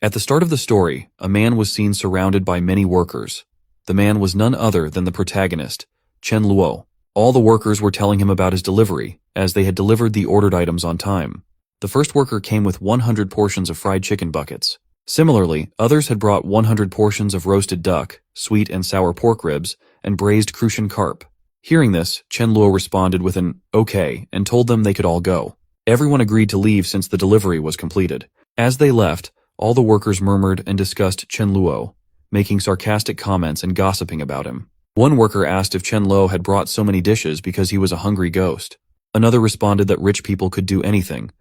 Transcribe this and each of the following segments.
At the start of the story, a man was seen surrounded by many workers. The man was none other than the protagonist, Chen Luo. All the workers were telling him about his delivery, as they had delivered the ordered items on time. The first worker came with 100 portions of fried chicken buckets. Similarly, others had brought 100 portions of roasted duck, sweet and sour pork ribs, and braised crucian carp. Hearing this, Chen Luo responded with an okay and told them they could all go. Everyone agreed to leave since the delivery was completed. As they left, all the workers murmured and discussed Chen Luo, making sarcastic comments and gossiping about him. One worker asked if Chen Luo had brought so many dishes because he was a hungry ghost. Another responded that rich people could do anything.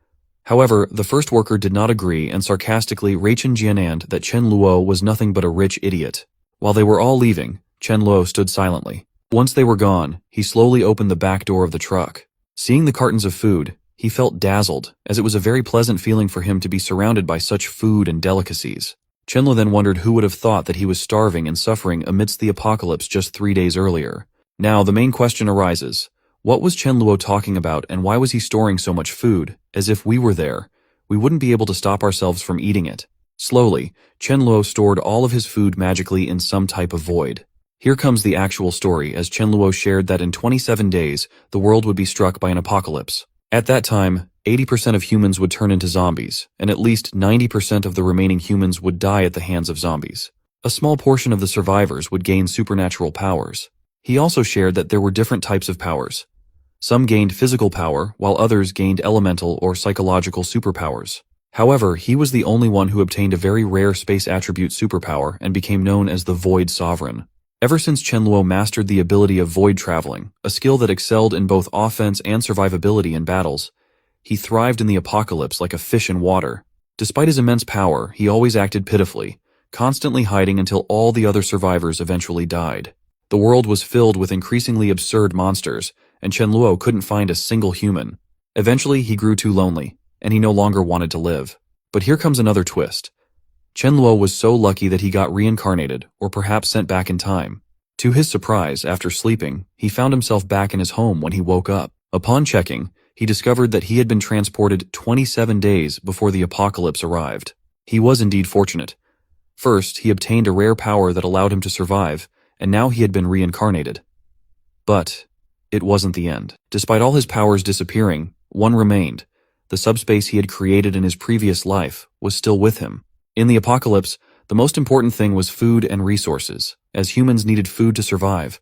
However, the first worker did not agree and sarcastically Jianand that Chen Luo was nothing but a rich idiot. While they were all leaving, Chen Luo stood silently. Once they were gone, he slowly opened the back door of the truck. Seeing the cartons of food, he felt dazzled, as it was a very pleasant feeling for him to be surrounded by such food and delicacies. Chen Luo then wondered who would have thought that he was starving and suffering amidst the apocalypse just 3 days earlier. Now, the main question arises. What was Chen Luo talking about and why was he storing so much food? As if we were there, we wouldn't be able to stop ourselves from eating it. Slowly, Chen Luo stored all of his food magically in some type of void. Here comes the actual story, as Chen Luo shared that in 27 days, the world would be struck by an apocalypse. At that time, 80% of humans would turn into zombies, and at least 90% of the remaining humans would die at the hands of zombies. A small portion of the survivors would gain supernatural powers. He also shared that there were different types of powers. Some gained physical power, while others gained elemental or psychological superpowers. However, he was the only one who obtained a very rare space attribute superpower and became known as the Void Sovereign. Ever since Chen Luo mastered the ability of void traveling, a skill that excelled in both offense and survivability in battles, he thrived in the apocalypse like a fish in water. Despite his immense power, he always acted pitifully, constantly hiding until all the other survivors eventually died. The world was filled with increasingly absurd monsters, and Chen Luo couldn't find a single human. Eventually, he grew too lonely, and he no longer wanted to live. But here comes another twist. Chen Luo was so lucky that he got reincarnated, or perhaps sent back in time. To his surprise, after sleeping, he found himself back in his home when he woke up. Upon checking, he discovered that he had been transported 27 days before the apocalypse arrived. He was indeed fortunate. First, he obtained a rare power that allowed him to survive, and now he had been reincarnated. But it wasn't the end. Despite all his powers disappearing, one remained. The subspace he had created in his previous life was still with him. In the apocalypse, the most important thing was food and resources, as humans needed food to survive.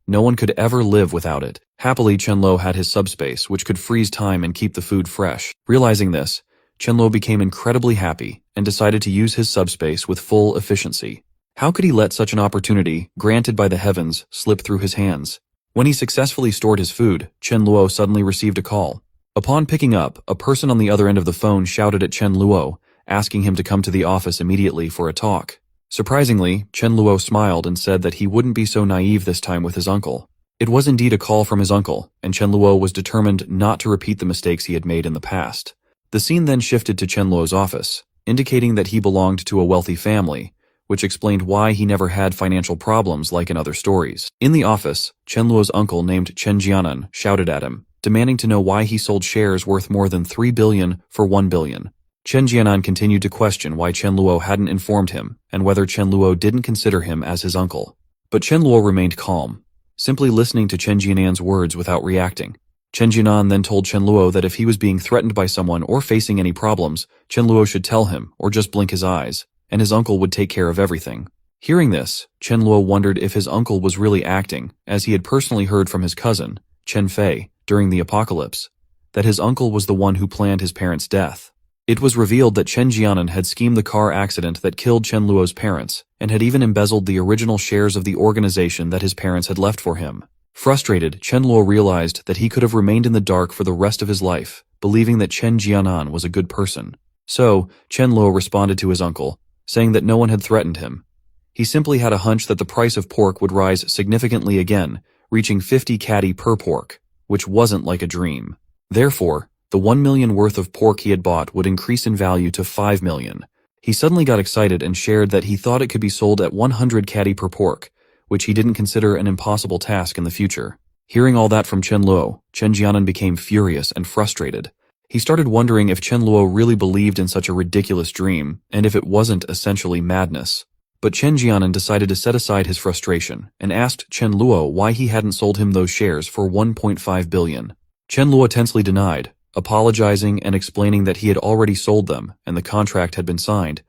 No one could ever live without it. Happily, Chen Luo had his subspace, which could freeze time and keep the food fresh. Realizing this, Chen Luo became incredibly happy and decided to use his subspace with full efficiency. How could he let such an opportunity, granted by the heavens, slip through his hands? When he successfully stored his food, Chen Luo suddenly received a call. Upon picking up, a person on the other end of the phone shouted at Chen Luo, asking him to come to the office immediately for a talk. Surprisingly, Chen Luo smiled and said that he wouldn't be so naive this time with his uncle. It was indeed a call from his uncle, and Chen Luo was determined not to repeat the mistakes he had made in the past. The scene then shifted to Chen Luo's office, indicating that he belonged to a wealthy family, which explained why he never had financial problems like in other stories. In the office, Chen Luo's uncle named Chen Jianan shouted at him, demanding to know why he sold shares worth more than 3 billion for 1 billion. Chen Jianan continued to question why Chen Luo hadn't informed him and whether Chen Luo didn't consider him as his uncle. But Chen Luo remained calm, simply listening to Chen Jianan's words without reacting. Chen Jianan then told Chen Luo that if he was being threatened by someone or facing any problems, Chen Luo should tell him or just blink his eyes, and his uncle would take care of everything. Hearing this, Chen Luo wondered if his uncle was really acting, as he had personally heard from his cousin, Chen Fei, during the apocalypse, that his uncle was the one who planned his parents' death. It was revealed that Chen Jianan had schemed the car accident that killed Chen Luo's parents, and had even embezzled the original shares of the organization that his parents had left for him. Frustrated, Chen Luo realized that he could have remained in the dark for the rest of his life, believing that Chen Jianan was a good person. So, Chen Luo responded to his uncle, saying that no one had threatened him. He simply had a hunch that the price of pork would rise significantly again, reaching 50 catty per pork, which wasn't like a dream. Therefore, the 1 million worth of pork he had bought would increase in value to 5 million. He suddenly got excited and shared that he thought it could be sold at 100 catty per pork, which he didn't consider an impossible task in the future. Hearing all that from Chen Luo, Chen Jianan became furious and frustrated. He started wondering if Chen Luo really believed in such a ridiculous dream, and if it wasn't essentially madness. But Chen Jianan decided to set aside his frustration, and asked Chen Luo why he hadn't sold him those shares for 1.5 billion. Chen Luo tensely denied, apologizing and explaining that he had already sold them and the contract had been signed,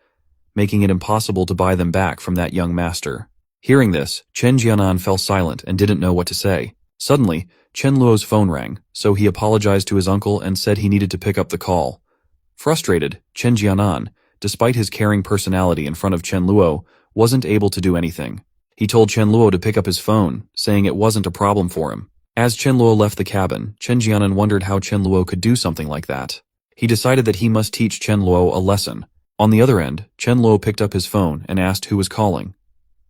making it impossible to buy them back from that young master. Hearing this, Chen Jianan fell silent and didn't know what to say. Suddenly, Chen Luo's phone rang, so he apologized to his uncle and said he needed to pick up the call. Frustrated, Chen Jianan, despite his caring personality in front of Chen Luo, wasn't able to do anything. He told Chen Luo to pick up his phone, saying it wasn't a problem for him. As Chen Luo left the cabin, Chen Jianan wondered how Chen Luo could do something like that. He decided that he must teach Chen Luo a lesson. On the other end, Chen Luo picked up his phone and asked who was calling.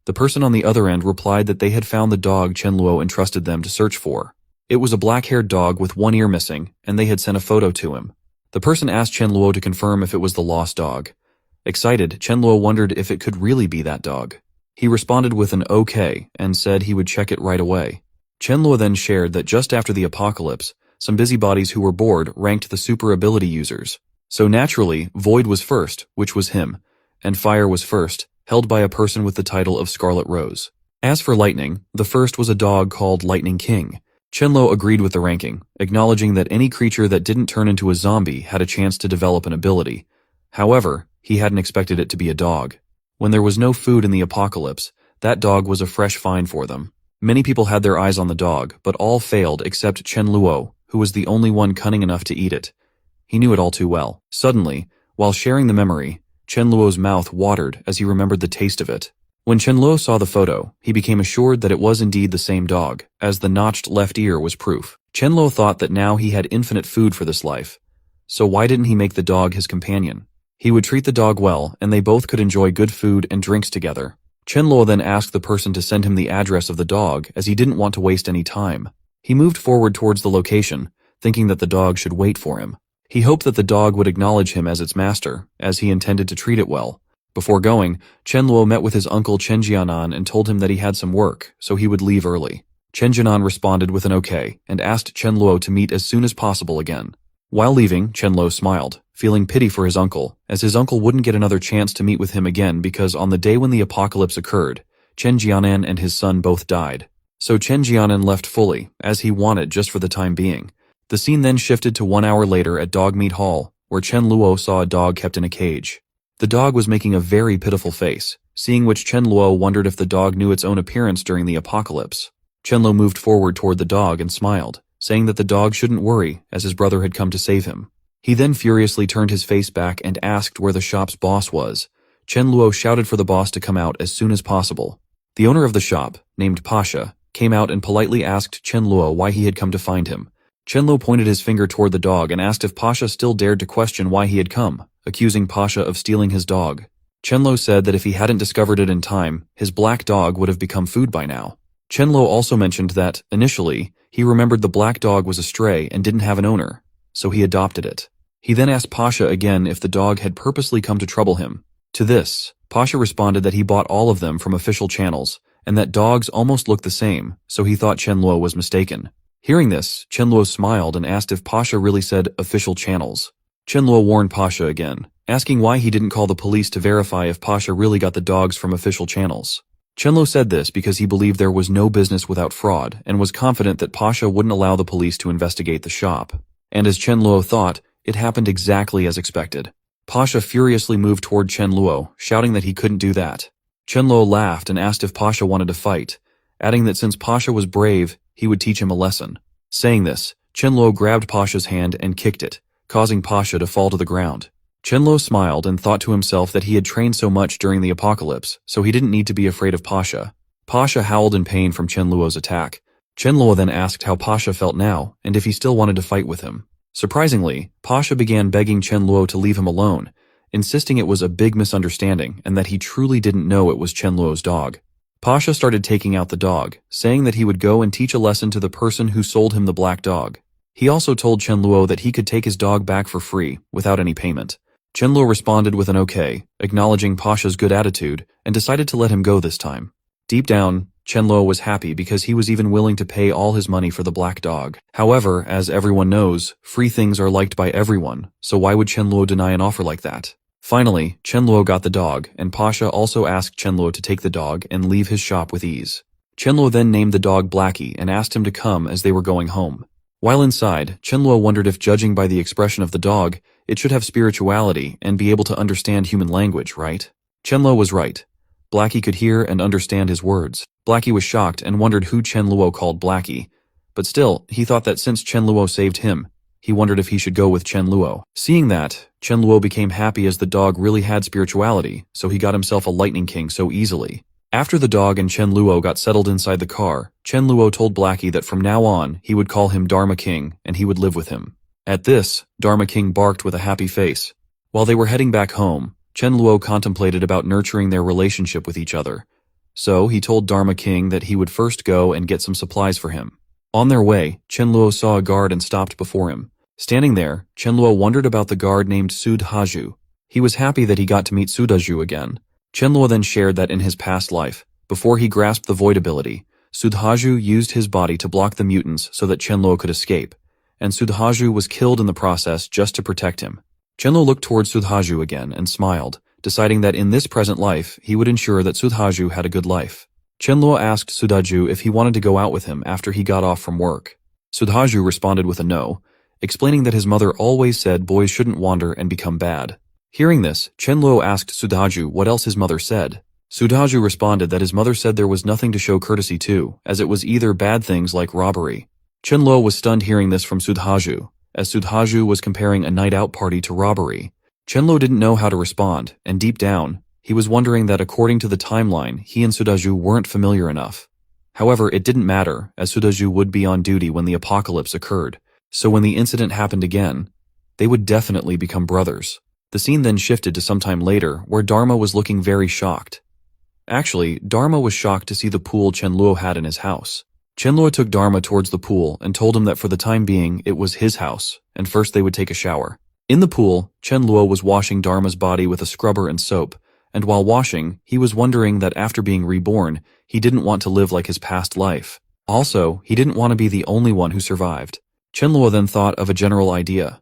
The person on the other end replied that they had found the dog Chen Luo entrusted them to search for. It was a black-haired dog with one ear missing, and they had sent a photo to him. The person asked Chen Luo to confirm if it was the lost dog. Excited, Chen Luo wondered if it could really be that dog. He responded with an okay and said he would check it right away. Chen Luo then shared that just after the apocalypse, some busybodies who were bored ranked the super ability users. So naturally, Void was first, which was him, and Fire was first, held by a person with the title of Scarlet Rose. As for Lightning, the first was a dog called Lightning King. Chen Luo agreed with the ranking, acknowledging that any creature that didn't turn into a zombie had a chance to develop an ability. However, he hadn't expected it to be a dog. When there was no food in the apocalypse, that dog was a fresh find for them. Many people had their eyes on the dog, but all failed except Chen Luo, who was the only one cunning enough to eat it. He knew it all too well. Suddenly, while sharing the memory, Chen Luo's mouth watered as he remembered the taste of it. When Chen Luo saw the photo, he became assured that it was indeed the same dog, as the notched left ear was proof. Chen Luo thought that now he had infinite food for this life. So why didn't he make the dog his companion? He would treat the dog well, and they both could enjoy good food and drinks together. Chen Luo then asked the person to send him the address of the dog, as he didn't want to waste any time. He moved forward towards the location, thinking that the dog should wait for him. He hoped that the dog would acknowledge him as its master, as he intended to treat it well. Before going, Chen Luo met with his uncle Chen Jianan and told him that he had some work, so he would leave early. Chen Jianan responded with an okay, and asked Chen Luo to meet as soon as possible again. While leaving, Chen Luo smiled, feeling pity for his uncle, as his uncle wouldn't get another chance to meet with him again because on the day when the apocalypse occurred, Chen Jianan and his son both died. So Chen Jianan left fully, as he wanted just for the time being. The scene then shifted to 1 hour later at Dogmeat Hall, where Chen Luo saw a dog kept in a cage. The dog was making a very pitiful face, seeing which Chen Luo wondered if the dog knew its own appearance during the apocalypse. Chen Luo moved forward toward the dog and smiled, saying that the dog shouldn't worry, as his brother had come to save him. He then furiously turned his face back and asked where the shop's boss was. Chen Luo shouted for the boss to come out as soon as possible. The owner of the shop, named Pasha, came out and politely asked Chen Luo why he had come to find him. Chen Luo pointed his finger toward the dog and asked if Pasha still dared to question why he had come, accusing Pasha of stealing his dog. Chen Luo said that if he hadn't discovered it in time, his black dog would have become food by now. Chen Luo also mentioned that, initially, he remembered the black dog was a stray and didn't have an owner, so he adopted it. He then asked Pasha again if the dog had purposely come to trouble him. To this, Pasha responded that he bought all of them from official channels, and that dogs almost looked the same, so he thought Chen Luo was mistaken. Hearing this, Chen Luo smiled and asked if Pasha really said official channels. Chen Luo warned Pasha again, asking why he didn't call the police to verify if Pasha really got the dogs from official channels. Chen Luo said this because he believed there was no business without fraud and was confident that Pasha wouldn't allow the police to investigate the shop. And as Chen Luo thought, it happened exactly as expected. Pasha furiously moved toward Chen Luo, shouting that he couldn't do that. Chen Luo laughed and asked if Pasha wanted to fight, adding that since Pasha was brave, he would teach him a lesson. Saying this, Chen Luo grabbed Pasha's hand and kicked it, causing Pasha to fall to the ground. Chen Luo smiled and thought to himself that he had trained so much during the apocalypse, so he didn't need to be afraid of Pasha. Pasha howled in pain from Chen Luo's attack. Chen Luo then asked how Pasha felt now and if he still wanted to fight with him. Surprisingly, Pasha began begging Chen Luo to leave him alone, insisting it was a big misunderstanding and that he truly didn't know it was Chen Luo's dog. Pasha started taking out the dog, saying that he would go and teach a lesson to the person who sold him the black dog. He also told Chen Luo that he could take his dog back for free, without any payment. Chen Luo responded with an okay, acknowledging Pasha's good attitude, and decided to let him go this time. Deep down, Chen Luo was happy because he was even willing to pay all his money for the black dog. However, as everyone knows, free things are liked by everyone, so why would Chen Luo deny an offer like that? Finally, Chen Luo got the dog, and Pasha also asked Chen Luo to take the dog and leave his shop with ease. Chen Luo then named the dog Blackie and asked him to come as they were going home. While inside, Chen Luo wondered if, judging by the expression of the dog, it should have spirituality and be able to understand human language, right? Chen Luo was right. Blackie could hear and understand his words. Blackie was shocked and wondered who Chen Luo called Blackie. But still, he thought that since Chen Luo saved him, he wondered if he should go with Chen Luo. Seeing that, Chen Luo became happy as the dog really had spirituality, so he got himself a Lightning King so easily. After the dog and Chen Luo got settled inside the car, Chen Luo told Blackie that from now on, he would call him Dharma King and he would live with him. At this, Dharma King barked with a happy face. While they were heading back home, Chen Luo contemplated about nurturing their relationship with each other. So he told Dharma King that he would first go and get some supplies for him. On their way, Chen Luo saw a guard and stopped before him. Standing there, Chen Luo wondered about the guard named Sudhaju. He was happy that he got to meet Sudhaju again. Chen Luo then shared that in his past life, before he grasped the void ability, Sudhaju used his body to block the mutants so that Chen Luo could escape, and Sudhaju was killed in the process just to protect him. Chen Luo looked towards Sudhaju again and smiled, deciding that in this present life, he would ensure that Sudhaju had a good life. Chen Luo asked Sudhaju if he wanted to go out with him after he got off from work. Sudhaju responded with a no, explaining that his mother always said boys shouldn't wander and become bad. Hearing this, Chen Luo asked Sudhaju what else his mother said. Sudhaju responded that his mother said there was nothing to show courtesy to, as it was either bad things like robbery. Chen Luo was stunned hearing this from Sudhaju, as Sudhaju was comparing a night-out party to robbery. Chen Luo didn't know how to respond, and deep down, he was wondering that according to the timeline, he and Sudhaju weren't familiar enough. However, it didn't matter, as Sudhaju would be on duty when the apocalypse occurred, so when the incident happened again, they would definitely become brothers. The scene then shifted to some time later, where Dharma was looking very shocked. Actually, Dharma was shocked to see the pool Chen Luo had in his house. Chen Luo took Dharma towards the pool and told him that for the time being, it was his house, and first they would take a shower. In the pool, Chen Luo was washing Dharma's body with a scrubber and soap, and while washing, he was wondering that after being reborn, he didn't want to live like his past life. Also, he didn't want to be the only one who survived. Chen Luo then thought of a general idea.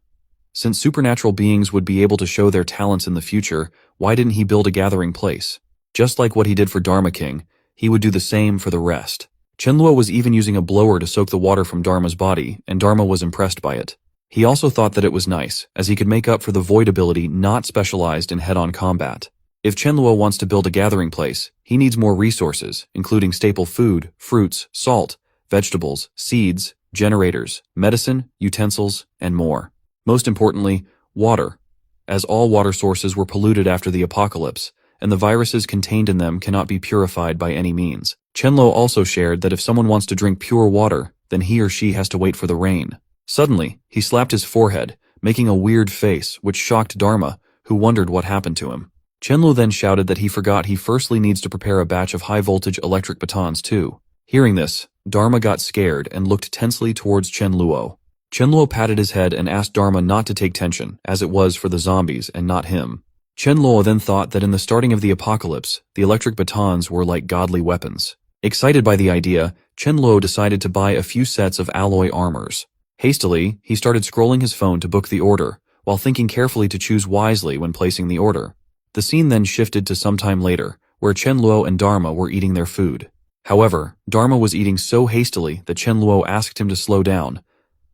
Since supernatural beings would be able to show their talents in the future, why didn't he build a gathering place? Just like what he did for Dharma King, he would do the same for the rest. Chen Luo was even using a blower to soak the water from Dharma's body, and Dharma was impressed by it. He also thought that it was nice, as he could make up for the void ability not specialized in head-on combat. If Chen Luo wants to build a gathering place, he needs more resources, including staple food, fruits, salt, vegetables, seeds, generators, medicine, utensils, and more. Most importantly, water, as all water sources were polluted after the apocalypse, and the viruses contained in them cannot be purified by any means. Chen Luo also shared that if someone wants to drink pure water, then he or she has to wait for the rain. Suddenly, he slapped his forehead, making a weird face, which shocked Dharma, who wondered what happened to him. Chen Luo then shouted that he forgot he firstly needs to prepare a batch of high-voltage electric batons too. Hearing this, Dharma got scared and looked tensely towards Chen Luo. Chen Luo patted his head and asked Dharma not to take tension, as it was for the zombies and not him. Chen Luo then thought that in the starting of the apocalypse, the electric batons were like godly weapons. Excited by the idea, Chen Luo decided to buy a few sets of alloy armors. Hastily, he started scrolling his phone to book the order, while thinking carefully to choose wisely when placing the order. The scene then shifted to some time later, where Chen Luo and Dharma were eating their food. However, Dharma was eating so hastily that Chen Luo asked him to slow down.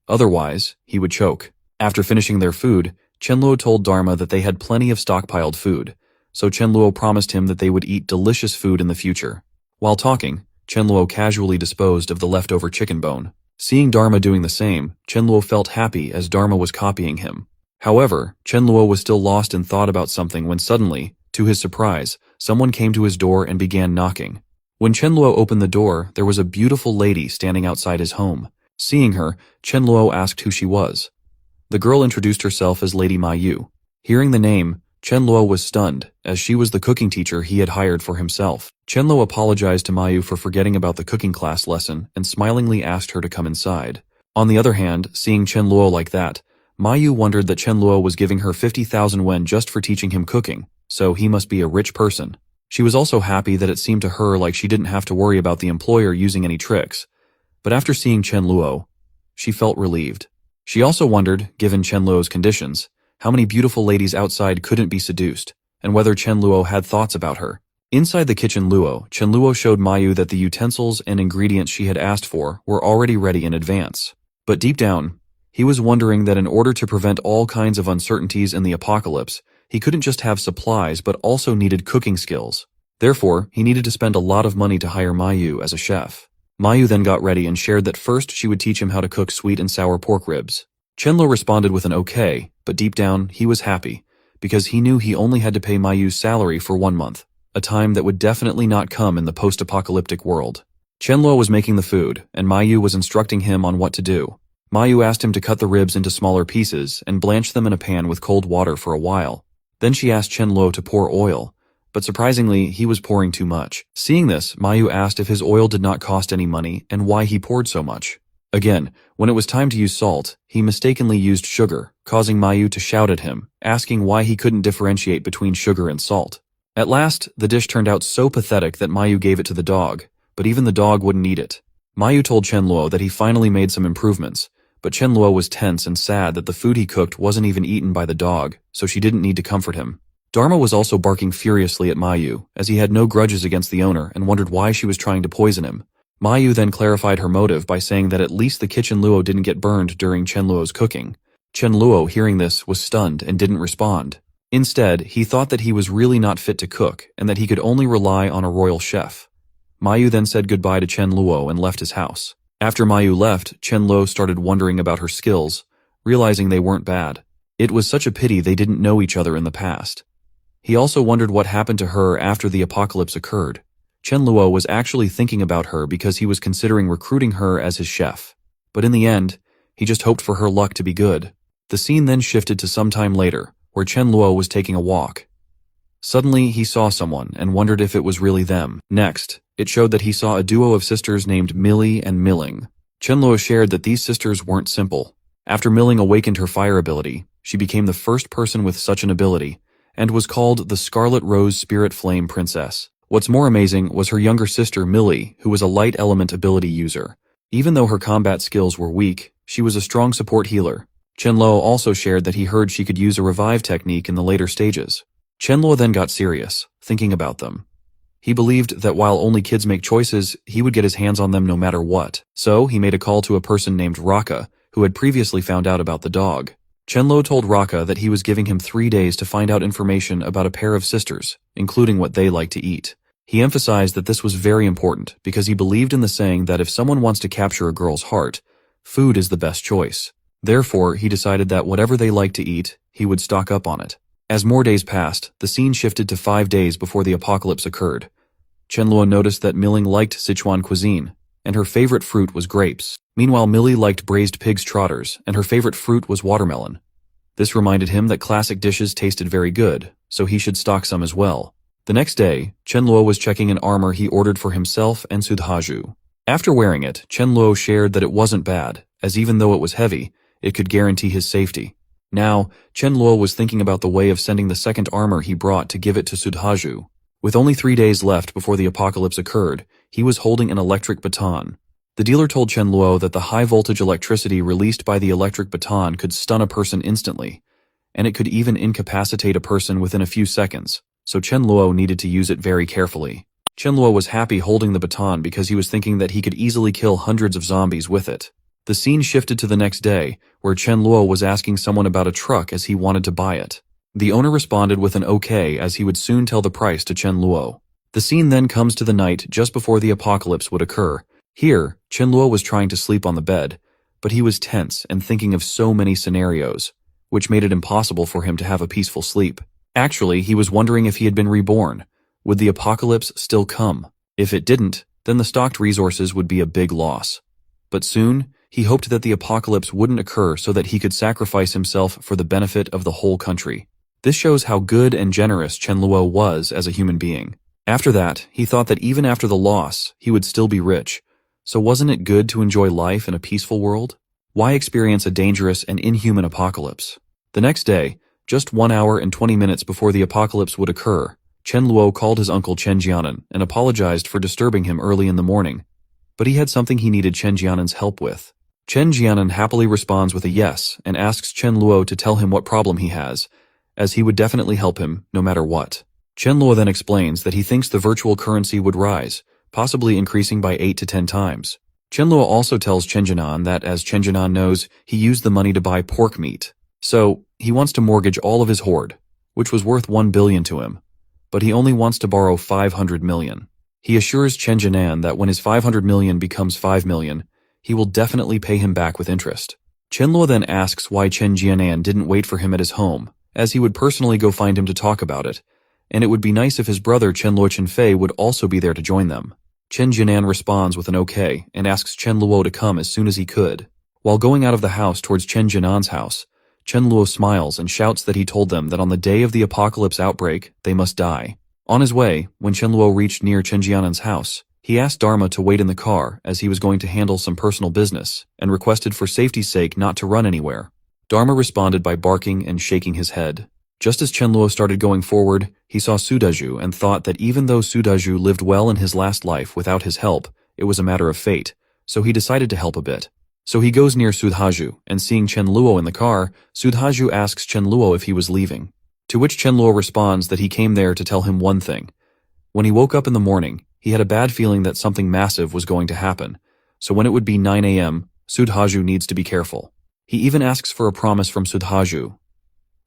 Otherwise, he would choke. After finishing their food, Chen Luo told Dharma that they had plenty of stockpiled food, so Chen Luo promised him that they would eat delicious food in the future. While talking, Chen Luo casually disposed of the leftover chicken bone. Seeing Dharma doing the same, Chen Luo felt happy as Dharma was copying him. However, Chen Luo was still lost in thought about something when suddenly, to his surprise, someone came to his door and began knocking. When Chen Luo opened the door, there was a beautiful lady standing outside his home. Seeing her, Chen Luo asked who she was. The girl introduced herself as Lady Mayu. Hearing the name, Chen Luo was stunned, as she was the cooking teacher he had hired for himself. Chen Luo apologized to Mayu for forgetting about the cooking class lesson and smilingly asked her to come inside. On the other hand, seeing Chen Luo like that, Mayu wondered that Chen Luo was giving her 50,000 wen just for teaching him cooking, so he must be a rich person. She was also happy that it seemed to her like she didn't have to worry about the employer using any tricks. But after seeing Chen Luo, she felt relieved. She also wondered, given Chen Luo's conditions, how many beautiful ladies outside couldn't be seduced, and whether Chen Luo had thoughts about her. Inside the kitchen Chen Luo showed Mayu that the utensils and ingredients she had asked for were already ready in advance. But deep down, he was wondering that in order to prevent all kinds of uncertainties in the apocalypse, he couldn't just have supplies but also needed cooking skills. Therefore, he needed to spend a lot of money to hire Mayu as a chef. Mayu then got ready and shared that first she would teach him how to cook sweet and sour pork ribs. Chen Luo responded with an okay, but deep down, he was happy, because he knew he only had to pay Mayu's salary for 1 month, a time that would definitely not come in the post-apocalyptic world. Chen Luo was making the food, and Mayu was instructing him on what to do. Mayu asked him to cut the ribs into smaller pieces and blanch them in a pan with cold water for a while. Then she asked Chen Luo to pour oil, but surprisingly, he was pouring too much. Seeing this, Mayu asked if his oil did not cost any money and why he poured so much. Again, when it was time to use salt, he mistakenly used sugar, causing Mayu to shout at him, asking why he couldn't differentiate between sugar and salt. At last, the dish turned out so pathetic that Mayu gave it to the dog, but even the dog wouldn't eat it. Mayu told Chen Luo that he finally made some improvements, but Chen Luo was tense and sad that the food he cooked wasn't even eaten by the dog, so she didn't need to comfort him. Dharma was also barking furiously at Mayu, as he had no grudges against the owner and wondered why she was trying to poison him. Mayu then clarified her motive by saying that at least the kitchen Luo didn't get burned during Chen Luo's cooking. Chen Luo, hearing this, was stunned and didn't respond. Instead, he thought that he was really not fit to cook and that he could only rely on a royal chef. Mayu then said goodbye to Chen Luo and left his house. After Mayu left, Chen Luo started wondering about her skills, realizing they weren't bad. It was such a pity they didn't know each other in the past. He also wondered what happened to her after the apocalypse occurred. Chen Luo was actually thinking about her because he was considering recruiting her as his chef. But in the end, he just hoped for her luck to be good. The scene then shifted to some time later, where Chen Luo was taking a walk. Suddenly, he saw someone and wondered if it was really them. Next, it showed that he saw a duo of sisters named Millie and Milling. Chen Luo shared that these sisters weren't simple. After Milling awakened her fire ability, she became the first person with such an ability, and was called the Scarlet Rose Spirit Flame Princess. What's more amazing was her younger sister Millie, who was a light element ability user. Even though her combat skills were weak, she was a strong support healer. Chen Luo also shared that he heard she could use a revive technique in the later stages. Chen Luo then got serious, thinking about them. He believed that while only kids make choices, he would get his hands on them no matter what. So he made a call to a person named Raka, who had previously found out about the dog. Chen Luo told Raka that he was giving him 3 days to find out information about a pair of sisters, including what they like to eat. He emphasized that this was very important because he believed in the saying that if someone wants to capture a girl's heart, food is the best choice. Therefore, he decided that whatever they like to eat, he would stock up on it. As more days passed, the scene shifted to 5 days before the apocalypse occurred. Chen Luo noticed that Milling liked Sichuan cuisine, and her favorite fruit was grapes. Meanwhile, Millie liked braised pig's trotters, and her favorite fruit was watermelon. This reminded him that classic dishes tasted very good, so he should stock some as well. The next day, Chen Luo was checking an armor he ordered for himself and Sudhaju. After wearing it, Chen Luo shared that it wasn't bad, as even though it was heavy, it could guarantee his safety. Now, Chen Luo was thinking about the way of sending the second armor he brought to give it to Sudhaju. With only 3 days left before the apocalypse occurred, he was holding an electric baton. The dealer told Chen Luo that the high-voltage electricity released by the electric baton could stun a person instantly, and it could even incapacitate a person within a few seconds, so Chen Luo needed to use it very carefully. Chen Luo was happy holding the baton because he was thinking that he could easily kill hundreds of zombies with it. The scene shifted to the next day, where Chen Luo was asking someone about a truck as he wanted to buy it. The owner responded with an okay as he would soon tell the price to Chen Luo. The scene then comes to the night just before the apocalypse would occur. Here, Chen Luo was trying to sleep on the bed, but he was tense and thinking of so many scenarios, which made it impossible for him to have a peaceful sleep. Actually, he was wondering if he had been reborn. Would the apocalypse still come? If it didn't, then the stocked resources would be a big loss. But soon, he hoped that the apocalypse wouldn't occur so that he could sacrifice himself for the benefit of the whole country. This shows how good and generous Chen Luo was as a human being. After that, he thought that even after the loss, he would still be rich. So wasn't it good to enjoy life in a peaceful world? Why experience a dangerous and inhuman apocalypse? The next day, just 1 hour and 20 minutes before the apocalypse would occur, Chen Luo called his uncle Chen Jianan and apologized for disturbing him early in the morning, but he had something he needed Chen Jianan's help with. Chen Jianan happily responds with a yes and asks Chen Luo to tell him what problem he has, as he would definitely help him no matter what. Chen Luo then explains that he thinks the virtual currency would rise, possibly increasing by 8 to 10 times. Chen Luo also tells Chen Jianan that, as Chen Jianan knows, he used the money to buy pork meat. So, he wants to mortgage all of his hoard, which was worth 1 billion to him, but he only wants to borrow 500 million. He assures Chen Jianan that when his 500 million becomes 5 million, he will definitely pay him back with interest. Chen Luo then asks why Chen Jianan didn't wait for him at his home, as he would personally go find him to talk about it, and it would be nice if his brother Chen Luo Chenfei would also be there to join them. Chen Jianan responds with an okay and asks Chen Luo to come as soon as he could. While going out of the house towards Chen Jianan's house, Chen Luo smiles and shouts that he told them that on the day of the apocalypse outbreak, they must die. On his way, when Chen Luo reached near Chen Jianan's house, he asked Dharma to wait in the car as he was going to handle some personal business and requested for safety's sake not to run anywhere. Dharma responded by barking and shaking his head. Just as Chen Luo started going forward, he saw Sudaju and thought that even though Sudaju lived well in his last life without his help, it was a matter of fate, so he decided to help a bit. So he goes near Sudaju, and seeing Chen Luo in the car, Sudaju asks Chen Luo if he was leaving. To which Chen Luo responds that he came there to tell him one thing. When he woke up in the morning, he had a bad feeling that something massive was going to happen, so when it would be 9 a.m., Sudaju needs to be careful. He even asks for a promise from Sudaju.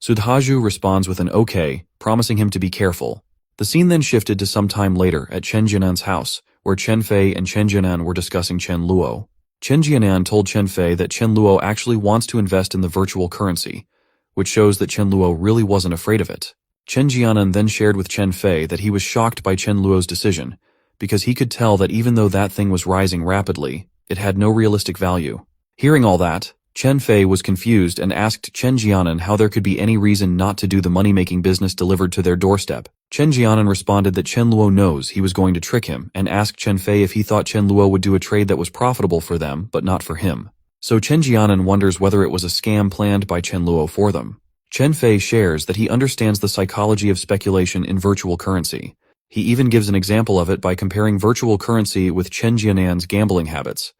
Sudaju responds with an okay, promising him to be careful. The scene then shifted to some time later at Chen Jianan's house, where Chen Fei and Chen Jianan were discussing Chen Luo. Chen Jianan told Chen Fei that Chen Luo actually wants to invest in the virtual currency, which shows that Chen Luo really wasn't afraid of it. Chen Jianan then shared with Chen Fei that he was shocked by Chen Luo's decision, because he could tell that even though that thing was rising rapidly, it had no realistic value. Hearing all that, Chen Fei was confused and asked Chen Jianan how there could be any reason not to do the money-making business delivered to their doorstep. Chen Jianan responded that Chen Luo knows he was going to trick him and asked Chen Fei if he thought Chen Luo would do a trade that was profitable for them but not for him. So Chen Jianan wonders whether it was a scam planned by Chen Luo for them. Chen Fei shares that he understands the psychology of speculation in virtual currency. He even gives an example of it by comparing virtual currency with Chen Jianan's gambling habits,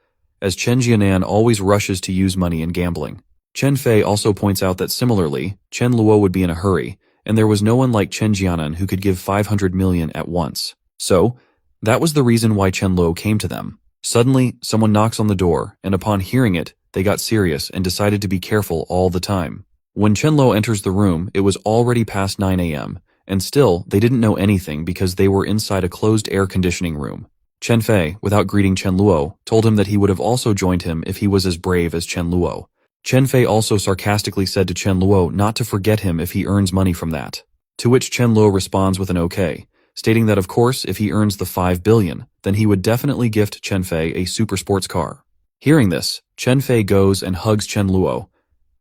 as Chen Jianan always rushes to use money in gambling. Chen Fei also points out that similarly, Chen Luo would be in a hurry, and there was no one like Chen Jianan who could give 500 million at once. So, that was the reason why Chen Luo came to them. Suddenly, someone knocks on the door, and upon hearing it, they got serious and decided to be careful all the time. When Chen Luo enters the room, it was already past 9 a.m., and still, they didn't know anything because they were inside a closed air conditioning room. Chen Fei, without greeting Chen Luo, told him that he would have also joined him if he was as brave as Chen Luo. Chen Fei also sarcastically said to Chen Luo not to forget him if he earns money from that. To which Chen Luo responds with an okay, stating that of course if he earns the 5 billion, then he would definitely gift Chen Fei a super sports car. Hearing this, Chen Fei goes and hugs Chen Luo,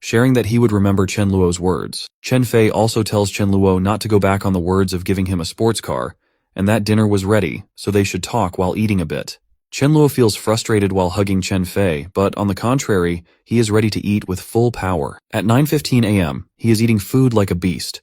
sharing that he would remember Chen Luo's words. Chen Fei also tells Chen Luo not to go back on the words of giving him a sports car, and that dinner was ready, so they should talk while eating a bit. Chen Luo feels frustrated while hugging Chen Fei, but on the contrary, he is ready to eat with full power. At 9:15 a.m., he is eating food like a beast,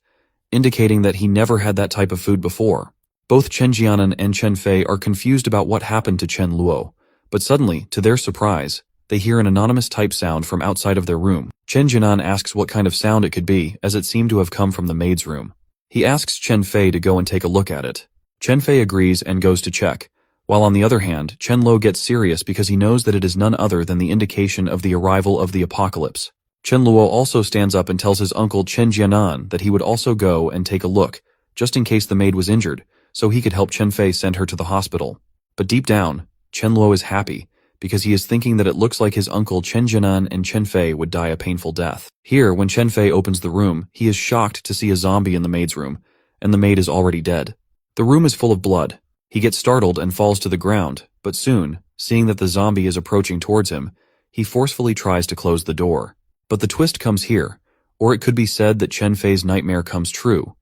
indicating that he never had that type of food before. Both Chen Jianan and Chen Fei are confused about what happened to Chen Luo, but suddenly, to their surprise, they hear an anonymous type sound from outside of their room. Chen Jianan asks what kind of sound it could be, as it seemed to have come from the maid's room. He asks Chen Fei to go and take a look at it. Chen Fei agrees and goes to check, while on the other hand, Chen Luo gets serious because he knows that it is none other than the indication of the arrival of the apocalypse. Chen Luo also stands up and tells his uncle Chen Jianan that he would also go and take a look, just in case the maid was injured, so he could help Chen Fei send her to the hospital. But deep down, Chen Luo is happy, because he is thinking that it looks like his uncle Chen Jianan and Chen Fei would die a painful death. Here, when Chen Fei opens the room, he is shocked to see a zombie in the maid's room, and the maid is already dead. The room is full of blood. He gets startled and falls to the ground, but soon, seeing that the zombie is approaching towards him, he forcefully tries to close the door. But the twist comes here, or it could be said that Chen Fei's nightmare comes true,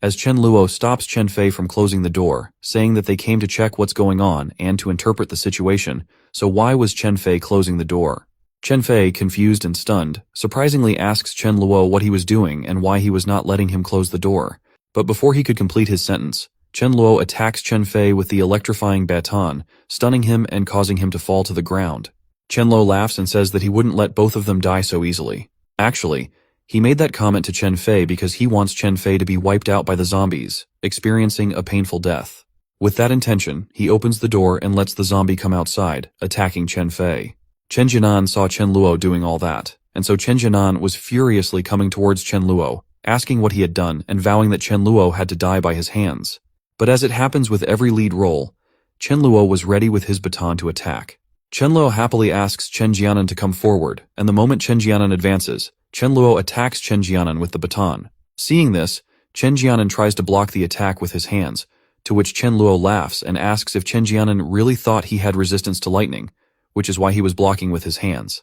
as Chen Luo stops Chen Fei from closing the door, saying that they came to check what's going on and to interpret the situation, so why was Chen Fei closing the door? Chen Fei, confused and stunned, surprisingly asks Chen Luo what he was doing and why he was not letting him close the door. But before he could complete his sentence, Chen Luo attacks Chen Fei with the electrifying baton, stunning him and causing him to fall to the ground. Chen Luo laughs and says that he wouldn't let both of them die so easily. Actually, he made that comment to Chen Fei because he wants Chen Fei to be wiped out by the zombies, experiencing a painful death. With that intention, he opens the door and lets the zombie come outside, attacking Chen Fei. Chen Jianan saw Chen Luo doing all that, and so Chen Jianan was furiously coming towards Chen Luo, asking what he had done and vowing that Chen Luo had to die by his hands. But as it happens with every lead role, Chen Luo was ready with his baton to attack. Chen Luo happily asks Chen Jianan to come forward, and the moment Chen Jianan advances, Chen Luo attacks Chen Jianan with the baton. Seeing this, Chen Jianan tries to block the attack with his hands, to which Chen Luo laughs and asks if Chen Jianan really thought he had resistance to lightning, which is why he was blocking with his hands.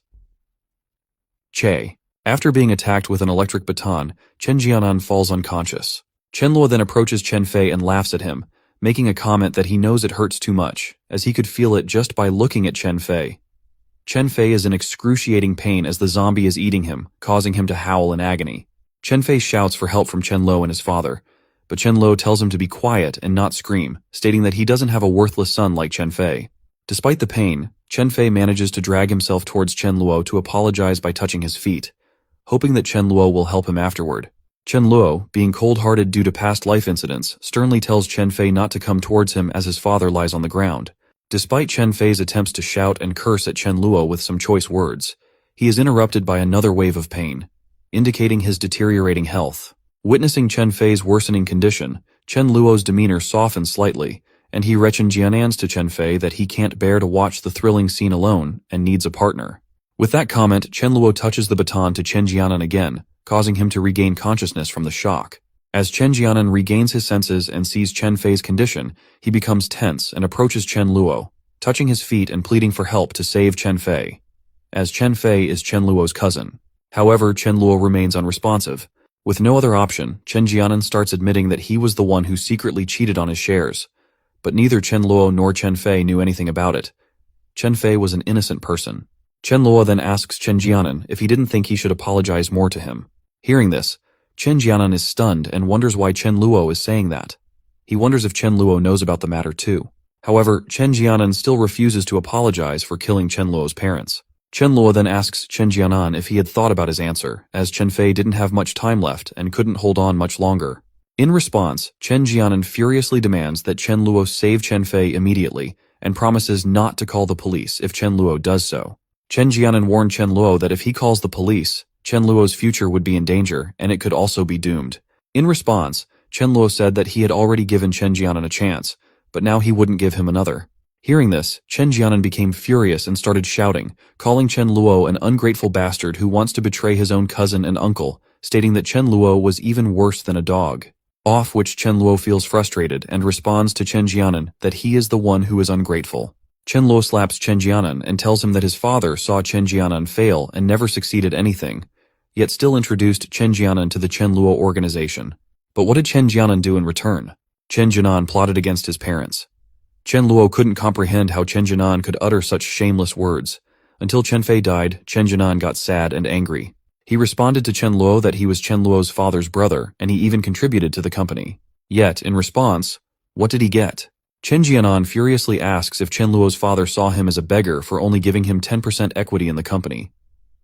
Che. After being attacked with an electric baton, Chen Jianan falls unconscious. Chen Luo then approaches Chen Fei and laughs at him, making a comment that he knows it hurts too much, as he could feel it just by looking at Chen Fei. Chen Fei is in excruciating pain as the zombie is eating him, causing him to howl in agony. Chen Fei shouts for help from Chen Luo and his father, but Chen Luo tells him to be quiet and not scream, stating that he doesn't have a worthless son like Chen Fei. Despite the pain, Chen Fei manages to drag himself towards Chen Luo to apologize by touching his feet, hoping that Chen Luo will help him afterward. Chen Luo, being cold-hearted due to past life incidents, sternly tells Chen Fei not to come towards him as his father lies on the ground. Despite Chen Fei's attempts to shout and curse at Chen Luo with some choice words, he is interrupted by another wave of pain, indicating his deteriorating health. Witnessing Chen Fei's worsening condition, Chen Luo's demeanor softens slightly, and he Jianans to Chen Fei that he can't bear to watch the thrilling scene alone and needs a partner. With that comment, Chen Luo touches the baton to Chen Jianan again, causing him to regain consciousness from the shock. As Chen Jianan regains his senses and sees Chen Fei's condition, he becomes tense and approaches Chen Luo, touching his feet and pleading for help to save Chen Fei, as Chen Fei is Chen Luo's cousin. However, Chen Luo remains unresponsive. With no other option, Chen Jianan starts admitting that he was the one who secretly cheated on his shares, but neither Chen Luo nor Chen Fei knew anything about it. Chen Fei was an innocent person. Chen Luo then asks Chen Jianan if he didn't think he should apologize more to him. Hearing this, Chen Jianan is stunned and wonders why Chen Luo is saying that. He wonders if Chen Luo knows about the matter too. However, Chen Jianan still refuses to apologize for killing Chen Luo's parents. Chen Luo then asks Chen Jianan if he had thought about his answer, as Chen Fei didn't have much time left and couldn't hold on much longer. In response, Chen Jianan furiously demands that Chen Luo save Chen Fei immediately and promises not to call the police if Chen Luo does so. Chen Jianan warned Chen Luo that if he calls the police, Chen Luo's future would be in danger and it could also be doomed. In response, Chen Luo said that he had already given Chen Jianan a chance, but now he wouldn't give him another. Hearing this, Chen Jianan became furious and started shouting, calling Chen Luo an ungrateful bastard who wants to betray his own cousin and uncle, stating that Chen Luo was even worse than a dog. Off which Chen Luo feels frustrated and responds to Chen Jianan that he is the one who is ungrateful. Chen Luo slaps Chen Jianan and tells him that his father saw Chen Jianan fail and never succeeded anything, yet still introduced Chen Jianan to the Chen Luo organization. But what did Chen Jianan do in return? Chen Jianan plotted against his parents. Chen Luo couldn't comprehend how Chen Jianan could utter such shameless words. Until Chen Fei died, Chen Jianan got sad and angry. He responded to Chen Luo that he was Chen Luo's father's brother, and he even contributed to the company. Yet, in response, what did he get? Chen Jianan furiously asks if Chen Luo's father saw him as a beggar for only giving him 10% equity in the company.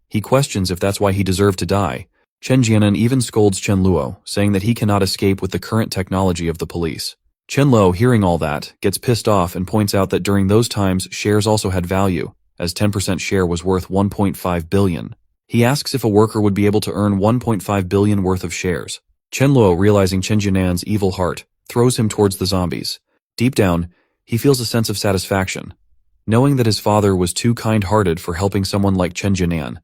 He questions if that's why he deserved to die. Chen Jianan even scolds Chen Luo, saying that he cannot escape with the current technology of the police. Chen Luo, hearing all that, gets pissed off and points out that during those times shares also had value, as 10% share was worth 1.5 billion. He asks if a worker would be able to earn 1.5 billion worth of shares. Chen Luo, realizing Chen Jianan's evil heart, throws him towards the zombies. Deep down, he feels a sense of satisfaction, knowing that his father was too kind-hearted for helping someone like Chen Jianan,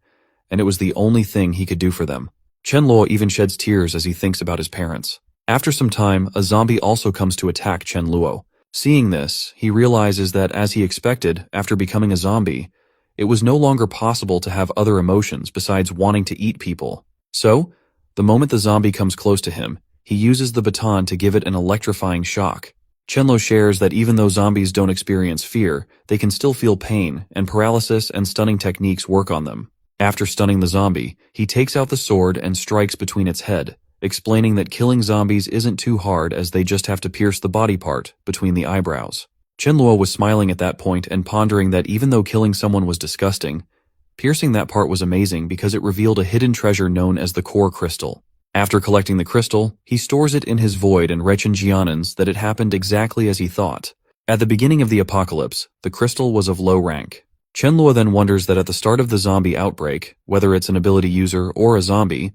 and it was the only thing he could do for them. Chen Luo even sheds tears as he thinks about his parents. After some time, a zombie also comes to attack Chen Luo. Seeing this, he realizes that as he expected, after becoming a zombie, it was no longer possible to have other emotions besides wanting to eat people. So, the moment the zombie comes close to him, he uses the baton to give it an electrifying shock. Chen Luo shares that even though zombies don't experience fear, they can still feel pain, and paralysis and stunning techniques work on them. After stunning the zombie, he takes out the sword and strikes between its head, explaining that killing zombies isn't too hard as they just have to pierce the body part between the eyebrows. Chen Luo was smiling at that point and pondering that even though killing someone was disgusting, piercing that part was amazing because it revealed a hidden treasure known as the core crystal. After collecting the crystal, he stores it in his void and Rechen Jianins that it happened exactly as he thought. At the beginning of the apocalypse, the crystal was of low rank. Chen Luo then wonders that at the start of the zombie outbreak, whether it's an ability user or a zombie,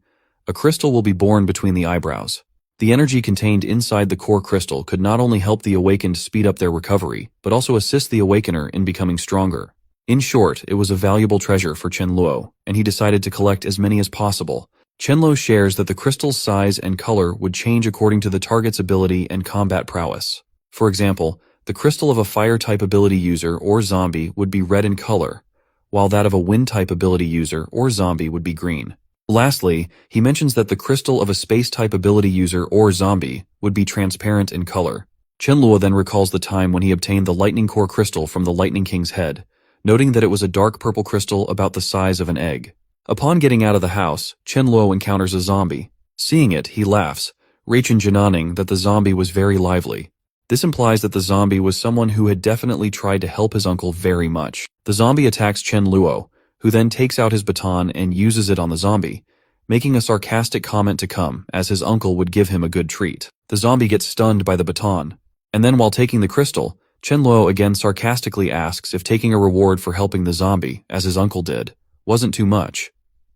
a crystal will be born between the eyebrows. The energy contained inside the core crystal could not only help the awakened speed up their recovery, but also assist the awakener in becoming stronger. In short, it was a valuable treasure for Chen Luo, and he decided to collect as many as possible. Chen Luo shares that the crystal's size and color would change according to the target's ability and combat prowess. For example, the crystal of a fire-type ability user or zombie would be red in color, while that of a wind-type ability user or zombie would be green. Lastly, he mentions that the crystal of a space-type ability user or zombie would be transparent in color. Chen Luo then recalls the time when he obtained the lightning core crystal from the Lightning King's head, noting that it was a dark purple crystal about the size of an egg. Upon getting out of the house, Chen Luo encounters a zombie. Seeing it, he laughs, Rechen Jianning that the zombie was very lively. This implies that the zombie was someone who had definitely tried to help his uncle very much. The zombie attacks Chen Luo, who then takes out his baton and uses it on the zombie, making a sarcastic comment to come, as his uncle would give him a good treat. The zombie gets stunned by the baton, and then while taking the crystal, Chen Luo again sarcastically asks if taking a reward for helping the zombie, as his uncle did, wasn't too much.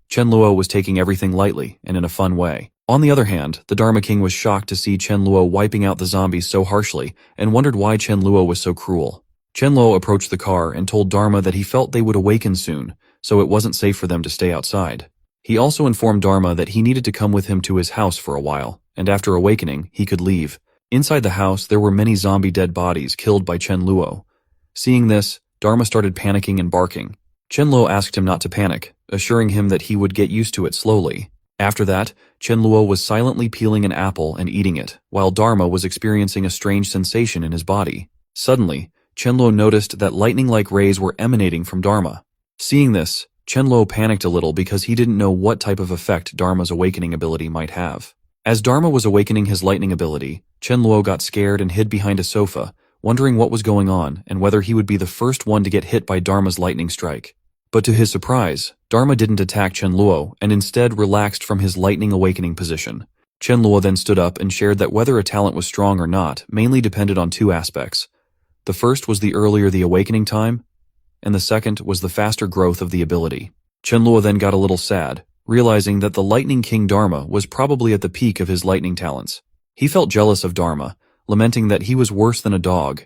Chen Luo was taking everything lightly and in a fun way. On the other hand, the Dharma King was shocked to see Chen Luo wiping out the zombies so harshly and wondered why Chen Luo was so cruel. Chen Luo approached the car and told Dharma that he felt they would awaken soon, so it wasn't safe for them to stay outside. He also informed Dharma that he needed to come with him to his house for a while, and after awakening, he could leave. Inside the house, there were many zombie dead bodies killed by Chen Luo. Seeing this, Dharma started panicking and barking. Chen Luo asked him not to panic, assuring him that he would get used to it slowly. After that, Chen Luo was silently peeling an apple and eating it, while Dharma was experiencing a strange sensation in his body. Suddenly, Chen Luo noticed that lightning-like rays were emanating from Dharma. Seeing this, Chen Luo panicked a little because he didn't know what type of effect Dharma's awakening ability might have. As Dharma was awakening his lightning ability, Chen Luo got scared and hid behind a sofa, wondering what was going on and whether he would be the first one to get hit by Dharma's lightning strike. But to his surprise, Dharma didn't attack Chen Luo and instead relaxed from his lightning awakening position. Chen Luo then stood up and shared that whether a talent was strong or not mainly depended on two aspects. The first was the earlier the awakening time, and the second was the faster growth of the ability. Chen Luo then got a little sad, realizing that the Lightning King Dharma was probably at the peak of his lightning talents. He felt jealous of Dharma, lamenting that he was worse than a dog.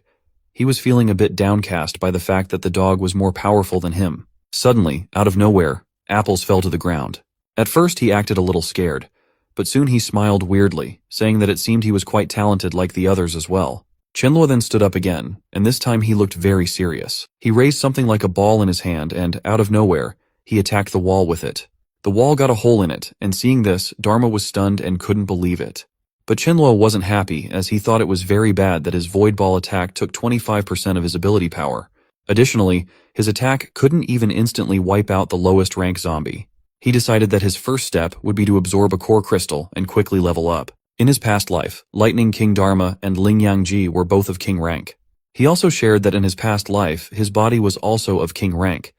He was feeling a bit downcast by the fact that the dog was more powerful than him. Suddenly, out of nowhere, apples fell to the ground. At first he acted a little scared, but soon he smiled weirdly, saying that it seemed he was quite talented like the others as well. Chen Luo then stood up again, and this time he looked very serious. He raised something like a ball in his hand and, out of nowhere, he attacked the wall with it. The wall got a hole in it, and seeing this, Dharma was stunned and couldn't believe it. But Chen Luo wasn't happy, as he thought it was very bad that his void ball attack took 25% of his ability power. Additionally, his attack couldn't even instantly wipe out the lowest rank zombie. He decided that his first step would be to absorb a core crystal and quickly level up. In his past life, Lightning King Dharma and Ling Yangji were both of king rank. He also shared that in his past life, his body was also of king rank.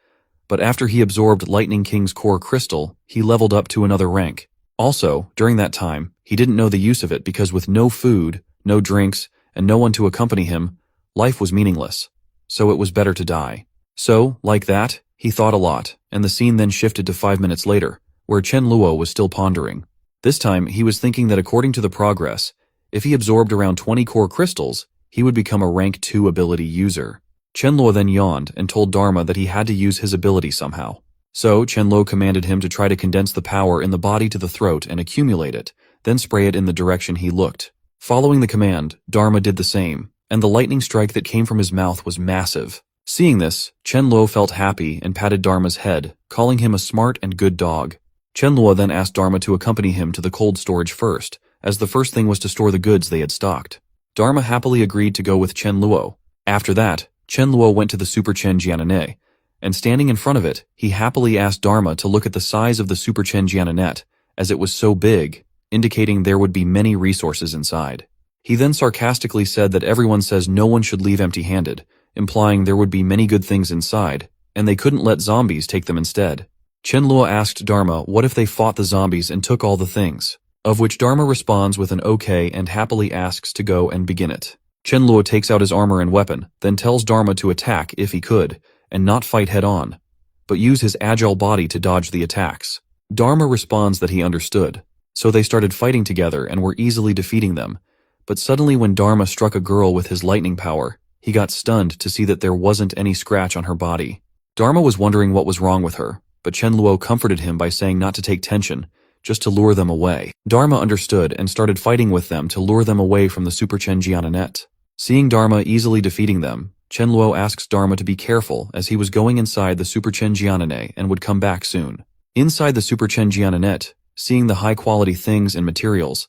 But after he absorbed Lightning King's core crystal, he leveled up to another rank. Also, during that time, he didn't know the use of it because with no food, no drinks, and no one to accompany him, life was meaningless. So it was better to die. So, like that, he thought a lot, and the scene then shifted to 5 minutes later, where Chen Luo was still pondering. This time, he was thinking that according to the progress, if he absorbed around 20 core crystals, he would become a rank 2 ability user. Chen Luo then yawned and told Dharma that he had to use his ability somehow. So, Chen Luo commanded him to try to condense the power in the body to the throat and accumulate it, then spray it in the direction he looked. Following the command, Dharma did the same, and the lightning strike that came from his mouth was massive. Seeing this, Chen Luo felt happy and patted Dharma's head, calling him a smart and good dog. Chen Luo then asked Dharma to accompany him to the cold storage first, as the first thing was to store the goods they had stocked. Dharma happily agreed to go with Chen Luo. After that, Chen Luo went to the Super Chen Jiananet, and standing in front of it, he happily asked Dharma to look at the size of the Super Chen Jiananet, as it was so big. indicating there would be many resources inside. He then sarcastically said that everyone says no one should leave empty-handed, implying there would be many good things inside, and they couldn't let zombies take them instead. Chen-luo asked Dharma what if they fought the zombies and took all the things, of which Dharma responds with an okay and happily asks to go and begin it. Chen-luo takes out his armor and weapon, then tells Dharma to attack if he could, and not fight head-on, but use his agile body to dodge the attacks. Dharma responds that he understood, so they started fighting together and were easily defeating them, but suddenly when Dharma struck a girl with his lightning power, he got stunned to see that there wasn't any scratch on her body. Dharma was wondering what was wrong with her, but Chen-luo comforted him by saying not to take tension, just to lure them away. Dharma understood and started fighting with them to lure them away from the Super Chen Jiananet. Seeing Dharma easily defeating them, Chen-luo asks Dharma to be careful as he was going inside the Super Chen Jiananet and would come back soon. Inside the Super Chen Jiananet, seeing the high-quality things and materials,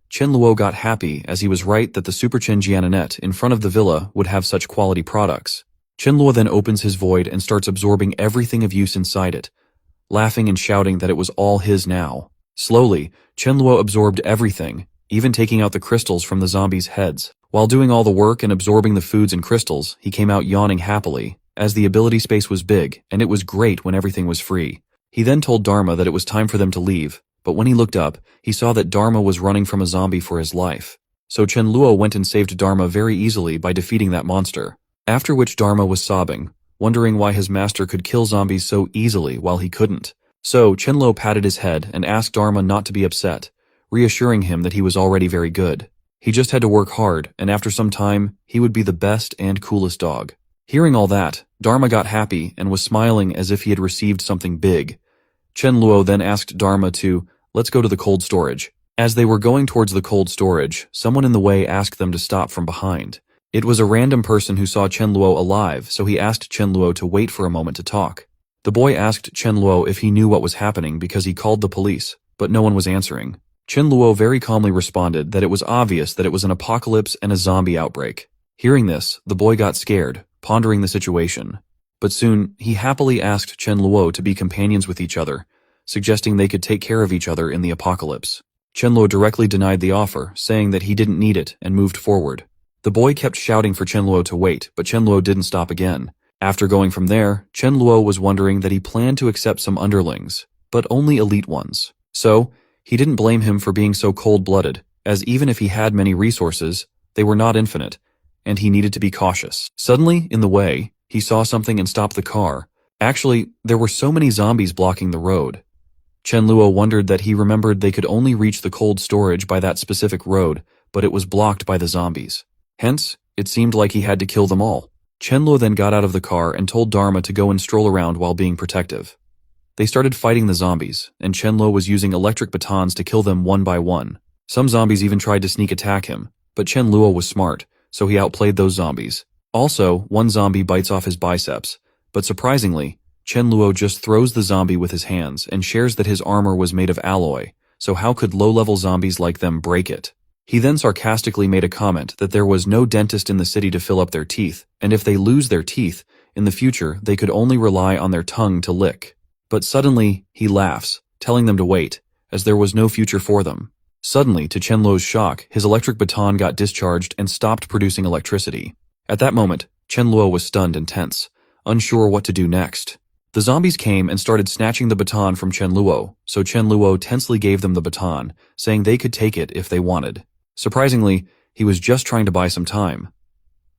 Chen-luo got happy as he was right that the Super Chen Jiananet in front of the villa would have such quality products. Chen-luo then opens his void and starts absorbing everything of use inside it, laughing and shouting that it was all his now. Slowly, Chen-luo absorbed everything, even taking out the crystals from the zombies' heads. While doing all the work and absorbing the foods and crystals, he came out yawning happily, as the ability space was big, and it was great when everything was free. He then told Dharma that it was time for them to leave, but when he looked up, he saw that Dharma was running from a zombie for his life. So Chen-luo went and saved Dharma very easily by defeating that monster. After which Dharma was sobbing, wondering why his master could kill zombies so easily while he couldn't. So Chen-luo patted his head and asked Dharma not to be upset, reassuring him that he was already very good. He just had to work hard, and after some time, he would be the best and coolest dog. Hearing all that, Dharma got happy and was smiling as if he had received something big. Chen-luo then asked Dharma to, let's go to the cold storage. As they were going towards the cold storage, someone in the way asked them to stop from behind. It was a random person who saw Chen-luo alive, so he asked Chen-luo to wait for a moment to talk. The boy asked Chen-luo if he knew what was happening because he called the police, but no one was answering. Chen-luo very calmly responded that it was obvious that it was an apocalypse and a zombie outbreak. Hearing this, the boy got scared, pondering the situation. But soon, he happily asked Chen-luo to be companions with each other, suggesting they could take care of each other in the apocalypse. Chen-luo directly denied the offer, saying that he didn't need it and moved forward. The boy kept shouting for Chen-luo to wait, but Chen-luo didn't stop again. After going from there, Chen-luo was wondering that he planned to accept some underlings, but only elite ones. So, he didn't blame him for being so cold-blooded, as even if he had many resources, they were not infinite, and he needed to be cautious. Suddenly, in the way, he saw something and stopped the car. Actually, there were so many zombies blocking the road. Chen-luo wondered that he remembered they could only reach the cold storage by that specific road, but it was blocked by the zombies. Hence, it seemed like he had to kill them all. Chen-luo then got out of the car and told Dharma to go and stroll around while being protective. They started fighting the zombies, and Chen-luo was using electric batons to kill them one by one. Some zombies even tried to sneak attack him, but Chen-luo was smart, so he outplayed those zombies. Also, one zombie bites off his biceps, but surprisingly, Chen-luo just throws the zombie with his hands and shares that his armor was made of alloy, so how could low-level zombies like them break it? He then sarcastically made a comment that there was no dentist in the city to fill up their teeth, and if they lose their teeth, in the future they could only rely on their tongue to lick. But suddenly, he laughs, telling them to wait, as there was no future for them. Suddenly, to Chen-luo's shock, his electric baton got discharged and stopped producing electricity. At that moment, Chen-luo was stunned and tense, unsure what to do next. The zombies came and started snatching the baton from Chen-luo, so Chen-luo tensely gave them the baton, saying they could take it if they wanted. Surprisingly, he was just trying to buy some time.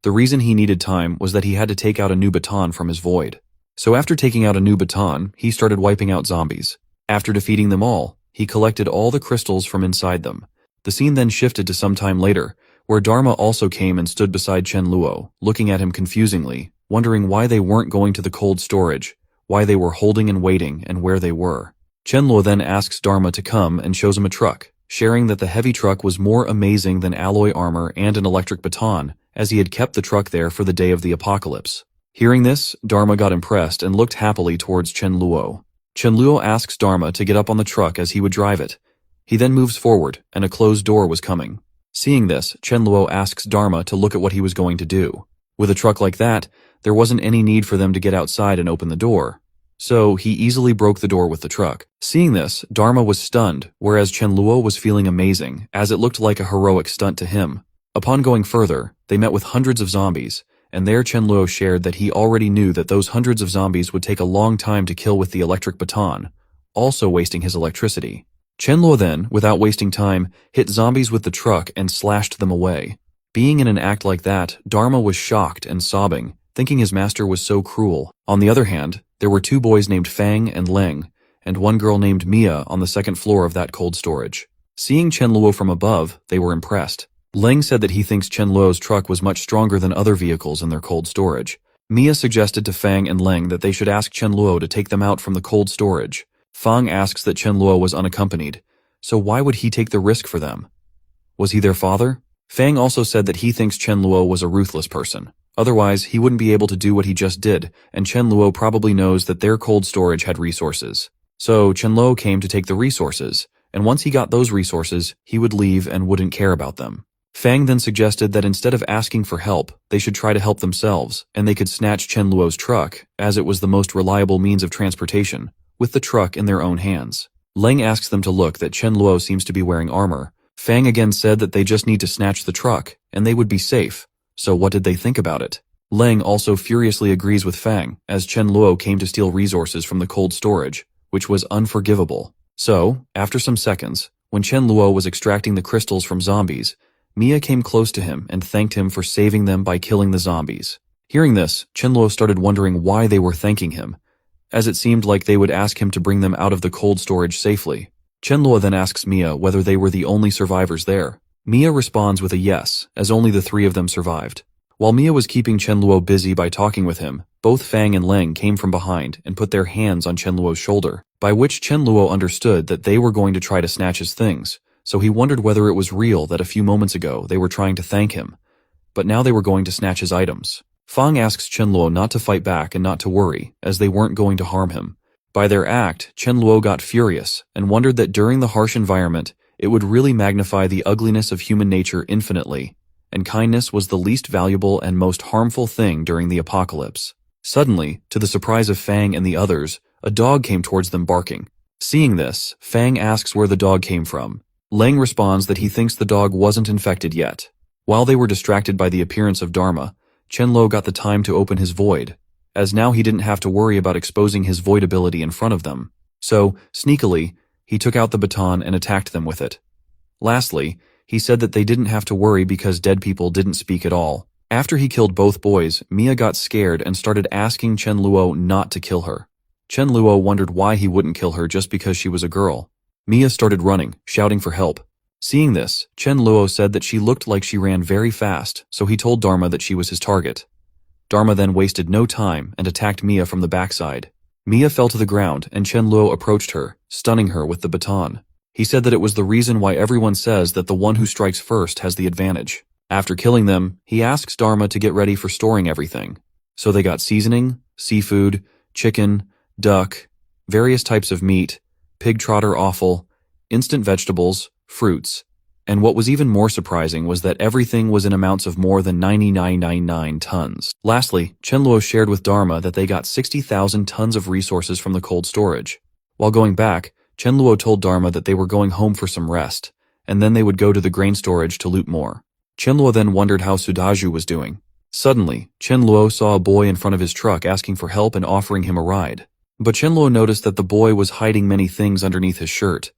The reason he needed time was that he had to take out a new baton from his void. So after taking out a new baton, he started wiping out zombies. After defeating them all, he collected all the crystals from inside them. The scene then shifted to some time later, where Dharma also came and stood beside Chen-luo, looking at him confusingly, wondering why they weren't going to the cold storage, why they were holding and waiting, and where they were. Chen-luo then asks Dharma to come and shows him a truck, sharing that the heavy truck was more amazing than alloy armor and an electric baton, as he had kept the truck there for the day of the apocalypse. Hearing this, Dharma got impressed and looked happily towards Chen-luo. Chen-luo asks Dharma to get up on the truck as he would drive it. He then moves forward, and a closed door was coming. Seeing this, Chen-luo asks Dharma to look at what he was going to do. With a truck like that, there wasn't any need for them to get outside and open the door. so he easily broke the door with the truck. Seeing this, Dharma was stunned, whereas Chen Luo was feeling amazing, as it looked like a heroic stunt to him. Upon going further, they met with hundreds of zombies, and there Chen Luo shared that he already knew that those hundreds of zombies would take a long time to kill with the electric baton, also wasting his electricity. Chen Luo then, without wasting time, hit zombies with the truck and slashed them away. Being in an act like that, Dharma was shocked and sobbing, thinking his master was so cruel. On the other hand, there were two boys named Fang and Leng, and one girl named Mia on the second floor of that cold storage. Seeing Chen Luo from above, they were impressed. Leng said that he thinks Chen Luo's truck was much stronger than other vehicles in their cold storage. Mia suggested to Fang and Leng that they should ask Chen Luo to take them out from the cold storage. Fang asks that Chen Luo was unaccompanied, so why would he take the risk for them? Was he their father? Fang also said that he thinks Chen Luo was a ruthless person. Otherwise, he wouldn't be able to do what he just did, and Chen Luo probably knows that their cold storage had resources. So Chen Luo came to take the resources, and once he got those resources, he would leave and wouldn't care about them. Fang then suggested that instead of asking for help, they should try to help themselves, and they could snatch Chen Luo's truck, as it was the most reliable means of transportation, with the truck in their own hands. Leng asks them to look that Chen Luo seems to be wearing armor. Fang again said that they just need to snatch the truck, and they would be safe. So what did they think about it? Leng also furiously agrees with Fang, as Chen Luo came to steal resources from the cold storage, which was unforgivable. So, after some seconds, when Chen Luo was extracting the crystals from zombies, Mia came close to him and thanked him for saving them by killing the zombies. Hearing this, Chen Luo started wondering why they were thanking him, as it seemed like they would ask him to bring them out of the cold storage safely. Chen Luo then asks Mia whether they were the only survivors there. Mia responds with a yes, as only the three of them survived. While Mia was keeping Chen Luo busy by talking with him, both Fang and Leng came from behind and put their hands on Chen Luo's shoulder, by which Chen Luo understood that they were going to try to snatch his things, so he wondered whether it was real that a few moments ago they were trying to thank him, but now they were going to snatch his items. Fang asks Chen Luo not to fight back and not to worry, as they weren't going to harm him. By their act, Chen Luo got furious and wondered that during the harsh environment, it would really magnify the ugliness of human nature infinitely, and kindness was the least valuable and most harmful thing during the apocalypse. Suddenly, to the surprise of Fang and the others, a dog came towards them barking. Seeing this, Fang asks where the dog came from. Leng responds that he thinks the dog wasn't infected yet. While they were distracted by the appearance of Dharma, Chen Luo got the time to open his void, as now he didn't have to worry about exposing his void ability in front of them. So, sneakily, he took out the baton and attacked them with it. Lastly, he said that they didn't have to worry because dead people didn't speak at all. After he killed both boys, Mia got scared and started asking Chen Luo not to kill her. Chen Luo wondered why he wouldn't kill her just because she was a girl. Mia started running, shouting for help. Seeing this, Chen Luo said that she looked like she ran very fast, so he told Dharma that she was his target. Dharma then wasted no time and attacked Mia from the backside. Mia fell to the ground and Chen Luo approached her, stunning her with the baton. He said that it was the reason why everyone says that the one who strikes first has the advantage. After killing them, he asks Dharma to get ready for storing everything. So they got seasoning, seafood, chicken, duck, various types of meat, pig trotter offal, instant vegetables, fruits, and what was even more surprising was that everything was in amounts of more than 9999 tons. Lastly, Chen Luo shared with Dharma that they got 60,000 tons of resources from the cold storage. While going back, Chen Luo told Dharma that they were going home for some rest, and then they would go to the grain storage to loot more. Chen Luo then wondered how Sudaju was doing. Suddenly, Chen Luo saw a boy in front of his truck asking for help and offering him a ride. But Chen Luo noticed that the boy was hiding many things underneath his shirt,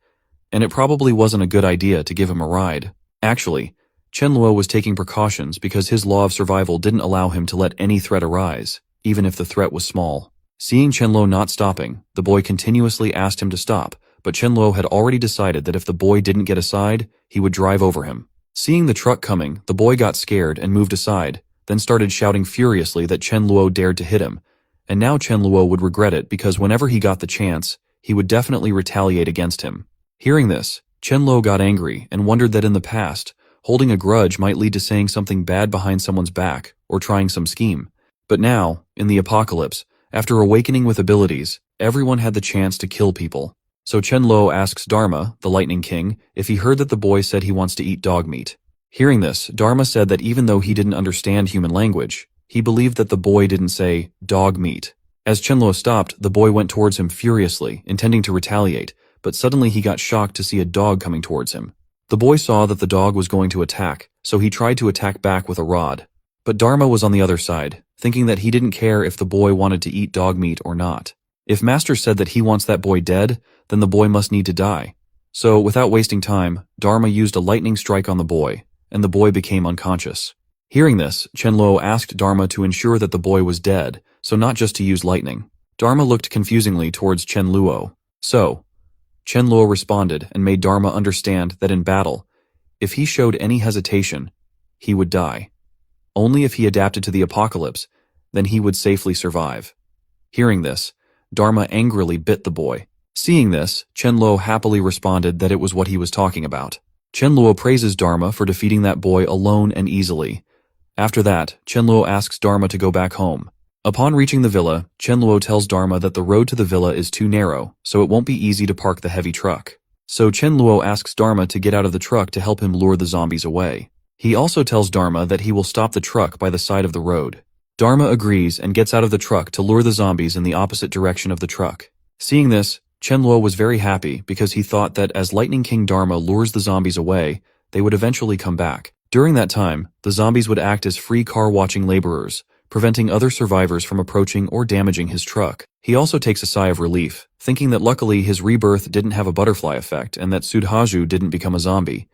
and it probably wasn't a good idea to give him a ride. Actually, Chen Luo was taking precautions because his law of survival didn't allow him to let any threat arise, even if the threat was small. Seeing Chen Luo not stopping, the boy continuously asked him to stop, but Chen Luo had already decided that if the boy didn't get aside, he would drive over him. Seeing the truck coming, the boy got scared and moved aside, then started shouting furiously that Chen Luo dared to hit him, and now Chen Luo would regret it because whenever he got the chance, he would definitely retaliate against him. Hearing this, Chen Luo got angry and wondered that in the past, holding a grudge might lead to saying something bad behind someone's back or trying some scheme. But now, in the apocalypse, after awakening with abilities, everyone had the chance to kill people. So Chen Luo asks Dharma, the Lightning King, if he heard that the boy said he wants to eat dog meat. Hearing this, Dharma said that even though he didn't understand human language, he believed that the boy didn't say dog meat, As Chen Luo stopped, the boy went towards him furiously, intending to retaliate, but suddenly he got shocked to see a dog coming towards him. The boy saw that the dog was going to attack, so he tried to attack back with a rod. But Dharma was on the other side, thinking that he didn't care if the boy wanted to eat dog meat or not. If Master said that he wants that boy dead, then the boy must need to die. So, without wasting time, Dharma used a lightning strike on the boy, and the boy became unconscious. Hearing this, Chen Luo asked Dharma to ensure that the boy was dead, so not just to use lightning. Dharma looked confusingly towards Chen Luo. So, Chen Luo responded and made Dharma understand that in battle, if he showed any hesitation, he would die. Only if he adapted to the apocalypse, then he would safely survive. Hearing this, Dharma angrily bit the boy. Seeing this, Chen Luo happily responded that it was what he was talking about. Chen Luo praises Dharma for defeating that boy alone and easily. After that, Chen Luo asks Dharma to go back home. Upon reaching the villa, Chen Luo tells Dharma that the road to the villa is too narrow, so it won't be easy to park the heavy truck. So Chen Luo asks Dharma to get out of the truck to help him lure the zombies away. He also tells Dharma that he will stop the truck by the side of the road. Dharma agrees and gets out of the truck to lure the zombies in the opposite direction of the truck. Seeing this, Chen Luo was very happy because he thought that as Lightning King Dharma lures the zombies away, they would eventually come back. During that time, the zombies would act as free car-watching laborers, preventing other survivors from approaching or damaging his truck. He also takes a sigh of relief, thinking that luckily his rebirth didn't have a butterfly effect and that Sudhaju didn't become a zombie.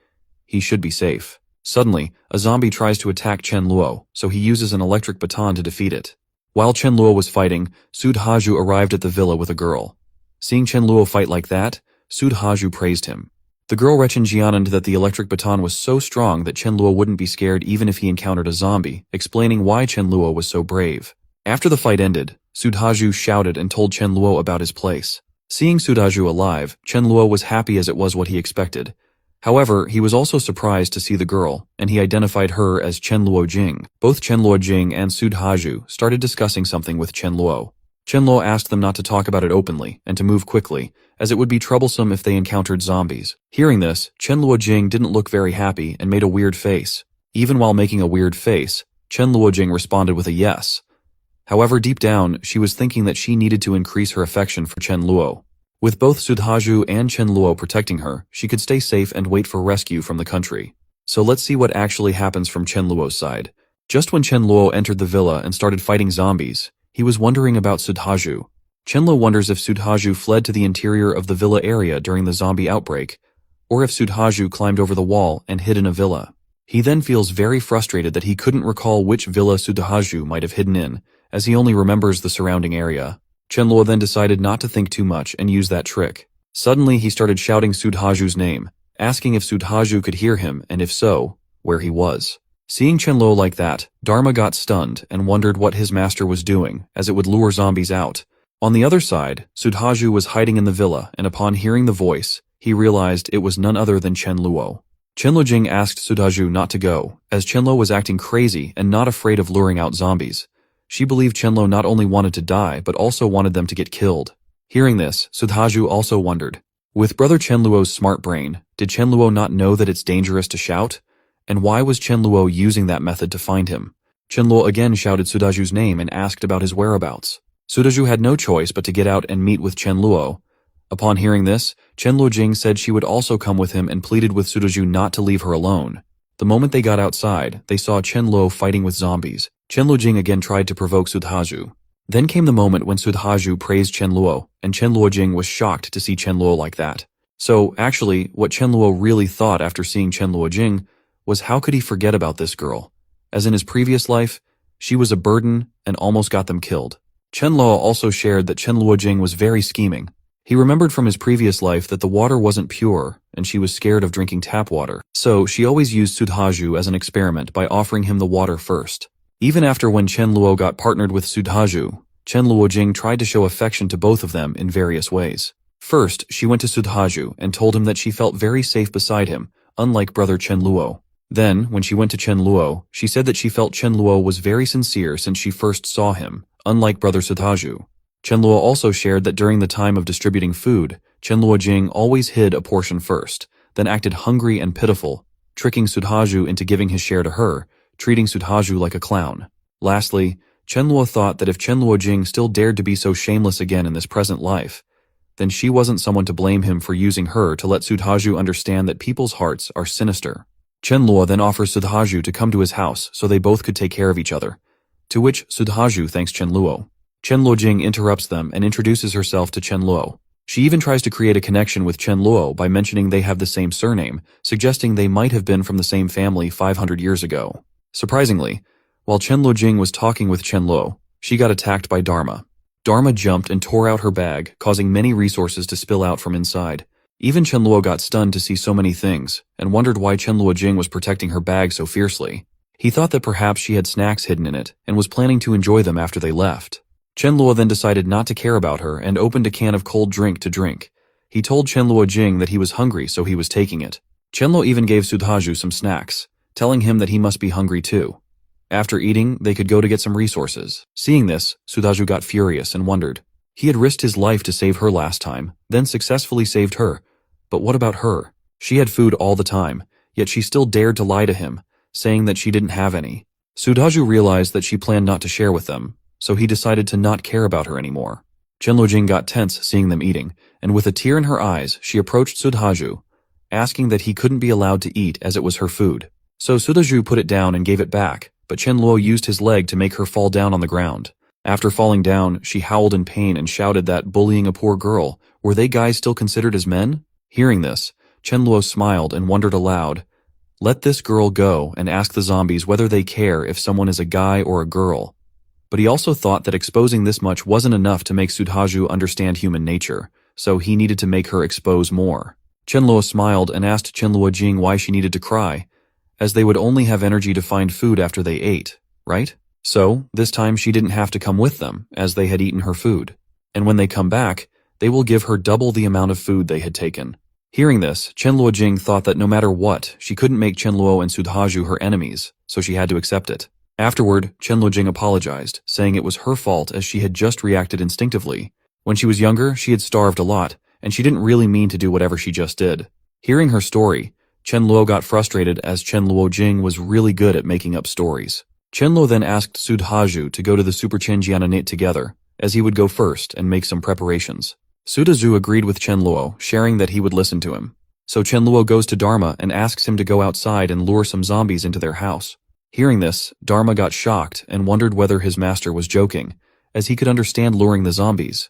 He should be safe. Suddenly, a zombie tries to attack Chen Luo, so he uses an electric baton to defeat it. While Chen Luo was fighting, Sudhaju arrived at the villa with a girl. Seeing Chen Luo fight like that, Sudhaju praised him. The girl Rechenjianand that the electric baton was so strong that Chen Luo wouldn't be scared even if he encountered a zombie, explaining why Chen Luo was so brave. After the fight ended, Sudhaju shouted and told Chen Luo about his place. Seeing Sudhaju alive, Chen Luo was happy as it was what he expected. However, he was also surprised to see the girl, and he identified her as Chen Luo Jing. Both Chen Luo Jing and Sudhaju started discussing something with Chen Luo. Chen Luo asked them not to talk about it openly and to move quickly, as it would be troublesome if they encountered zombies. Hearing this, Chen Luo Jing didn't look very happy and made a weird face. Even while making a weird face, Chen Luo Jing responded with a yes. However, deep down, she was thinking that she needed to increase her affection for Chen Luo. With both Sudhaju and Chen Luo protecting her, she could stay safe and wait for rescue from the country. So let's see what actually happens from Chen Luo's side. Just when Chen Luo entered the villa and started fighting zombies, he was wondering about Sudhaju. Chen Luo wonders if Sudhaju fled to the interior of the villa area during the zombie outbreak, or if Sudhaju climbed over the wall and hid in a villa. He then feels very frustrated that he couldn't recall which villa Sudhaju might have hidden in, as he only remembers the surrounding area. Chen Luo then decided not to think too much and use that trick. Suddenly he started shouting Sudhaju's name, asking if Sudhaju could hear him and if so, where he was. Seeing Chen Luo like that, Dharma got stunned and wondered what his master was doing, as it would lure zombies out. On the other side, Sudhaju was hiding in the villa, and upon hearing the voice, he realized it was none other than Chen Luo. Chen Luo Jing asked Sudhaju not to go, as Chen Luo was acting crazy and not afraid of luring out zombies. She believed Chen Luo not only wanted to die, but also wanted them to get killed. Hearing this, Sudhaju also wondered. With brother Chen Luo's smart brain, did Chen Luo not know that it's dangerous to shout? And why was Chen Luo using that method to find him? Chen Luo again shouted Sudhaju's name and asked about his whereabouts. Sudhaju had no choice but to get out and meet with Chen Luo. Upon hearing this, Chen Luo Jing said she would also come with him and pleaded with Sudhaju not to leave her alone. The moment they got outside, they saw Chen Luo fighting with zombies. Chen Luo Jing again tried to provoke Sudhaju. Then came the moment when Sudhaju praised Chen Luo, and Chen Luo Jing was shocked to see Chen Luo like that. So, actually, what Chen Luo really thought after seeing Chen Luo Jing was how could he forget about this girl? As in his previous life, she was a burden and almost got them killed. Chen Luo also shared that Chen Luo Jing was very scheming. He remembered from his previous life that the water wasn't pure, and she was scared of drinking tap water. So, she always used Sudhaju as an experiment by offering him the water first. Even after when Chen Luo got partnered with Sudhaju, Chen Luo Jing tried to show affection to both of them in various ways. First, she went to Sudhaju and told him that she felt very safe beside him, unlike brother Chen Luo. Then, when she went to Chen Luo, she said that she felt Chen Luo was very sincere since she first saw him, unlike brother Sudhaju. Chen Luo also shared that during the time of distributing food, Chen Luo Jing always hid a portion first, then acted hungry and pitiful, tricking Sudhaju into giving his share to her, treating Sudhaju like a clown. Lastly, Chen Luo thought that if Chen Luojing still dared to be so shameless again in this present life, then she wasn't someone to blame him for using her to let Sudhaju understand that people's hearts are sinister. Chen Luo then offers Sudhaju to come to his house so they both could take care of each other, to which Sudhaju thanks Chen Luo. Chen Luojing interrupts them and introduces herself to Chen Luo. She even tries to create a connection with Chen Luo by mentioning they have the same surname, suggesting they might have been from the same family 500 years ago. Surprisingly, while Chen Luojing was talking with Chen Luo, she got attacked by Dharma. Dharma jumped and tore out her bag, causing many resources to spill out from inside. Even Chen Luo got stunned to see so many things, and wondered why Chen Luojing was protecting her bag so fiercely. He thought that perhaps she had snacks hidden in it, and was planning to enjoy them after they left. Chen Luo then decided not to care about her and opened a can of cold drink to drink. He told Chen Luojing that he was hungry, so he was taking it. Chen Luo even gave Sudhaju some snacks, telling him that he must be hungry too. After eating, they could go to get some resources. Seeing this, Sudhaju got furious and wondered. He had risked his life to save her last time, then successfully saved her. But what about her? She had food all the time, yet she still dared to lie to him, saying that she didn't have any. Sudhaju realized that she planned not to share with them, so he decided to not care about her anymore. Chen Luojing got tense seeing them eating, and with a tear in her eyes, she approached Sudhaju, asking that he couldn't be allowed to eat as it was her food. So Sudhaju put it down and gave it back, but Chen Luo used his leg to make her fall down on the ground. After falling down, she howled in pain and shouted that bullying a poor girl, were they guys still considered as men? Hearing this, Chen Luo smiled and wondered aloud, let this girl go and ask the zombies whether they care if someone is a guy or a girl. But he also thought that exposing this much wasn't enough to make Sudhaju understand human nature, so he needed to make her expose more. Chen Luo smiled and asked Chen Luojing why she needed to cry, as they would only have energy to find food after they ate, right? So, this time she didn't have to come with them, as they had eaten her food. And when they come back, they will give her double the amount of food they had taken. Hearing this, Chen Luojing thought that no matter what, she couldn't make Chen Luo and Sudhaju her enemies, so she had to accept it. Afterward, Chen Luojing apologized, saying it was her fault as she had just reacted instinctively. When she was younger, she had starved a lot, and she didn't really mean to do whatever she just did. Hearing her story, Chen Luo got frustrated as Chen Luojing was really good at making up stories. Chen Luo then asked Sudhaju to go to the Super Chen Jiananit together, as he would go first and make some preparations. Sudhaju agreed with Chen Luo, sharing that he would listen to him. So Chen Luo goes to Dharma and asks him to go outside and lure some zombies into their house. Hearing this, Dharma got shocked and wondered whether his master was joking, as he could understand luring the zombies.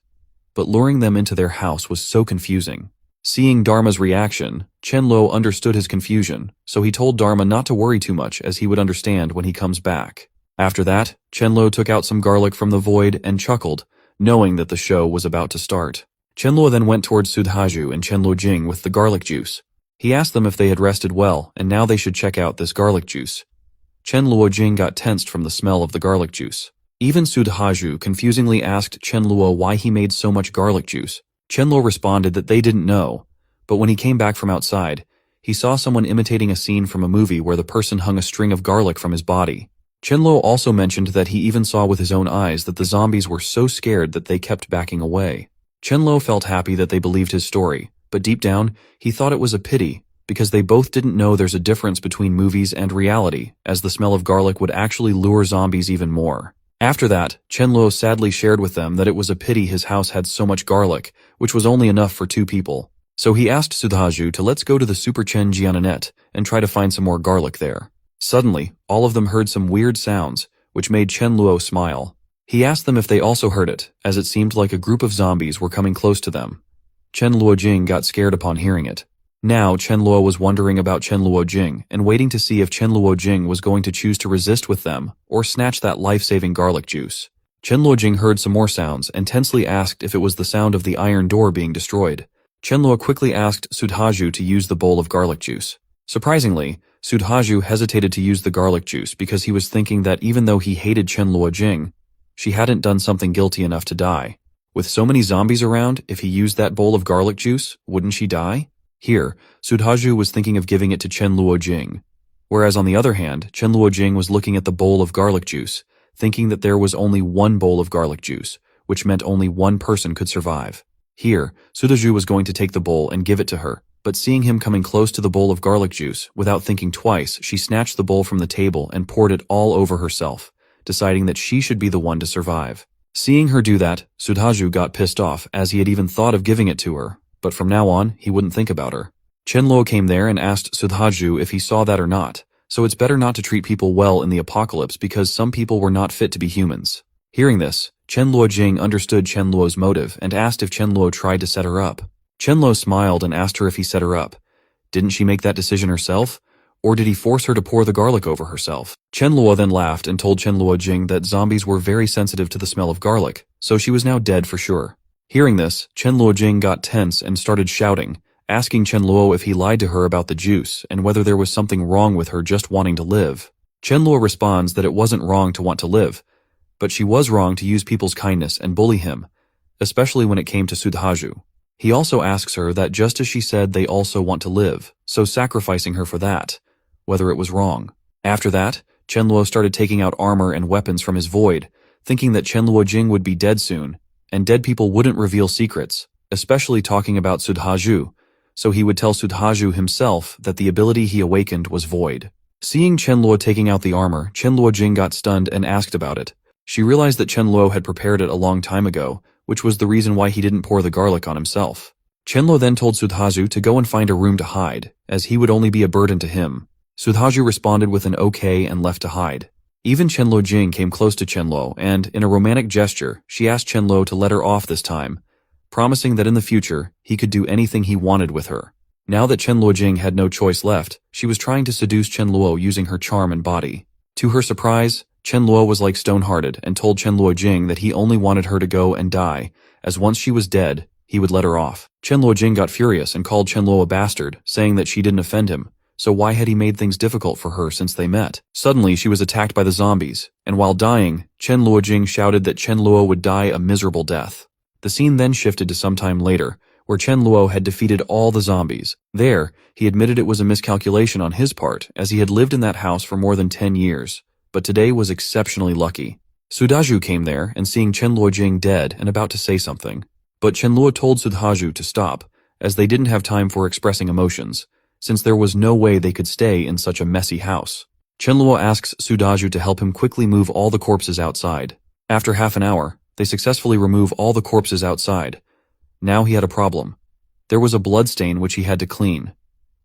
But luring them into their house was so confusing. Seeing Dharma's reaction, Chen Luo understood his confusion, so he told Dharma not to worry too much as he would understand when he comes back. After that, Chen Luo took out some garlic from the void and chuckled, knowing that the show was about to start. Chen Luo then went towards Sudhaju and Chen Luojing with the garlic juice. He asked them if they had rested well, and now they should check out this garlic juice. Chen Luojing got tensed from the smell of the garlic juice. Even Sudhaju confusingly asked Chen Luo why he made so much garlic juice. Chen Luo responded that they didn't know, but when he came back from outside, he saw someone imitating a scene from a movie where the person hung a string of garlic from his body. Chen Luo also mentioned that he even saw with his own eyes that the zombies were so scared that they kept backing away. Chen Luo felt happy that they believed his story, but deep down, he thought it was a pity, because they both didn't know there's a difference between movies and reality, as the smell of garlic would actually lure zombies even more. After that, Chen Luo sadly shared with them that it was a pity his house had so much garlic, which was only enough for 2 people. So he asked Sudhaju to let's go to the Super Chen Jiananet and try to find some more garlic there. Suddenly, all of them heard some weird sounds, which made Chen Luo smile. He asked them if they also heard it, as it seemed like a group of zombies were coming close to them. Chen Luojing got scared upon hearing it. Now, Chen Luo was wondering about Chen Luojing and waiting to see if Chen Luojing was going to choose to resist with them or snatch that life-saving garlic juice. Chen Luojing heard some more sounds and tensely asked if it was the sound of the iron door being destroyed. Chen Luo quickly asked Sudhaju to use the bowl of garlic juice. Surprisingly, Sudhaju hesitated to use the garlic juice because he was thinking that even though he hated Chen Luojing, she hadn't done something guilty enough to die. With so many zombies around, if he used that bowl of garlic juice, wouldn't she die? Here, Sudhaju was thinking of giving it to Chen Luojing, whereas on the other hand, Chen Luojing was looking at the bowl of garlic juice, thinking that there was only one bowl of garlic juice, which meant only one person could survive. Here, Sudhaju was going to take the bowl and give it to her, but seeing him coming close to the bowl of garlic juice, without thinking twice, she snatched the bowl from the table and poured it all over herself, deciding that she should be the one to survive. Seeing her do that, Sudhaju got pissed off as he had even thought of giving it to her, but from now on, he wouldn't think about her. Chenluo came there and asked Sudhaju if he saw that or not, so it's better not to treat people well in the apocalypse because some people were not fit to be humans. Hearing this, Chenluo Jing understood Chenluo's motive and asked if Chenluo tried to set her up. Chenluo smiled and asked her if he set her up. Didn't she make that decision herself? Or did he force her to pour the garlic over herself? Chenluo then laughed and told Chenluo Jing that zombies were very sensitive to the smell of garlic, so she was now dead for sure. Hearing this, Chenluo Jing got tense and started shouting, asking Chenluo if he lied to her about the juice and whether there was something wrong with her just wanting to live. Chenluo responds that it wasn't wrong to want to live, but she was wrong to use people's kindness and bully him, especially when it came to Sudhaju. He also asks her that just as she said they also want to live, so sacrificing her for that, whether it was wrong. After that, Chenluo started taking out armor and weapons from his void, thinking that Chenluo Jing would be dead soon, and dead people wouldn't reveal secrets, especially talking about Sudhaju, so he would tell Sudhaju himself that the ability he awakened was void. Seeing Chenluo taking out the armor, Chenluo Jing got stunned and asked about it. She realized that Chenluo had prepared it a long time ago, which was the reason why he didn't pour the garlic on himself. Chenluo then told Sudhaju to go and find a room to hide, as he would only be a burden to him. Sudhaju responded with an okay and left to hide. Even Chenluo Jing came close to Chenluo and, in a romantic gesture, she asked Chenluo to let her off this time, promising that in the future, he could do anything he wanted with her. Now that Chenluo Jing had no choice left, she was trying to seduce Chenluo using her charm and body. To her surprise, Chenluo was like stone-hearted and told Chenluo Jing that he only wanted her to go and die, as once she was dead, he would let her off. Chenluo Jing got furious and called Chenluo a bastard, saying that she didn't offend him. So why had he made things difficult for her since they met? Suddenly, she was attacked by the zombies, and while dying, Chenluo Jing shouted that Chenluo would die a miserable death. The scene then shifted to some time later, where Chenluo had defeated all the zombies. There, he admitted it was a miscalculation on his part, as he had lived in that house for more than 10 years, but today was exceptionally lucky. Sudhaju came there, and seeing Chenluo Jing dead and about to say something. But Chenluo told Sudhaju to stop, as they didn't have time for expressing emotions, since there was no way they could stay in such a messy house. Chenluo asks Sudhaju to help him quickly move all the corpses outside. After half an hour, they successfully remove all the corpses outside. Now he had a problem. There was a bloodstain which he had to clean.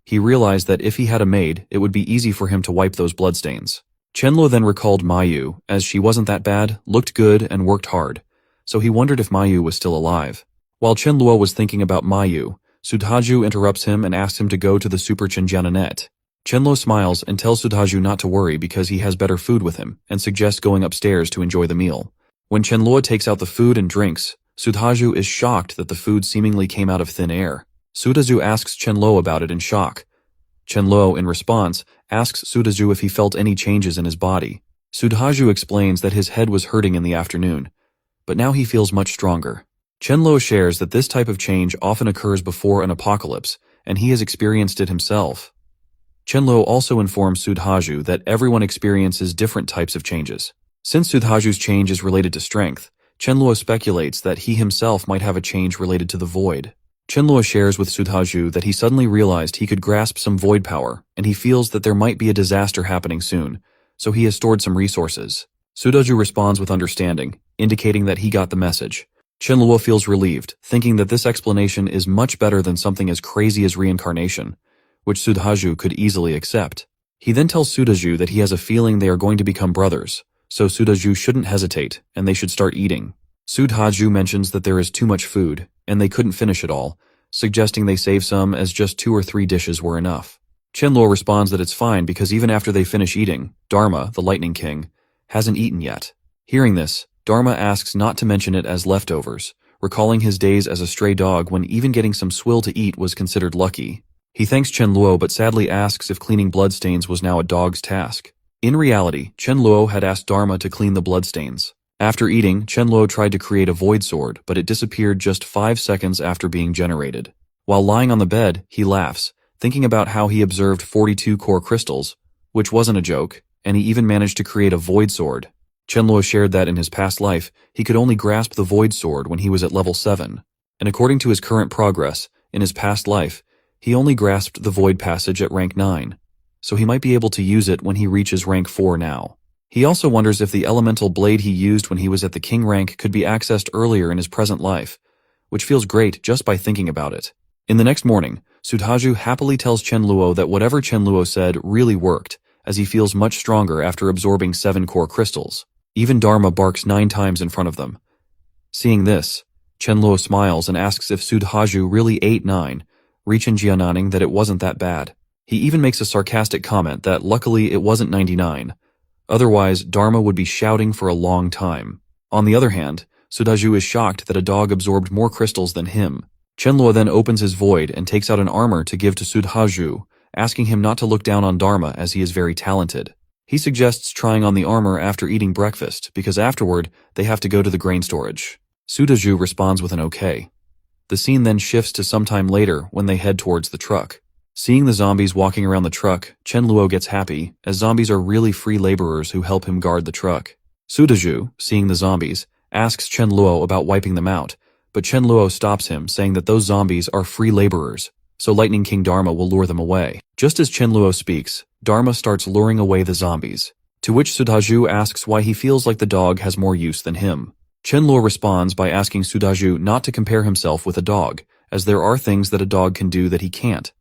He realized that if he had a maid, it would be easy for him to wipe those bloodstains. Chenluo then recalled Mayu, as she wasn't that bad, looked good, and worked hard, so he wondered if Mayu was still alive. While Chenluo was thinking about Mayu, Sudhaju interrupts him and asks him to go to the Super Chenjiananet. Chenluo smiles and tells Sudhaju not to worry because he has better food with him and suggests going upstairs to enjoy the meal. When Chenluo takes out the food and drinks, Sudhaju is shocked that the food seemingly came out of thin air. Sudhaju asks Chenluo about it in shock. Chenluo, in response, asks Sudhaju if he felt any changes in his body. Sudhaju explains that his head was hurting in the afternoon, but now he feels much stronger. Chenluo shares that this type of change often occurs before an apocalypse, and he has experienced it himself. Chenluo also informs Sudhaju that everyone experiences different types of changes. Since Sudhaju's change is related to strength, Chenluo speculates that he himself might have a change related to the void. Chenluo shares with Sudhaju that he suddenly realized he could grasp some void power, and he feels that there might be a disaster happening soon, so he has stored some resources. Sudhaju responds with understanding, indicating that he got the message. Chenluo feels relieved, thinking that this explanation is much better than something as crazy as reincarnation, which Sudhaju could easily accept. He then tells Sudhaju that he has a feeling they are going to become brothers, so Sudhaju shouldn't hesitate, and they should start eating. Sudhaju mentions that there is too much food, and they couldn't finish it all, suggesting they save some as just 2 or 3 dishes were enough. Chenluo responds that it's fine because even after they finish eating, Dharma, the Lightning King, hasn't eaten yet. Hearing this, Dharma asks not to mention it as leftovers, recalling his days as a stray dog when even getting some swill to eat was considered lucky. He thanks Chenluo but sadly asks if cleaning bloodstains was now a dog's task. In reality, Chenluo had asked Dharma to clean the bloodstains. After eating, Chenluo tried to create a void sword, but it disappeared just 5 seconds after being generated. While lying on the bed, he laughs, thinking about how he observed 42 core crystals, which wasn't a joke, and he even managed to create a void sword. Chenluo shared that in his past life, he could only grasp the void sword when he was at level 7, and according to his current progress, in his past life, he only grasped the void passage at rank 9, so he might be able to use it when he reaches rank 4 now. He also wonders if the elemental blade he used when he was at the king rank could be accessed earlier in his present life, which feels great just by thinking about it. In the next morning, Sudhaju happily tells Chen Luo that whatever Chen Luo said really worked, as he feels much stronger after absorbing 7 core crystals. Even Dharma barks 9 times in front of them. Seeing this, Chen Luo smiles and asks if Sudhaju really ate 9, Jiananing that it wasn't that bad. He even makes a sarcastic comment that luckily it wasn't 99. Otherwise, Dharma would be shouting for a long time. On the other hand, Sudhaju is shocked that a dog absorbed more crystals than him. Chen Luo then opens his void and takes out an armor to give to Sudhaju, asking him not to look down on Dharma as he is very talented. He suggests trying on the armor after eating breakfast because afterward they have to go to the grain storage. Sudhaju responds with an okay. The scene then shifts to sometime later when they head towards the truck. Seeing the zombies walking around the truck, Chen Luo gets happy, as zombies are really free laborers who help him guard the truck. Sudhaju, seeing the zombies, asks Chen Luo about wiping them out, but Chen Luo stops him, saying that those zombies are free laborers, so Lightning King Dharma will lure them away. Just as Chen Luo speaks, Dharma starts luring away the zombies, to which Sudhaju asks why he feels like the dog has more use than him. Chen Luo responds by asking Sudhaju not to compare himself with a dog, as there are things that a dog can do that he can't,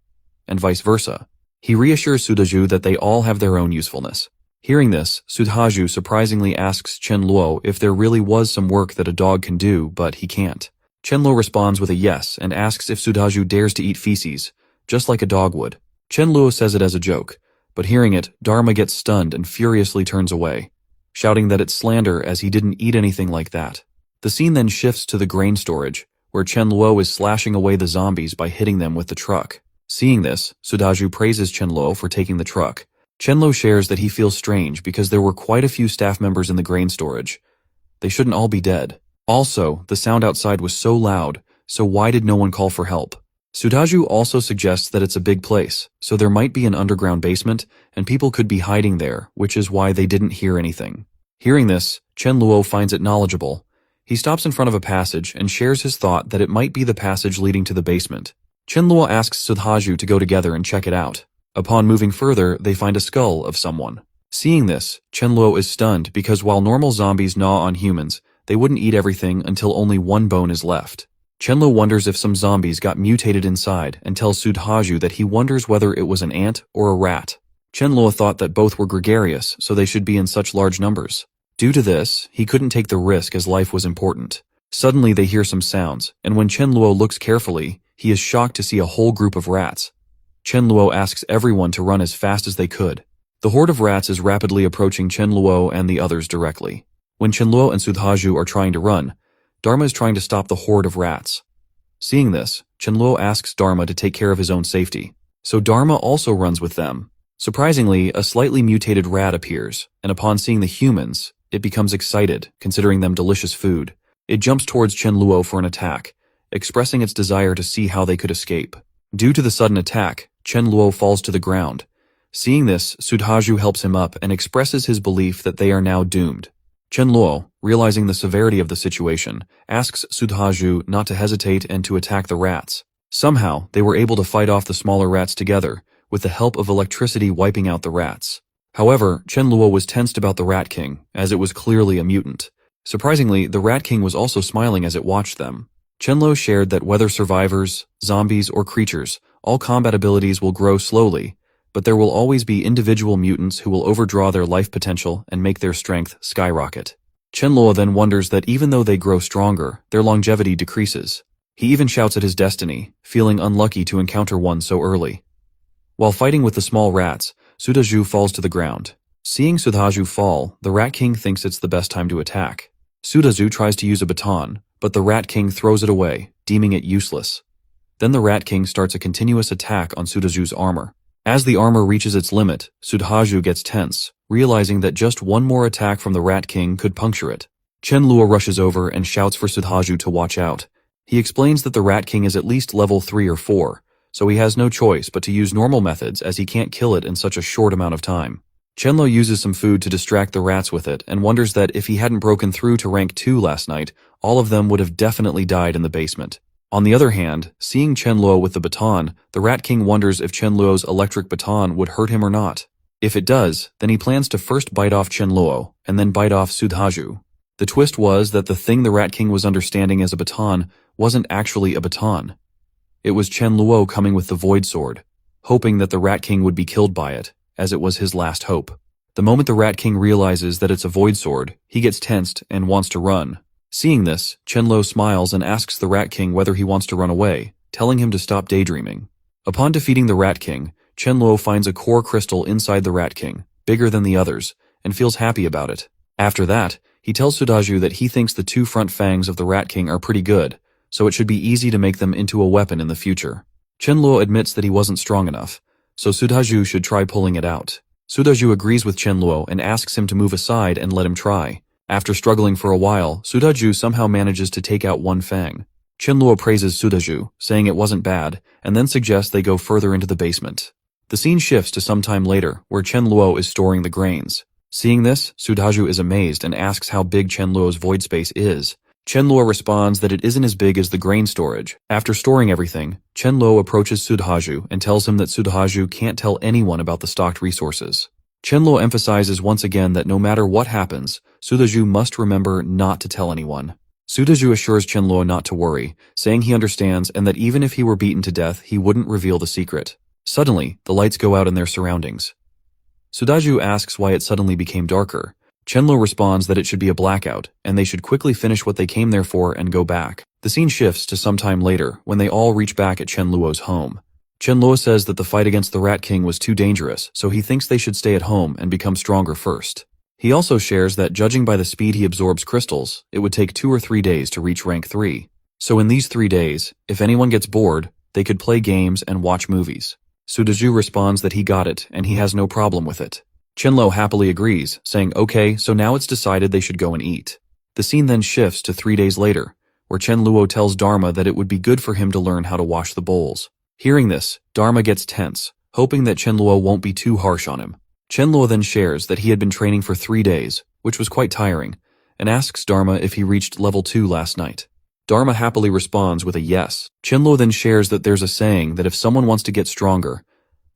and vice versa. He reassures Sudhaju that they all have their own usefulness. Hearing this, Sudhaju surprisingly asks Chen Luo if there really was some work that a dog can do, but he can't. Chen Luo responds with a yes and asks if Sudhaju dares to eat feces, just like a dog would. Chen Luo says it as a joke, but hearing it, Dharma gets stunned and furiously turns away, shouting that it's slander as he didn't eat anything like that. The scene then shifts to the grain storage, where Chen Luo is slashing away the zombies by hitting them with the truck. Seeing this, Sudhaju praises Chen Luo for taking the truck. Chen Luo shares that he feels strange because there were quite a few staff members in the grain storage. They shouldn't all be dead. Also, the sound outside was so loud, so why did no one call for help? Sudhaju also suggests that it's a big place, so there might be an underground basement, and people could be hiding there, which is why they didn't hear anything. Hearing this, Chen Luo finds it knowledgeable. He stops in front of a passage and shares his thought that it might be the passage leading to the basement. Chen Luo asks Sudhaju to go together and check it out. Upon moving further, they find a skull of someone. Seeing this, Chen Luo is stunned because while normal zombies gnaw on humans, they wouldn't eat everything until only one bone is left. Chen Luo wonders if some zombies got mutated inside and tells Sudhaju that he wonders whether it was an ant or a rat. Chen Luo thought that both were gregarious, so they should be in such large numbers. Due to this, he couldn't take the risk as life was important. Suddenly they hear some sounds, and when Chen Luo looks carefully, he is shocked to see a whole group of rats. Chen Luo asks everyone to run as fast as they could. The horde of rats is rapidly approaching Chen Luo and the others directly. When Chen Luo and Sudhaju are trying to run, Dharma is trying to stop the horde of rats. Seeing this, Chen Luo asks Dharma to take care of his own safety, so Dharma also runs with them. Surprisingly, a slightly mutated rat appears, and upon seeing the humans, it becomes excited, considering them delicious food. It jumps towards Chen Luo for an attack, expressing its desire to see how they could escape. Due to the sudden attack, Chen Luo falls to the ground. Seeing this, Sudhaju helps him up and expresses his belief that they are now doomed. Chen Luo, realizing the severity of the situation, asks Sudhaju not to hesitate and to attack the rats. Somehow, they were able to fight off the smaller rats together, with the help of electricity wiping out the rats. However, Chen Luo was tensed about the Rat King, as it was clearly a mutant. Surprisingly, the Rat King was also smiling as it watched them. Chen Luo shared that whether survivors, zombies, or creatures, all combat abilities will grow slowly, but there will always be individual mutants who will overdraw their life potential and make their strength skyrocket. Chen Luo then wonders that even though they grow stronger, their longevity decreases. He even shouts at his destiny, feeling unlucky to encounter one so early. While fighting with the small rats, Sudhaju falls to the ground. Seeing Sudhaju fall, the Rat King thinks it's the best time to attack. Sudhaju tries to use a baton, but the Rat King throws it away, deeming it useless. Then the Rat King starts a continuous attack on Sudhaju's armor. As the armor reaches its limit, Sudhaju gets tense, realizing that just one more attack from the Rat King could puncture it. Chen Luo rushes over and shouts for Sudhaju to watch out. He explains that the Rat King is at least level 3 or 4, so he has no choice but to use normal methods as he can't kill it in such a short amount of time. Chen Luo uses some food to distract the rats with it and wonders that if he hadn't broken through to rank 2 last night, all of them would have definitely died in the basement. On the other hand, seeing Chen Luo with the baton, the Rat King wonders if Chen Luo's electric baton would hurt him or not. If it does, then he plans to first bite off Chen Luo, and then bite off Sudhaju. The twist was that the thing the Rat King was understanding as a baton wasn't actually a baton. It was Chen Luo coming with the Void Sword, hoping that the Rat King would be killed by it, as it was his last hope. The moment the Rat King realizes that it's a Void Sword, he gets tensed and wants to run. Seeing this, Chen Luo smiles and asks the Rat King whether he wants to run away, telling him to stop daydreaming. Upon defeating the Rat King, Chen Luo finds a core crystal inside the Rat King, bigger than the others, and feels happy about it. After that, he tells Sudhaju that he thinks the 2 front fangs of the Rat King are pretty good, so it should be easy to make them into a weapon in the future. Chen Luo admits that he wasn't strong enough, so Sudhaju should try pulling it out. Sudhaju agrees with Chen Luo and asks him to move aside and let him try. After struggling for a while, Sudhaju somehow manages to take out 1 fang. Chen Luo praises Sudhaju, saying it wasn't bad, and then suggests they go further into the basement. The scene shifts to some time later, where Chen Luo is storing the grains. Seeing this, Sudhaju is amazed and asks how big Chen Luo's void space is. Chen Luo responds that it isn't as big as the grain storage. After storing everything, Chen Luo approaches Sudhaju and tells him that Sudhaju can't tell anyone about the stocked resources. Chen Luo emphasizes once again that no matter what happens, Sudhaju must remember not to tell anyone. Sudhaju assures Chen Luo not to worry, saying he understands and that even if he were beaten to death, he wouldn't reveal the secret. Suddenly, the lights go out in their surroundings. Sudhaju asks why it suddenly became darker. Chen Luo responds that it should be a blackout, and they should quickly finish what they came there for and go back. The scene shifts to some time later, when they all reach back at Chen Luo's home. Chen Luo says that the fight against the Rat King was too dangerous, so he thinks they should stay at home and become stronger first. He also shares that judging by the speed he absorbs crystals, it would take 2 or 3 days to reach rank 3. So in these 3 days, if anyone gets bored, they could play games and watch movies. Sudhaju responds that he got it, and he has no problem with it. Chen Luo happily agrees, saying, okay, so now it's decided they should go and eat. The scene then shifts to 3 days later, where Chen Luo tells Dharma that it would be good for him to learn how to wash the bowls. Hearing this, Dharma gets tense, hoping that Chen Luo won't be too harsh on him. Chen Luo then shares that he had been training for 3 days, which was quite tiring, and asks Dharma if he reached level 2 last night. Dharma happily responds with a yes. Chen Luo then shares that there's a saying that if someone wants to get stronger,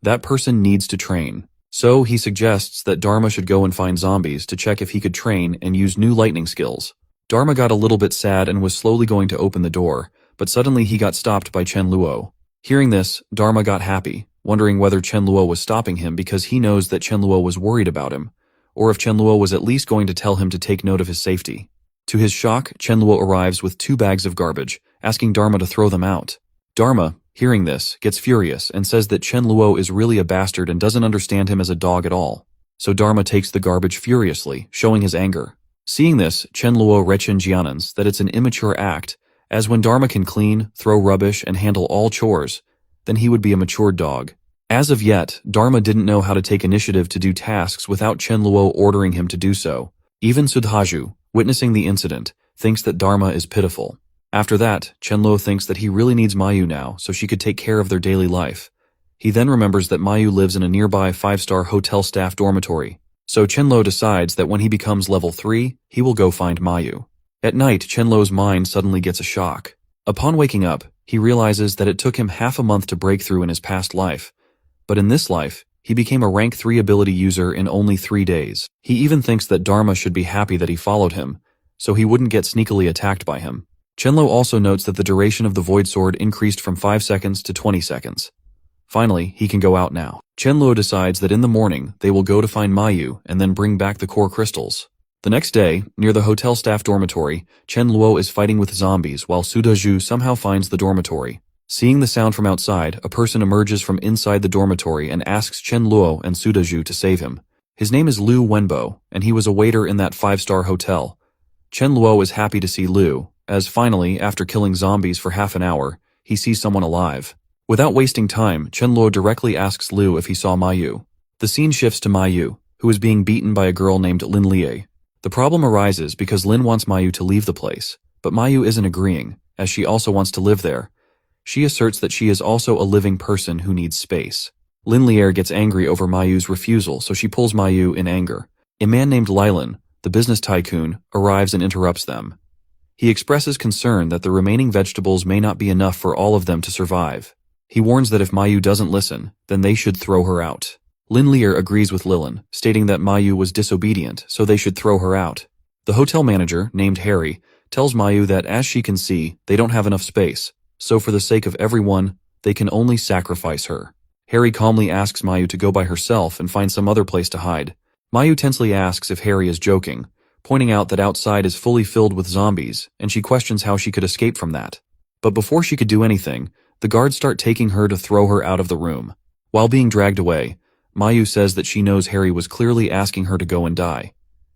that person needs to train. So he suggests that Dharma should go and find zombies to check if he could train and use new lightning skills. Dharma got a little bit sad and was slowly going to open the door, but suddenly he got stopped by Chen Luo. Hearing this, Dharma got happy, wondering whether Chen Luo was stopping him because he knows that Chen Luo was worried about him, or if Chen Luo was at least going to tell him to take note of his safety. To his shock, Chen Luo arrives with 2 bags of garbage, asking Dharma to throw them out. Dharma, hearing this, gets furious and says that Chen Luo is really a bastard and doesn't understand him as a dog at all. So Dharma takes the garbage furiously, showing his anger. Seeing this, Chen Luo rechinjianans that it's an immature act, as when Dharma can clean, throw rubbish, and handle all chores, then he would be a matured dog. As of yet, Dharma didn't know how to take initiative to do tasks without Chen Luo ordering him to do so. Even Sudhaju, witnessing the incident, thinks that Dharma is pitiful. After that, Chen Luo thinks that he really needs Mayu now so she could take care of their daily life. He then remembers that Mayu lives in a nearby 5-star hotel staff dormitory. So Chen Luo decides that when he becomes level 3, he will go find Mayu. At night, Chen Luo's mind suddenly gets a shock. Upon waking up, he realizes that it took him half a month to break through in his past life. But in this life, he became a rank 3 ability user in only 3 days. He even thinks that Dharma should be happy that he followed him, so he wouldn't get sneakily attacked by him. Chen Luo also notes that the duration of the Void Sword increased from 5 seconds to 20 seconds. Finally, he can go out now. Chen Luo decides that in the morning, they will go to find Mayu and then bring back the core crystals. The next day, near the hotel staff dormitory, Chen Luo is fighting with zombies while Sudhaju somehow finds the dormitory. Seeing the sound from outside, a person emerges from inside the dormitory and asks Chen Luo and Sudhaju to save him. His name is Liu Wenbo, and he was a waiter in that 5-star hotel. Chen Luo is happy to see Liu, as finally, after killing zombies for half an hour, he sees someone alive. Without wasting time, Chen Luo directly asks Liu if he saw Mayu. The scene shifts to Mayu, who is being beaten by a girl named Lin Lie. The problem arises because Lin wants Mayu to leave the place, but Mayu isn't agreeing, as she also wants to live there. She asserts that she is also a living person who needs space. Lin Lie gets angry over Mayu's refusal, so she pulls Mayu in anger. A man named Lilan, the business tycoon, arrives and interrupts them. He expresses concern that the remaining vegetables may not be enough for all of them to survive. He warns that if Mayu doesn't listen, then they should throw her out. Lin Lear agrees with Lilin, stating that Mayu was disobedient, so they should throw her out. The hotel manager, named Harry, tells Mayu that as she can see, they don't have enough space, so for the sake of everyone, they can only sacrifice her. Harry calmly asks Mayu to go by herself and find some other place to hide. Mayu tensely asks if Harry is joking, pointing out that outside is fully filled with zombies, and she questions how she could escape from that. But before she could do anything, the guards start taking her to throw her out of the room. While being dragged away, Mayu says that she knows Harry was clearly asking her to go and die.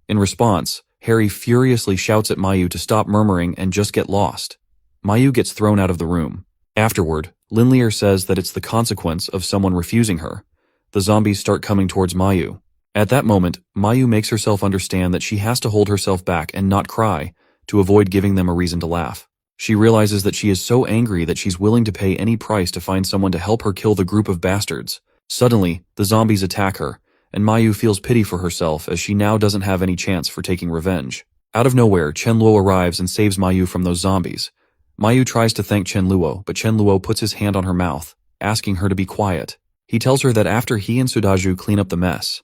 In response, Harry furiously shouts at Mayu to stop murmuring and just get lost. Mayu gets thrown out of the room. Afterward, Lin Lear says that it's the consequence of someone refusing her. The zombies start coming towards Mayu. At that moment, Mayu makes herself understand that she has to hold herself back and not cry to avoid giving them a reason to laugh. She realizes that she is so angry that she's willing to pay any price to find someone to help her kill the group of bastards. Suddenly, the zombies attack her, and Mayu feels pity for herself as she now doesn't have any chance for taking revenge. Out of nowhere, Chen Luo arrives and saves Mayu from those zombies. Mayu tries to thank Chen Luo, but Chen Luo puts his hand on her mouth, asking her to be quiet. He tells her that after he and Sudaju clean up the mess,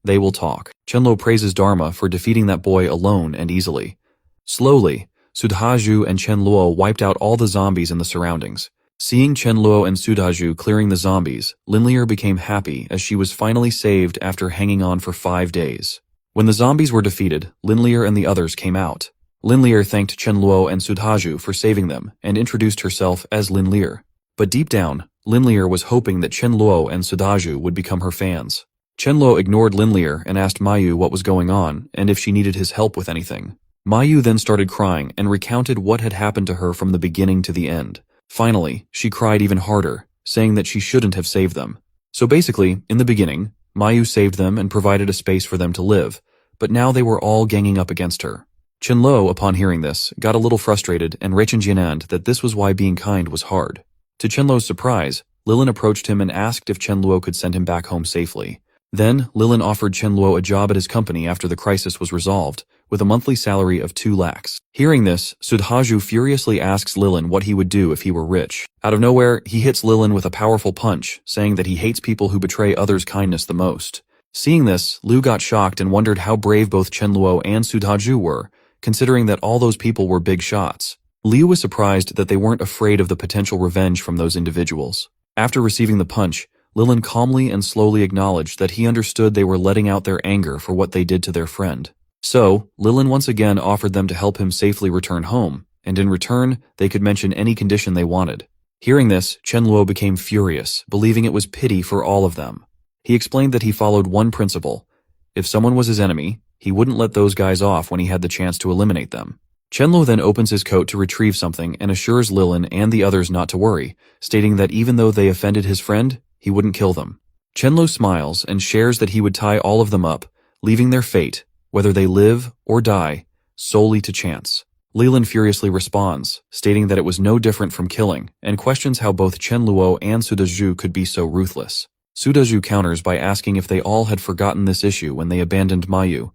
they will talk. Chen Luo praises Dharma for defeating that boy alone and easily. Slowly, Sudaju and Chen Luo wiped out all the zombies in the surroundings. Seeing Chen Luo and Sudaju clearing the zombies, Lin Lear became happy as she was finally saved after hanging on for 5 days. When the zombies were defeated, Lin Lear and the others came out. Lin Lear thanked Chen Luo and Sudaju for saving them and introduced herself as Lin Lear. But deep down, Lin Lear was hoping that Chen Luo and Sudaju would become her fans. Chen Luo ignored Lin Lear and asked Mayu what was going on and if she needed his help with anything. Mayu then started crying and recounted what had happened to her from the beginning to the end. Finally, she cried even harder, saying that she shouldn't have saved them. So basically, in the beginning, Mayu saved them and provided a space for them to live, but now they were all ganging up against her. Chen Luo, upon hearing this, got a little frustrated and Reichen Jianand that this was why being kind was hard. To Chen Luo's surprise, Lilin approached him and asked if Chen Luo could send him back home safely. Then, Lilin offered Chen Luo a job at his company after the crisis was resolved, with a monthly salary of 2 lakhs. Hearing this, Sudhaju furiously asks Lilin what he would do if he were rich. Out of nowhere, he hits Lilin with a powerful punch, saying that he hates people who betray others' kindness the most. Seeing this, Liu got shocked and wondered how brave both Chen Luo and Sudhaju were, considering that all those people were big shots. Liu was surprised that they weren't afraid of the potential revenge from those individuals. After receiving the punch, Lilin calmly and slowly acknowledged that he understood they were letting out their anger for what they did to their friend. So, Lilin once again offered them to help him safely return home, and in return, they could mention any condition they wanted. Hearing this, Chen Luo became furious, believing it was pity for all of them. He explained that he followed one principle. If someone was his enemy, he wouldn't let those guys off when he had the chance to eliminate them. Chen Luo then opens his coat to retrieve something and assures Lilin and the others not to worry, stating that even though they offended his friend, he wouldn't kill them. Chen Luo smiles and shares that he would tie all of them up, leaving their fate, whether they live or die, solely to chance. Lilin furiously responds, stating that it was no different from killing, and questions how both Chen Luo and Sudaju could be so ruthless. Sudaju counters by asking if they all had forgotten this issue when they abandoned Mayu,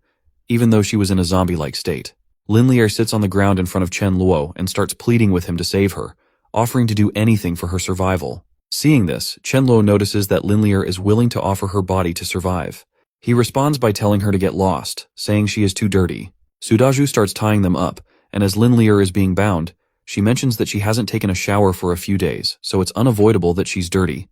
even though she was in a zombie-like state. Lin Lear sits on the ground in front of Chen Luo and starts pleading with him to save her, offering to do anything for her survival. Seeing this, Chen Luo notices that Lin Lear is willing to offer her body to survive. He responds by telling her to get lost, saying she is too dirty. Sudaju starts tying them up, and as Lin Lear is being bound, she mentions that she hasn't taken a shower for a few days, so it's unavoidable that she's dirty.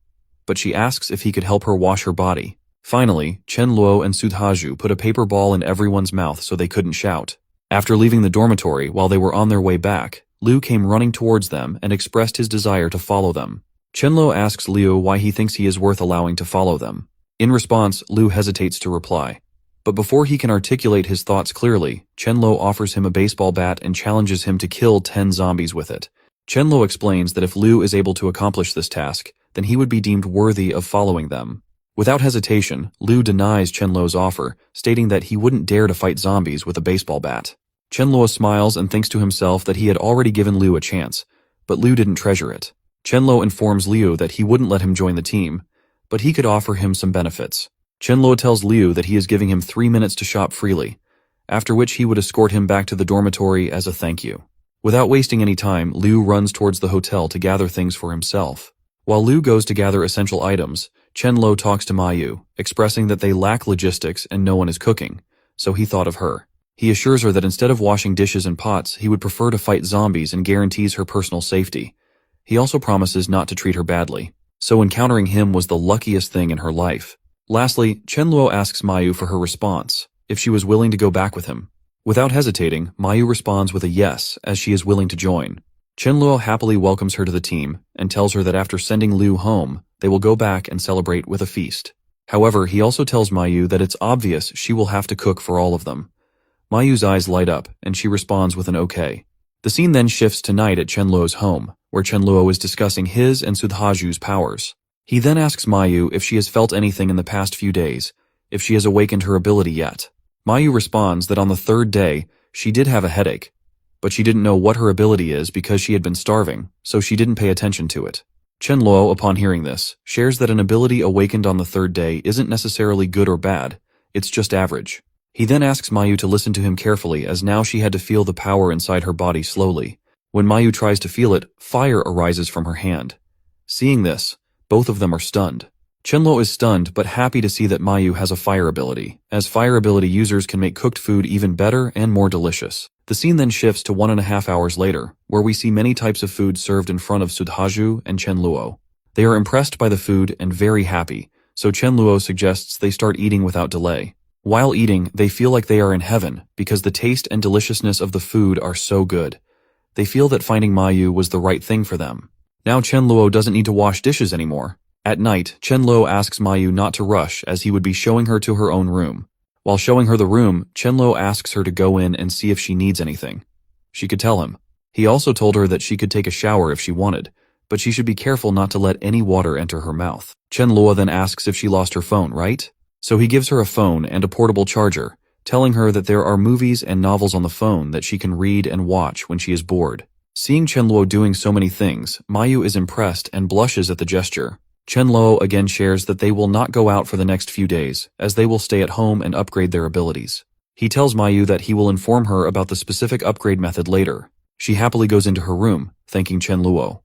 But she asks if he could help her wash her body. Finally, Chen Luo and Sudhaju put a paper ball in everyone's mouth so they couldn't shout. After leaving the dormitory while they were on their way back, Liu came running towards them and expressed his desire to follow them. Chen Luo asks Liu why he thinks he is worth allowing to follow them. In response, Liu hesitates to reply. But before he can articulate his thoughts clearly, Chen Luo offers him a baseball bat and challenges him to kill 10 zombies with it. Chen Luo explains that if Liu is able to accomplish this task, then he would be deemed worthy of following them. Without hesitation, Liu denies Chen Luo's offer, stating that he wouldn't dare to fight zombies with a baseball bat. Chen Luo smiles and thinks to himself that he had already given Liu a chance, but Liu didn't treasure it. Chen Luo informs Liu that he wouldn't let him join the team, but he could offer him some benefits. Chen Luo tells Liu that he is giving him 3 minutes to shop freely, after which he would escort him back to the dormitory as a thank you. Without wasting any time, Liu runs towards the hotel to gather things for himself. While Liu goes to gather essential items, Chen Luo talks to Mayu, expressing that they lack logistics and no one is cooking, so he thought of her. He assures her that instead of washing dishes and pots, he would prefer to fight zombies and guarantees her personal safety. He also promises not to treat her badly, so encountering him was the luckiest thing in her life. Lastly, Chen Luo asks Mayu for her response, if she was willing to go back with him. Without hesitating, Mayu responds with a yes, as she is willing to join. Chen Luo happily welcomes her to the team and tells her that after sending Liu home, they will go back and celebrate with a feast. However, he also tells Mayu that it's obvious she will have to cook for all of them. Mayu's eyes light up, and she responds with an okay. The scene then shifts to night at Chen Luo's home, where Chen Luo is discussing his and Sudhaju's powers. He then asks Mayu if she has felt anything in the past few days, if she has awakened her ability yet. Mayu responds that on the third day, she did have a headache, but she didn't know what her ability is because she had been starving, so she didn't pay attention to it. Chen Luo, upon hearing this, shares that an ability awakened on the third day isn't necessarily good or bad, it's just average. He then asks Mayu to listen to him carefully as now she had to feel the power inside her body slowly. When Mayu tries to feel it, fire arises from her hand. Seeing this, both of them are stunned. Chen Luo is stunned but happy to see that Mayu has a fire ability, as fire ability users can make cooked food even better and more delicious. The scene then shifts to 1.5 hours later, where we see many types of food served in front of Sudhaju and Chen Luo. They are impressed by the food and very happy, so Chen Luo suggests they start eating without delay. While eating, they feel like they are in heaven because the taste and deliciousness of the food are so good. They feel that finding Mayu was the right thing for them. Now Chen Luo doesn't need to wash dishes anymore. At night, Chen Luo asks Mayu not to rush as he would be showing her to her own room. While showing her the room, Chen Luo asks her to go in and see if she needs anything. She could tell him. He also told her that she could take a shower if she wanted, but she should be careful not to let any water enter her mouth. Chen Luo then asks if she lost her phone, right? So he gives her a phone and a portable charger, telling her that there are movies and novels on the phone that she can read and watch when she is bored. Seeing Chen Luo doing so many things, Mayu is impressed and blushes at the gesture. Chen Luo again shares that they will not go out for the next few days, as they will stay at home and upgrade their abilities. He tells Mayu that he will inform her about the specific upgrade method later. She happily goes into her room, thanking Chen Luo.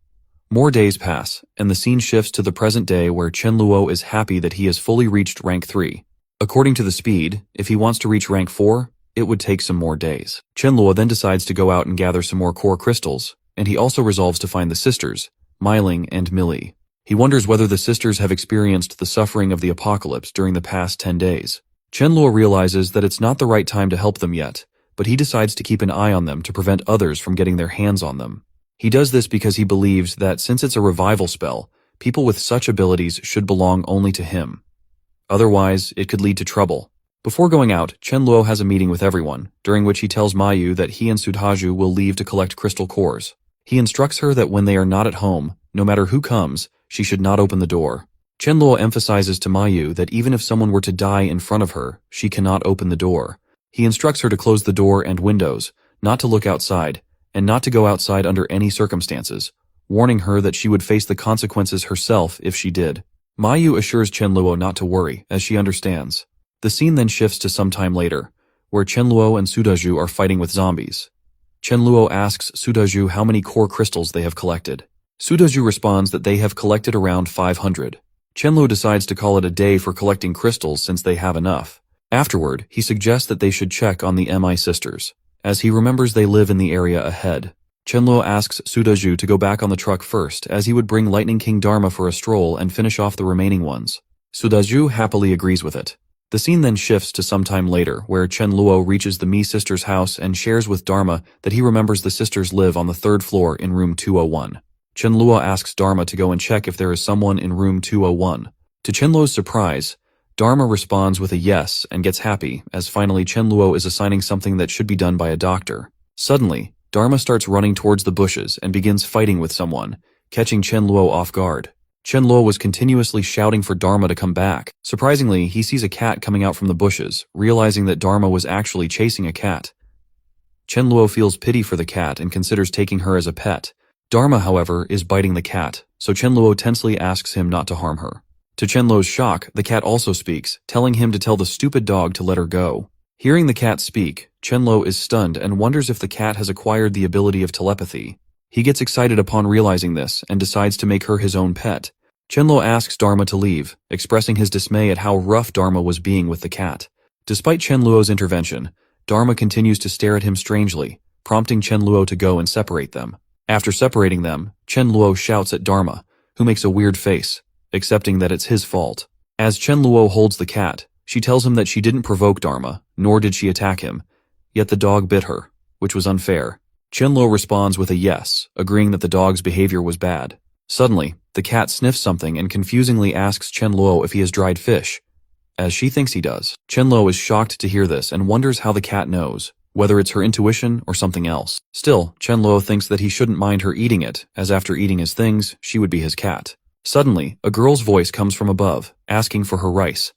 More days pass, and the scene shifts to the present day where Chen Luo is happy that he has fully reached rank 3. According to the speed, if he wants to reach rank 4, it would take some more days. Chen Luo then decides to go out and gather some more core crystals, and he also resolves to find the sisters, Myling and Millie. He wonders whether the sisters have experienced the suffering of the apocalypse during the past 10 days. Chen Luo realizes that it's not the right time to help them yet, but he decides to keep an eye on them to prevent others from getting their hands on them. He does this because he believes that since it's a revival spell, people with such abilities should belong only to him. Otherwise, it could lead to trouble. Before going out, Chen Luo has a meeting with everyone, during which he tells Mayu that he and Sudhaju will leave to collect crystal cores. He instructs her that when they are not at home, no matter who comes, she should not open the door. Chen Luo emphasizes to Mayu that even if someone were to die in front of her, she cannot open the door. He instructs her to close the door and windows, not to look outside, and not to go outside under any circumstances, warning her that she would face the consequences herself if she did. Mayu assures Chen Luo not to worry, as she understands. The scene then shifts to some time later, where Chen Luo and Sudhaju are fighting with zombies. Chen Luo asks Sudhaju how many core crystals they have collected. Sudhaju responds that they have collected around 500. Chen Luo decides to call it a day for collecting crystals since they have enough. Afterward, he suggests that they should check on the Mi sisters, as he remembers they live in the area ahead. Chen Luo asks Sudhaju to go back on the truck first, as he would bring Lightning King Dharma for a stroll and finish off the remaining ones. Sudhaju happily agrees with it. The scene then shifts to some time later, where Chen Luo reaches the Mi sisters' house and shares with Dharma that he remembers the sisters live on the 3rd floor in room 201. Chen Luo asks Dharma to go and check if there is someone in room 201. To Chen Luo's surprise, Dharma responds with a yes and gets happy, as finally Chen Luo is assigning something that should be done by a doctor. Suddenly, Dharma starts running towards the bushes and begins fighting with someone, catching Chen Luo off guard. Chen Luo was continuously shouting for Dharma to come back. Surprisingly, he sees a cat coming out from the bushes, realizing that Dharma was actually chasing a cat. Chen Luo feels pity for the cat and considers taking her as a pet. Dharma, however, is biting the cat, so Chen Luo tensely asks him not to harm her. To Chen Luo's shock, the cat also speaks, telling him to tell the stupid dog to let her go. Hearing the cat speak, Chen Luo is stunned and wonders if the cat has acquired the ability of telepathy. He gets excited upon realizing this and decides to make her his own pet. Chenluo asks Dharma to leave, expressing his dismay at how rough Dharma was being with the cat. Despite Chenluo's intervention, Dharma continues to stare at him strangely, prompting Chenluo to go and separate them. After separating them, Chenluo shouts at Dharma, who makes a weird face, accepting that it's his fault. As Chenluo holds the cat, she tells him that she didn't provoke Dharma, nor did she attack him, yet the dog bit her, which was unfair. Chenluo responds with a yes, agreeing that the dog's behavior was bad. Suddenly, the cat sniffs something and confusingly asks Chenluo if he has dried fish, as she thinks he does. Chenluo is shocked to hear this and wonders how the cat knows, whether it's her intuition or something else. Still, Chenluo thinks that he shouldn't mind her eating it, as after eating his things, she would be his cat. Suddenly, a girl's voice comes from above, asking for her rice.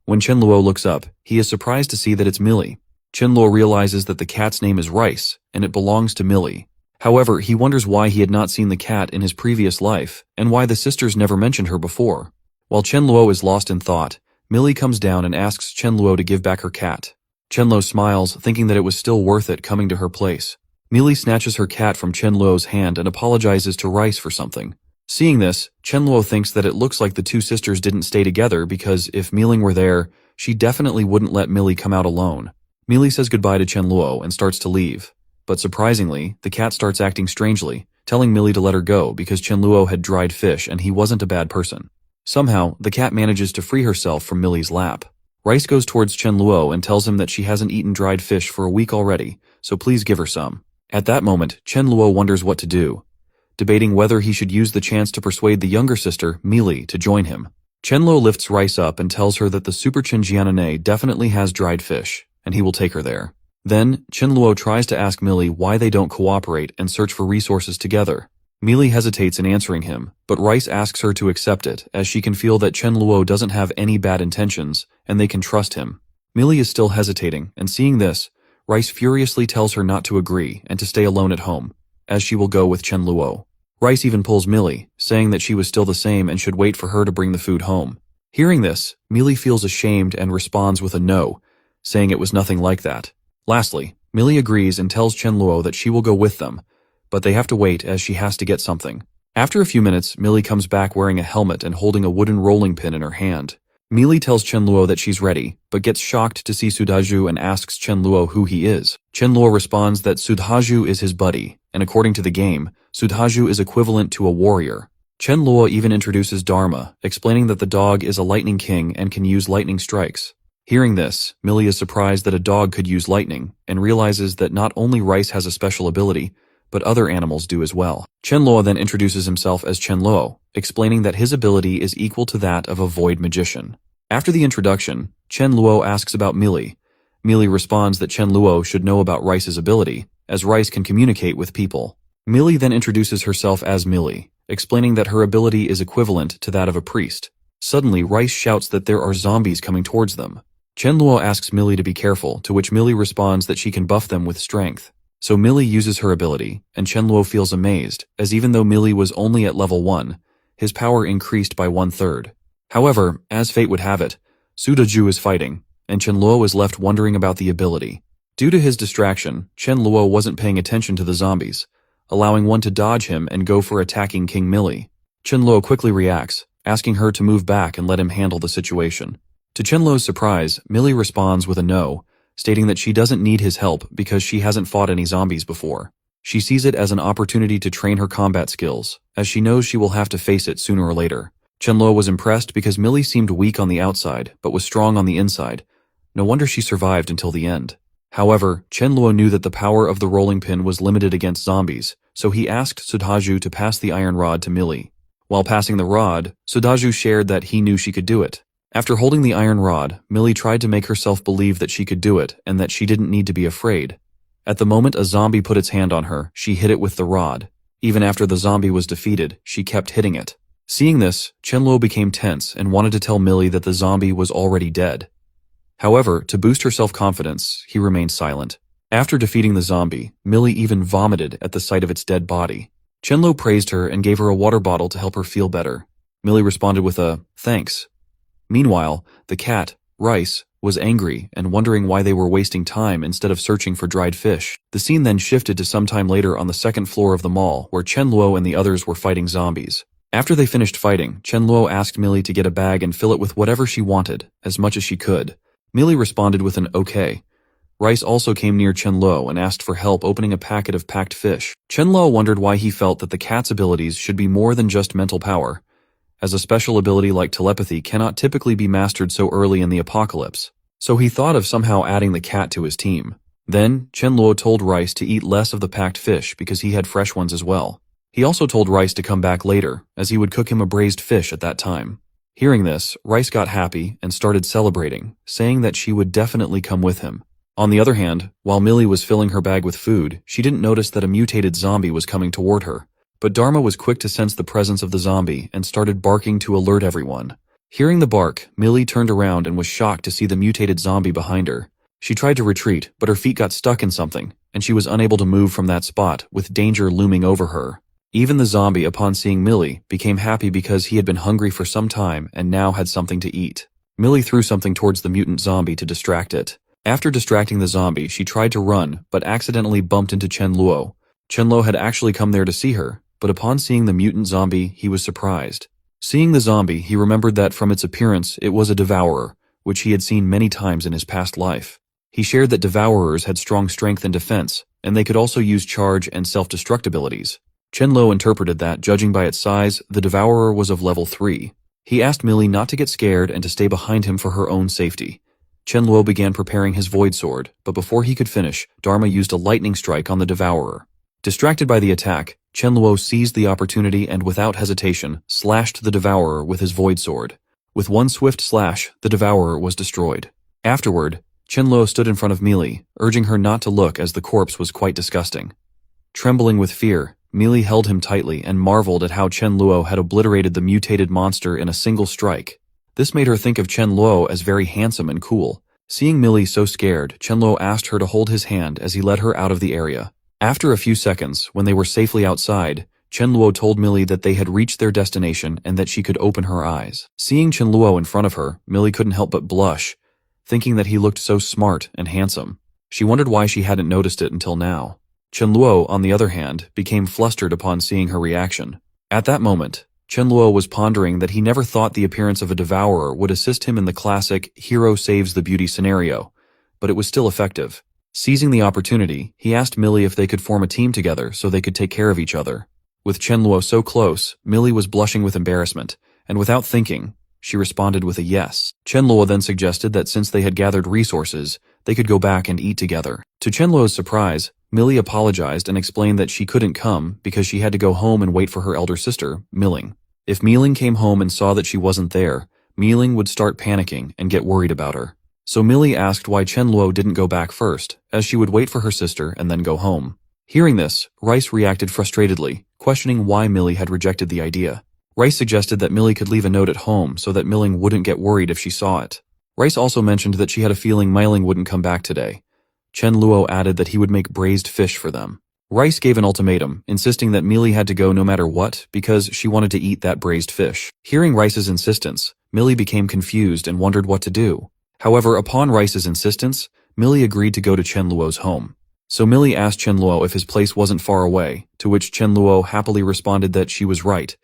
When Chenluo looks up, he is surprised to see that it's Millie. Chenluo realizes that the cat's name is Rice, and it belongs to Millie. However, he wonders why he had not seen the cat in his previous life, and why the sisters never mentioned her before. While Chenluo is lost in thought, Millie comes down and asks Chenluo to give back her cat. Chenluo smiles, thinking that it was still worth it coming to her place. Millie snatches her cat from Chenluo's hand and apologizes to Rice for something. Seeing this, Chenluo thinks that it looks like the two sisters didn't stay together because if Milling were there, she definitely wouldn't let Millie come out alone. Millie says goodbye to Chenluo and starts to leave. But surprisingly, the cat starts acting strangely, telling Millie to let her go because Chenluo had dried fish and he wasn't a bad person. Somehow, the cat manages to free herself from Millie's lap. Rice goes towards Chenluo and tells him that she hasn't eaten dried fish for a week already, so please give her some. At that moment, Chenluo wonders what to do, debating whether he should use the chance to persuade the younger sister, Millie, to join him. Chenluo lifts Rice up and tells her that the Super Chenjianane definitely has dried fish, and he will take her there. Then, Chenluo tries to ask Millie why they don't cooperate and search for resources together. Millie hesitates in answering him, but Rice asks her to accept it, as she can feel that Chenluo doesn't have any bad intentions, and they can trust him. Millie is still hesitating, and seeing this, Rice furiously tells her not to agree and to stay alone at home, as she will go with Chenluo. Rice even pulls Millie, saying that she was still the same and should wait for her to bring the food home. Hearing this, Millie feels ashamed and responds with a no, saying it was nothing like that. Lastly, Millie agrees and tells Chenluo that she will go with them, but they have to wait as she has to get something. After a few minutes, Millie comes back wearing a helmet and holding a wooden rolling pin in her hand. Millie tells Chenluo that she's ready, but gets shocked to see Sudhaju and asks Chenluo who he is. Chenluo responds that Sudhaju is his buddy, and according to the game, Sudhaju is equivalent to a warrior. Chenluo even introduces Dharma, explaining that the dog is a lightning king and can use lightning strikes. Hearing this, Millie is surprised that a dog could use lightning, and realizes that not only Rice has a special ability, but other animals do as well. Chenluo then introduces himself as Chenluo, explaining that his ability is equal to that of a void magician. After the introduction, Chenluo asks about Millie. Millie responds that Chenluo should know about Rice's ability, as Rice can communicate with people. Millie then introduces herself as Millie, explaining that her ability is equivalent to that of a priest. Suddenly, Rice shouts that there are zombies coming towards them. Chenluo asks Millie to be careful, to which Millie responds that she can buff them with strength. So Millie uses her ability, and Chenluo feels amazed, as even though Millie was only at level 1, his power increased by 1/3. However, as fate would have it, Sudhaju is fighting, and Chenluo is left wondering about the ability. Due to his distraction, Chenluo wasn't paying attention to the zombies, allowing one to dodge him and go for attacking King Millie. Chenluo quickly reacts, asking her to move back and let him handle the situation. To Chenluo's surprise, Millie responds with a no, stating that she doesn't need his help because she hasn't fought any zombies before. She sees it as an opportunity to train her combat skills, as she knows she will have to face it sooner or later. Chenluo was impressed because Millie seemed weak on the outside, but was strong on the inside. No wonder she survived until the end. However, Chenluo knew that the power of the rolling pin was limited against zombies, so he asked Sudhaju to pass the iron rod to Millie. While passing the rod, Sudhaju shared that he knew she could do it. After holding the iron rod, Millie tried to make herself believe that she could do it and that she didn't need to be afraid. At the moment a zombie put its hand on her, she hit it with the rod. Even after the zombie was defeated, she kept hitting it. Seeing this, Chenluo became tense and wanted to tell Millie that the zombie was already dead. However, to boost her self-confidence, he remained silent. After defeating the zombie, Millie even vomited at the sight of its dead body. Chenluo praised her and gave her a water bottle to help her feel better. Millie responded with a, "Thanks." Meanwhile, the cat, Rice, was angry and wondering why they were wasting time instead of searching for dried fish. The scene then shifted to some time later on the second floor of the mall, where Chenluo and the others were fighting zombies. After they finished fighting, Chen Luo asked Millie to get a bag and fill it with whatever she wanted, as much as she could. Millie responded with an okay. Rice also came near Chen Luo and asked for help opening a packet of packed fish. Chen Luo wondered why he felt that the cat's abilities should be more than just mental power, as a special ability like telepathy cannot typically be mastered so early in the apocalypse. So he thought of somehow adding the cat to his team. Then, Chen Luo told Rice to eat less of the packed fish because he had fresh ones as well. He also told Rice to come back later, as he would cook him a braised fish at that time. Hearing this, Rice got happy and started celebrating, saying that she would definitely come with him. On the other hand, while Millie was filling her bag with food, she didn't notice that a mutated zombie was coming toward her. But Dharma was quick to sense the presence of the zombie and started barking to alert everyone. Hearing the bark, Millie turned around and was shocked to see the mutated zombie behind her. She tried to retreat, but her feet got stuck in something, and she was unable to move from that spot, with danger looming over her. Even the zombie, upon seeing Millie, became happy because he had been hungry for some time and now had something to eat. Millie threw something towards the mutant zombie to distract it. After distracting the zombie, she tried to run, but accidentally bumped into Chen Luo. Chen Luo had actually come there to see her, but upon seeing the mutant zombie, he was surprised. Seeing the zombie, he remembered that from its appearance, it was a devourer, which he had seen many times in his past life. He shared that devourers had strong strength and defense, and they could also use charge and self-destruct abilities. Chen Luo interpreted that, judging by its size, the devourer was of level 3. He asked Millie not to get scared and to stay behind him for her own safety. Chen Luo began preparing his void sword, but before he could finish, Dharma used a lightning strike on the devourer. Distracted by the attack, Chen Luo seized the opportunity and without hesitation, slashed the devourer with his void sword. With one swift slash, the devourer was destroyed. Afterward, Chen Luo stood in front of Millie, urging her not to look as the corpse was quite disgusting. Trembling with fear, Millie held him tightly and marveled at how Chen Luo had obliterated the mutated monster in a single strike. This made her think of Chen Luo as very handsome and cool. Seeing Millie so scared, Chen Luo asked her to hold his hand as he led her out of the area. After a few seconds, when they were safely outside, Chen Luo told Millie that they had reached their destination and that she could open her eyes. Seeing Chen Luo in front of her, Millie couldn't help but blush, thinking that he looked so smart and handsome. She wondered why she hadn't noticed it until now. Chen Luo, on the other hand, became flustered upon seeing her reaction. At that moment, Chen Luo was pondering that he never thought the appearance of a devourer would assist him in the classic hero saves the beauty scenario, but it was still effective. Seizing the opportunity, he asked Millie if they could form a team together so they could take care of each other. With Chen Luo so close, Millie was blushing with embarrassment, and without thinking, she responded with a yes. Chen Luo then suggested that since they had gathered resources, they could go back and eat together. To Chen Luo's surprise, Millie apologized and explained that she couldn't come because she had to go home and wait for her elder sister, Milling. If Milling came home and saw that she wasn't there, Milling would start panicking and get worried about her. So Millie asked why Chen Luo didn't go back first, as she would wait for her sister and then go home. Hearing this, Rice reacted frustratedly, questioning why Millie had rejected the idea. Rice suggested that Millie could leave a note at home so that Milling wouldn't get worried if she saw it. Rice also mentioned that she had a feeling Milling wouldn't come back today. Chen Luo added that he would make braised fish for them. Rice gave an ultimatum, insisting that Millie had to go no matter what because she wanted to eat that braised fish. Hearing Rice's insistence, Millie became confused and wondered what to do. However, upon Rice's insistence, Millie agreed to go to Chen Luo's home. So Millie asked Chen Luo if his place wasn't far away, to which Chen Luo happily responded that she was right.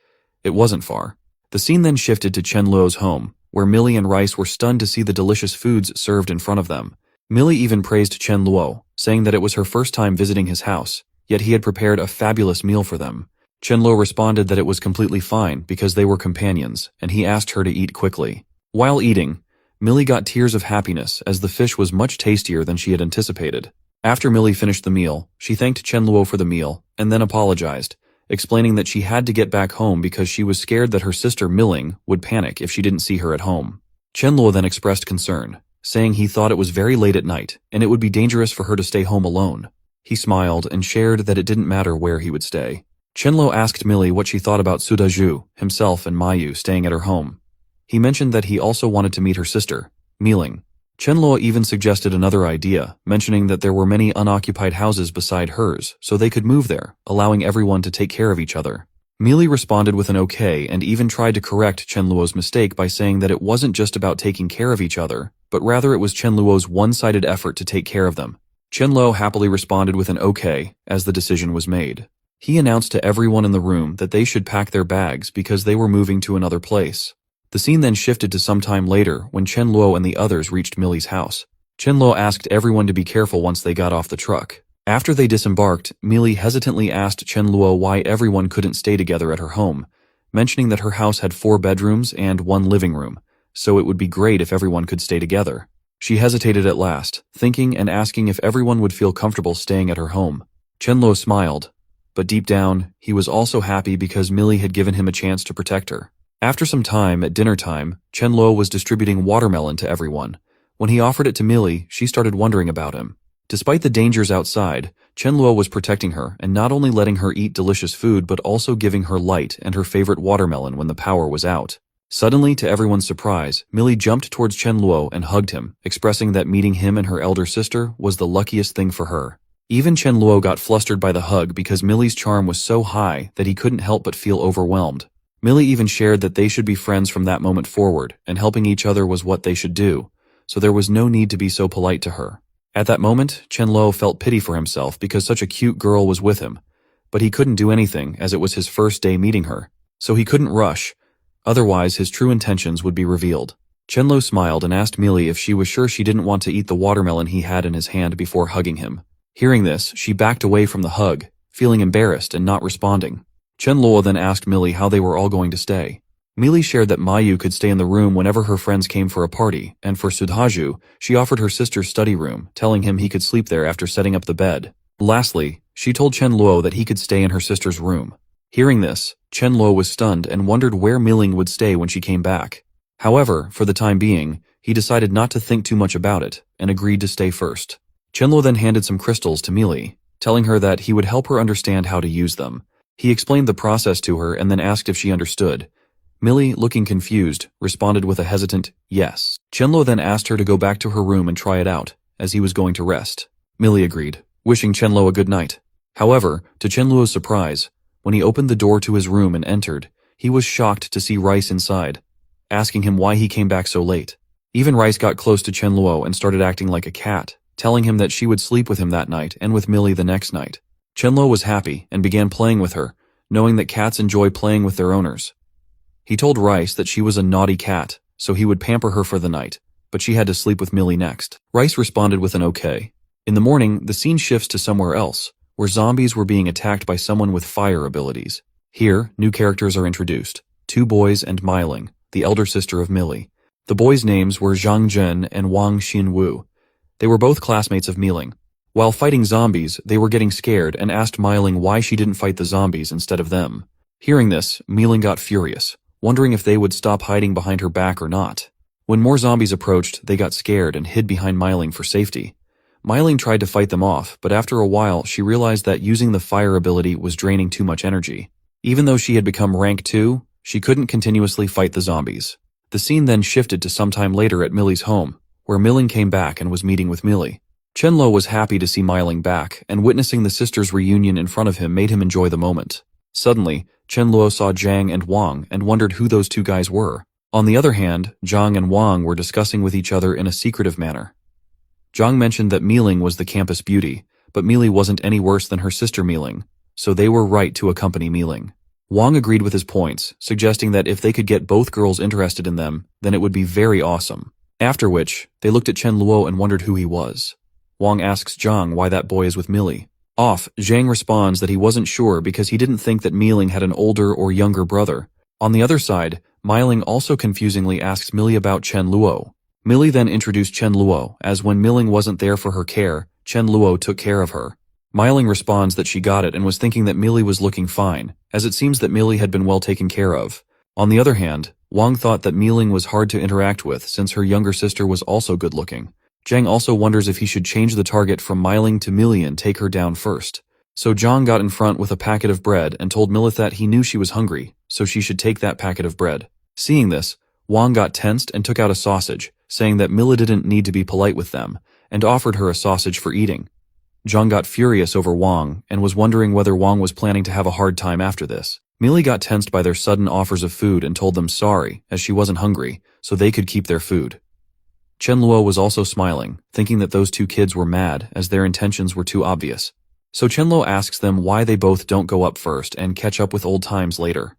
It wasn't far. The scene then shifted to Chen Luo's home, where Millie and Rice were stunned to see the delicious foods served in front of them. Millie even praised Chen Luo, saying that it was her first time visiting his house, yet he had prepared a fabulous meal for them. Chen Luo responded that it was completely fine because they were companions, and he asked her to eat quickly. While eating, Millie got tears of happiness as the fish was much tastier than she had anticipated. After Millie finished the meal, she thanked Chen Luo for the meal, and then apologized, explaining that she had to get back home because she was scared that her sister Milling would panic if she didn't see her at home. Chen Luo then expressed concern, saying he thought it was very late at night and it would be dangerous for her to stay home alone. He smiled and shared that it didn't matter where he would stay. Chen Luo asked Millie what she thought about Sudaju, himself and Mayu staying at her home. He mentioned that he also wanted to meet her sister, Milling. Chen Luo even suggested another idea, mentioning that there were many unoccupied houses beside hers, so they could move there, allowing everyone to take care of each other. Millie responded with an okay and even tried to correct Chen Luo's mistake by saying that it wasn't just about taking care of each other, but rather it was Chen Luo's one-sided effort to take care of them. Chen Luo happily responded with an okay, as the decision was made. He announced to everyone in the room that they should pack their bags because they were moving to another place. The scene then shifted to some time later when Chen Luo and the others reached Millie's house. Chen Luo asked everyone to be careful once they got off the truck. After they disembarked, Millie hesitantly asked Chen Luo why everyone couldn't stay together at her home, mentioning that her house had 4 bedrooms and 1 living room, so it would be great if everyone could stay together. She hesitated at last, thinking and asking if everyone would feel comfortable staying at her home. Chen Luo smiled, but deep down, he was also happy because Millie had given him a chance to protect her. After some time, at dinner time, Chen Luo was distributing watermelon to everyone. When he offered it to Millie, she started wondering about him. Despite the dangers outside, Chen Luo was protecting her and not only letting her eat delicious food but also giving her light and her favorite watermelon when the power was out. Suddenly, to everyone's surprise, Millie jumped towards Chen Luo and hugged him, expressing that meeting him and her elder sister was the luckiest thing for her. Even Chen Luo got flustered by the hug because Millie's charm was so high that he couldn't help but feel overwhelmed. Millie even shared that they should be friends from that moment forward, and helping each other was what they should do, so there was no need to be so polite to her. At that moment, Chen Luo felt pity for himself because such a cute girl was with him, but he couldn't do anything as it was his first day meeting her, so he couldn't rush. Otherwise, his true intentions would be revealed. Chen Luo smiled and asked Millie if she was sure she didn't want to eat the watermelon he had in his hand before hugging him. Hearing this, she backed away from the hug, feeling embarrassed and not responding. Chen Luo then asked Millie how they were all going to stay. Millie shared that Mayu could stay in the room whenever her friends came for a party, and for Sudhaju, she offered her sister's study room, telling him he could sleep there after setting up the bed. Lastly, she told Chen Luo that he could stay in her sister's room. Hearing this, Chen Luo was stunned and wondered where Millie would stay when she came back. However, for the time being, he decided not to think too much about it, and agreed to stay first. Chen Luo then handed some crystals to Millie, telling her that he would help her understand how to use them. He explained the process to her and then asked if she understood. Millie, looking confused, responded with a hesitant yes. Chen Luo then asked her to go back to her room and try it out, as he was going to rest. Millie agreed, wishing Chen Luo a good night. However, to Chen Luo's surprise, when he opened the door to his room and entered, he was shocked to see Rice inside, asking him why he came back so late. Even Rice got close to Chen Luo and started acting like a cat, telling him that she would sleep with him that night and with Millie the next night. Chen Luo was happy and began playing with her, knowing that cats enjoy playing with their owners. He told Rice that she was a naughty cat, so he would pamper her for the night, but she had to sleep with Millie next. Rice responded with an okay. In the morning, the scene shifts to somewhere else, where zombies were being attacked by someone with fire abilities. Here, new characters are introduced, 2 boys and Meiling, the elder sister of Millie. The boys' names were Zhang Zhen and Wang Xinwu. They were both classmates of Meiling. While fighting zombies, they were getting scared and asked Meiling why she didn't fight the zombies instead of them. Hearing this, Meiling got furious, wondering if they would stop hiding behind her back or not. When more zombies approached, they got scared and hid behind Meiling for safety. Meiling tried to fight them off, but after a while she realized that using the fire ability was draining too much energy. Even though she had become rank 2, she couldn't continuously fight the zombies. The scene then shifted to sometime later at Millie's home, where Meiling came back and was meeting with Millie. Chen Luo was happy to see Meiling back, and witnessing the sisters' reunion in front of him made him enjoy the moment. Suddenly, Chen Luo saw Zhang and Wang and wondered who those 2 guys were. On the other hand, Zhang and Wang were discussing with each other in a secretive manner. Zhang mentioned that Meiling was the campus beauty, but Millie wasn't any worse than her sister Meiling, so they were right to accompany Meiling. Wang agreed with his points, suggesting that if they could get both girls interested in them, then it would be very awesome. After which, they looked at Chen Luo and wondered who he was. Wang asks Zhang why that boy is with Millie. Zhang responds that he wasn't sure because he didn't think that Meiling had an older or younger brother. On the other side, Meiling also confusingly asks Millie about Chen Luo. Millie then introduced Chen Luo, as when Meiling wasn't there for her care, Chen Luo took care of her. Meiling responds that she got it and was thinking that Millie was looking fine, as it seems that Millie had been well taken care of. On the other hand, Wang thought that Meiling was hard to interact with since her younger sister was also good-looking. Zhang also wonders if he should change the target from Meiling to Millie and take her down first. So Zhang got in front with a packet of bread and told Millie that he knew she was hungry, so she should take that packet of bread. Seeing this, Wang got tensed and took out a sausage, saying that Millie didn't need to be polite with them, and offered her a sausage for eating. Zhang got furious over Wang and was wondering whether Wang was planning to have a hard time after this. Millie got tensed by their sudden offers of food and told them sorry, as she wasn't hungry, so they could keep their food. Chen Luo was also smiling, thinking that those 2 kids were mad as their intentions were too obvious. So Chenluo asks them why they both don't go up first and catch up with old times later.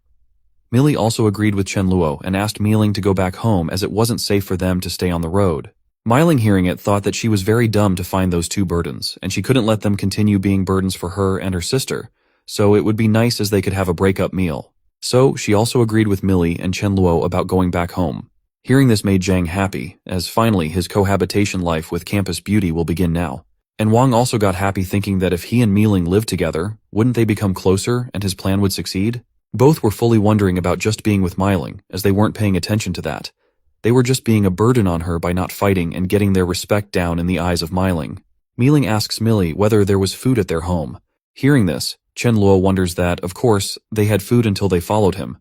Millie also agreed with Chenluo and asked Miling to go back home as it wasn't safe for them to stay on the road. Miling, hearing it, thought that she was very dumb to find those two burdens, and she couldn't let them continue being burdens for her and her sister, so it would be nice as they could have a break-up meal. So she also agreed with Millie and Chenluo about going back home. Hearing this made Zhang happy, as finally his cohabitation life with campus beauty will begin now. And Wang also got happy thinking that if he and Miling lived together, wouldn't they become closer and his plan would succeed? Both were fully wondering about just being with Miling, as they weren't paying attention to that. They were just being a burden on her by not fighting and getting their respect down in the eyes of Miling. Miling asks Millie whether there was food at their home. Hearing this, Chenluo wonders that, of course, they had food until they followed him.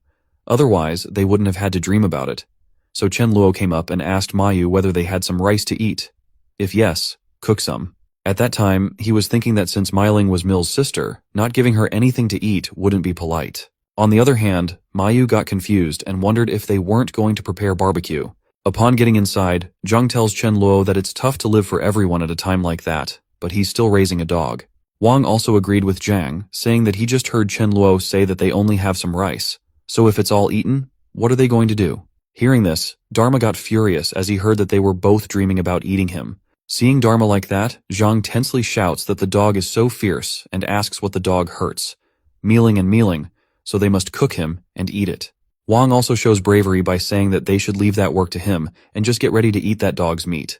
Otherwise, they wouldn't have had to dream about it. So Chenluo came up and asked Mayu whether they had some rice to eat. If yes, cook some. At that time, he was thinking that since Miling was Mill's sister, not giving her anything to eat wouldn't be polite. On the other hand, Mayu got confused and wondered if they weren't going to prepare barbecue. Upon getting inside, Zhang tells Chenluo that it's tough to live for everyone at a time like that, but he's still raising a dog. Wang also agreed with Zhang, saying that he just heard Chenluo say that they only have some rice. So if it's all eaten, what are they going to do? Hearing this, Dharma got furious as he heard that they were both dreaming about eating him. Seeing Dharma like that, Zhang tensely shouts that the dog is so fierce and asks what the dog hurts. Mealing, so they must cook him and eat it. Wang also shows bravery by saying that they should leave that work to him and just get ready to eat that dog's meat.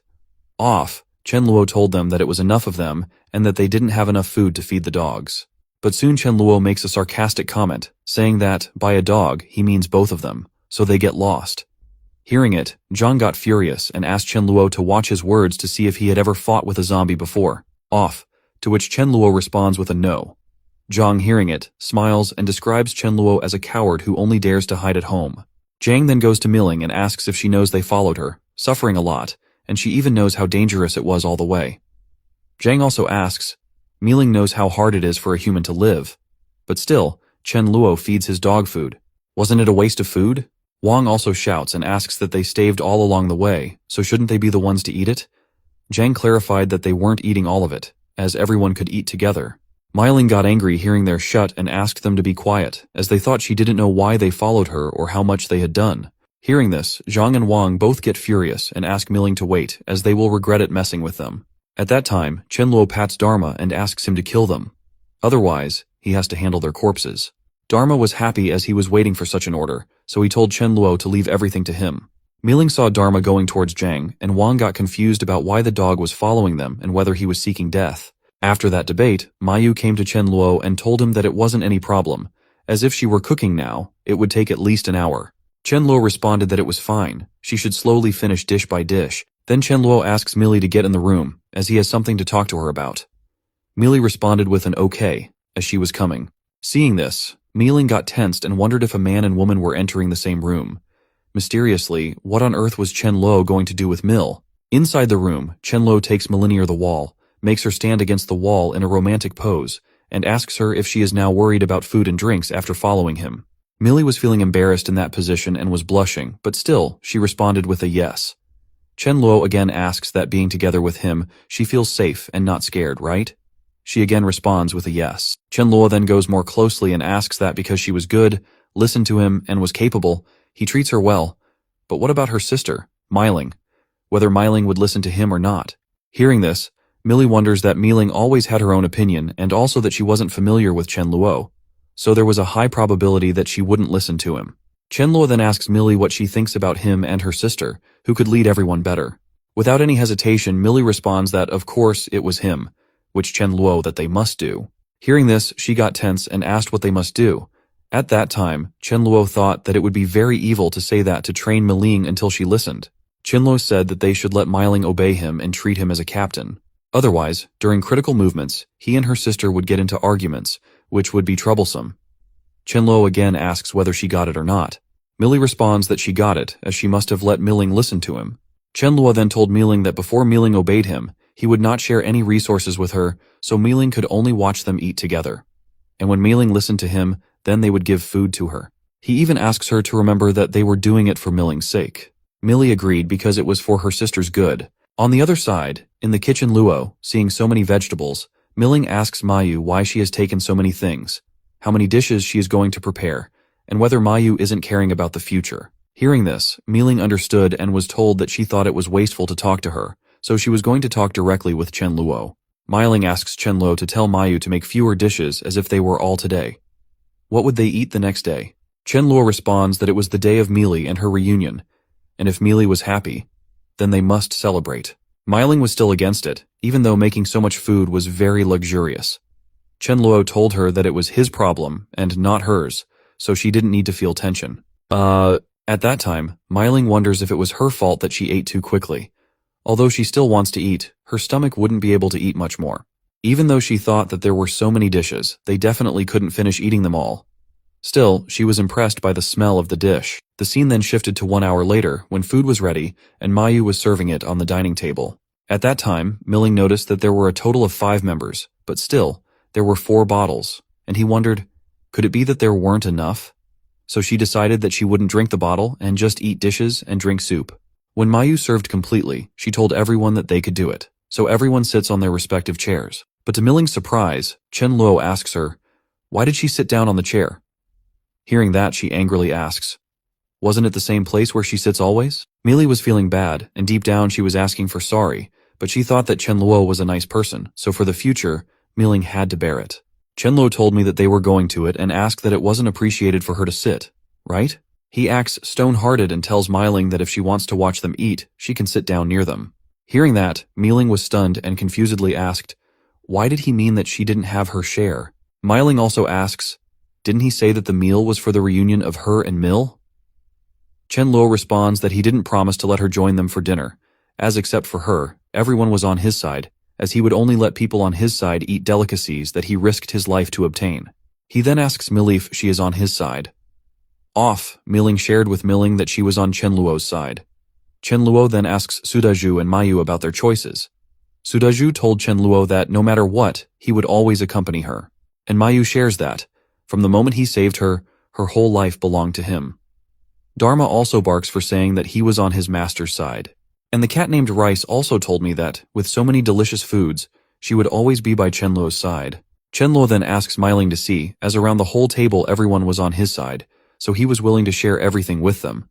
Off, Chenluo told them that it was enough of them and that they didn't have enough food to feed the dogs. But soon Chenluo makes a sarcastic comment, saying that, by a dog, he means both of them, so they get lost. Hearing it, Zhang got furious and asked Chenluo to watch his words to see if he had ever fought with a zombie before. Off, to which Chenluo responds with a no. Zhang, hearing it, smiles and describes Chenluo as a coward who only dares to hide at home. Zhang then goes to Miling and asks if she knows they followed her, suffering a lot, and she even knows how dangerous it was all the way. Zhang also asks, Miling knows how hard it is for a human to live. But still, Chenluo feeds his dog food. Wasn't it a waste of food? Wang also shouts and asks that they staved all along the way, so shouldn't they be the ones to eat it? Zhang clarified that they weren't eating all of it, as everyone could eat together. Miling got angry hearing their shut and asked them to be quiet, as they thought she didn't know why they followed her or how much they had done. Hearing this, Zhang and Wang both get furious and ask Miling to wait, as they will regret it messing with them. At that time, Chenluo pats Dharma and asks him to kill them. Otherwise, he has to handle their corpses. Dharma was happy as he was waiting for such an order, so he told Chenluo to leave everything to him. Miling saw Dharma going towards Zhang, and Wang got confused about why the dog was following them and whether he was seeking death. After that debate, Mayu came to Chenluo and told him that it wasn't any problem, as if she were cooking now, it would take at least an hour. Chenluo responded that it was fine, she should slowly finish dish by dish. Then Chenluo asks Millie to get in the room, as he has something to talk to her about. Millie responded with an okay, as she was coming. Seeing this, Miling got tensed and wondered if a man and woman were entering the same room. Mysteriously, what on earth was Chenluo going to do with Mill? Inside the room, Chenluo takes Millie near the wall, makes her stand against the wall in a romantic pose, and asks her if she is now worried about food and drinks after following him. Millie was feeling embarrassed in that position and was blushing, but still, she responded with a yes. Chenluo again asks that being together with him, she feels safe and not scared, right? She again responds with a yes. Chenluo then goes more closely and asks that because she was good, listened to him, and was capable, he treats her well. But what about her sister, Miling? Whether Miling would listen to him or not. Hearing this, Millie wonders that Miling always had her own opinion and also that she wasn't familiar with Chenluo, so there was a high probability that she wouldn't listen to him. Chenluo then asks Millie what she thinks about him and her sister, who could lead everyone better. Without any hesitation, Millie responds that of course it was him, which Chenluo that they must do. Hearing this, she got tense and asked what they must do. At that time, Chenluo thought that it would be very evil to say that to train Miling until she listened. Chenluo said that they should let Miling obey him and treat him as a captain. Otherwise, during critical movements, he and her sister would get into arguments, which would be troublesome. Chenluo again asks whether she got it or not. Millie responds that she got it, as she must have let Miling listen to him. Chenluo then told Miling that before Miling obeyed him, he would not share any resources with her, so Miling could only watch them eat together. And when Miling listened to him, then they would give food to her. He even asks her to remember that they were doing it for Miling's sake. Millie agreed because it was for her sister's good. On the other side, in the kitchen Luo, seeing so many vegetables, Milling asks Mayu why she has taken so many things, how many dishes she is going to prepare, and whether Mayu isn't caring about the future. Hearing this, Milling understood and was told that she thought it was wasteful to talk to her, so she was going to talk directly with Chen Luo. Milling asks Chen Luo to tell Mayu to make fewer dishes as if they were all today. What would they eat the next day? Chen Luo responds that it was the day of Meili and her reunion, and if Meili was happy, then they must celebrate. Milling was still against it, even though making so much food was very luxurious. Chen Luo told her that it was his problem and not hers, so she didn't need to feel tension. At that time, Milling wonders if it was her fault that she ate too quickly. Although she still wants to eat, her stomach wouldn't be able to eat much more. Even though she thought that there were so many dishes, they definitely couldn't finish eating them all. Still, she was impressed by the smell of the dish. The scene then shifted to 1 hour later, when food was ready, and Mayu was serving it on the dining table. At that time, Milling noticed that there were a total of 5 members, but still, there were 4 bottles, and he wondered, could it be that there weren't enough? So she decided that she wouldn't drink the bottle and just eat dishes and drink soup. When Mayu served completely, she told everyone that they could do it, so everyone sits on their respective chairs. But to Milling's surprise, Chen Luo asks her, why did she sit down on the chair? Hearing that, she angrily asks, wasn't it the same place where she sits always? Meili was feeling bad, and deep down she was asking for sorry, but she thought that Chen Luo was a nice person, so for the future, Milling had to bear it. Chen Luo told me that they were going to it and asked that it wasn't appreciated for her to sit, right? He acts stone-hearted and tells Milling that if she wants to watch them eat, she can sit down near them. Hearing that, Milling was stunned and confusedly asked, why did he mean that she didn't have her share? Milling also asks, didn't he say that the meal was for the reunion of her and Mill? Chen Luo responds that he didn't promise to let her join them for dinner, as except for her, everyone was on his side, as he would only let people on his side eat delicacies that he risked his life to obtain. He then asks Millie if she is on his side. Off, Milling shared with Milling that she was on Chen Luo's side. Chen Luo then asks Sudaju and Mayu about their choices. Sudaju told Chen Luo that no matter what, he would always accompany her. And Mayu shares that, from the moment he saved her, her whole life belonged to him. Dharma also barks for saying that he was on his master's side. And the cat named Rice also told me that, with so many delicious foods, she would always be by Chen Luo's side. Chen Luo then asks Milling to see, as around the whole table everyone was on his side, so he was willing to share everything with them.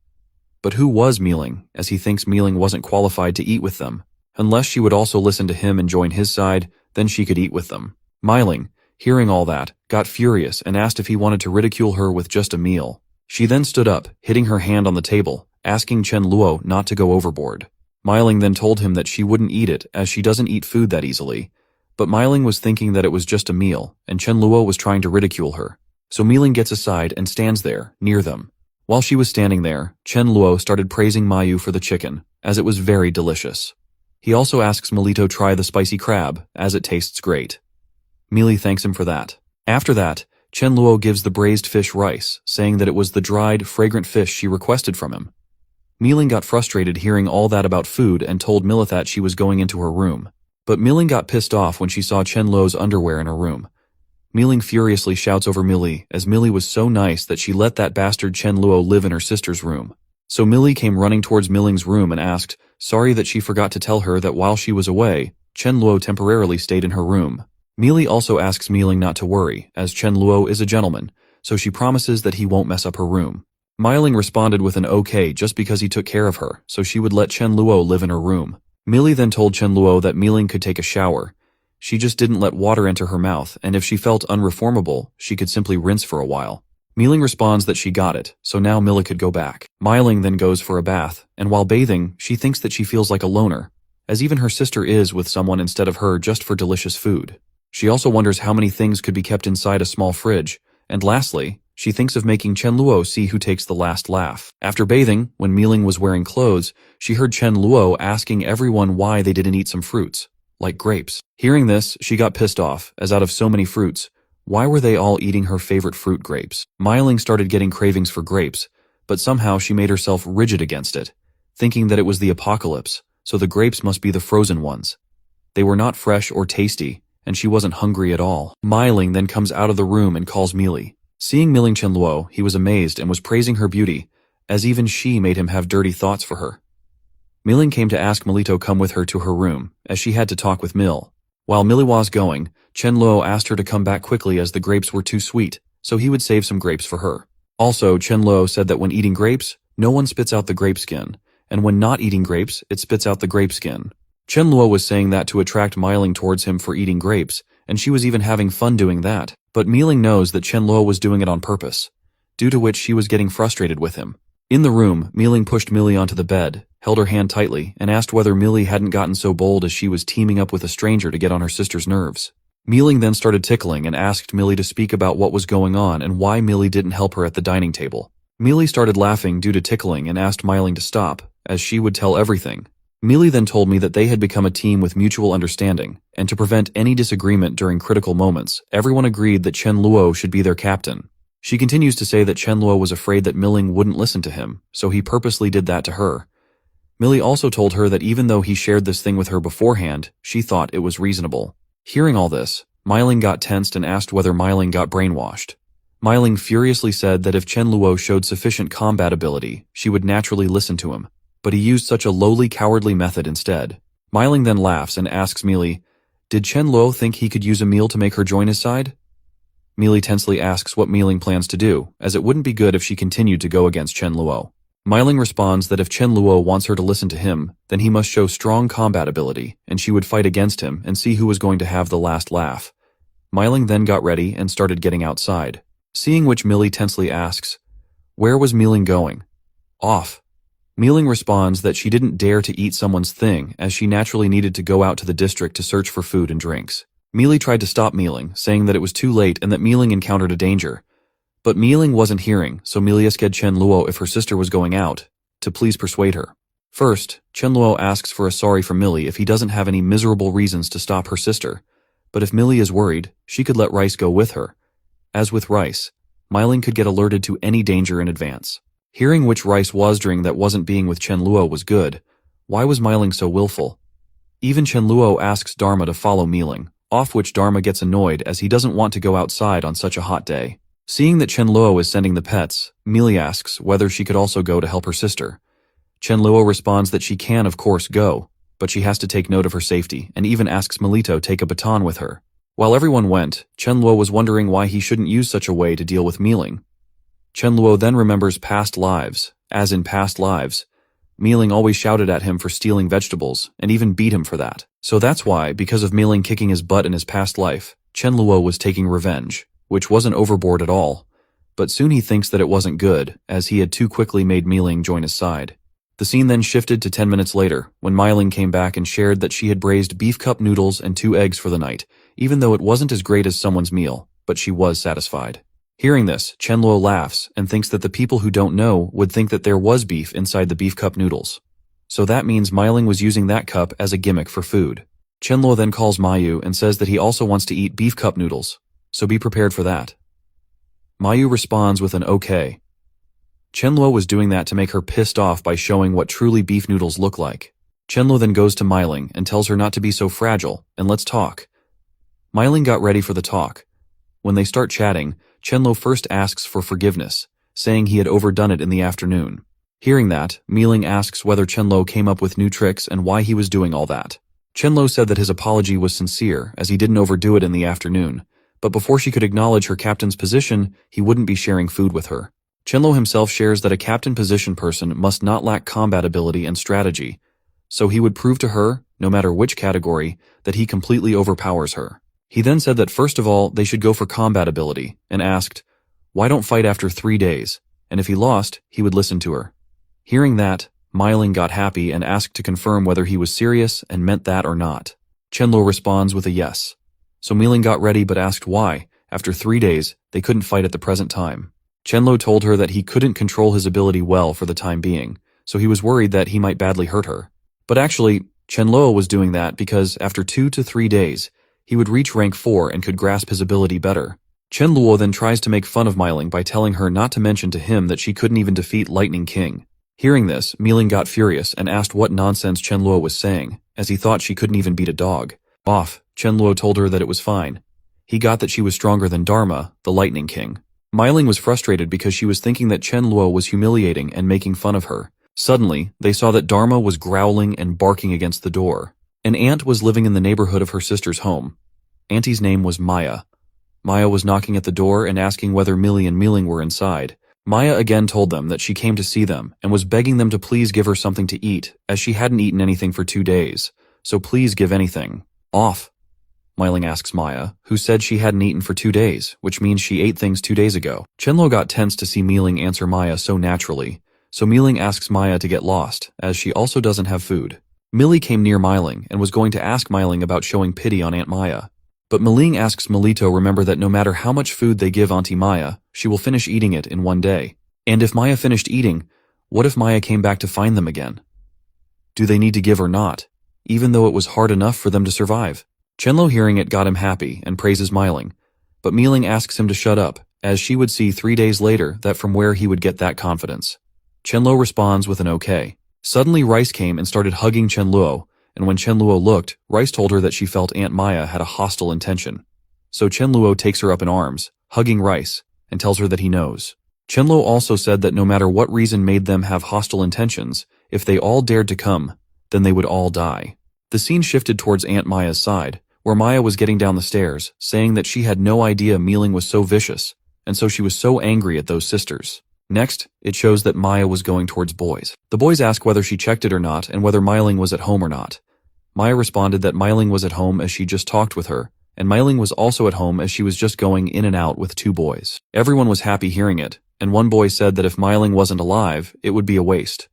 But who was Milling, as he thinks Milling wasn't qualified to eat with them? Unless she would also listen to him and join his side, then she could eat with them. Milling, hearing all that, got furious and asked if he wanted to ridicule her with just a meal. She then stood up, hitting her hand on the table, asking Chen Luo not to go overboard. Milling then told him that she wouldn't eat it as she doesn't eat food that easily. But Milling was thinking that it was just a meal, and Chen Luo was trying to ridicule her. So Milling gets aside and stands there, near them. While she was standing there, Chen Luo started praising Mayu for the chicken, as it was very delicious. He also asks Melito try the spicy crab, as it tastes great. Meili thanks him for that. After that, Chen Luo gives the braised fish rice, saying that it was the dried, fragrant fish she requested from him. Milling got frustrated hearing all that about food and told Millie that she was going into her room. But Milling got pissed off when she saw Chen Luo's underwear in her room. Milling furiously shouts over Millie, as Millie was so nice that she let that bastard Chen Luo live in her sister's room. So Millie came running towards Milling's room and asked, sorry that she forgot to tell her that while she was away, Chen Luo temporarily stayed in her room. Millie also asks Milling not to worry, as Chen Luo is a gentleman, so she promises that he won't mess up her room. Milling responded with an okay just because he took care of her, so she would let Chen Luo live in her room. Millie then told Chen Luo that Milling could take a shower. She just didn't let water enter her mouth, and if she felt unreformable, she could simply rinse for a while. Milling responds that she got it, so now Millie could go back. Milling then goes for a bath, and while bathing, she thinks that she feels like a loner, as even her sister is with someone instead of her just for delicious food. She also wonders how many things could be kept inside a small fridge, and lastly, she thinks of making Chen Luo see who takes the last laugh. After bathing, when Milling was wearing clothes, she heard Chen Luo asking everyone why they didn't eat some fruits, like grapes. Hearing this, she got pissed off, as out of so many fruits, why were they all eating her favorite fruit, grapes? Milling started getting cravings for grapes, but somehow she made herself rigid against it, thinking that it was the apocalypse, so the grapes must be the frozen ones. They were not fresh or tasty, and she wasn't hungry at all. Milling then comes out of the room and calls Millie. Seeing Milling Chen Luo, he was amazed and was praising her beauty, as even she made him have dirty thoughts for her. Milling came to ask Melito come with her to her room, as she had to talk with Mill. While Millie was going, Chen Luo asked her to come back quickly as the grapes were too sweet, so he would save some grapes for her. Also, Chen Luo said that when eating grapes, no one spits out the grape skin, and when not eating grapes, it spits out the grape skin. Chen Luo was saying that to attract Meiling towards him for eating grapes, and she was even having fun doing that, but Meiling knows that Chen Luo was doing it on purpose, due to which she was getting frustrated with him. In the room, Meiling pushed Millie onto the bed, held her hand tightly, and asked whether Millie hadn't gotten so bold as she was teaming up with a stranger to get on her sister's nerves. Meiling then started tickling and asked Millie to speak about what was going on and why Millie didn't help her at the dining table. Millie started laughing due to tickling and asked Meiling to stop, as she would tell everything. Millie then told me that they had become a team with mutual understanding, and to prevent any disagreement during critical moments, everyone agreed that Chen Luo should be their captain. She continues to say that Chen Luo was afraid that Meiling wouldn't listen to him, so he purposely did that to her. Millie also told her that even though he shared this thing with her beforehand, she thought it was reasonable. Hearing all this, Meiling got tensed and asked whether Meiling got brainwashed. Meiling furiously said that if Chen Luo showed sufficient combat ability, she would naturally listen to him, but he used such a lowly, cowardly method instead. Meiling then laughs and asks Millie, "Did Chen Luo think he could use a meal to make her join his side?" Millie tensely asks what Meiling plans to do, as it wouldn't be good if she continued to go against Chen Luo. Meiling responds that if Chen Luo wants her to listen to him, then he must show strong combat ability, and she would fight against him and see who was going to have the last laugh. Meiling then got ready and started getting outside. Seeing which Millie tensely asks, "Where was Meiling going?" "Off." Meiling responds that she didn't dare to eat someone's thing, as she naturally needed to go out to the district to search for food and drinks. Millie tried to stop Meiling, saying that it was too late and that Meiling encountered a danger. But Meiling wasn't hearing, so Millie asked Chen Luo if her sister was going out, to please persuade her. First, Chen Luo asks for a sorry from Millie if he doesn't have any miserable reasons to stop her sister, but if Millie is worried, she could let Rice go with her. As with Rice, Meiling could get alerted to any danger in advance. Hearing which Rice was doing that wasn't being with Chen Luo was good. Why was Meiling so willful? Even Chen Luo asks Dharma to follow Meiling, off which Dharma gets annoyed as he doesn't want to go outside on such a hot day. Seeing that Chen Luo is sending the pets, Millie asks whether she could also go to help her sister. Chen Luo responds that she can of course go, but she has to take note of her safety and even asks Melito take a baton with her. While everyone went, Chen Luo was wondering why he shouldn't use such a way to deal with Meiling. Chen Luo then remembers past lives, as in past lives. Meiling always shouted at him for stealing vegetables, and even beat him for that. So that's why, because of Meiling kicking his butt in his past life, Chen Luo was taking revenge, which wasn't overboard at all. But soon he thinks that it wasn't good, as he had too quickly made Meiling join his side. The scene then shifted to 10 minutes later, when Meiling came back and shared that she had braised beef cup noodles and 2 eggs for the night, even though it wasn't as great as someone's meal, but she was satisfied. Hearing this, Chen Luo laughs and thinks that the people who don't know would think that there was beef inside the beef cup noodles. So that means Meiling was using that cup as a gimmick for food. Chen Luo then calls Mayu and says that he also wants to eat beef cup noodles, so be prepared for that. Mayu responds with an okay. Chen Luo was doing that to make her pissed off by showing what truly beef noodles look like. Chen Luo then goes to Meiling and tells her not to be so fragile, and let's talk. Meiling got ready for the talk. When they start chatting, Chen Luo first asks for forgiveness, saying he had overdone it in the afternoon. Hearing that, Meiling asks whether Chen Luo came up with new tricks and why he was doing all that. Chen Luo said that his apology was sincere, as he didn't overdo it in the afternoon, but before she could acknowledge her captain's position, he wouldn't be sharing food with her. Chen Luo himself shares that a captain position person must not lack combat ability and strategy, so he would prove to her, no matter which category, that he completely overpowers her. He then said that first of all, they should go for combat ability, and asked, why don't fight after 3 days, and if he lost, he would listen to her. Hearing that, Meiling got happy and asked to confirm whether he was serious and meant that or not. Chen Luo responds with a yes. So Meiling got ready but asked why, after 3 days, they couldn't fight at the present time. Chen Luo told her that he couldn't control his ability well for the time being, so he was worried that he might badly hurt her. But actually, Chen Luo was doing that because after 2 to 3 days, he would reach rank 4 and could grasp his ability better. Chen Luo then tries to make fun of Meiling by telling her not to mention to him that she couldn't even defeat Lightning King. Hearing this, Meiling got furious and asked what nonsense Chen Luo was saying, as he thought she couldn't even beat a dog. Off, Chen Luo told her that it was fine. He got that she was stronger than Dharma, the Lightning King. Meiling was frustrated because she was thinking that Chen Luo was humiliating and making fun of her. Suddenly, they saw that Dharma was growling and barking against the door. An aunt was living in the neighborhood of her sister's home. Auntie's name was Maya. Maya was knocking at the door and asking whether Millie and Mealing were inside. Maya again told them that she came to see them and was begging them to please give her something to eat, as she hadn't eaten anything for 2 days. So please give anything. Off? Mealing asks Maya, who said she hadn't eaten for 2 days, which means she ate things 2 days ago. Chenlo got tense to see Mealing answer Maya so naturally, so Mealing asks Maya to get lost, as she also doesn't have food. Millie came near Mealing and was going to ask Mealing about showing pity on Aunt Maya. But Mealing asks Melito remember that no matter how much food they give Auntie Maya, she will finish eating it in 1 day. And if Maya finished eating, what if Maya came back to find them again? Do they need to give or not, even though it was hard enough for them to survive? Chenlo hearing it got him happy and praises Mealing, but Mealing asks him to shut up, as she would see 3 days later that from where he would get that confidence. Chenlo responds with an okay. Suddenly Rice came and started hugging Chenluo, and when Chenluo looked, Rice told her that she felt Aunt Maya had a hostile intention. So Chenluo takes her up in arms, hugging Rice, and tells her that he knows. Chenluo also said that no matter what reason made them have hostile intentions, if they all dared to come, then they would all die. The scene shifted towards Aunt Maya's side, where Maya was getting down the stairs, saying that she had no idea Mealing was so vicious, and so she was so angry at those sisters. Next, it shows that Maya was going towards boys. The boys ask whether she checked it or not and whether Mealing was at home or not. Maya responded that Mealing was at home as she just talked with her, and Mealing was also at home as she was just going in and out with 2 boys. Everyone was happy hearing it, and one boy said that if Mealing wasn't alive, it would be a waste.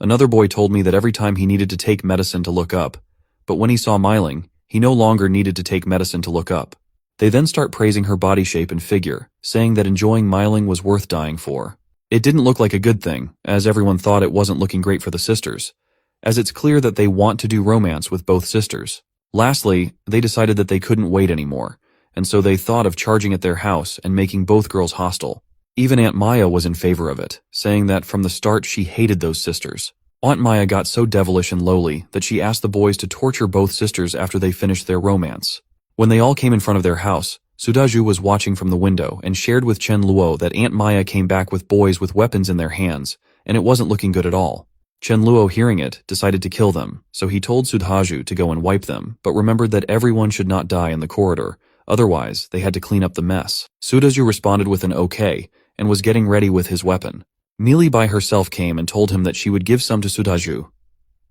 Another boy told me that every time he needed to take medicine to look up, but when he saw Mealing, he no longer needed to take medicine to look up. They then start praising her body shape and figure, saying that enjoying Mealing was worth dying for. It didn't look like a good thing, as everyone thought it wasn't looking great for the sisters, as it's clear that they want to do romance with both sisters. Lastly, they decided that they couldn't wait anymore, and so they thought of charging at their house and making both girls hostile. Even Aunt Maya was in favor of it, saying that from the start she hated those sisters. Aunt Maya got so devilish and lowly that she asked the boys to torture both sisters after they finished their romance. When they all came in front of their house, Sudaju was watching from the window and shared with Chen Luo that Aunt Maya came back with boys with weapons in their hands, and it wasn't looking good at all. Chen Luo, hearing it, decided to kill them, so he told Sudhaju to go and wipe them, but remembered that everyone should not die in the corridor, otherwise they had to clean up the mess. Sudhaju responded with an okay, and was getting ready with his weapon. Mealy by herself came and told him that she would give some to Sudhaju.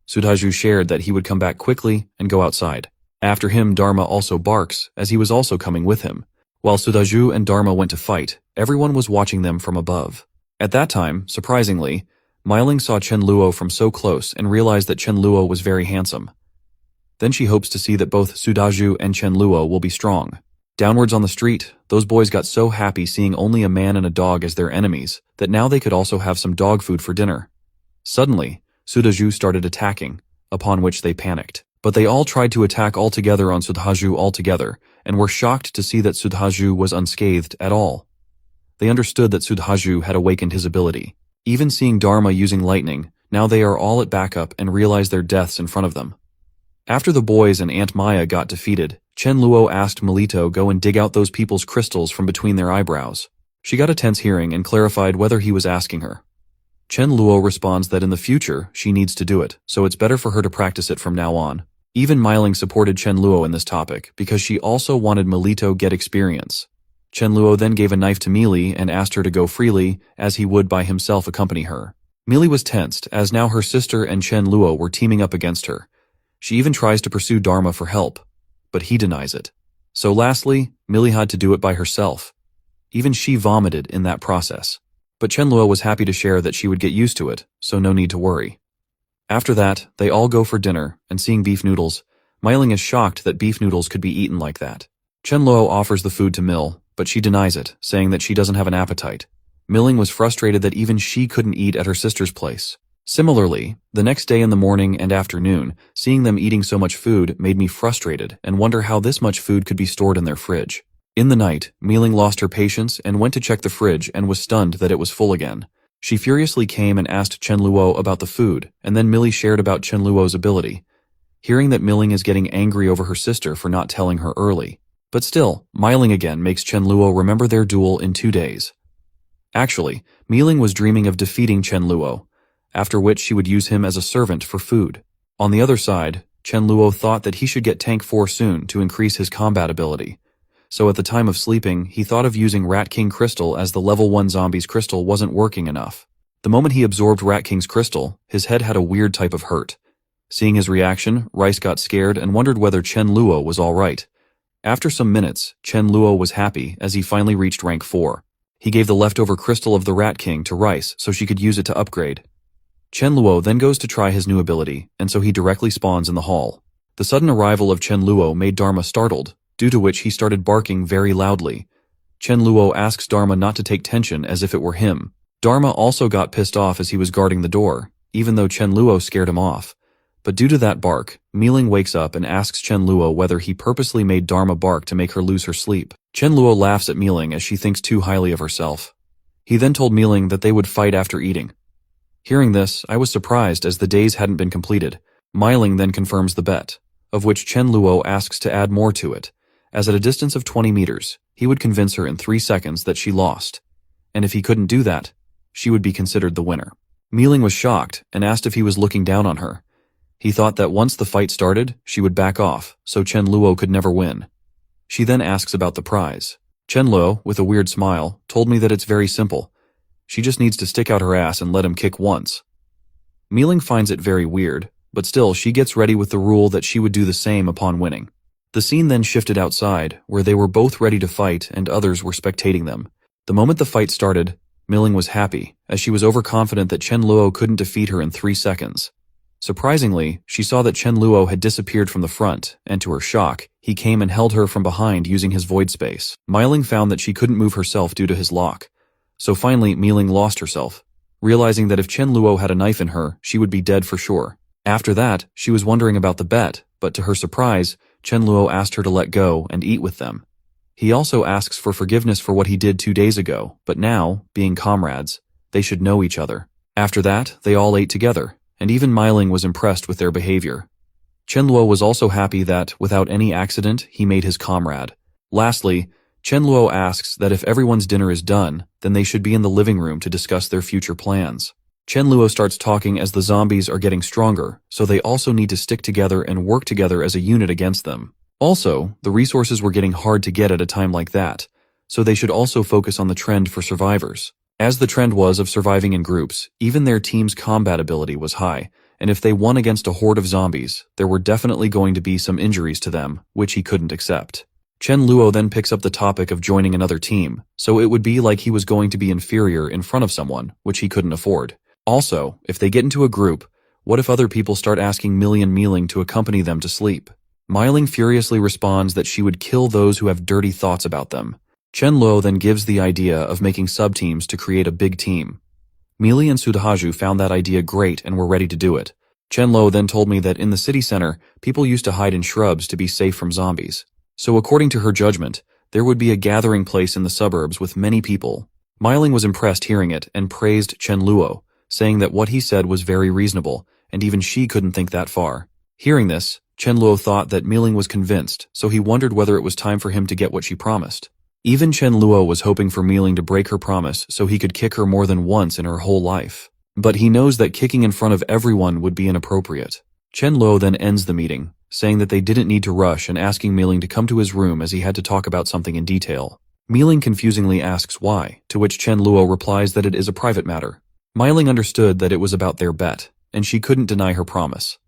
Sudhaju shared that he would come back quickly and go outside. After him, Dharma also barks, as he was also coming with him. While Sudhaju and Dharma went to fight, everyone was watching them from above. At that time, surprisingly, Mealing saw Chen Luo from so close and realized that Chen Luo was very handsome. Then she hopes to see that both Sudhaju and Chen Luo will be strong. Downwards on the street, those boys got so happy seeing only a man and a dog as their enemies that now they could also have some dog food for dinner. Suddenly, Sudhaju started attacking, upon which they panicked. But they all tried to attack all together on Sudhaju altogether, and were shocked to see that Sudhaju was unscathed at all. They understood that Sudhaju had awakened his ability. Even seeing Dharma using lightning, now they are all at backup and realize their deaths in front of them. After the boys and Aunt Maya got defeated, Chen Luo asked Melito go and dig out those people's crystals from between their eyebrows. She got a tense hearing and clarified whether he was asking her. Chen Luo responds that in the future she needs to do it, so it's better for her to practice it from now on. Even Mealing supported Chen Luo in this topic because she also wanted Melito get experience. Chen Luo then gave a knife to Mealy and asked her to go freely, as he would by himself accompany her. Mealy was tensed, as now her sister and Chen Luo were teaming up against her. She even tries to pursue Dharma for help, but he denies it. So lastly, Mealy had to do it by herself. Even she vomited in that process. But Chen Luo was happy to share that she would get used to it, so no need to worry. After that, they all go for dinner, and seeing beef noodles, Mealing is shocked that beef noodles could be eaten like that. Chen Luo offers the food to Mill, but she denies it, saying that she doesn't have an appetite. Mealing was frustrated that even she couldn't eat at her sister's place. Similarly, the next day in the morning and afternoon, seeing them eating so much food made me frustrated and wonder how this much food could be stored in their fridge. In the night, Mealing lost her patience and went to check the fridge and was stunned that it was full again. She furiously came and asked Chen Luo about the food, and then Millie shared about Chen Luo's ability. Hearing that Mealing is getting angry over her sister for not telling her early. But still, Mealing again makes Chen Luo remember their duel in 2 days. Actually, Mealing was dreaming of defeating Chen Luo, after which she would use him as a servant for food. On the other side, Chen Luo thought that he should get Tank 4 soon to increase his combat ability. So at the time of sleeping, he thought of using Rat King Crystal as the level 1 zombie's crystal wasn't working enough. The moment he absorbed Rat King's crystal, his head had a weird type of hurt. Seeing his reaction, Rice got scared and wondered whether Chen Luo was alright. After some minutes, Chen Luo was happy as he finally reached rank 4. He gave the leftover crystal of the Rat King to Rice so she could use it to upgrade. Chen Luo then goes to try his new ability, and so he directly spawns in the hall. The sudden arrival of Chen Luo made Dharma startled, due to which he started barking very loudly. Chen Luo asks Dharma not to take tension as if it were him. Dharma also got pissed off as he was guarding the door, even though Chen Luo scared him off. But due to that bark, Mealing wakes up and asks Chen Luo whether he purposely made Dharma bark to make her lose her sleep. Chen Luo laughs at Mealing as she thinks too highly of herself. He then told Mealing that they would fight after eating. Hearing this, I was surprised as the days hadn't been completed. Mealing then confirms the bet, of which Chen Luo asks to add more to it, as at a distance of 20 meters, he would convince her in 3 seconds that she lost. And if he couldn't do that, she would be considered the winner. Mealing was shocked and asked if he was looking down on her. He thought that once the fight started, she would back off, so Chen Luo could never win. She then asks about the prize. Chen Luo, with a weird smile, told me that it's very simple. She just needs to stick out her ass and let him kick once. Mealing finds it very weird, but still she gets ready with the rule that she would do the same upon winning. The scene then shifted outside, where they were both ready to fight and others were spectating them. The moment the fight started, Mealing was happy, as she was overconfident that Chen Luo couldn't defeat her in 3 seconds. Surprisingly, she saw that Chen Luo had disappeared from the front, and to her shock, he came and held her from behind using his void space. Mealing found that she couldn't move herself due to his lock. So finally, Mealing lost herself, realizing that if Chen Luo had a knife in her, she would be dead for sure. After that, she was wondering about the bet, but to her surprise, Chen Luo asked her to let go and eat with them. He also asks for forgiveness for what he did 2 days ago, but now, being comrades, they should know each other. After that, they all ate together, and even Mealing was impressed with their behavior. Chen Luo was also happy that, without any accident, he made his comrade. Lastly, Chen Luo asks that if everyone's dinner is done, then they should be in the living room to discuss their future plans. Chen Luo starts talking as the zombies are getting stronger, so they also need to stick together and work together as a unit against them. Also, the resources were getting hard to get at a time like that, so they should also focus on the trend for survivors. As the trend was of surviving in groups, even their team's combat ability was high, and if they won against a horde of zombies, there were definitely going to be some injuries to them, which he couldn't accept. Chen Luo then picks up the topic of joining another team, so it would be like he was going to be inferior in front of someone, which he couldn't afford. Also, if they get into a group, what if other people start asking Mealing to accompany them to sleep? Mealing furiously responds that she would kill those who have dirty thoughts about them. Chen Luo then gives the idea of making sub-teams to create a big team. Mealy and Sudahaju found that idea great and were ready to do it. Chen Luo then told me that in the city center, people used to hide in shrubs to be safe from zombies. So according to her judgment, there would be a gathering place in the suburbs with many people. Mealing was impressed hearing it and praised Chen Luo, saying that what he said was very reasonable, and even she couldn't think that far. Hearing this, Chen Luo thought that Mealing was convinced, so he wondered whether it was time for him to get what she promised. Even Chen Luo was hoping for Mealing to break her promise so he could kick her more than once in her whole life. But he knows that kicking in front of everyone would be inappropriate. Chen Luo then ends the meeting, saying that they didn't need to rush and asking Mealing to come to his room as he had to talk about something in detail. Mealing confusingly asks why, to which Chen Luo replies that it is a private matter. Mealing understood that it was about their bet, and she couldn't deny her promise.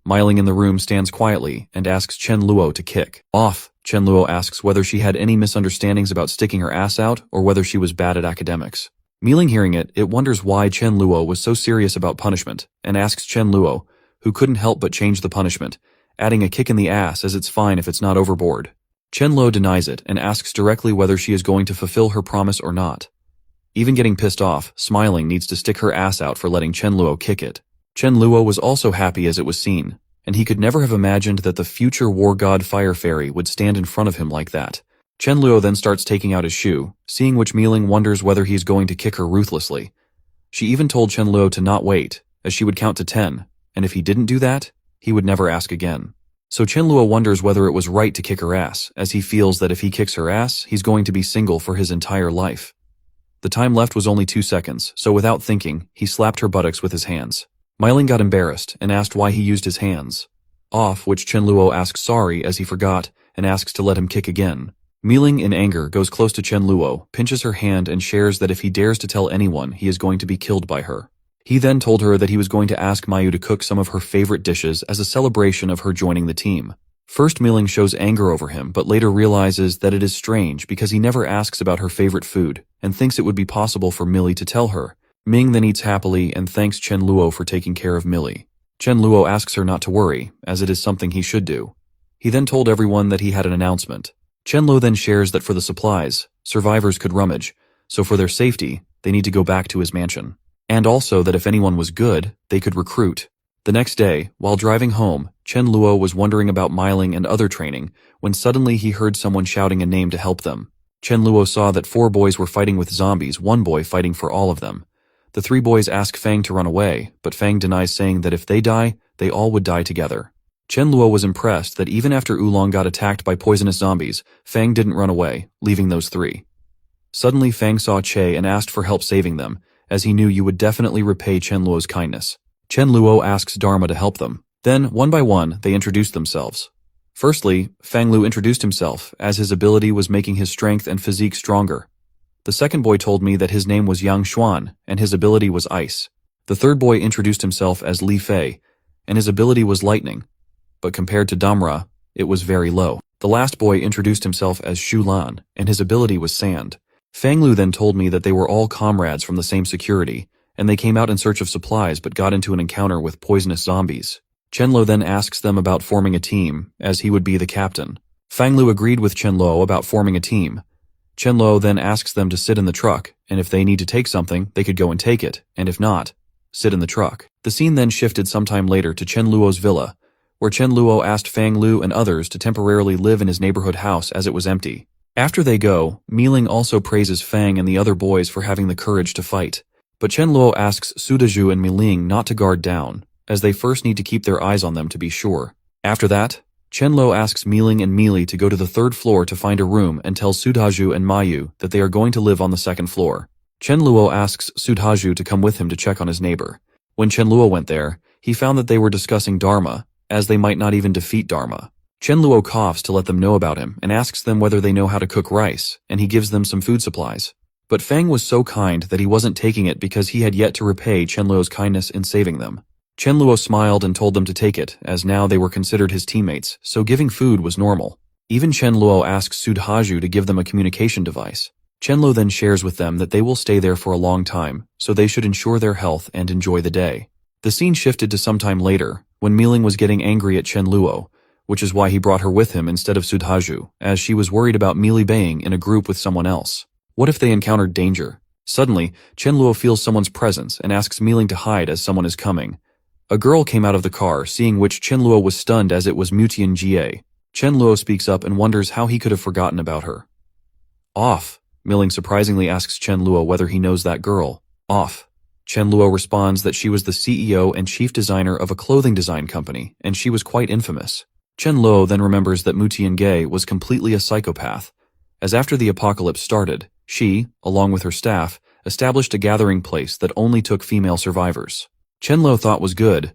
Mealing in the room stands quietly and asks Chen Luo to kick off. Chen Luo asks whether she had any misunderstandings about sticking her ass out or whether she was bad at academics. Mealing hearing it, it wonders why Chen Luo was so serious about punishment and asks Chen Luo, who couldn't help but change the punishment, adding a kick in the ass as it's fine if it's not overboard. Chen Luo denies it and asks directly whether she is going to fulfill her promise or not. Even getting pissed off, Smiling needs to stick her ass out for letting Chen Luo kick it. Chen Luo was also happy as it was seen, and he could never have imagined that the future war god Fire Fairy would stand in front of him like that. Chen Luo then starts taking out his shoe, seeing which Mealing wonders whether he is going to kick her ruthlessly. She even told Chen Luo to not wait, as she would count to 10, and if he didn't do that, he would never ask again. So Chen Luo wonders whether it was right to kick her ass, as he feels that if he kicks her ass, he's going to be single for his entire life. The time left was only 2 seconds, so without thinking, he slapped her buttocks with his hands. Mealing got embarrassed and asked why he used his hands. Off, which Chen Luo asks sorry as he forgot and asks to let him kick again. Miling in anger goes close to Chen Luo, pinches her hand and shares that if he dares to tell anyone, he is going to be killed by her. He then told her that he was going to ask Mayu to cook some of her favorite dishes as a celebration of her joining the team. First, Miling shows anger over him, but later realizes that it is strange because he never asks about her favorite food and thinks it would be possible for Millie to tell her. Ming then eats happily and thanks Chen Luo for taking care of Millie. Chen Luo asks her not to worry, as it is something he should do. He then told everyone that he had an announcement. Chen Luo then shares that for the supplies, survivors could rummage, so for their safety, they need to go back to his mansion. And also that if anyone was good, they could recruit. The next day, while driving home, Chen Luo was wondering about Miling and other training, when suddenly he heard someone shouting a name to help them. Chen Luo saw that 4 boys were fighting with zombies, 1 boy fighting for all of them. The 3 boys ask Fang to run away, but Fang denies, saying that if they die, they all would die together. Chen Luo was impressed that even after Oolong got attacked by poisonous zombies, Fang didn't run away, leaving those 3. Suddenly Fang saw Che and asked for help saving them, as he knew you would definitely repay Chen Luo's kindness. Chen Luo asks Dharma to help them. Then, one by one, they introduced themselves. Firstly, Fang Lu introduced himself, as his ability was making his strength and physique stronger. The second boy told me that his name was Yang Xuan, and his ability was ice. The third boy introduced himself as Li Fei, and his ability was lightning. But compared to Damra, it was very low. The last boy introduced himself as Shu Lan, and his ability was sand. Fang Lu then told me that they were all comrades from the same security, and they came out in search of supplies but got into an encounter with poisonous zombies. Chen Luo then asks them about forming a team, as he would be the captain. Fang Lu agreed with Chen Luo about forming a team. Chen Luo then asks them to sit in the truck, and if they need to take something, they could go and take it, and if not, sit in the truck. The scene then shifted sometime later to Chen Luo's villa, where Chen Luo asked Fang Lu and others to temporarily live in his neighborhood house as it was empty. After they go, Miling also praises Fang and the other boys for having the courage to fight. But Chen Luo asks Sudaju and Miling not to guard down, as they first need to keep their eyes on them to be sure. After that, Chen Luo asks Miling and Mili to go to the 3rd floor to find a room and tells Sudaju and Mayu that they are going to live on the 2nd floor. Chen Luo asks Sudaju to come with him to check on his neighbor. When Chen Luo went there, he found that they were discussing Dharma, as they might not even defeat Dharma. Chen Luo coughs to let them know about him and asks them whether they know how to cook rice, and he gives them some food supplies. But Fang was so kind that he wasn't taking it because he had yet to repay Chen Luo's kindness in saving them. Chen Luo smiled and told them to take it, as now they were considered his teammates, so giving food was normal. Even Chen Luo asks Sudhaju to give them a communication device. Chen Luo then shares with them that they will stay there for a long time, so they should ensure their health and enjoy the day. The scene shifted to some time later, when Miling was getting angry at Chen Luo, which is why he brought her with him instead of Sudhaju, as she was worried about Mili being in a group with someone else. What if they encountered danger? Suddenly, Chen Luo feels someone's presence and asks Miling to hide as someone is coming. A girl came out of the car, seeing which Chen Luo was stunned as it was Mutian Jie. Chen Luo speaks up and wonders how he could have forgotten about her. Off. Miling surprisingly asks Chen Luo whether he knows that girl. Off. Chen Luo responds that she was the CEO and chief designer of a clothing design company, and she was quite infamous. Chen Luo then remembers that Mutian Ge was completely a psychopath, as after the apocalypse started, she, along with her staff, established a gathering place that only took female survivors. Chen Luo thought was good,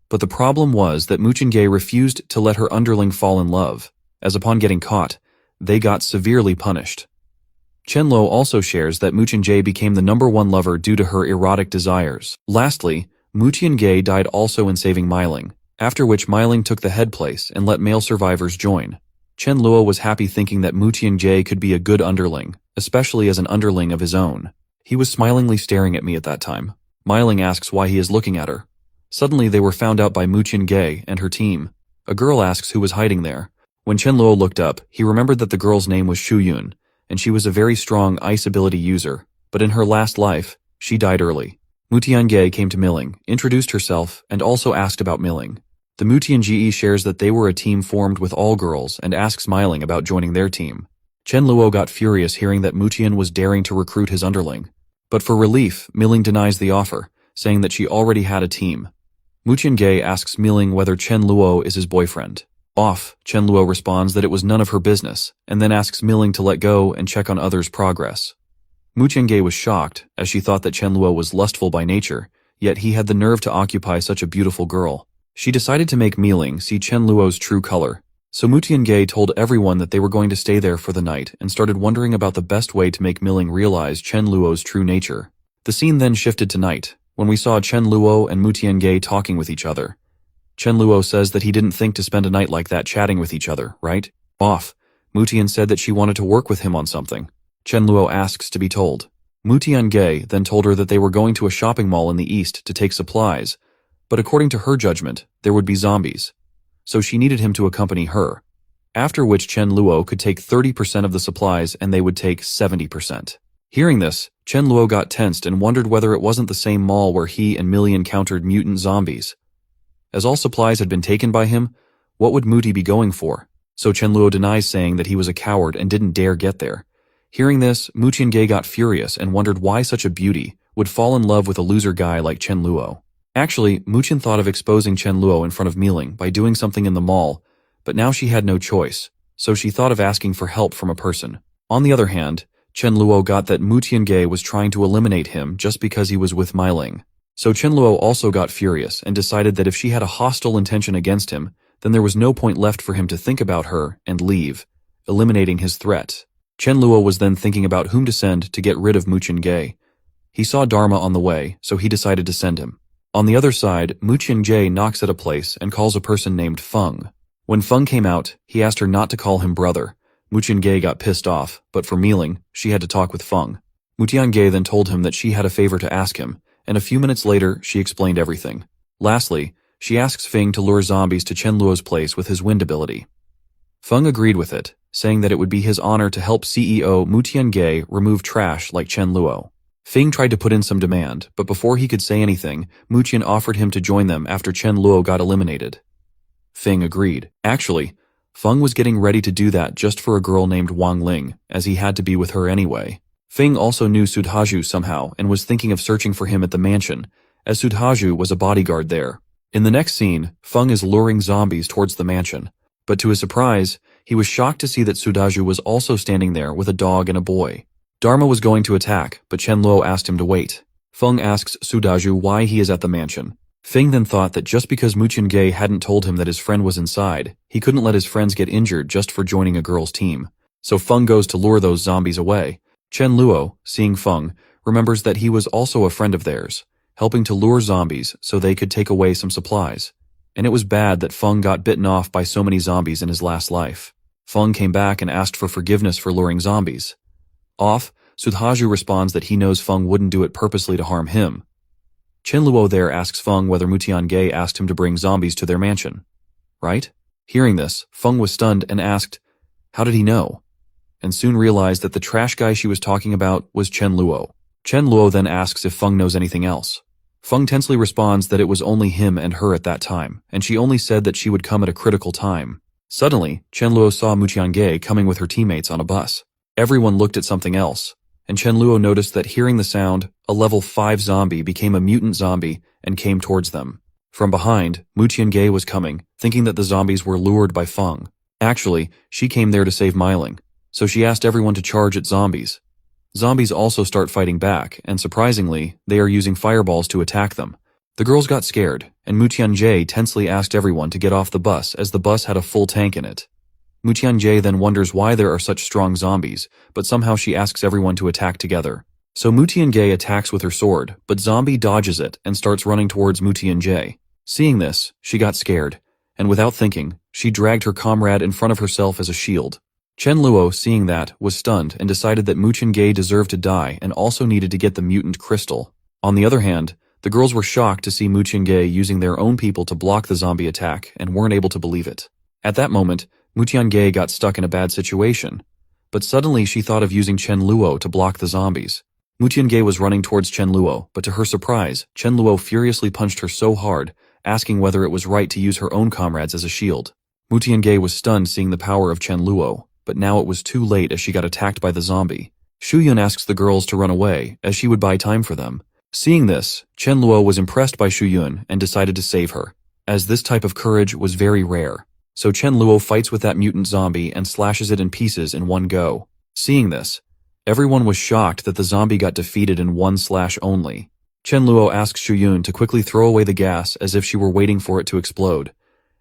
but the problem was that Mutian Ge refused to let her underling fall in love, as upon getting caught, they got severely punished. Chen Luo also shares that Mutian Ge became the #1 lover due to her erotic desires. Lastly, Mutian Ge died also in saving Miling, after which Miling took the head place and let male survivors join. Chen Luo was happy thinking that Mutian Ge could be a good underling, especially as an underling of his own. He was smilingly staring at me at that time. Miling asks why he is looking at her. Suddenly they were found out by Mutian Ge and her team. A girl asks who was hiding there. When Chen Luo looked up, he remembered that the girl's name was Shu Yun, and she was a very strong ice ability user, but in her last life, she died early. Mutian Ge came to Miling, introduced herself, and also asked about Miling. The Mutian Ge shares that they were a team formed with all girls and asks Miling about joining their team. Chen Luo got furious hearing that Mutian was daring to recruit his underling. But for relief, Miling denies the offer, saying that she already had a team. Mutian Ge asks Miling whether Chen Luo is his boyfriend. Off, Chen Luo responds that it was none of her business, and then asks Miling to let go and check on others' progress. Mutian Ge was shocked, as she thought that Chen Luo was lustful by nature, yet he had the nerve to occupy such a beautiful girl. She decided to make Mealing see Chen Luo's true color. So Mu Tiange told everyone that they were going to stay there for the night and started wondering about the best way to make Mealing realize Chen Luo's true nature. The scene then shifted to night, when we saw Chen Luo and Mu Tiange talking with each other. Chen Luo says that he didn't think to spend a night like that chatting with each other, right? Off. Mu Tian said that she wanted to work with him on something. Chen Luo asks to be told. Mu Tiange then told her that they were going to a shopping mall in the east to take supplies, but according to her judgment, there would be zombies. So she needed him to accompany her. After which Chen Luo could take 30% of the supplies and they would take 70%. Hearing this, Chen Luo got tensed and wondered whether it wasn't the same mall where he and Millie encountered mutant zombies. As all supplies had been taken by him, what would Muti be going for? So Chen Luo denies saying that he was a coward and didn't dare get there. Hearing this, Mu Tiange got furious and wondered why such a beauty would fall in love with a loser guy like Chen Luo. Actually, Mu Tian thought of exposing Chen Luo in front of Mealing by doing something in the mall, but now she had no choice, so she thought of asking for help from a person. On the other hand, Chen Luo got that Mu Tiange was trying to eliminate him just because he was with Mealing. So Chen Luo also got furious and decided that if she had a hostile intention against him, then there was no point left for him to think about her and leave, eliminating his threat. Chen Luo was then thinking about whom to send to get rid of Mu Tiange. He saw Dharma on the way, so he decided to send him. On the other side, Mu Tiange knocks at a place and calls a person named Feng. When Feng came out, he asked her not to call him brother. Mu Tiange got pissed off, but for Mealing, she had to talk with Feng. Mu Tiange then told him that she had a favor to ask him, and a few minutes later, she explained everything. Lastly, she asks Feng to lure zombies to Chen Luo's place with his wind ability. Feng agreed with it, saying that it would be his honor to help CEO Mu Tiange remove trash like Chen Luo. Feng tried to put in some demand, but before he could say anything, Mu Tian offered him to join them after Chen Luo got eliminated. Feng agreed. Actually, Feng was getting ready to do that just for a girl named Wang Ling, as he had to be with her anyway. Feng also knew Sudhaju somehow and was thinking of searching for him at the mansion, as Sudhaju was a bodyguard there. In the next scene, Feng is luring zombies towards the mansion, but to his surprise, he was shocked to see that Sudhaju was also standing there with a dog and a boy. Dharma was going to attack, but Chen Luo asked him to wait. Feng asks Sudhaju why he is at the mansion. Feng then thought that just because Mu Tiange hadn't told him that his friend was inside, he couldn't let his friends get injured just for joining a girl's team. So Feng goes to lure those zombies away. Chen Luo, seeing Feng, remembers that he was also a friend of theirs, helping to lure zombies so they could take away some supplies. And it was bad that Feng got bitten off by so many zombies in his last life. Feng came back and asked for forgiveness for luring zombies. Off, Sudhaju responds that he knows Feng wouldn't do it purposely to harm him. Chen Luo there asks Feng whether Mu Tiange asked him to bring zombies to their mansion. Right? Hearing this, Feng was stunned and asked, how did he know? And soon realized that the trash guy she was talking about was Chen Luo. Chen Luo then asks if Feng knows anything else. Feng tensely responds that it was only him and her at that time, and she only said that she would come at a critical time. Suddenly, Chen Luo saw Mu Tiange coming with her teammates on a bus. Everyone looked at something else, and Chen Luo noticed that hearing the sound, a level 5 zombie became a mutant zombie and came towards them. From behind, Mu Tiange was coming, thinking that the zombies were lured by Feng. Actually, she came there to save Mealing, so she asked everyone to charge at zombies. Zombies also start fighting back, and surprisingly, they are using fireballs to attack them. The girls got scared, and Mu Tiange tensely asked everyone to get off the bus as the bus had a full tank in it. Mu Tiange then wonders why there are such strong zombies, but somehow she asks everyone to attack together. So Mu Tiange attacks with her sword, but Zombie dodges it and starts running towards Mu Tiange. Seeing this, she got scared, and without thinking, she dragged her comrade in front of herself as a shield. Chen Luo, seeing that, was stunned and decided that Mu Tiange deserved to die and also needed to get the mutant crystal. On the other hand, the girls were shocked to see Mu Tiange using their own people to block the zombie attack and weren't able to believe it. At that moment, Mu Tiange got stuck in a bad situation, but suddenly she thought of using Chen Luo to block the zombies. Mu Tiange was running towards Chen Luo, but to her surprise, Chen Luo furiously punched her so hard, asking whether it was right to use her own comrades as a shield. Mu Tiange was stunned seeing the power of Chen Luo, but now it was too late as she got attacked by the zombie. Shu Yun asks the girls to run away, as she would buy time for them. Seeing this, Chen Luo was impressed by Shu Yun and decided to save her, as this type of courage was very rare. So Chen Luo fights with that mutant zombie and slashes it in pieces in one go. Seeing this, everyone was shocked that the zombie got defeated in one slash only. Chen Luo asks Xu Yun to quickly throw away the gas as if she were waiting for it to explode.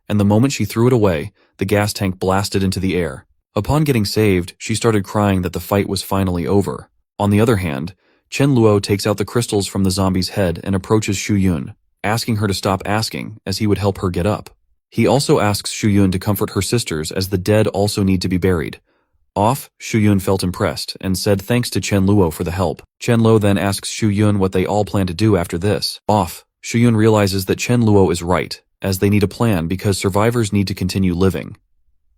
And the moment she threw it away, the gas tank blasted into the air. Upon getting saved, she started crying that the fight was finally over. On the other hand, Chen Luo takes out the crystals from the zombie's head and approaches Xu Yun, asking her to stop asking, as he would help her get up. He also asks Xu Yun to comfort her sisters as the dead also need to be buried. Off, Xu Yun felt impressed and said thanks to Chen Luo for the help. Chen Luo then asks Xu Yun what they all plan to do after this. Off, Xu Yun realizes that Chen Luo is right, as they need a plan because survivors need to continue living.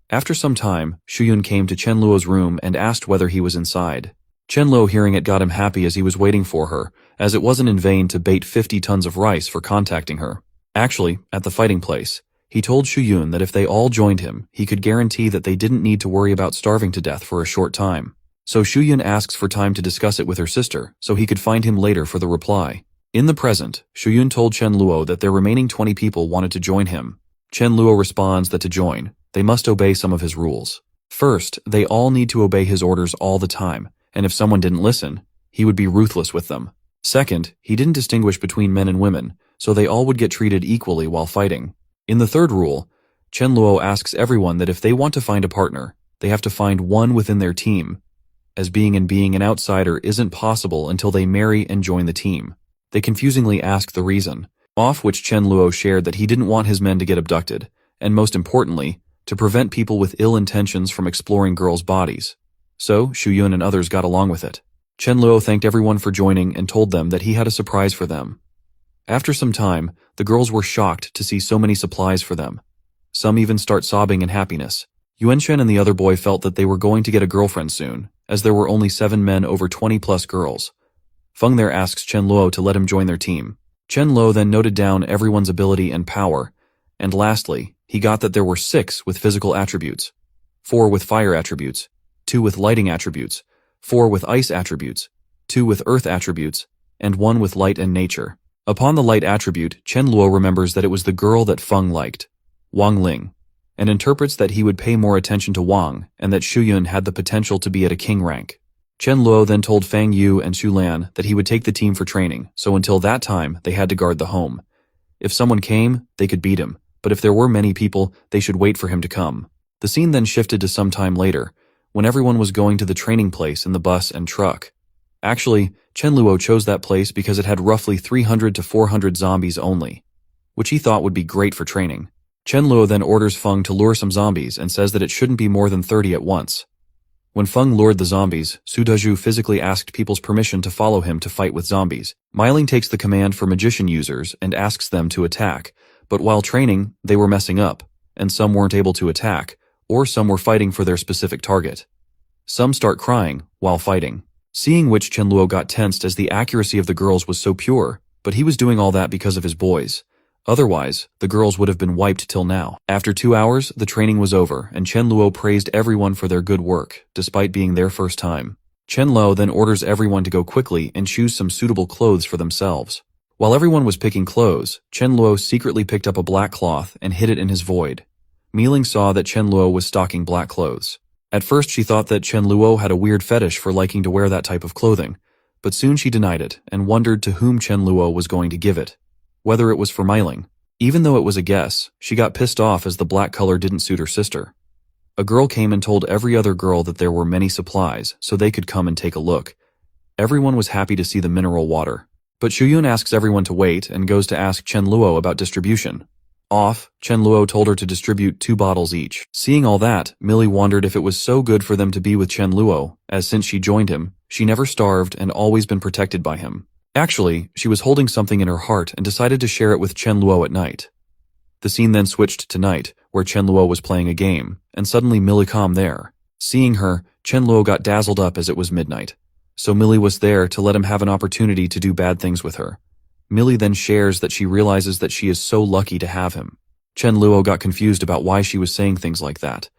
After some time, Xu Yun came to Chen Luo's room and asked whether he was inside. Chen Luo hearing it got him happy as he was waiting for her, as it wasn't in vain to bait 50 tons of rice for contacting her. Actually, at the fighting place, he told Xu Yun that if they all joined him, he could guarantee that they didn't need to worry about starving to death for a short time. So Xu Yun asks for time to discuss it with her sister, so he could find him later for the reply. In the present, Xu Yun told Chen Luo that their remaining 20 people wanted to join him. Chen Luo responds that to join, they must obey some of his rules. First, they all need to obey his orders all the time, and if someone didn't listen, he would be ruthless with them. Second, he didn't distinguish between men and women, so they all would get treated equally while fighting. In the third rule, Chen Luo asks everyone that if they want to find a partner, they have to find one within their team, as being an outsider isn't possible until they marry and join the team. They confusingly ask the reason, off which Chen Luo shared that he didn't want his men to get abducted, and most importantly, to prevent people with ill intentions from exploring girls' bodies. So, Xu Yun and others got along with it. Chen Luo thanked everyone for joining and told them that he had a surprise for them. After some time, the girls were shocked to see so many supplies for them. Some even start sobbing in happiness. Yuanchen and the other boy felt that they were going to get a girlfriend soon, as there were only 7 men over 20+ girls. Feng there asks Chen Luo to let him join their team. Chen Luo then noted down everyone's ability and power, and lastly, he got that there were 6 with physical attributes, 4 with fire attributes, 2 with lighting attributes, 4 with ice attributes, 2 with earth attributes, and 1 with light and nature. Upon the light attribute, Chen Luo remembers that it was the girl that Feng liked, Wang Ling, and interprets that he would pay more attention to Wang and that Xu Yun had the potential to be at a king rank. Chen Luo then told Fang Yu and Xu Lan that he would take the team for training, so until that time, they had to guard the home. If someone came, they could beat him, but if there were many people, they should wait for him to come. The scene then shifted to some time later, when everyone was going to the training place in the bus and truck. Actually, Chen Luo chose that place because it had roughly 300 to 400 zombies only, which he thought would be great for training. Chen Luo then orders Feng to lure some zombies and says that it shouldn't be more than 30 at once. When Feng lured the zombies, Su Dezhu physically asked people's permission to follow him to fight with zombies. Meiling takes the command for magician users and asks them to attack, but while training, they were messing up, and some weren't able to attack, or some were fighting for their specific target. Some start crying while fighting. Seeing which, Chen Luo got tensed as the accuracy of the girls was so pure, but he was doing all that because of his boys. Otherwise, the girls would have been wiped till now. After 2 hours, the training was over, and Chen Luo praised everyone for their good work, despite being their first time. Chen Luo then orders everyone to go quickly and choose some suitable clothes for themselves. While everyone was picking clothes, Chen Luo secretly picked up a black cloth and hid it in his void. Meiling saw that Chen Luo was stocking black clothes. At first she thought that Chen Luo had a weird fetish for liking to wear that type of clothing, but soon she denied it and wondered to whom Chen Luo was going to give it. Whether it was for Meiling. Even though it was a guess, she got pissed off as the black color didn't suit her sister. A girl came and told every other girl that there were many supplies, so they could come and take a look. Everyone was happy to see the mineral water. But Xu Yun asks everyone to wait and goes to ask Chen Luo about distribution. Off, Chen Luo told her to distribute 2 bottles each. Seeing all that, Millie wondered if it was so good for them to be with Chen Luo, as since she joined him, she never starved and always been protected by him. Actually, she was holding something in her heart and decided to share it with Chen Luo at night. The scene then switched to night, where Chen Luo was playing a game, and suddenly Millie came there. Seeing her, Chen Luo got dazzled up as it was midnight. So Millie was there to let him have an opportunity to do bad things with her. Millie then shares that she realizes that she is so lucky to have him. Chen Luo got confused about why she was saying things like that.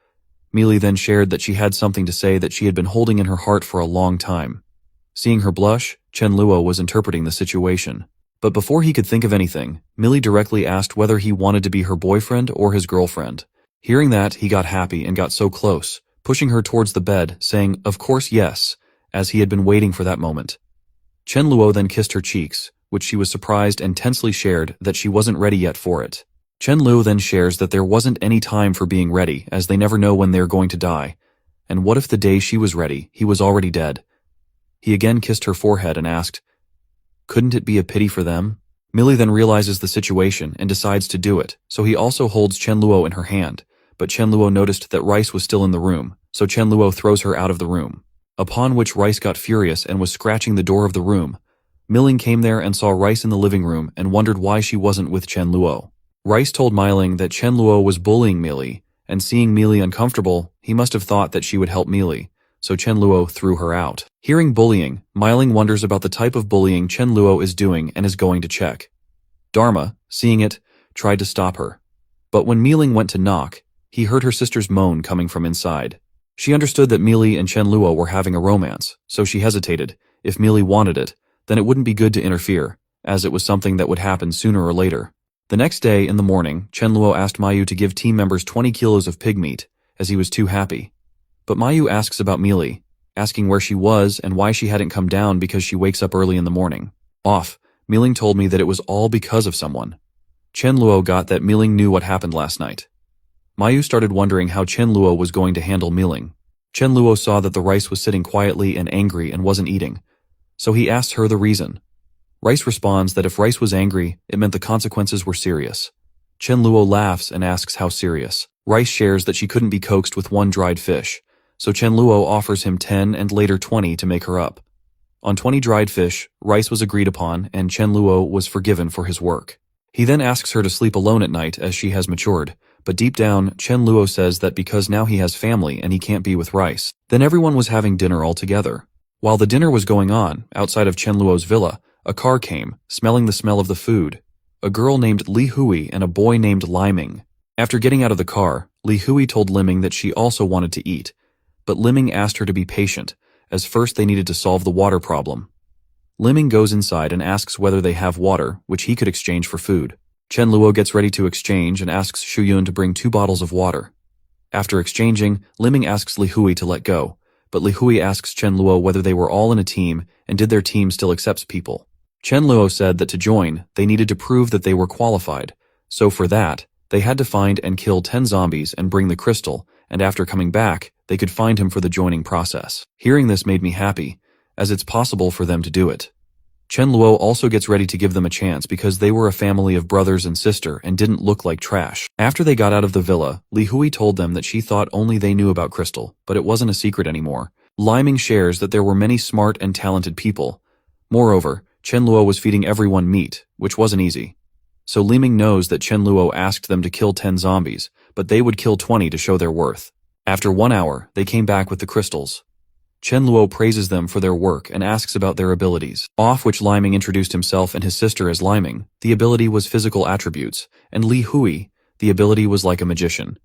Millie then shared that she had something to say that she had been holding in her heart for a long time. Seeing her blush, Chen Luo was interpreting the situation. But before he could think of anything, Millie directly asked whether he wanted to be her boyfriend or his girlfriend. Hearing that, he got happy and got so close, pushing her towards the bed, saying, "Of course yes," as he had been waiting for that moment. Chen Luo then kissed her cheeks, which she was surprised and tensely shared that she wasn't ready yet for it. Chen Luo then shares that there wasn't any time for being ready, as they never know when they're going to die. And what if the day she was ready, he was already dead? He again kissed her forehead and asked, "Couldn't it be a pity for them?" Millie then realizes the situation and decides to do it, so he also holds Chen Luo in her hand, but Chen Luo noticed that Rice was still in the room, so Chen Luo throws her out of the room. Upon which Rice got furious and was scratching the door of the room. Milling came there and saw Rice in the living room and wondered why she wasn't with Chen Luo. Rice told Miling that Chen Luo was bullying Millie, and seeing Millie uncomfortable, he must have thought that she would help Millie, so Chen Luo threw her out. Hearing bullying, Miling wonders about the type of bullying Chen Luo is doing and is going to check. Dharma, seeing it, tried to stop her. But when Miling went to knock, he heard her sister's moan coming from inside. She understood that Millie and Chen Luo were having a romance, so she hesitated. If Millie wanted it, then it wouldn't be good to interfere, as it was something that would happen sooner or later. The next day, in the morning, Chen Luo asked Mayu to give team members 20 kilos of pig meat, as he was too happy. But Mayu asks about Millie, asking where she was and why she hadn't come down because she wakes up early in the morning. Off, Miling told me that it was all because of someone. Chen Luo got that Miling knew what happened last night. Mayu started wondering how Chen Luo was going to handle Miling. Chen Luo saw that the Rice was sitting quietly and angry and wasn't eating, so he asked her the reason. Rice responds that if Rice was angry, it meant the consequences were serious. Chen Luo laughs and asks how serious. Rice shares that she couldn't be coaxed with one dried fish, so Chen Luo offers him 10 and later 20 to make her up. On 20 dried fish, Rice was agreed upon and Chen Luo was forgiven for his work. He then asks her to sleep alone at night as she has matured, but deep down, Chen Luo says that because now he has family and he can't be with Rice. Then everyone was having dinner all together. While the dinner was going on, outside of Chen Luo's villa, a car came, smelling the smell of the food. A girl named Li Hui and a boy named Liming. After getting out of the car, Li Hui told Liming that she also wanted to eat, but Liming asked her to be patient, as first they needed to solve the water problem. Liming goes inside and asks whether they have water, which he could exchange for food. Chen Luo gets ready to exchange and asks Shuyun to bring 2 bottles of water. After exchanging, Liming asks Li Hui to let go, but Li Hui asks Chen Luo whether they were all in a team and did their team still accepts people. Chen Luo said that to join, they needed to prove that they were qualified, so for that, they had to find and kill 10 zombies and bring the crystal, and after coming back, they could find him for the joining process. Hearing this made me happy, as it's possible for them to do it. Chen Luo also gets ready to give them a chance because they were a family of brothers and sister and didn't look like trash. After they got out of the villa, Li Hui told them that she thought only they knew about Crystal, but it wasn't a secret anymore. Liming shares that there were many smart and talented people. Moreover, Chen Luo was feeding everyone meat, which wasn't easy. So Liming knows that Chen Luo asked them to kill 10 zombies, but they would kill 20 to show their worth. After 1 hour, they came back with the crystals. Chen Luo praises them for their work and asks about their abilities. Off which Liming introduced himself and his sister as Liming. The ability was physical attributes, and Li Hui, the ability was like a magician.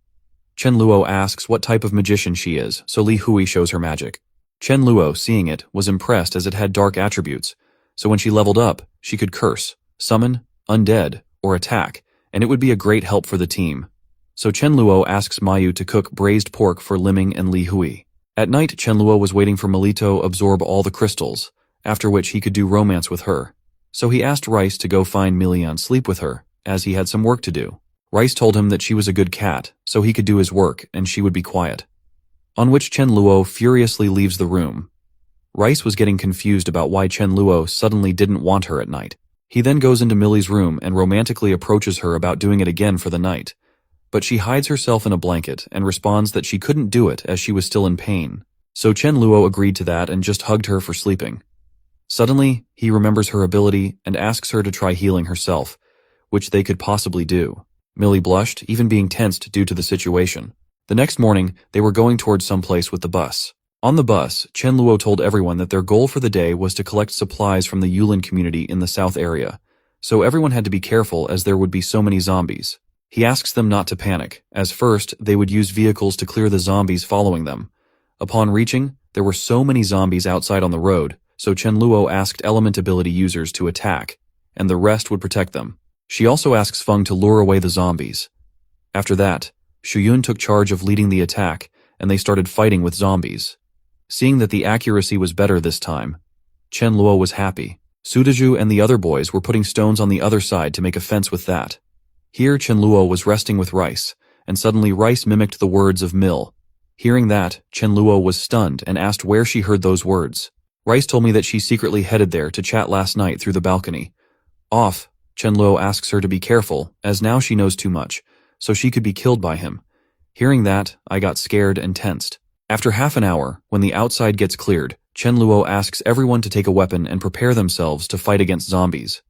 Chen Luo asks what type of magician she is, so Li Hui shows her magic. Chen Luo, seeing it, was impressed as it had dark attributes, so when she leveled up, she could curse, summon, undead, or attack, and it would be a great help for the team. So Chen Luo asks Mayu to cook braised pork for Liming and Li Hui. At night, Chen Luo was waiting for Melito absorb all the crystals, after which he could do romance with her. So he asked Rice to go find Millie and sleep with her, as he had some work to do. Rice told him that she was a good cat, so he could do his work and she would be quiet. On which Chen Luo furiously leaves the room. Rice was getting confused about why Chen Luo suddenly didn't want her at night. He then goes into Millie's room and romantically approaches her about doing it again for the night. But she hides herself in a blanket and responds that she couldn't do it as she was still in pain. So Chen Luo agreed to that and just hugged her for sleeping. Suddenly, he remembers her ability and asks her to try healing herself, which they could possibly do. Millie blushed, even being tensed due to the situation. The next morning, they were going towards someplace with the bus. On the bus, Chen Luo told everyone that their goal for the day was to collect supplies from the Yulin community in the south area, so everyone had to be careful as there would be so many zombies. He asks them not to panic, as first they would use vehicles to clear the zombies following them. Upon reaching, there were so many zombies outside on the road, so Chen Luo asked element ability users to attack, and the rest would protect them. She also asks Feng to lure away the zombies. After that, Shuyun took charge of leading the attack, and they started fighting with zombies. Seeing that the accuracy was better this time, Chen Luo was happy. Sudaju and the other boys were putting stones on the other side to make a fence with that. Here Chen Luo was resting with Rice, and suddenly Rice mimicked the words of Mill. Hearing that, Chen Luo was stunned and asked where she heard those words. Rice told me that she secretly headed there to chat last night through the balcony. Off, Chen Luo asks her to be careful, as now she knows too much, so she could be killed by him. Hearing that, I got scared and tensed. After half an hour, when the outside gets cleared, Chen Luo asks everyone to take a weapon and prepare themselves to fight against zombies.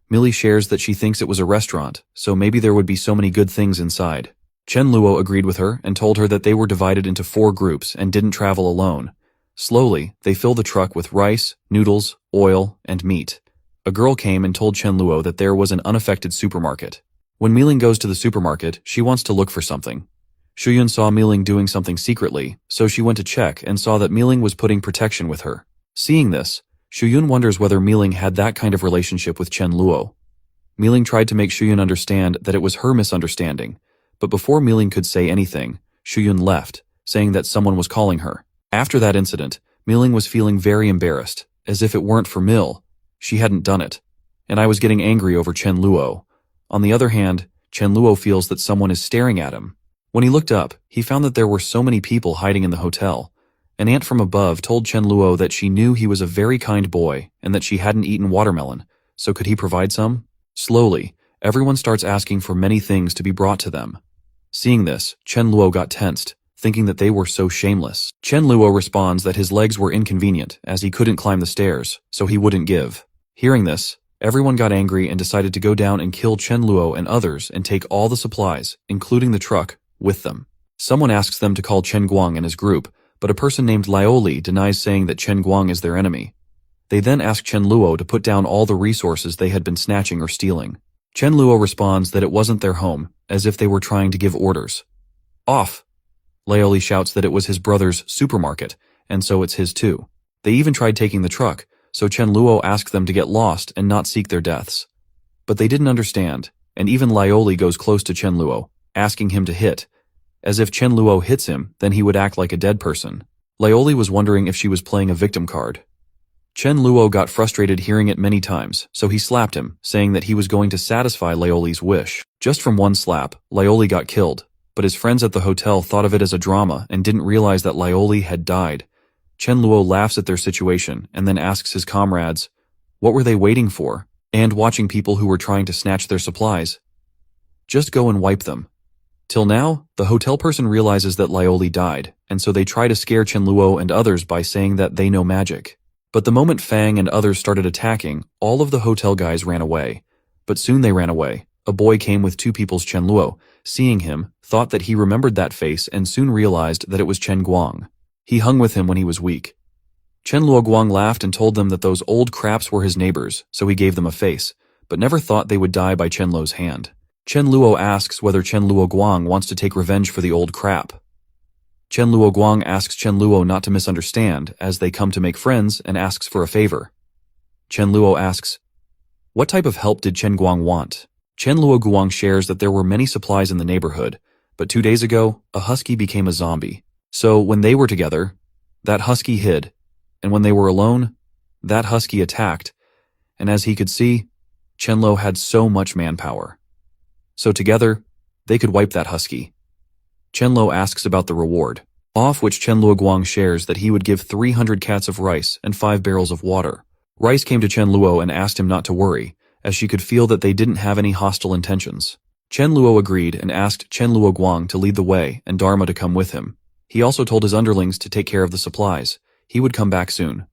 Millie shares that she thinks it was a restaurant, so maybe there would be so many good things inside. Chen Luo agreed with her and told her that they were divided into 4 groups and didn't travel alone. Slowly, they fill the truck with rice, noodles, oil, and meat. A girl came and told Chen Luo that there was an unaffected supermarket. When Miling goes to the supermarket, she wants to look for something. Shuyun saw Miling doing something secretly, so she went to check and saw that Miling was putting protection with her. Seeing this, Shuyun wonders whether Miling had that kind of relationship with Chen Luo. Miling tried to make Shuyun understand that it was her misunderstanding, but before Miling could say anything, Shuyun left, saying that someone was calling her. After that incident, Miling was feeling very embarrassed, as if it weren't for Mill, she hadn't done it. And I was getting angry over Chen Luo. On the other hand, Chen Luo feels that someone is staring at him. When he looked up, he found that there were so many people hiding in the hotel. An aunt from above told Chen Luo that she knew he was a very kind boy and that she hadn't eaten watermelon, so could he provide some? Slowly, everyone starts asking for many things to be brought to them. Seeing this, Chen Luo got tensed, thinking that they were so shameless. Chen Luo responds that his legs were inconvenient as he couldn't climb the stairs, so he wouldn't give. Hearing this, everyone got angry and decided to go down and kill Chen Luo and others and take all the supplies, including the truck, with them. Someone asks them to call Chen Guang and his group, but a person named Lioli denies, saying that Chen Guang is their enemy. They then ask Chen Luo to put down all the resources they had been snatching or stealing. Chen Luo responds that it wasn't their home, as if they were trying to give orders. Off! Lioli shouts that it was his brother's supermarket, and so it's his too. They even tried taking the truck, so Chen Luo asked them to get lost and not seek their deaths. But they didn't understand, and even Lioli goes close to Chen Luo, asking him to hit. As if Chen Luo hits him, then he would act like a dead person. Lioli was wondering if she was playing a victim card. Chen Luo got frustrated hearing it many times, so he slapped him, saying that he was going to satisfy Lioli's wish. Just from one slap, Lioli got killed, but his friends at the hotel thought of it as a drama and didn't realize that Lioli had died. Chen Luo laughs at their situation and then asks his comrades, what were they waiting for? And watching people who were trying to snatch their supplies. Just go and wipe them. Till now, the hotel person realizes that Lioli died, and so they try to scare Chen Luo and others by saying that they know magic. But the moment Fang and others started attacking, all of the hotel guys ran away. But soon they ran away. A boy came with 2 people's Chen Luo. Seeing him, thought that he remembered that face and soon realized that it was Chen Guang. He hung with him when he was weak. Chen Luo Guang laughed and told them that those old craps were his neighbors, so he gave them a face, but never thought they would die by Chen Luo's hand. Chen Luo asks whether Chen Luo Guang wants to take revenge for the old crap. Chen Luo Guang asks Chen Luo not to misunderstand, as they come to make friends, and asks for a favor. Chen Luo asks, what type of help did Chen Guang want? Chen Luo Guang shares that there were many supplies in the neighborhood, but 2 days ago, a husky became a zombie. So when they were together, that husky hid, and when they were alone, that husky attacked, and as he could see, Chen Luo had so much manpower. So together, they could wipe that husky. Chen Luo asks about the reward, off which Chen Luo Guang shares that he would give 300 cats of rice and 5 barrels of water. Rice came to Chen Luo and asked him not to worry, as she could feel that they didn't have any hostile intentions. Chen Luo agreed and asked Chen Luo Guang to lead the way and Dharma to come with him. He also told his underlings to take care of the supplies. He would come back soon.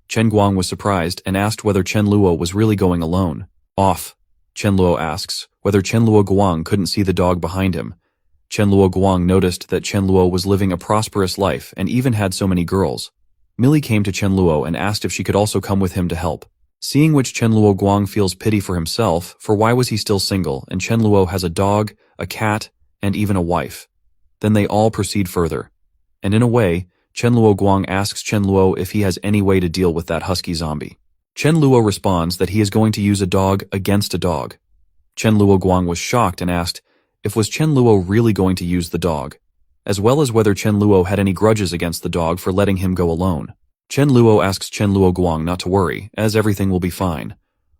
Chen Guang was surprised and asked whether Chen Luo was really going alone. Off. Chen Luo asks whether Chen Luo Guang couldn't see the dog behind him. Chen Luo Guang noticed that Chen Luo was living a prosperous life and even had so many girls. Millie came to Chen Luo and asked if she could also come with him to help. Seeing which Chen Luo Guang feels pity for himself, for why was he still single, and Chen Luo has a dog, a cat, and even a wife. Then they all proceed further. And in a way, Chen Luo Guang asks Chen Luo if he has any way to deal with that husky zombie. Chen Luo responds that he is going to use a dog against a dog. Chen Luo Guang was shocked and asked if was Chen Luo really going to use the dog, as well as whether Chen Luo had any grudges against the dog for letting him go alone. Chen Luo asks Chen Luo Guang not to worry, as everything will be fine.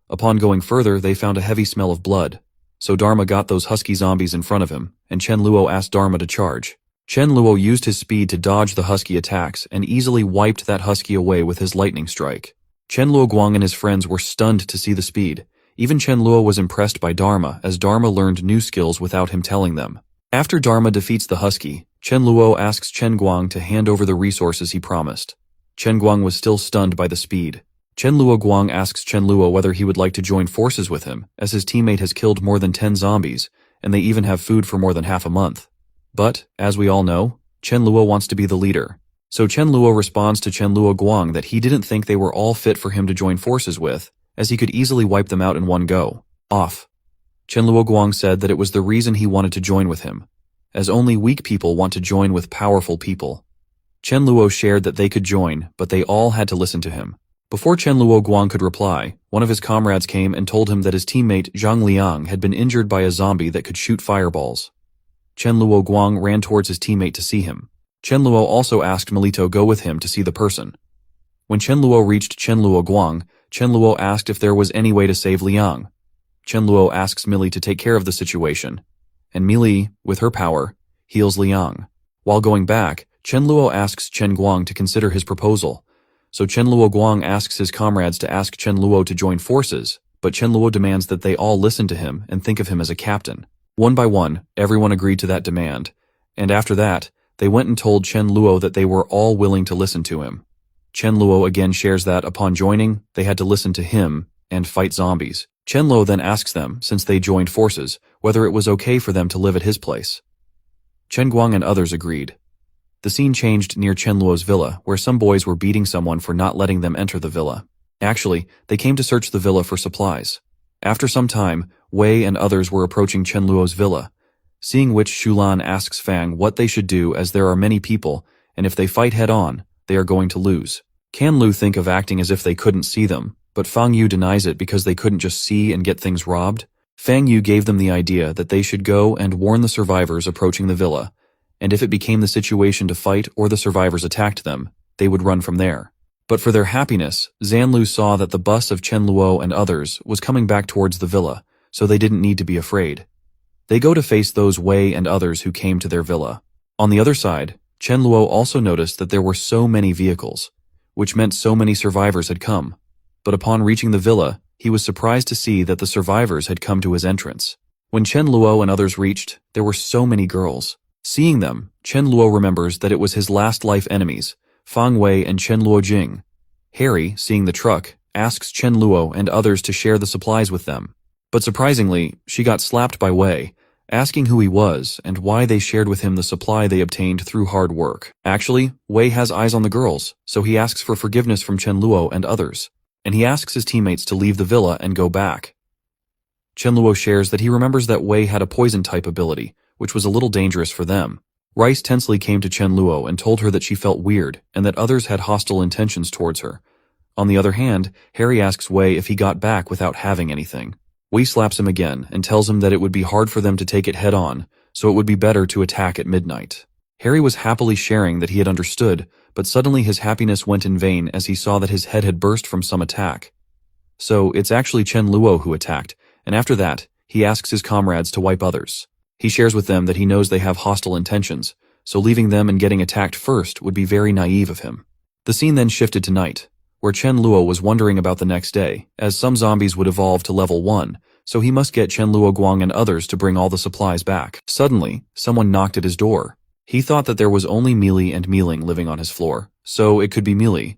Upon going further, they found a heavy smell of blood. So Dharma got those husky zombies in front of him, and Chen Luo asked Dharma to charge. Chen Luo used his speed to dodge the husky attacks and easily wiped that husky away with his lightning strike. Chen Luo Guang and his friends were stunned to see the speed. Even Chen Luo was impressed by Dharma, as Dharma learned new skills without him telling them. After Dharma defeats the husky, Chen Luo asks Chen Guang to hand over the resources he promised. Chen Guang was still stunned by the speed. Chen Luo Guang asks Chen Luo whether he would like to join forces with him, as his teammate has killed more than 10 zombies, and they even have food for more than half a month. But, as we all know, Chen Luo wants to be the leader. So Chen Luo responds to Chen Luo Guang that he didn't think they were all fit for him to join forces with, as he could easily wipe them out in one go. Off. Chen Luo Guang said that it was the reason he wanted to join with him, as only weak people want to join with powerful people. Chen Luo shared that they could join, but they all had to listen to him. Before Chen Luo Guang could reply, one of his comrades came and told him that his teammate Zhang Liang had been injured by a zombie that could shoot fireballs. Chen Luo Guang ran towards his teammate to see him. Chen Luo also asked Milito go with him to see the person. When Chen Luo reached Chen Luo Guang, Chen Luo asked if there was any way to save Liang. Chen Luo asks Millie to take care of the situation, and Millie, with her power, heals Liang. While going back, Chen Luo asks Chen Guang to consider his proposal. So Chen Luo Guang asks his comrades to ask Chen Luo to join forces, but Chen Luo demands that they all listen to him and think of him as a captain. One by one, everyone agreed to that demand, and after that, they went and told Chen Luo that they were all willing to listen to him. Chen Luo again shares that upon joining, they had to listen to him and fight zombies. Chen Luo then asks them, since they joined forces, whether it was okay for them to live at his place. Chen Guang and others agreed. The scene changed near Chen Luo's villa, where some boys were beating someone for not letting them enter the villa. Actually, they came to search the villa for supplies. After some time, Wei and others were approaching Chen Luo's villa, seeing which Shulan asks Fang what they should do as there are many people, and if they fight head-on, they are going to lose. Can Lu think of acting as if they couldn't see them, but Fang Yu denies it because they couldn't just see and get things robbed? Fang Yu gave them the idea that they should go and warn the survivors approaching the villa, and if it became the situation to fight or the survivors attacked them, they would run from there. But for their happiness, Zanlu saw that the bus of Chen Luo and others was coming back towards the villa, so they didn't need to be afraid. They go to face those Wei and others who came to their villa. On the other side, Chen Luo also noticed that there were so many vehicles, which meant so many survivors had come. But upon reaching the villa, he was surprised to see that the survivors had come to his entrance. When Chen Luo and others reached, there were so many girls. Seeing them, Chen Luo remembers that it was his last life enemies, Fang Wei and Chen Luo Jing. Harry, seeing the truck, asks Chen Luo and others to share the supplies with them. But surprisingly, she got slapped by Wei, asking who he was and why they shared with him the supply they obtained through hard work. Actually, Wei has eyes on the girls, so he asks for forgiveness from Chen Luo and others, and he asks his teammates to leave the villa and go back. Chen Luo shares that he remembers that Wei had a poison-type ability, which was a little dangerous for them. Rice tensely came to Chen Luo and told her that she felt weird and that others had hostile intentions towards her. On the other hand, Harry asks Wei if he got back without having anything. Wei slaps him again and tells him that it would be hard for them to take it head-on, so it would be better to attack at midnight. Harry was happily sharing that he had understood, but suddenly his happiness went in vain as he saw that his head had burst from some attack. So it's actually Chen Luo who attacked, and after that, he asks his comrades to wipe others. He shares with them that he knows they have hostile intentions, so leaving them and getting attacked first would be very naive of him. The scene then shifted to night, where Chen Luo was wondering about the next day, as some zombies would evolve to level 1, so he must get Chen Luo Guang and others to bring all the supplies back. Suddenly, someone knocked at his door. He thought that there was only Mealy and Mealing living on his floor, so it could be Mealy.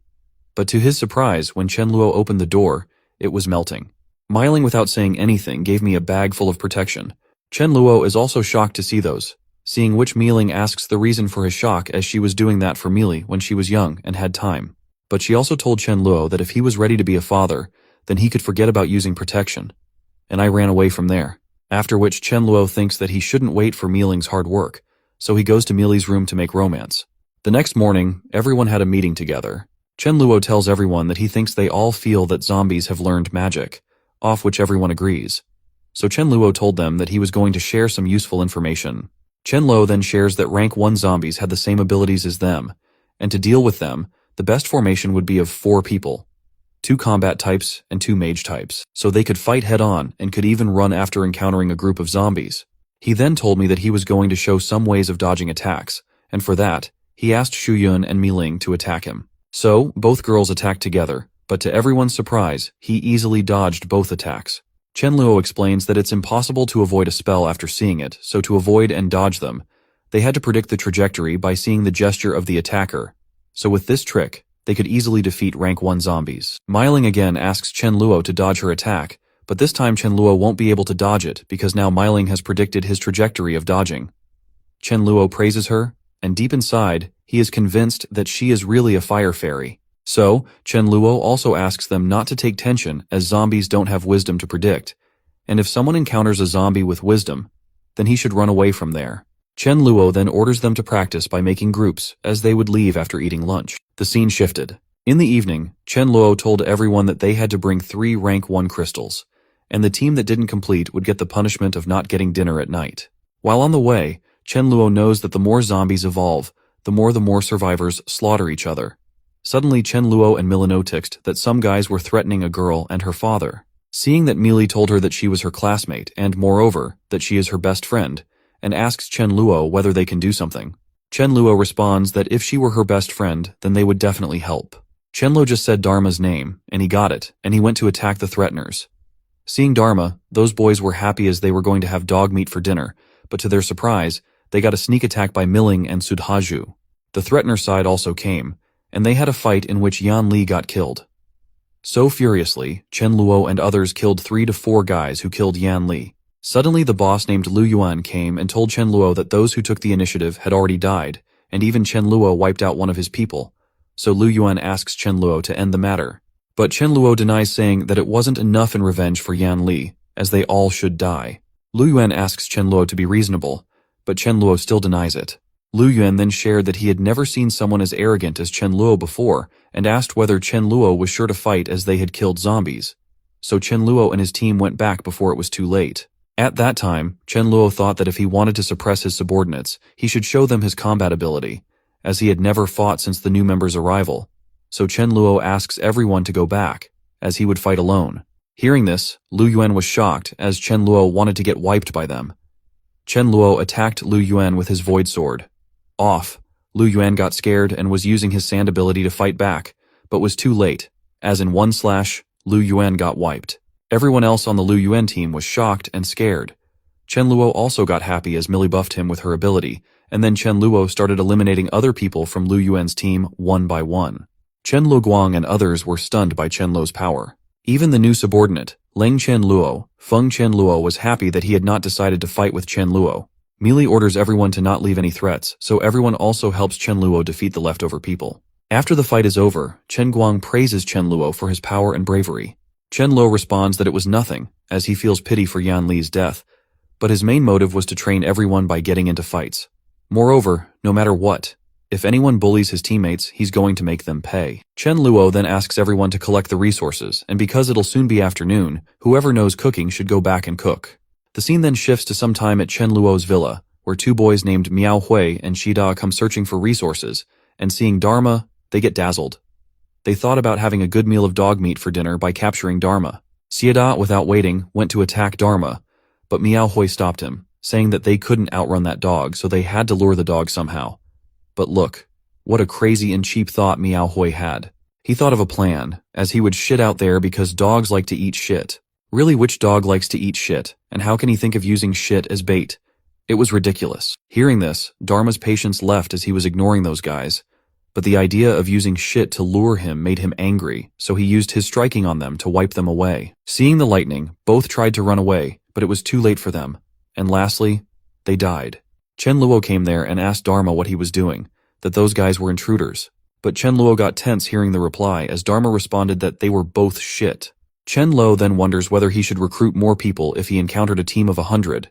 But to his surprise, when Chen Luo opened the door, it was melting. Mealing, without saying anything, gave me a bag full of protection. Chen Luo is also shocked to see those, seeing which Mealing asks the reason for his shock, as she was doing that for Mealy when she was young and had time. But she also told Chen Luo that if he was ready to be a father, then he could forget about using protection. And I ran away from there. After which Chen Luo thinks that he shouldn't wait for Mealing's hard work, so he goes to Mealy's room to make romance. The next morning, everyone had a meeting together. Chen Luo tells everyone that he thinks they all feel that zombies have learned magic, off which everyone agrees. So Chen Luo told them that he was going to share some useful information. Chen Luo then shares that rank 1 zombies had the same abilities as them, and to deal with them, The best formation would be of 4 people, 2 combat types and 2 mage types, so they could fight head-on and could even run after encountering a group of zombies. He then told me that he was going to show some ways of dodging attacks, and for that, he asked Shu Yun and Mi Ling to attack him. So, both girls attacked together, but to everyone's surprise, he easily dodged both attacks. Chen Luo explains that it's impossible to avoid a spell after seeing it, so to avoid and dodge them, they had to predict the trajectory by seeing the gesture of the attacker. So with this trick, they could easily defeat rank 1 zombies. Mi Ling again asks Chen Luo to dodge her attack, but this time Chen Luo won't be able to dodge it because now Mi Ling has predicted his trajectory of dodging. Chen Luo praises her, and deep inside, he is convinced that she is really a fire fairy. So, Chen Luo also asks them not to take tension as zombies don't have wisdom to predict, and if someone encounters a zombie with wisdom, then he should run away from there. Chen Luo then orders them to practice by making groups as they would leave after eating lunch. The scene shifted. In the evening, Chen Luo told everyone that they had to bring 3 rank 1 crystals, and the team that didn't complete would get the punishment of not getting dinner at night. While on the way, Chen Luo knows that the more zombies evolve, the more survivors slaughter each other. Suddenly Chen Luo and Mili noticed that some guys were threatening a girl and her father. Seeing that Mili told her that she was her classmate and, moreover, that she is her best friend, and asks Chen Luo whether they can do something. Chen Luo responds that if she were her best friend, then they would definitely help. Chen Luo just said Dharma's name, and he got it, and he went to attack the threateners. Seeing Dharma, those boys were happy as they were going to have dog meat for dinner, but to their surprise, they got a sneak attack by Miling and Sudhaju. The threatener side also came, and they had a fight in which Yan Li got killed. So furiously, Chen Luo and others killed 3 to 4 guys who killed Yan Li. Suddenly the boss named Lu Yuan came and told Chen Luo that those who took the initiative had already died, and even Chen Luo wiped out one of his people. So Lu Yuan asks Chen Luo to end the matter. But Chen Luo denies, saying that it wasn't enough in revenge for Yan Li, as they all should die. Lu Yuan asks Chen Luo to be reasonable, but Chen Luo still denies it. Lu Yuan then shared that he had never seen someone as arrogant as Chen Luo before, and asked whether Chen Luo was sure to fight as they had killed zombies. So Chen Luo and his team went back before it was too late. At that time, Chen Luo thought that if he wanted to suppress his subordinates, he should show them his combat ability, as he had never fought since the new member's arrival. So Chen Luo asks everyone to go back, as he would fight alone. Hearing this, Lu Yuan was shocked, as Chen Luo wanted to get wiped by them. Chen Luo attacked Lu Yuan with his void sword. Off, Lu Yuan got scared and was using his sand ability to fight back, but was too late, as in one slash, Lu Yuan got wiped. Everyone else on the Lu Yuan team was shocked and scared. Chen Luo also got happy as Millie buffed him with her ability, and then Chen Luo started eliminating other people from Lu Yuan's team one by one. Chen Luoguang and others were stunned by Chen Luo's power. Even the new subordinate, Leng Chen Luo, Feng Chen Luo, was happy that he had not decided to fight with Chen Luo. Millie orders everyone to not leave any threats, so everyone also helps Chen Luo defeat the leftover people. After the fight is over, Chen Guang praises Chen Luo for his power and bravery. Chen Luo responds that it was nothing, as he feels pity for Yan Li's death, but his main motive was to train everyone by getting into fights. Moreover, no matter what, if anyone bullies his teammates, he's going to make them pay. Chen Luo then asks everyone to collect the resources, and because it'll soon be afternoon, whoever knows cooking should go back and cook. The scene then shifts to some time at Chen Luo's villa, where 2 boys named Miao Hui and Shida come searching for resources, and seeing Dharma, they get dazzled. They thought about having a good meal of dog meat for dinner by capturing Dharma. Shida, without waiting, went to attack Dharma, but Miao Hui stopped him, saying that they couldn't outrun that dog, so they had to lure the dog somehow. But look, what a crazy and cheap thought Miao Hui had. He thought of a plan, as he would shit out there because dogs like to eat shit. Really, which dog likes to eat shit, and how can he think of using shit as bait? It was ridiculous. Hearing this, Dharma's patience left as he was ignoring those guys. But the idea of using shit to lure him made him angry, so he used his striking on them to wipe them away. Seeing the lightning, both tried to run away, but it was too late for them. And lastly, they died. Chen Luo came there and asked Dharma what he was doing, that those guys were intruders. But Chen Luo got tense hearing the reply, as Dharma responded that they were both shit. Chen Luo then wonders whether he should recruit more people if he encountered a team of 100.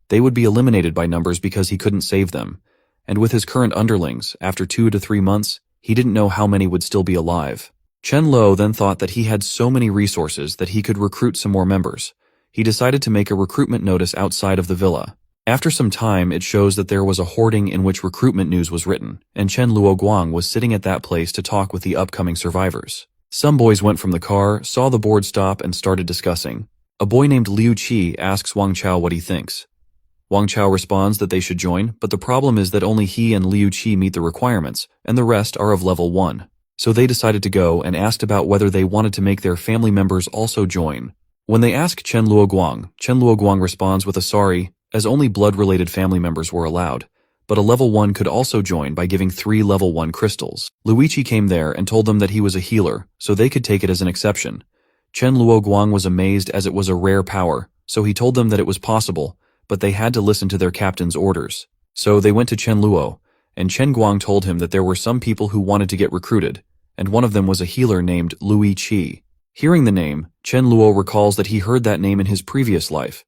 They would be eliminated by numbers because he couldn't save them. And with his current underlings, after 2 to 3 months, he didn't know how many would still be alive. Chen Luo then thought that he had so many resources that he could recruit some more members. He decided to make a recruitment notice outside of the villa. After some time, it shows that there was a hoarding in which recruitment news was written, and Chen Luoguang was sitting at that place to talk with the upcoming survivors. Some boys went from the car, saw the board stop, and started discussing. A boy named Liu Qi asks Wang Chao what he thinks. Wang Chao responds that they should join, but the problem is that only he and Liu Qi meet the requirements, and the rest are of level 1. So they decided to go and asked about whether they wanted to make their family members also join. When they ask Chen Luoguang responds with a sorry, as only blood-related family members were allowed, but a level 1 could also join by giving 3 level 1 crystals. Luigi came there and told them that he was a healer, so they could take it as an exception. Chen Luoguang was amazed as it was a rare power, so he told them that it was possible, but they had to listen to their captain's orders. So they went to Chen Luo, and Chen Guang told him that there were some people who wanted to get recruited, and one of them was a healer named Lui Qi. Hearing the name, Chen Luo recalls that he heard that name in his previous life.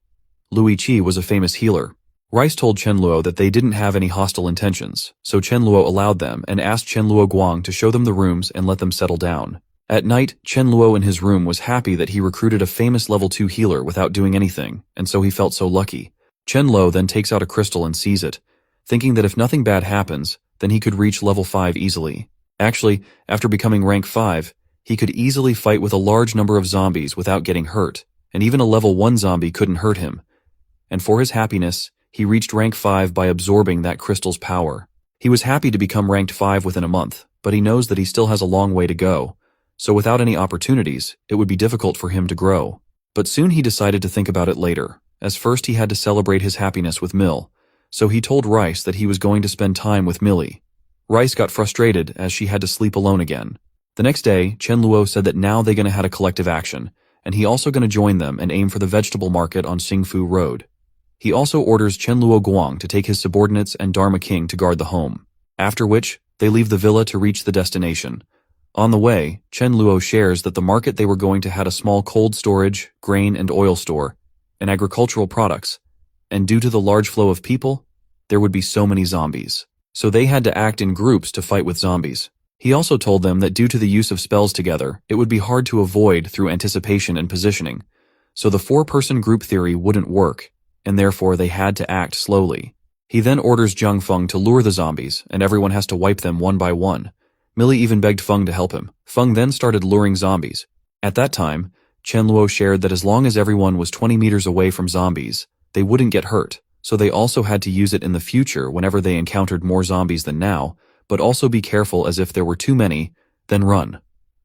Lui Qi was a famous healer. Rice told Chen Luo that they didn't have any hostile intentions, so Chen Luo allowed them and asked Chen Luoguang to show them the rooms and let them settle down. At night, Chen Luo in his room was happy that he recruited a famous level 2 healer without doing anything, and so he felt so lucky. Chen Luo then takes out a crystal and sees it, thinking that if nothing bad happens, then he could reach level 5 easily. Actually, after becoming rank 5, he could easily fight with a large number of zombies without getting hurt, and even a level 1 zombie couldn't hurt him. And for his happiness, he reached rank 5 by absorbing that crystal's power. He was happy to become ranked 5 within a month, but he knows that he still has a long way to go, so without any opportunities, it would be difficult for him to grow. But soon he decided to think about it later, as first he had to celebrate his happiness with Mill, so he told Rice that he was going to spend time with Millie. Rice got frustrated as she had to sleep alone again. The next day, Chen Luo said that now they're gonna have a collective action, and he also gonna join them and aim for the vegetable market on Xingfu Road. He also orders Chen Luoguang to take his subordinates and Dharma King to guard the home, after which, they leave the villa to reach the destination. On the way, Chen Luo shares that the market they were going to had a small cold storage, grain and oil store, and agricultural products, and due to the large flow of people, there would be so many zombies. So they had to act in groups to fight with zombies. He also told them that due to the use of spells together, it would be hard to avoid through anticipation and positioning, so the 4-person group theory wouldn't work, and therefore they had to act slowly. He then orders Jiang Feng to lure the zombies, and everyone has to wipe them one by one. Millie even begged Feng to help him. Feng then started luring zombies. At that time, Chen Luo shared that as long as everyone was 20 meters away from zombies, they wouldn't get hurt, so they also had to use it in the future whenever they encountered more zombies than now, but also be careful as if there were too many, then run.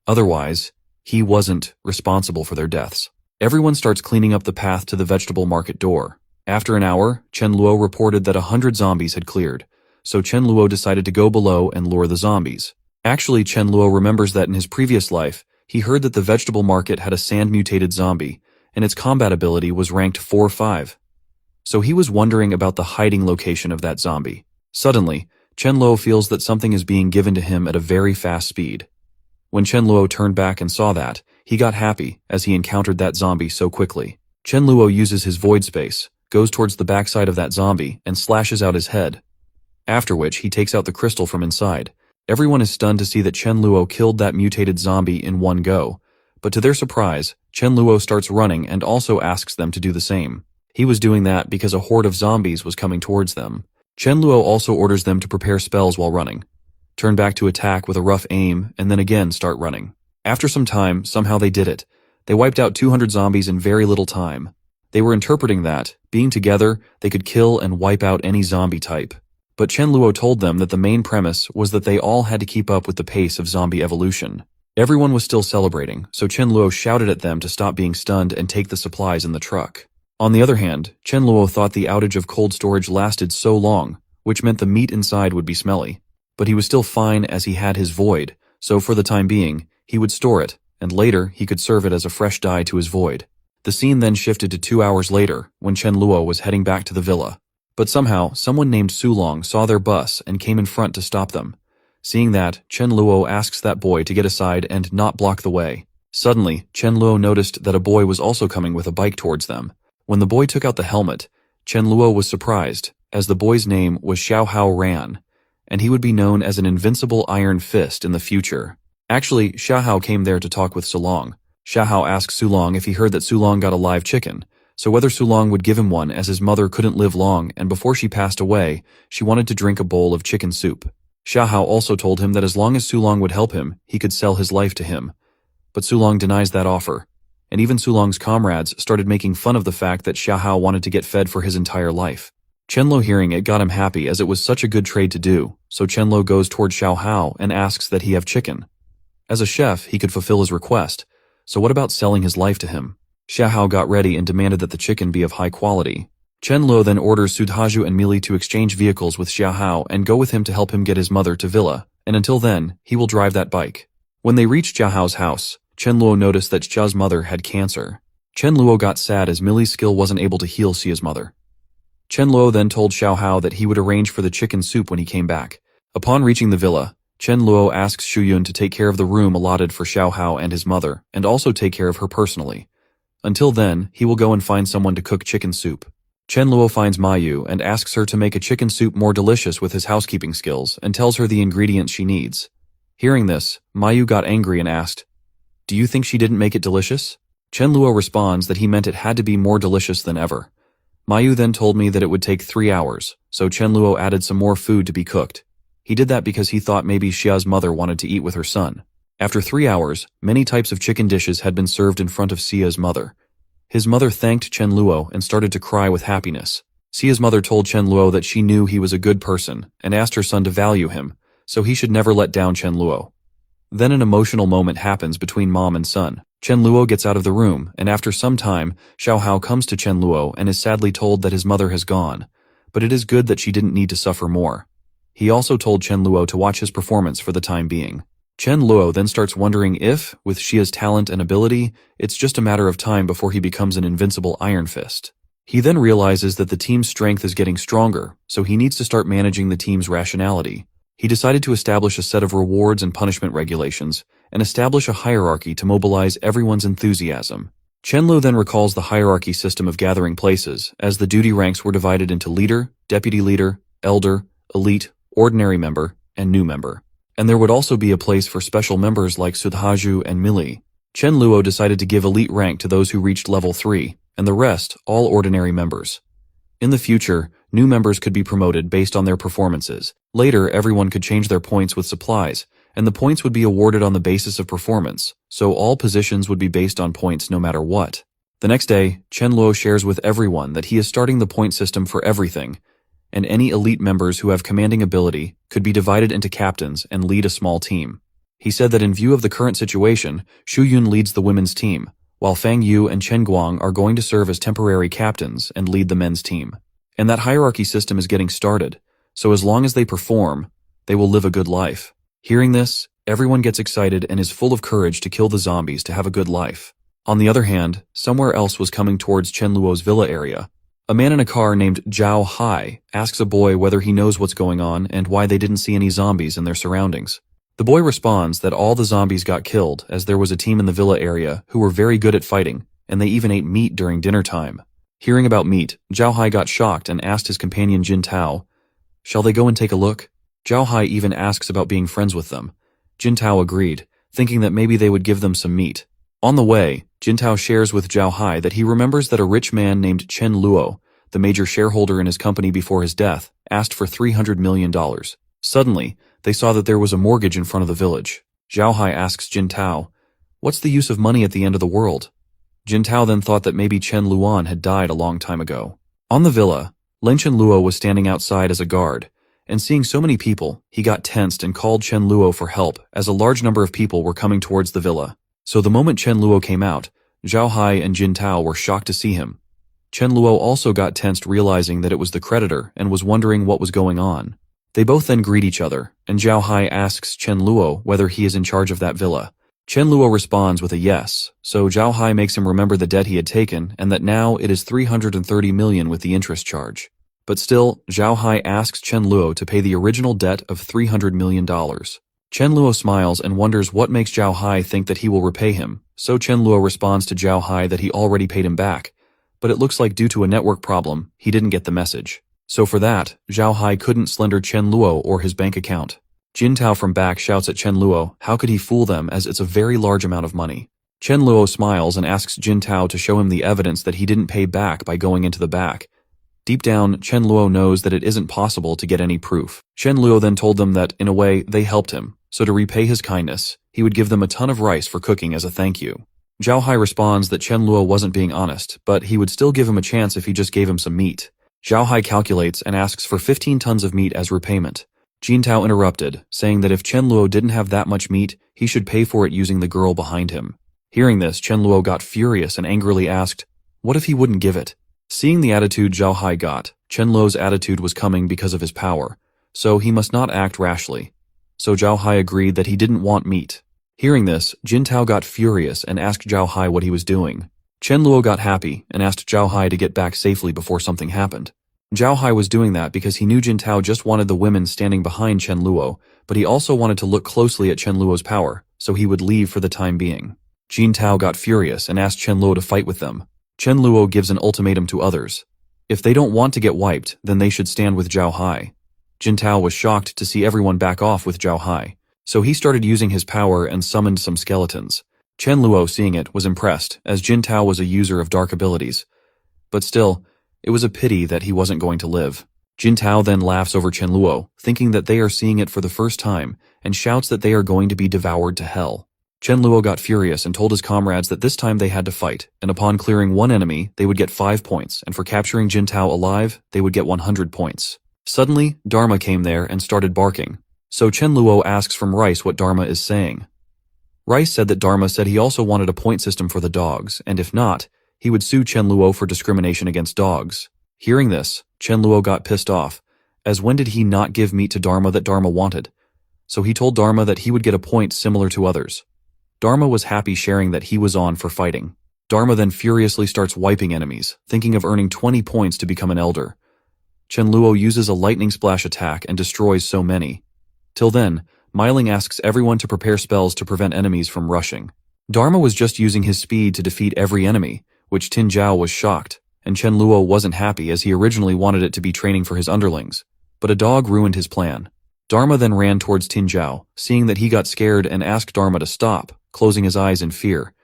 Otherwise, he wasn't responsible for their deaths. Everyone starts cleaning up the path to the vegetable market door. After an hour, Chen Luo reported that 100 zombies had cleared, so Chen Luo decided to go below and lure the zombies. Actually, Chen Luo remembers that in his previous life, he heard that the vegetable market had a sand-mutated zombie, and its combat ability was ranked 4-5. So he was wondering about the hiding location of that zombie. Suddenly, Chen Luo feels that something is being given to him at a very fast speed. When Chen Luo turned back and saw that, he got happy as he encountered that zombie so quickly. Chen Luo uses his void space, goes towards the backside of that zombie, and slashes out his head. After which, he takes out the crystal from inside. Everyone is stunned to see that Chen Luo killed that mutated zombie in one go, but to their surprise, Chen Luo starts running and also asks them to do the same. He was doing that because a horde of zombies was coming towards them. Chen Luo also orders them to prepare spells while running, turn back to attack with a rough aim, and then again start running. After some time, somehow they did it. They wiped out 200 zombies in very little time. They were interpreting that, being together, they could kill and wipe out any zombie type. But Chen Luo told them that the main premise was that they all had to keep up with the pace of zombie evolution. Everyone was still celebrating, so Chen Luo shouted at them to stop being stunned and take the supplies in the truck. On the other hand, Chen Luo thought the outage of cold storage lasted so long, which meant the meat inside would be smelly. But he was still fine as he had his void, so for the time being, he would store it, and later he could serve it as a fresh dye to his void. The scene then shifted to 2 hours later, when Chen Luo was heading back to the villa. But somehow, someone named Sulong saw their bus and came in front to stop them. Seeing that, Chen Luo asks that boy to get aside and not block the way. Suddenly, Chen Luo noticed that a boy was also coming with a bike towards them. When the boy took out the helmet, Chen Luo was surprised, as the boy's name was Xiao Hao Ran, and he would be known as an invincible iron fist in the future. Actually, Xiao Hao came there to talk with Sulong. Xiao Hao asked Sulong if he heard that Sulong got a live chicken, so whether Sulong would give him one as his mother couldn't live long and before she passed away, she wanted to drink a bowl of chicken soup. Xiahao also told him that as long as Sulong would help him, he could sell his life to him. But Sulong denies that offer, and even Sulong's comrades started making fun of the fact that Xiahao wanted to get fed for his entire life. Chenlo hearing it got him happy as it was such a good trade to do, so Chenlo goes toward Xiahao and asks that he have chicken. As a chef, he could fulfill his request, so what about selling his life to him? Xiahao got ready and demanded that the chicken be of high quality. Chenlo then orders Sudhaju and Mili to exchange vehicles with Xiahao and go with him to help him get his mother to Villa, and until then, he will drive that bike. When they reached Xiahao's house, Chenluo noticed that Xia's mother had cancer. Chenluo got sad as Mili's skill wasn't able to heal Xia's mother. Chenluo then told Xiaohao that he would arrange for the chicken soup when he came back. Upon reaching the villa, Chenluo asks Shuyun to take care of the room allotted for Xiaohao and his mother, and also take care of her personally. Until then, he will go and find someone to cook chicken soup. Chenluo finds Mayu and asks her to make a chicken soup more delicious with his housekeeping skills and tells her the ingredients she needs. Hearing this, Mayu got angry and asked, "Do you think she didn't make it delicious?" Chenluo responds that he meant it had to be more delicious than ever. Mayu then told me that it would take 3 hours, so Chenluo added some more food to be cooked. He did that because he thought maybe Xia's mother wanted to eat with her son. After 3 hours, many types of chicken dishes had been served in front of Xia's mother. His mother thanked Chenluo and started to cry with happiness. Xia's mother told Chenluo that she knew he was a good person and asked her son to value him, so he should never let down Chenluo. Then an emotional moment happens between mom and son. Chenluo gets out of the room, and after some time, Xiaohao comes to Chenluo and is sadly told that his mother has gone, but it is good that she didn't need to suffer more. He also told Chenluo to watch his performance for the time being. Chenluo then starts wondering if, with Xia's talent and ability, it's just a matter of time before he becomes an invincible Iron Fist. He then realizes that the team's strength is getting stronger, so he needs to start managing the team's rationality. He decided to establish a set of rewards and punishment regulations, and establish a hierarchy to mobilize everyone's enthusiasm. Chenlu then recalls the hierarchy system of gathering places, as the duty ranks were divided into leader, deputy leader, elder, elite, ordinary member, and new member. And there would also be a place for special members like Sudhaju and Mili. Chenluo decided to give elite rank to those who reached level 3, and the rest, all ordinary members. In the future, new members could be promoted based on their performances. Later, everyone could change their points with supplies, and the points would be awarded on the basis of performance, so all positions would be based on points no matter what. The next day, Chenluo shares with everyone that he is starting the point system for everything, and any elite members who have commanding ability could be divided into captains and lead a small team. He said that in view of the current situation, Shu Yun leads the women's team, while Fang Yu and Chen Guang are going to serve as temporary captains and lead the men's team. And that hierarchy system is getting started, so as long as they perform, they will live a good life. Hearing this, everyone gets excited and is full of courage to kill the zombies to have a good life. On the other hand, somewhere else was coming towards Chenluo's villa area. A man in a car named Zhao Hai asks a boy whether he knows what's going on and why they didn't see any zombies in their surroundings. The boy responds that all the zombies got killed as there was a team in the villa area who were very good at fighting, and they even ate meat during dinner time. Hearing about meat, Zhao Hai got shocked and asked his companion Jin Tao, "Shall they go and take a look?" Zhao Hai even asks about being friends with them. Jin Tao agreed, thinking that maybe they would give them some meat. On the way, Jin Tao shares with Zhao Hai that he remembers that a rich man named Chen Luo, the major shareholder in his company before his death, asked for $300 million. Suddenly, they saw that there was a mortgage in front of the village. Zhao Hai asks Jin Tao, "What's the use of money at the end of the world?" Jin Tao then thought that maybe Chen Luan had died a long time ago. On the villa, Len Chen Luo was standing outside as a guard, and seeing so many people, he got tensed and called Chen Luo for help as a large number of people were coming towards the villa. So the moment Chen Luo came out, Zhao Hai and Jin Tao were shocked to see him. Chen Luo also got tensed realizing that it was the creditor and was wondering what was going on. They both then greet each other, and Zhao Hai asks Chen Luo whether he is in charge of that villa. Chen Luo responds with a yes, so Zhao Hai makes him remember the debt he had taken and that now it is 330 million with the interest charge. But still, Zhao Hai asks Chen Luo to pay the original debt of $300 million. Chen Luo smiles and wonders what makes Zhao Hai think that he will repay him, so Chen Luo responds to Zhao Hai that he already paid him back, but it looks like due to a network problem, he didn't get the message. So for that, Zhao Hai couldn't slender Chen Luo or his bank account. Jin Tao from back shouts at Chen Luo, how could he fool them as it's a very large amount of money. Chen Luo smiles and asks Jin Tao to show him the evidence that he didn't pay back by going into the back. Deep down, Chen Luo knows that it isn't possible to get any proof. Chen Luo then told them that, in a way, they helped him, so to repay his kindness, he would give them a ton of rice for cooking as a thank you. Zhao Hai responds that Chen Luo wasn't being honest, but he would still give him a chance if he just gave him some meat. Zhao Hai calculates and asks for 15 tons of meat as repayment. Jin Tao interrupted, saying that if Chen Luo didn't have that much meat, he should pay for it using the girl behind him. Hearing this, Chen Luo got furious and angrily asked, what if he wouldn't give it? Seeing the attitude Zhao Hai got, Chen Luo's attitude was coming because of his power, so he must not act rashly. So Zhao Hai agreed that he didn't want meat. Hearing this, Jin Tao got furious and asked Zhao Hai what he was doing. Chen Luo got happy and asked Zhao Hai to get back safely before something happened. Zhao Hai was doing that because he knew Jin Tao just wanted the women standing behind Chen Luo, but he also wanted to look closely at Chen Luo's power, so he would leave for the time being. Jin Tao got furious and asked Chen Luo to fight with them. Chen Luo gives an ultimatum to others. If they don't want to get wiped, then they should stand with Zhao Hai. Jin Tao was shocked to see everyone back off with Zhao Hai, so he started using his power and summoned some skeletons. Chen Luo, seeing it, was impressed, as Jin Tao was a user of dark abilities. But still, it was a pity that he wasn't going to live. Jin Tao then laughs over Chen Luo, thinking that they are seeing it for the first time, and shouts that they are going to be devoured to hell. Chen Luo got furious and told his comrades that this time they had to fight, and upon clearing one enemy, they would get 5 points, and for capturing Jin Tao alive, they would get 100 points. Suddenly, Dharma came there and started barking. So Chen Luo asks from Rice what Dharma is saying. Rice said that Dharma said he also wanted a point system for the dogs, and if not, he would sue Chen Luo for discrimination against dogs. Hearing this, Chen Luo got pissed off, as when did he not give meat to Dharma that Dharma wanted? So he told Dharma that he would get a point similar to others. Dharma was happy sharing that he was on for fighting. Dharma then furiously starts wiping enemies, thinking of earning 20 points to become an elder. Chen Luo uses a lightning splash attack and destroys so many. Till then, Myling asks everyone to prepare spells to prevent enemies from rushing. Dharma was just using his speed to defeat every enemy, which Tin Zhao was shocked, and Chen Luo wasn't happy as he originally wanted it to be training for his underlings. But a dog ruined his plan. Dharma then ran towards Tin Zhao, seeing that he got scared and asked Dharma to stop, closing his eyes in fear.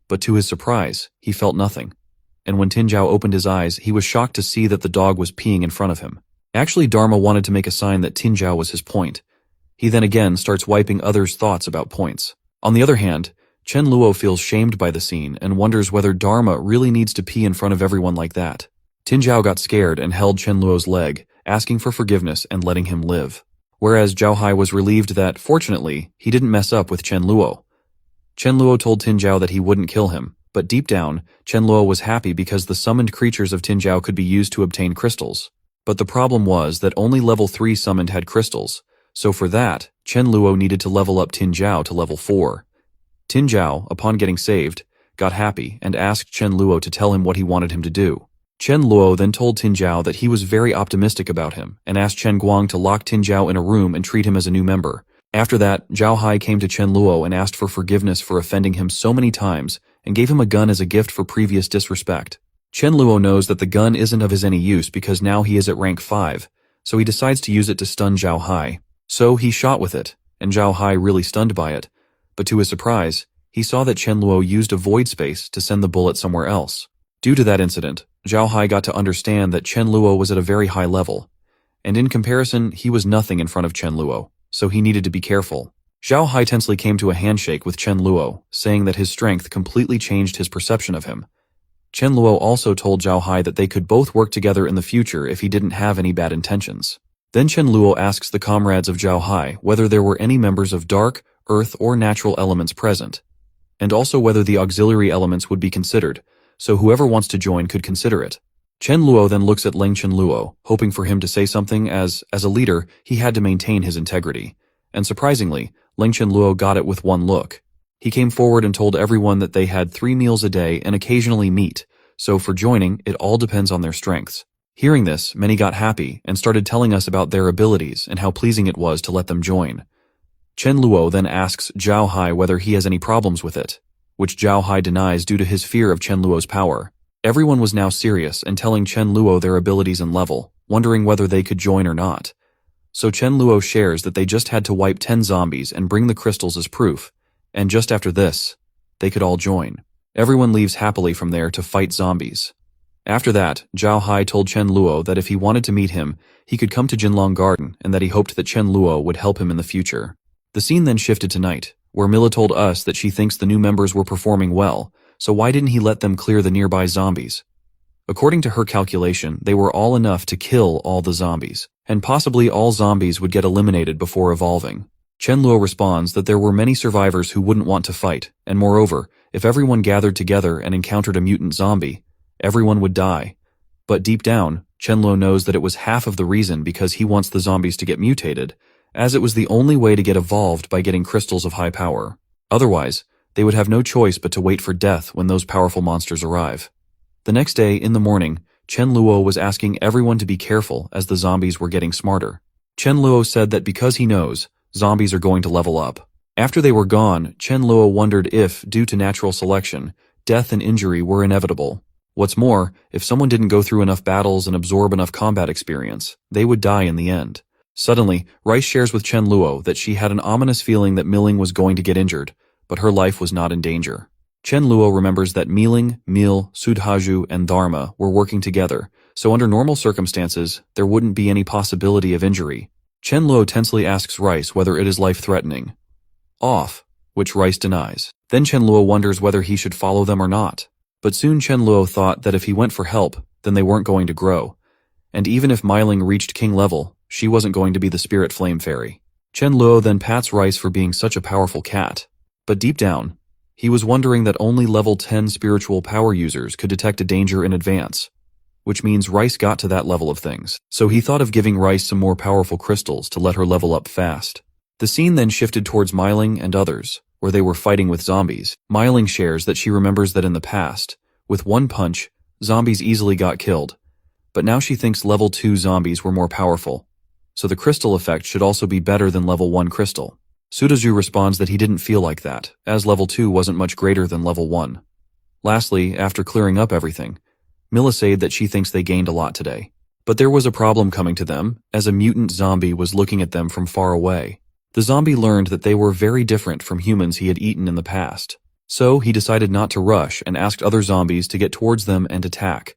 But to his surprise, he felt nothing. And when Tin Zhao opened his eyes, he was shocked to see that the dog was peeing in front of him. Actually, Dharma wanted to make a sign that Tin Zhao was his point. He then again starts wiping others' thoughts about points. On the other hand, Chen Luo feels shamed by the scene and wonders whether Dharma really needs to pee in front of everyone like that. Tin Zhao got scared and held Chen Luo's leg, asking for forgiveness and letting him live. Whereas Zhao Hai was relieved that, fortunately, he didn't mess up with Chen Luo. Chen Luo told Tin Zhao that he wouldn't kill him, but deep down, Chen Luo was happy because the summoned creatures of Tin Zhao could be used to obtain crystals. But the problem was that only level 3 summoned had crystals, so for that, Chen Luo needed to level up Tin Zhao to level 4. Tin Zhao, upon getting saved, got happy and asked Chen Luo to tell him what he wanted him to do. Chen Luo then told Tin Zhao that he was very optimistic about him and asked Chen Guang to lock Tin Zhao in a room and treat him as a new member. After that, Zhao Hai came to Chen Luo and asked for forgiveness for offending him so many times and gave him a gun as a gift for previous disrespect. Chen Luo knows that the gun isn't of his any use because now he is at rank 5, so he decides to use it to stun Zhao Hai. So he shot with it, and Zhao Hai really stunned by it, but to his surprise, he saw that Chen Luo used a void space to send the bullet somewhere else. Due to that incident, Zhao Hai got to understand that Chen Luo was at a very high level, and in comparison, he was nothing in front of Chen Luo, so he needed to be careful. Zhao Hai tensely came to a handshake with Chen Luo, saying that his strength completely changed his perception of him. Chen Luo also told Zhao Hai that they could both work together in the future if he didn't have any bad intentions. Then Chen Luo asks the comrades of Zhao Hai whether there were any members of dark, earth, or natural elements present, and also whether the auxiliary elements would be considered, so whoever wants to join could consider it. Chen Luo then looks at Leng Chen Luo, hoping for him to say something as a leader, he had to maintain his integrity. And surprisingly, Leng Chen Luo got it with one look. He came forward and told everyone that they had 3 meals a day and occasionally meat, so for joining, it all depends on their strengths. Hearing this, many got happy and started telling us about their abilities and how pleasing it was to let them join. Chen Luo then asks Zhao Hai whether he has any problems with it, which Zhao Hai denies due to his fear of Chen Luo's power. Everyone was now serious and telling Chen Luo their abilities and level, wondering whether they could join or not. So Chen Luo shares that they just had to wipe 10 zombies and bring the crystals as proof, and just after this, they could all join. Everyone leaves happily from there to fight zombies. After that, Zhao Hai told Chen Luo that if he wanted to meet him, he could come to Jinlong Garden and that he hoped that Chen Luo would help him in the future. The scene then shifted to night, where Mila told us that she thinks the new members were performing well, so why didn't he let them clear the nearby zombies? According to her calculation, they were all enough to kill all the zombies, and possibly all zombies would get eliminated before evolving. Chen Luo responds that there were many survivors who wouldn't want to fight, and moreover, if everyone gathered together and encountered a mutant zombie, everyone would die. But deep down, Chen Luo knows that it was half of the reason because he wants the zombies to get mutated, as it was the only way to get evolved by getting crystals of high power. Otherwise, they would have no choice but to wait for death when those powerful monsters arrive. The next day, in the morning, Chen Luo was asking everyone to be careful as the zombies were getting smarter. Chen Luo said that because he knows, zombies are going to level up. After they were gone, Chen Luo wondered if, due to natural selection, death and injury were inevitable. What's more, if someone didn't go through enough battles and absorb enough combat experience, they would die in the end. Suddenly, Rice shares with Chen Luo that she had an ominous feeling that Miling was going to get injured, but her life was not in danger. Chen Luo remembers that Miling, Mil, Sudhaju, and Dharma were working together, so under normal circumstances, there wouldn't be any possibility of injury. Chen Luo tensely asks Rice whether it is life-threatening. Off, which Rice denies. Then Chen Luo wonders whether he should follow them or not. But soon Chen Luo thought that if he went for help, then they weren't going to grow. And even if Miling reached king level, she wasn't going to be the spirit flame fairy. Chen Luo then pats Rice for being such a powerful cat. But deep down, he was wondering that only level 10 spiritual power users could detect a danger in advance, which means Rice got to that level of things. So he thought of giving Rice some more powerful crystals to let her level up fast. The scene then shifted towards Miling and others, where they were fighting with zombies. Miling shares that she remembers that in the past, with one punch, zombies easily got killed. But now she thinks level 2 zombies were more powerful, so the crystal effect should also be better than level 1 crystal. Sudaju responds that he didn't feel like that, as level 2 wasn't much greater than level 1. Lastly, after clearing up everything, Mila said that she thinks they gained a lot today. But there was a problem coming to them, as a mutant zombie was looking at them from far away. The zombie learned that they were very different from humans he had eaten in the past. So he decided not to rush and asked other zombies to get towards them and attack.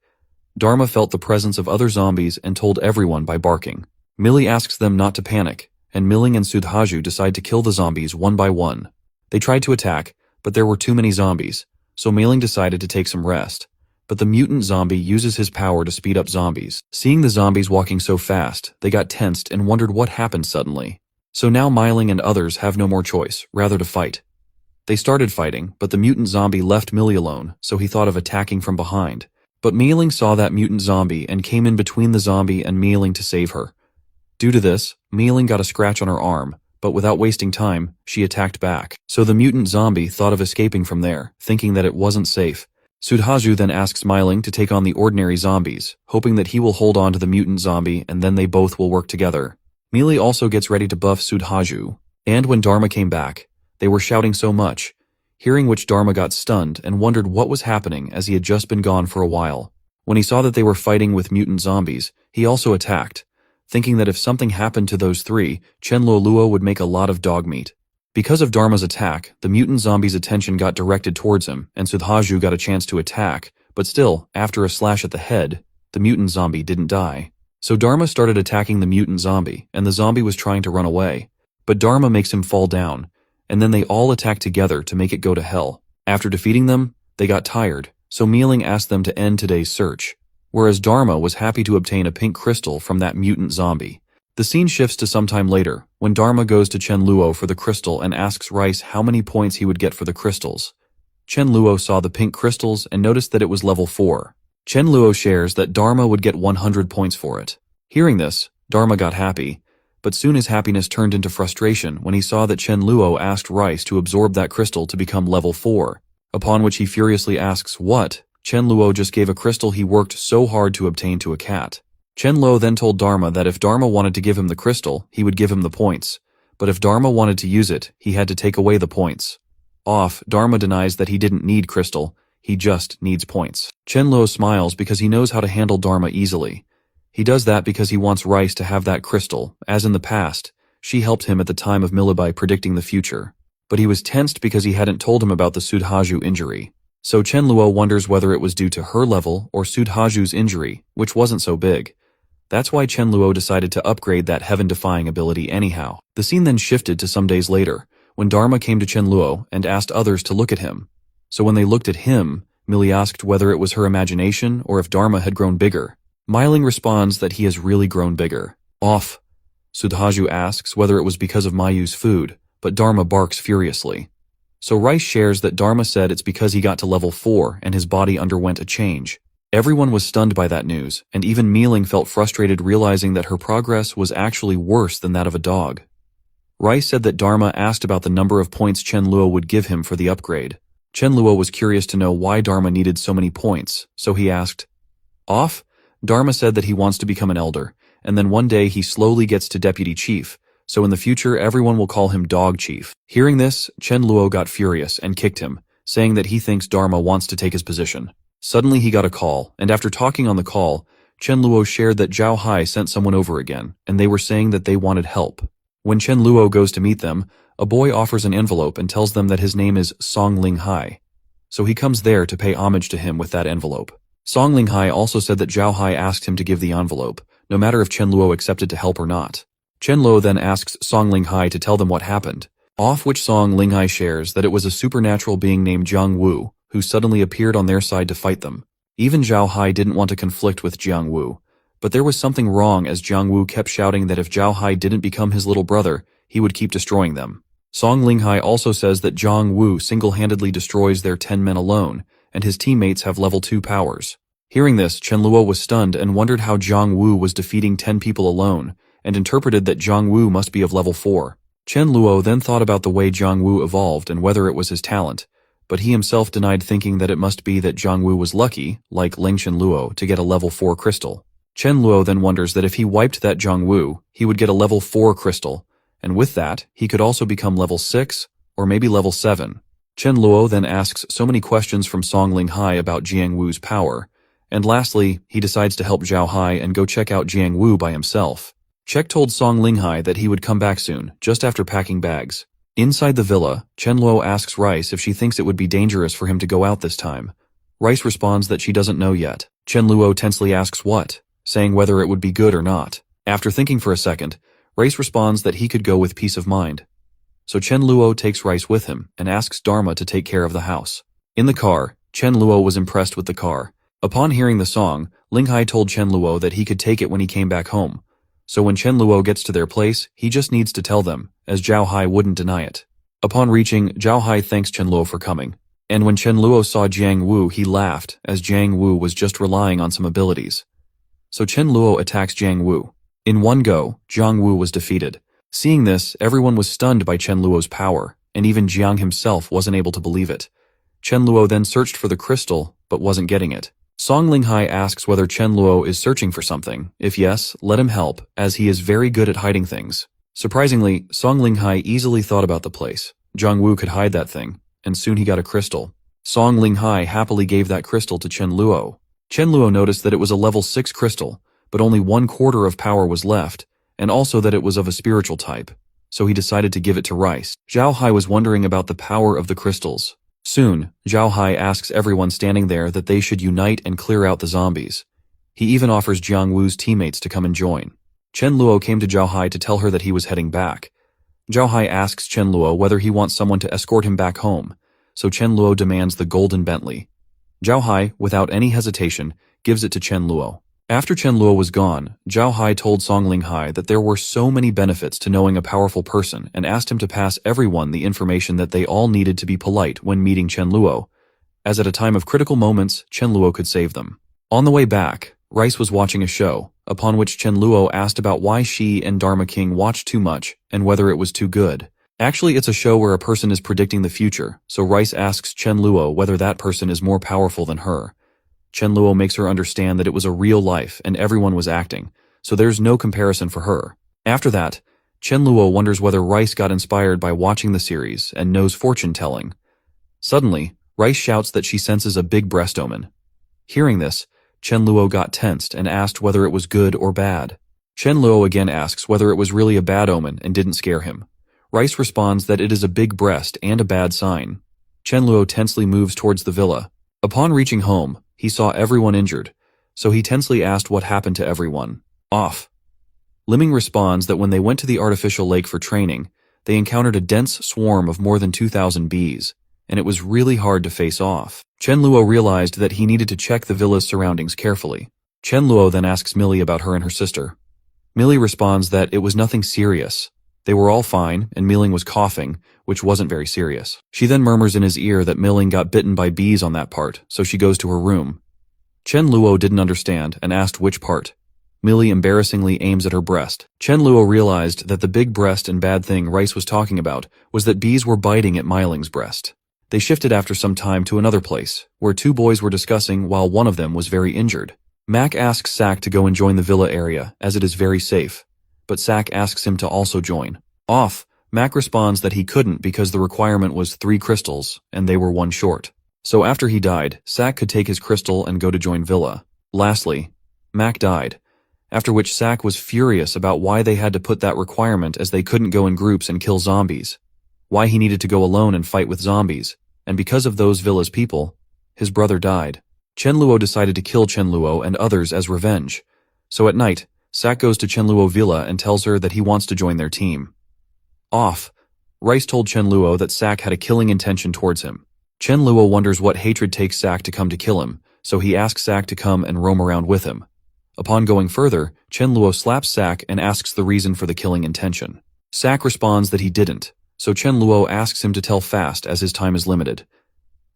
Dharma felt the presence of other zombies and told everyone by barking. Millie asks them not to panic, and Miling and Sudhaju decide to kill the zombies one by one. They tried to attack, but there were too many zombies, so Miling decided to take some rest. But the mutant zombie uses his power to speed up zombies. Seeing the zombies walking so fast, they got tensed and wondered what happened suddenly. So now Miling and others have no more choice, rather to fight. They started fighting, but the mutant zombie left Millie alone, so he thought of attacking from behind. But Miling saw that mutant zombie and came in between the zombie and Miling to save her. Due to this, Miling got a scratch on her arm, but without wasting time, she attacked back. So the mutant zombie thought of escaping from there, thinking that it wasn't safe. Sudhaju then asks Miling to take on the ordinary zombies, hoping that he will hold on to the mutant zombie and then they both will work together. Millie also gets ready to buff Sudhaju, and when Dharma came back, they were shouting so much, hearing which Dharma got stunned and wondered what was happening as he had just been gone for a while. When he saw that they were fighting with mutant zombies, he also attacked, thinking that if something happened to those three, Chen Luo would make a lot of dog meat. Because of Dharma's attack, the mutant zombie's attention got directed towards him, and Sudhaju got a chance to attack, but still, after a slash at the head, the mutant zombie didn't die. So Dharma started attacking the mutant zombie, and the zombie was trying to run away. But Dharma makes him fall down, and then they all attack together to make it go to hell. After defeating them, they got tired, so Miling asked them to end today's search, whereas Dharma was happy to obtain a pink crystal from that mutant zombie. The scene shifts to sometime later, when Dharma goes to Chen Luo for the crystal and asks Rice how many points he would get for the crystals. Chen Luo saw the pink crystals and noticed that it was level 4. Chen Luo shares that Dharma would get 100 points for it. Hearing this, Dharma got happy, but soon his happiness turned into frustration when he saw that Chen Luo asked Rice to absorb that crystal to become level 4, upon which he furiously asks what Chen Luo just gave a crystal he worked so hard to obtain to a cat. Chen Luo then told Dharma that if Dharma wanted to give him the crystal, he would give him the points, but if Dharma wanted to use it, he had to take away the points. Off, Dharma denies that he didn't need crystal, he just needs points. Chen Luo smiles because he knows how to handle Dharma easily. He does that because he wants Rice to have that crystal, as in the past, she helped him at the time of Mila by predicting the future. but he was tensed because he hadn't told him about the Sudhaju injury. So Chen Luo wonders whether it was due to her level or Sudhaju's injury, which wasn't so big. That's why Chen Luo decided to upgrade that heaven-defying ability anyhow. The scene then shifted to some days later, when Dharma came to Chen Luo and asked others to look at him. So when they looked at him, Millie asked whether it was her imagination or if Dharma had grown bigger. Meiling responds that he has really grown bigger. Off. Sudhaju asks whether it was because of Mayu's food, but Dharma barks furiously. So Rice shares that Dharma said it's because he got to level 4 and his body underwent a change. Everyone was stunned by that news, and even Meiling felt frustrated realizing that her progress was actually worse than that of a dog. Rice said that Dharma asked about the number of points Chen Luo would give him for the upgrade. Chen Luo was curious to know why Dharma needed so many points, so he asked, "Off?" Dharma said that he wants to become an elder, and then one day he slowly gets to deputy chief, so in the future everyone will call him Dog Chief. Hearing this, Chen Luo got furious and kicked him, saying that he thinks Dharma wants to take his position. Suddenly he got a call, and after talking on the call, Chen Luo shared that Zhao Hai sent someone over again, and they were saying that they wanted help. When Chen Luo goes to meet them, a boy offers an envelope and tells them that his name is Song Ling Hai. So he comes there to pay homage to him with that envelope. Song Ling Hai also said that Zhao Hai asked him to give the envelope, no matter if Chen Luo accepted to help or not. Chen Luo then asks Song Ling Hai to tell them what happened, off which Song Ling Hai shares that it was a supernatural being named Jiang Wu, who suddenly appeared on their side to fight them. Even Zhao Hai didn't want to conflict with Jiang Wu, but there was something wrong as Jiang Wu kept shouting that if Zhao Hai didn't become his little brother, he would keep destroying them. Song Ling Hai also says that Jiang Wu single-handedly destroys their 10 men alone, and his teammates have level 2 powers. Hearing this, Chen Luo was stunned and wondered how Jiang Wu was defeating 10 people alone, and interpreted that Jiang Wu must be of level 4. Chen Luo then thought about the way Jiang Wu evolved and whether it was his talent, but he himself denied, thinking that it must be that Jiang Wu was lucky, like Ling Chen Luo, to get a level 4 crystal. Chen Luo then wonders that if he wiped that Jiang Wu, he would get a level 4 crystal, and with that, he could also become level 6, or maybe level 7. Chen Luo then asks so many questions from Song Ling Hai about Jiang Wu's power, and lastly, he decides to help Zhao Hai and go check out Jiang Wu by himself. Check told Song Ling Hai that he would come back soon, just after packing bags. Inside the villa, Chen Luo asks Rice if she thinks it would be dangerous for him to go out this time. Rice responds that she doesn't know yet. Chen Luo tensely asks what, saying whether it would be good or not. After thinking for a second, Rice responds that he could go with peace of mind. So Chen Luo takes Rice with him and asks Dharma to take care of the house. In the car, Chen Luo was impressed with the car. Upon hearing the song, Ling Hai told Chen Luo that he could take it when he came back home. So when Chen Luo gets to their place, he just needs to tell them, as Zhao Hai wouldn't deny it. Upon reaching, Zhao Hai thanks Chen Luo for coming. And when Chen Luo saw Jiang Wu, he laughed, as Jiang Wu was just relying on some abilities. So Chen Luo attacks Jiang Wu. In one go, Jiang Wu was defeated. Seeing this, everyone was stunned by Chen Luo's power, and even Jiang himself wasn't able to believe it. Chen Luo then searched for the crystal, but wasn't getting it. Song Ling Hai asks whether Chen Luo is searching for something. If yes, let him help, as he is very good at hiding things. Surprisingly, Song Ling Hai easily thought about the place. Jiang Wu could hide that thing, and soon he got a crystal. Song Ling Hai happily gave that crystal to Chen Luo. Chen Luo noticed that it was a level 6 crystal, but only 1/4 of power was left, and also that it was of a spiritual type, so he decided to give it to Rice. Zhao Hai was wondering about the power of the crystals. Soon, Zhao Hai asks everyone standing there that they should unite and clear out the zombies. He even offers Jiang Wu's teammates to come and join. Chen Luo came to Zhao Hai to tell her that he was heading back. Zhao Hai asks Chen Luo whether he wants someone to escort him back home, so Chen Luo demands the golden Bentley. Zhao Hai, without any hesitation, gives it to Chen Luo. After Chen Luo was gone, Zhao Hai told Song Ling Hai that there were so many benefits to knowing a powerful person and asked him to pass everyone the information that they all needed to be polite when meeting Chen Luo, as at a time of critical moments, Chen Luo could save them. On the way back, Rice was watching a show, upon which Chen Luo asked about why she and Dharma King watched too much and whether it was too good. Actually, it's a show where a person is predicting the future, so Rice asks Chen Luo whether that person is more powerful than her. Chen Luo makes her understand that it was a real life and everyone was acting, so there's no comparison for her. After that, Chen Luo wonders whether Rice got inspired by watching the series and knows fortune-telling. Suddenly, Rice shouts that she senses a big breast omen. Hearing this, Chen Luo got tensed and asked whether it was good or bad. Chen Luo again asks whether it was really a bad omen and didn't scare him. Rice responds that it is a big breast and a bad sign. Chen Luo tensely moves towards the villa. Upon reaching home, he saw everyone injured, so he tensely asked what happened to everyone. Off. Liming responds that when they went to the artificial lake for training, they encountered a dense swarm of more than 2,000 bees, and it was really hard to face off. Chen Luo realized that he needed to check the villa's surroundings carefully. Chen Luo then asks Millie about her and her sister. Millie responds that it was nothing serious. They were all fine, and Milling was coughing, which wasn't very serious. She then murmurs in his ear that Milling got bitten by bees on that part, so she goes to her room. Chen Luo didn't understand and asked which part. Millie embarrassingly aims at her breast. Chen Luo realized that the big breast and bad thing Rice was talking about was that bees were biting at Miling's breast. They shifted after some time to another place, where two boys were discussing while one of them was very injured. Mac asks Sak to go and join the villa area, as it is very safe. But Sak asks him to also join. Off, Mac responds that he couldn't because the requirement was 3 crystals, and they were 1 short. So after he died, Sak could take his crystal and go to join Villa. Lastly, Mac died, after which Sak was furious about why they had to put that requirement as they couldn't go in groups and kill zombies, why he needed to go alone and fight with zombies, and because of those Villa's people, his brother died. Chen Luo decided to kill Chen Luo and others as revenge. So at night, Sak goes to Chen Luo Villa and tells her that he wants to join their team. Off, Rice told Chen Luo that Sak had a killing intention towards him. Chen Luo wonders what hatred takes Sak to come to kill him, so he asks Sak to come and roam around with him. Upon going further, Chen Luo slaps Sak and asks the reason for the killing intention. Sak responds that he didn't, so Chen Luo asks him to tell fast as his time is limited.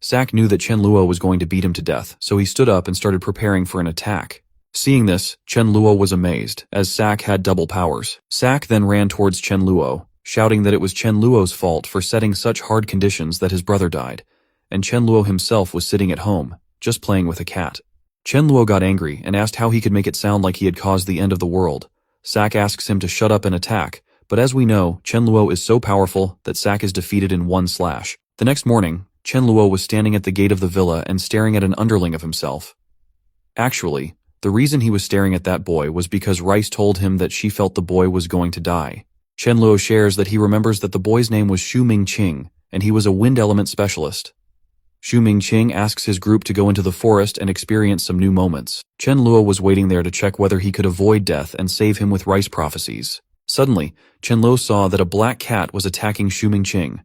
Sak knew that Chen Luo was going to beat him to death, so he stood up and started preparing for an attack. Seeing this, Chen Luo was amazed, as Sak had double powers. Sak then ran towards Chen Luo, shouting that it was Chen Luo's fault for setting such hard conditions that his brother died, and Chen Luo himself was sitting at home, just playing with a cat. Chen Luo got angry and asked how he could make it sound like he had caused the end of the world. Sak asks him to shut up and attack, but as we know, Chen Luo is so powerful that Sak is defeated in one slash. The next morning, Chen Luo was standing at the gate of the villa and staring at an underling of himself. Actually, the reason he was staring at that boy was because Rice told him that she felt the boy was going to die. Chen Luo shares that he remembers that the boy's name was Xu Mingqing, and he was a wind element specialist. Xu Mingqing asks his group to go into the forest and experience some new moments. Chen Luo was waiting there to check whether he could avoid death and save him with Rice prophecies. Suddenly, Chen Luo saw that a black cat was attacking Xu Mingqing.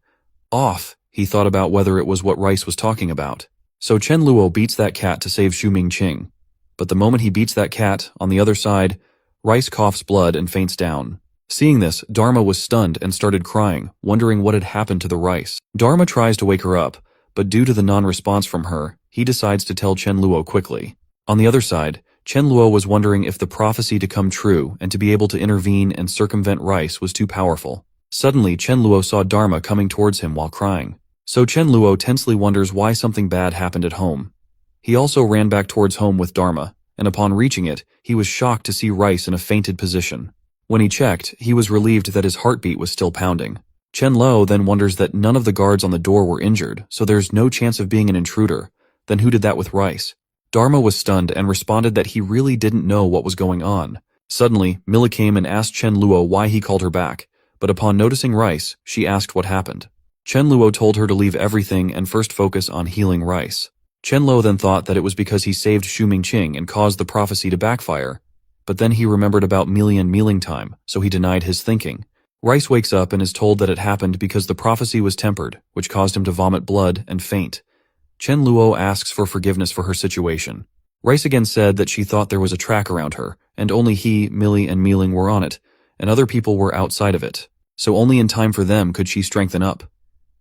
Off, he thought about whether it was what Rice was talking about. So Chen Luo beats that cat to save Xu Mingqing. But the moment he beats that cat, on the other side, Rice coughs blood and faints down. Seeing this, Dharma was stunned and started crying, wondering what had happened to the Rice. Dharma tries to wake her up, but due to the non-response from her, he decides to tell Chen Luo quickly. On the other side, Chen Luo was wondering if the prophecy to come true and to be able to intervene and circumvent Rice was too powerful. Suddenly, Chen Luo saw Dharma coming towards him while crying. So Chen Luo tensely wonders why something bad happened at home. He also ran back towards home with Dharma, and upon reaching it, he was shocked to see Rice in a fainted position. When he checked, he was relieved that his heartbeat was still pounding. Chen Luo then wonders that none of the guards on the door were injured, so there's no chance of being an intruder. Then who did that with Rice? Dharma was stunned and responded that he really didn't know what was going on. Suddenly, Mila came and asked Chen Luo why he called her back, but upon noticing Rice, she asked what happened. Chen Luo told her to leave everything and first focus on healing Rice. Chen Luo then thought that it was because he saved Xu Mingqing and caused the prophecy to backfire, but then he remembered about mealing time, so he denied his thinking. Rice wakes up and is told that it happened because the prophecy was tempered, which caused him to vomit blood and faint. Chen Luo asks for forgiveness for her situation. Rice again said that she thought there was a track around her, and only he, Millie, and Mealing were on it, and other people were outside of it, so only in time for them could she strengthen up.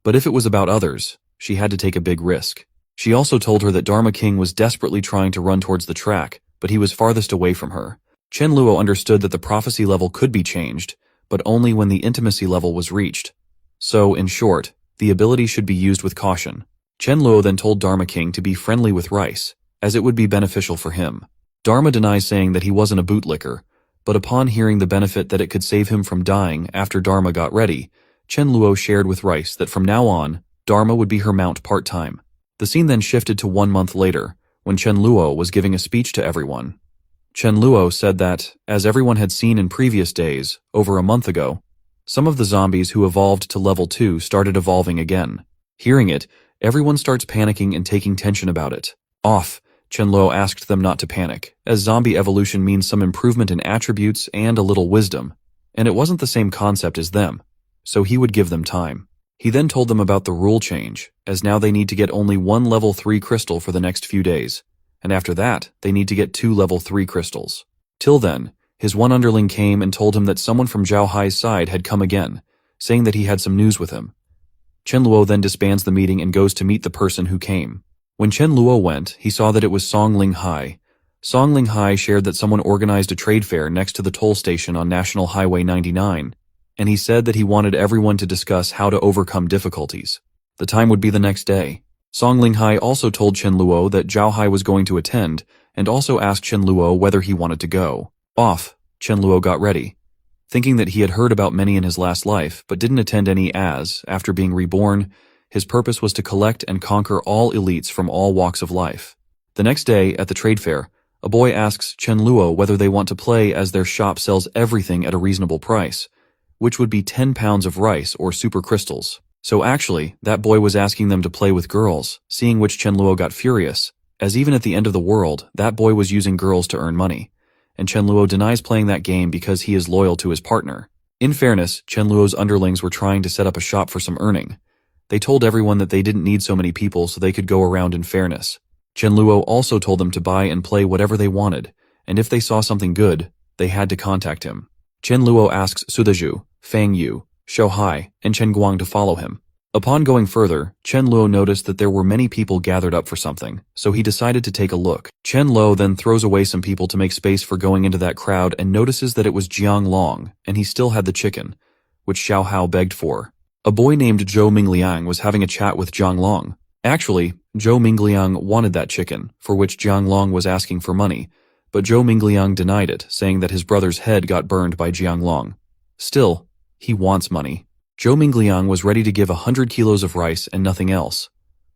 But if it was about others, she had to take a big risk. She also told her that Dharma King was desperately trying to run towards the track, but he was farthest away from her. Chen Luo understood that the prophecy level could be changed, but only when the intimacy level was reached. So, in short, the ability should be used with caution. Chen Luo then told Dharma King to be friendly with Rice, as it would be beneficial for him. Dharma denies saying that he wasn't a bootlicker, but upon hearing the benefit that it could save him from dying after Dharma got ready, Chen Luo shared with Rice that from now on, Dharma would be her mount part-time. The scene then shifted to 1 month later, when Chen Luo was giving a speech to everyone. Chen Luo said that, as everyone had seen in previous days, over a month ago, Some of the zombies who evolved to level 2 started evolving again. Hearing it, everyone starts panicking and taking tension about it. Off, Chenluo asked them not to panic, as zombie evolution means some improvement in attributes and a little wisdom, and it wasn't the same concept as them, so he would give them time. He then told them about the rule change, as now they need to get only 1 level 3 crystal for the next few days, and after that, they need to get 2 level 3 crystals. Till then, his one underling came and told him that someone from Zhao Hai's side had come again, saying that he had some news with him. Chenluo then disbands the meeting and goes to meet the person who came. When Chenluo went, he saw that it was Song Ling Hai. Song Ling Hai shared that someone organized a trade fair next to the toll station on National Highway 99, and he said that he wanted everyone to discuss how to overcome difficulties. The time would be the next day. Song Ling Hai also told Chenluo that Zhao Hai was going to attend, and also asked Chenluo whether he wanted to go. Off, Chenluo got ready, thinking that he had heard about many in his last life, but didn't attend any as, after being reborn, his purpose was to collect and conquer all elites from all walks of life. The next day, at the trade fair, a boy asks Chenluo whether they want to play as their shop sells everything at a reasonable price, which would be 10 pounds of rice or super crystals. So actually, that boy was asking them to play with girls, seeing which Chenluo got furious, as even at the end of the world, that boy was using girls to earn money, and Chenluo denies playing that game because he is loyal to his partner. In fairness, Chenluo's underlings were trying to set up a shop for some earning. They told everyone that they didn't need so many people so they could go around in fairness. Chenluo also told them to buy and play whatever they wanted, and if they saw something good, they had to contact him. Chenluo asks Sudaju, Fang Yu, Shou Hai, and Chen Guang to follow him. Upon going further, Chenluo noticed that there were many people gathered up for something, so he decided to take a look. Chenluo then throws away some people to make space for going into that crowd and notices that it was Jiang Long, and he still had the chicken, which Xiao Hao begged for. A boy named Zhou Mingliang was having a chat with Jiang Long. Actually, Zhou Mingliang wanted that chicken, for which Jiang Long was asking for money, but Zhou Mingliang denied it, saying that his brother's head got burned by Jiang Long. Still, he wants money. Zhou Mingliang was ready to give 100 kilos of rice and nothing else,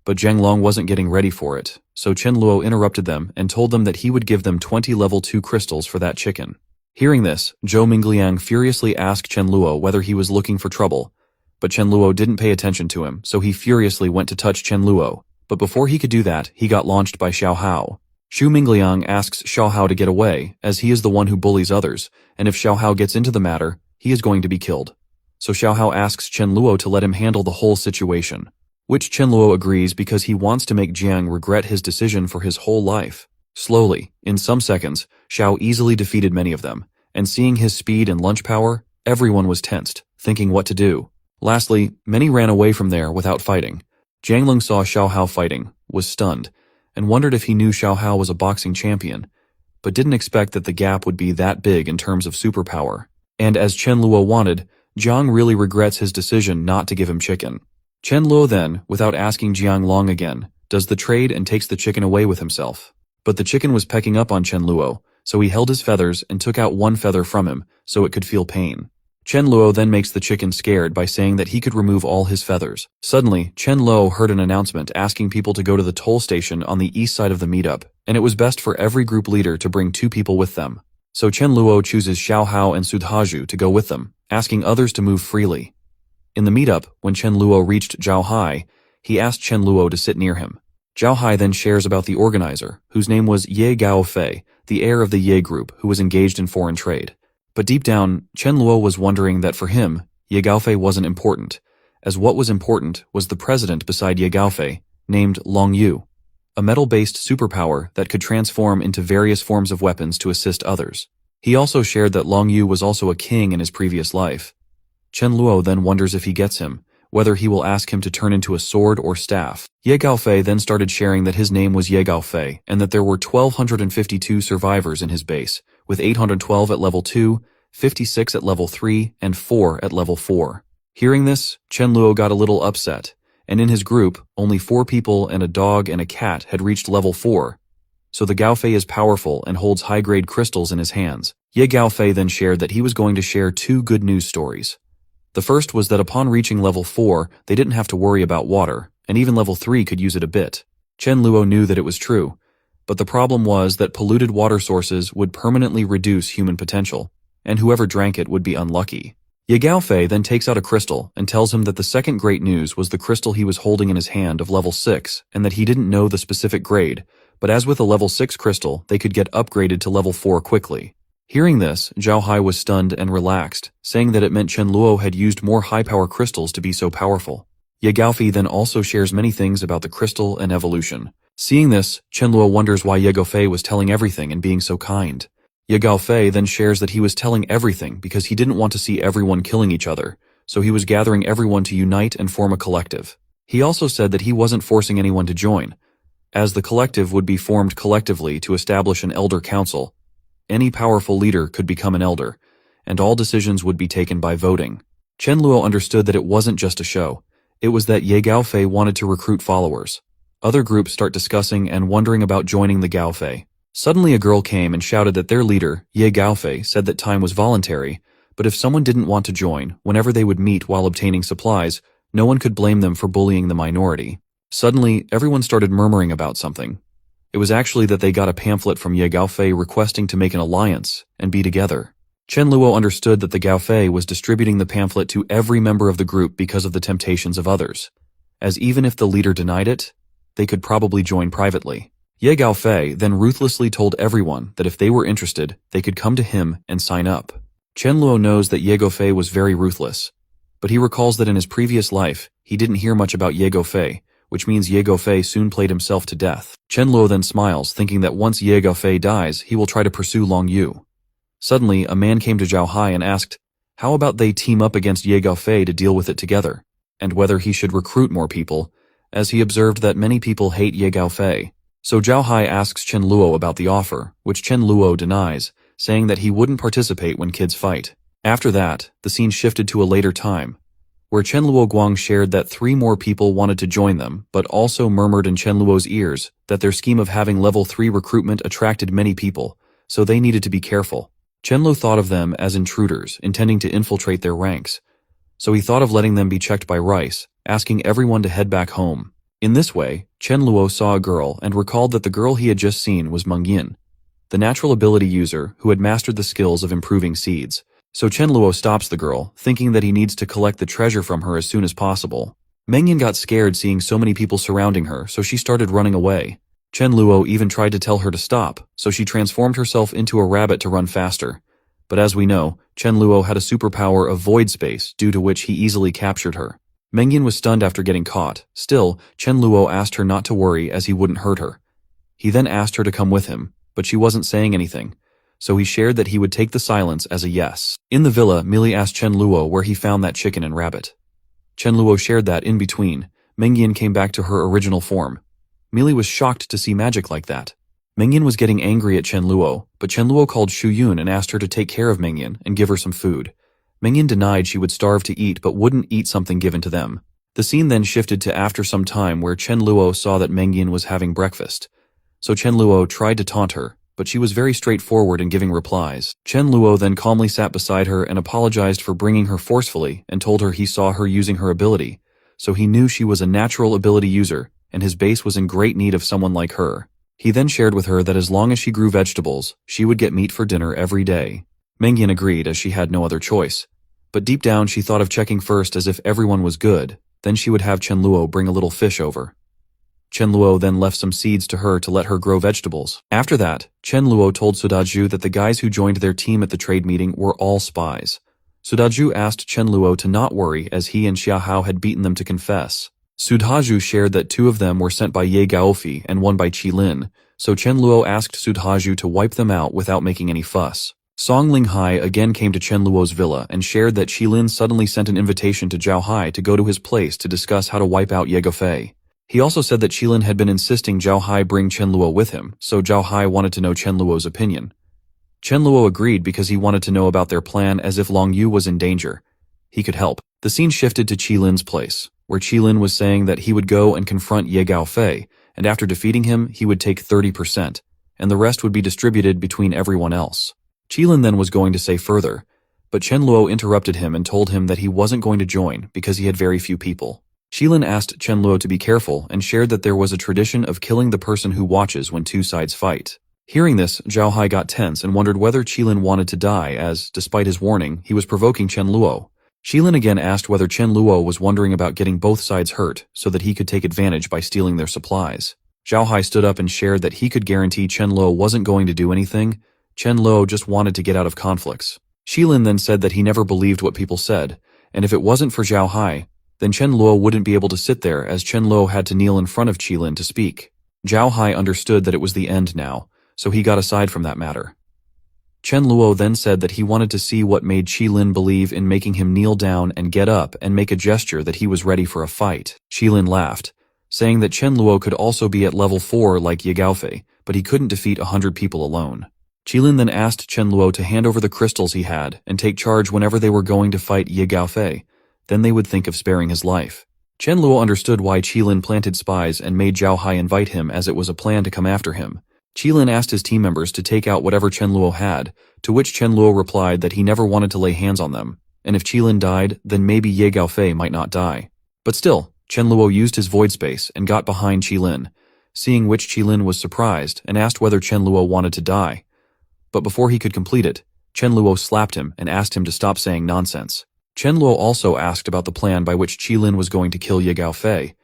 but Jiang Long wasn't getting ready for it, so Chenluo interrupted them and told them that he would give them 20 level 2 crystals for that chicken. Hearing this, Zhou Mingliang furiously asked Chenluo whether he was looking for trouble, but Chenluo didn't pay attention to him, so he furiously went to touch Chenluo, but before he could do that, he got launched by Xiao Hao. Zhou Mingliang asks Xiao Hao to get away, as he is the one who bullies others, and if Xiao Hao gets into the matter, he is going to be killed. So Xiao Hao asks Chenluo to let him handle the whole situation, which Chenluo agrees because he wants to make Jiang regret his decision for his whole life. Slowly, in some seconds, Xiao easily defeated many of them, and seeing his speed and lunge power, everyone was tensed, thinking what to do. Lastly, many ran away from there without fighting. Jiang Lung saw Xiao Hao fighting, was stunned, and wondered if he knew Xiao Hao was a boxing champion, but didn't expect that the gap would be that big in terms of superpower. And as Chenluo wanted, Jiang really regrets his decision not to give him chicken. Chenluo then, without asking Jiang Long again, does the trade and takes the chicken away with himself. But the chicken was pecking up on Chenluo, so he held his feathers and took out one feather from him so it could feel pain. Chenluo then makes the chicken scared by saying that he could remove all his feathers. Suddenly, Chenluo heard an announcement asking people to go to the toll station on the east side of the meetup, and it was best for every group leader to bring 2 people with them. So Chenluo chooses Xiao Hao and Sudhaju to go with them, asking others to move freely. In the meetup, when Chenluo reached Zhao Hai, he asked Chenluo to sit near him. Zhao Hai then shares about the organizer, whose name was Ye Gaofei, the heir of the Ye group, who was engaged in foreign trade. But deep down, Chenluo was wondering that for him, Ye Gaofei wasn't important, as what was important was the president beside Ye Gaofei, named Long Yu, a metal-based superpower that could transform into various forms of weapons to assist others. He also shared that Long Yu was also a king in his previous life. Chenluo then wonders if he gets him, whether he will ask him to turn into a sword or staff. Ye Gaofei then started sharing that his name was Ye Gaofei and that there were 1,252 survivors in his base, with 812 at level 2, 56 at level 3, and 4 at level 4. Hearing this, Chenluo got a little upset, and in his group, only 4 people and a dog and a cat had reached level 4, so the Gaofei is powerful and holds high-grade crystals in his hands. Ye Gaofei then shared that he was going to share 2 good news stories. The first was that upon reaching level 4, they didn't have to worry about water, and even level 3 could use it a bit. Chenluo knew that it was true, but the problem was that polluted water sources would permanently reduce human potential, and whoever drank it would be unlucky. Ye Gaofei then takes out a crystal and tells him that the second great news was the crystal he was holding in his hand of level 6 and that he didn't know the specific grade, but as with a level 6 crystal, they could get upgraded to level 4 quickly. Hearing this, Zhao Hai was stunned and relaxed, saying that it meant Chen Luo had used more high-power crystals to be so powerful. Ye Gaofei then also shares many things about the crystal and evolution. Seeing this, Chen Luo wonders why Ye Gaofei was telling everything and being so kind. Ye Gaofei then shares that he was telling everything because he didn't want to see everyone killing each other, so he was gathering everyone to unite and form a collective. He also said that he wasn't forcing anyone to join, as the collective would be formed collectively to establish an elder council. Any powerful leader could become an elder, and all decisions would be taken by voting. Chen Luo understood that it wasn't just a show. It was that Ye Gaofei wanted to recruit followers. Other groups start discussing and wondering about joining the Gaofei. Suddenly a girl came and shouted that their leader, Ye Gaofei, said that time was voluntary, but if someone didn't want to join, whenever they would meet while obtaining supplies, no one could blame them for bullying the minority. Suddenly, everyone started murmuring about something. It was actually that they got a pamphlet from Ye Gaofei requesting to make an alliance and be together. Chen Luo understood that the Gaofei was distributing the pamphlet to every member of the group because of the temptations of others, as even if the leader denied it, they could probably join privately. Ye Gaofei then ruthlessly told everyone that if they were interested, they could come to him and sign up. Chen Luo knows that Ye Gaofei was very ruthless, but he recalls that in his previous life, he didn't hear much about Ye Gaofei, which means Ye Gaofei soon played himself to death. Chen Luo then smiles, thinking that once Ye Gaofei dies, he will try to pursue Long Yu. Suddenly, a man came to Zhao Hai and asked, how about they team up against Ye Gaofei to deal with it together, and whether he should recruit more people, as he observed that many people hate Ye Gaofei. So Zhao Hai asks Chen Luo about the offer, which Chen Luo denies, saying that he wouldn't participate when kids fight. After that, the scene shifted to a later time, where Chen Luo Guang shared that 3 more people wanted to join them, but also murmured in Chen Luo's ears that their scheme of having level 3 recruitment attracted many people, so they needed to be careful. Chen Luo thought of them as intruders, intending to infiltrate their ranks, so he thought of letting them be checked by Rice, asking everyone to head back home. In this way, Chen Luo saw a girl and recalled that the girl he had just seen was Meng Yin, the natural ability user who had mastered the skills of improving seeds. So Chen Luo stops the girl, thinking that he needs to collect the treasure from her as soon as possible. Meng Yin got scared seeing so many people surrounding her, so she started running away. Chen Luo even tried to tell her to stop, so she transformed herself into a rabbit to run faster. But as we know, Chen Luo had a superpower of void space, due to which he easily captured her. Meng Yin was stunned after getting caught. Still, Chen Luo asked her not to worry as he wouldn't hurt her. He then asked her to come with him, but she wasn't saying anything, so he shared that he would take the silence as a yes. In the villa, Millie asked Chen Luo where he found that chicken and rabbit. Chen Luo shared that in between, Meng Yin came back to her original form. Millie was shocked to see magic like that. Meng Yin was getting angry at Chen Luo, but Chen Luo called Shu Yun and asked her to take care of Meng Yin and give her some food. Meng Yin denied she would starve to eat but wouldn't eat something given to them. The scene then shifted to after some time where Chen Luo saw that Meng Yin was having breakfast. So Chen Luo tried to taunt her, but she was very straightforward in giving replies. Chen Luo then calmly sat beside her and apologized for bringing her forcefully and told her he saw her using her ability, so he knew she was a natural ability user and his base was in great need of someone like her. He then shared with her that as long as she grew vegetables, she would get meat for dinner every day. Meng Yin agreed as she had no other choice. But deep down she thought of checking first as if everyone was good, then she would have Chen Luo bring a little fish over. Chen Luo then left some seeds to her to let her grow vegetables. After that, Chen Luo told Sudaju that the guys who joined their team at the trade meeting were all spies. Sudaju asked Chen Luo to not worry as he and Xia Hao had beaten them to confess. Sudaju shared that 2 of them were sent by Ye Gaofei and 1 by Qi Lin, so Chen Luo asked Sudaju to wipe them out without making any fuss. Song Linghai again came to Chen Luo's villa and shared that Qi Lin suddenly sent an invitation to Zhao Hai to go to his place to discuss how to wipe out Ye Gaofei. He also said that Qi Lin had been insisting Zhao Hai bring Chen Luo with him, so Zhao Hai wanted to know Chen Luo's opinion. Chen Luo agreed because he wanted to know about their plan as if Long Yu was in danger. He could help. The scene shifted to Qi Lin's place, where Qi Lin was saying that he would go and confront Ye Gaofei, and after defeating him, he would take 30%, and the rest would be distributed between everyone else. Qi Lin then was going to say further, but Chen Luo interrupted him and told him that he wasn't going to join because he had very few people. Qi Lin asked Chen Luo to be careful and shared that there was a tradition of killing the person who watches when 2 sides fight. Hearing this, Zhao Hai got tense and wondered whether Qi Lin wanted to die as, despite his warning, he was provoking Chen Luo. Shilin again asked whether Chen Luo was wondering about getting both sides hurt so that he could take advantage by stealing their supplies. Zhao Hai stood up and shared that he could guarantee Chen Luo wasn't going to do anything. Chen Luo just wanted to get out of conflicts. Shilin then said that he never believed what people said, and if it wasn't for Zhao Hai, then Chen Luo wouldn't be able to sit there as Chen Luo had to kneel in front of Qilin to speak. Zhao Hai understood that it was the end now, so he got aside from that matter. Chen Luo then said that he wanted to see what made Qilin believe in making him kneel down and get up and make a gesture that he was ready for a fight. Qilin laughed, saying that Chen Luo could also be at level 4 like Ye Gaofei, but he couldn't defeat 100 people alone. Qilin then asked Chen Luo to hand over the crystals he had and take charge whenever they were going to fight Ye Gaofei, then they would think of sparing his life. Chen Luo understood why Qilin planted spies and made Zhao Hai invite him as it was a plan to come after him. Qilin asked his team members to take out whatever Chen Luo had, to which Chen Luo replied that he never wanted to lay hands on them, and if Qilin died, then maybe Ye Gaofei might not die. But still, Chen Luo used his void space and got behind Qilin, seeing which Qilin was surprised and asked whether Chen Luo wanted to die. But before he could complete it, Chen Luo slapped him and asked him to stop saying nonsense. Chen Luo also asked about the plan by which Qilin was going to kill Ye Gaofei.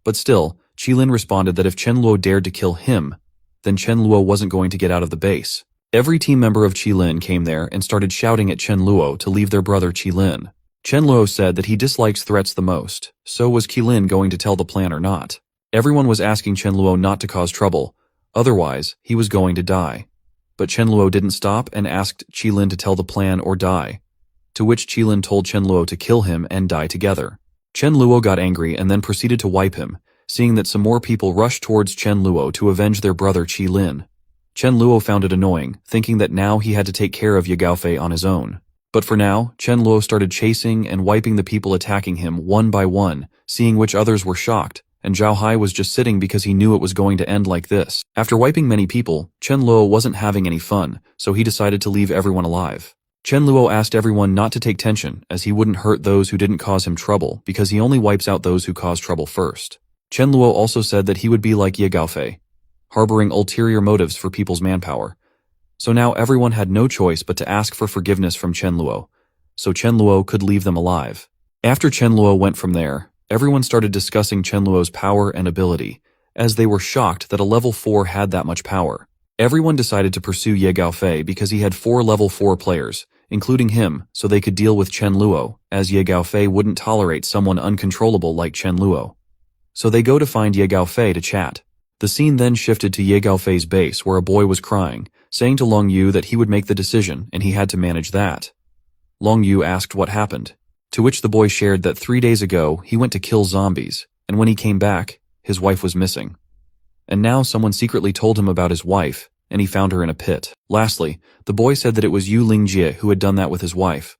But still, Qilin responded that if Chen Luo dared to kill him, then Chen Luo wasn't going to get out of the base. Every team member of Qilin came there and started shouting at Chen Luo to leave their brother Qilin. Chen Luo said that he dislikes threats the most, so was Qilin going to tell the plan or not? Everyone was asking Chen Luo not to cause trouble, otherwise he was going to die. But Chen Luo didn't stop and asked Qilin to tell the plan or die, to which Qilin told Chen Luo to kill him and die together. Chen Luo got angry and then proceeded to wipe him, seeing that some more people rushed towards Chen Luo to avenge their brother Qilin. Chen Luo found it annoying, thinking that now he had to take care of Ye Gaofei on his own. But for now, Chen Luo started chasing and wiping the people attacking him one by one, seeing which others were shocked, and Zhao Hai was just sitting because he knew it was going to end like this. After wiping many people, Chen Luo wasn't having any fun, so he decided to leave everyone alive. Chen Luo asked everyone not to take tension, as he wouldn't hurt those who didn't cause him trouble because he only wipes out those who cause trouble first. Chen Luo also said that he would be like Ye Gaofei, harboring ulterior motives for people's manpower. So now everyone had no choice but to ask for forgiveness from Chen Luo, so Chen Luo could leave them alive. After Chen Luo went from there, everyone started discussing Chen Luo's power and ability, as they were shocked that a level 4 had that much power. Everyone decided to pursue Ye Gaofei because he had 4 level 4 players, including him, so they could deal with Chen Luo, as Ye Gaofei wouldn't tolerate someone uncontrollable like Chen Luo. So they go to find Ye Gaofei to chat. The scene then shifted to Ye Gaofei's base where a boy was crying, saying to Long Yu that he would make the decision and he had to manage that. Long Yu asked what happened, to which the boy shared that 3 days ago he went to kill zombies, and when he came back, his wife was missing. And now someone secretly told him about his wife, and he found her in a pit. Lastly, the boy said that it was Yu Lingjie who had done that with his wife.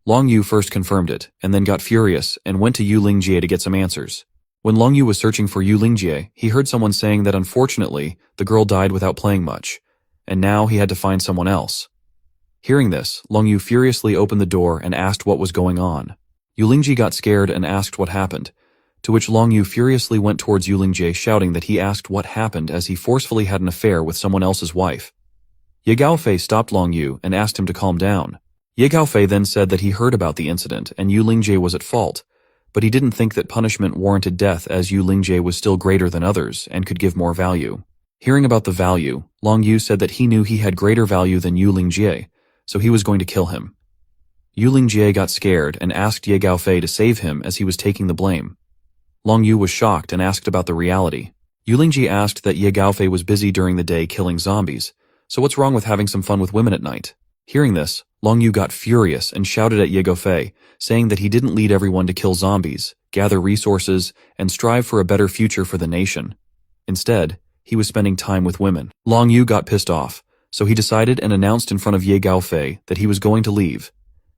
Long Yu first confirmed it, and then got furious and went to Yu Lingjie to get some answers. When Long Yu was searching for Yu Lingjie, he heard someone saying that unfortunately, the girl died without playing much, and now he had to find someone else. Hearing this, Long Yu furiously opened the door and asked what was going on. Yu Lingjie got scared and asked what happened, to which Long Yu furiously went towards Yu Lingjie shouting that he asked what happened as he forcefully had an affair with someone else's wife. Ye Gaofei stopped Long Yu and asked him to calm down. Ye Gaofei then said that he heard about the incident and Yu Lingjie was at fault, but he didn't think that punishment warranted death as Yu Lingjie was still greater than others and could give more value. Hearing about the value, Long Yu said that he knew he had greater value than Yu Lingjie, so he was going to kill him. Yu Lingjie got scared and asked Ye Gaofei to save him as he was taking the blame. Long Yu was shocked and asked about the reality. Yu Lingjie asked that Ye Gaofei was busy during the day killing zombies, so what's wrong with having some fun with women at night? Hearing this, Long Yu got furious and shouted at Ye Gaofei, saying that he didn't lead everyone to kill zombies, gather resources, and strive for a better future for the nation. Instead, he was spending time with women. Long Yu got pissed off, so he decided and announced in front of Ye Gaofei that he was going to leave,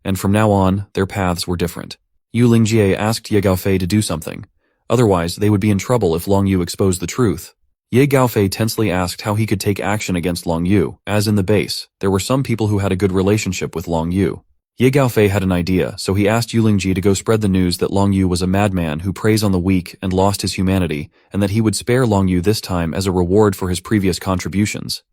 and from now on, their paths were different. Yu Lingjie asked Ye Gaofei to do something, otherwise they would be in trouble if Long Yu exposed the truth. Ye Gaofei tensely asked how he could take action against Long Yu, as in the base, there were some people who had a good relationship with Long Yu. Ye Gaofei had an idea, so he asked Yu Lingjie to go spread the news that Long Yu was a madman who preys on the weak and lost his humanity, and that he would spare Long Yu this time as a reward for his previous contributions.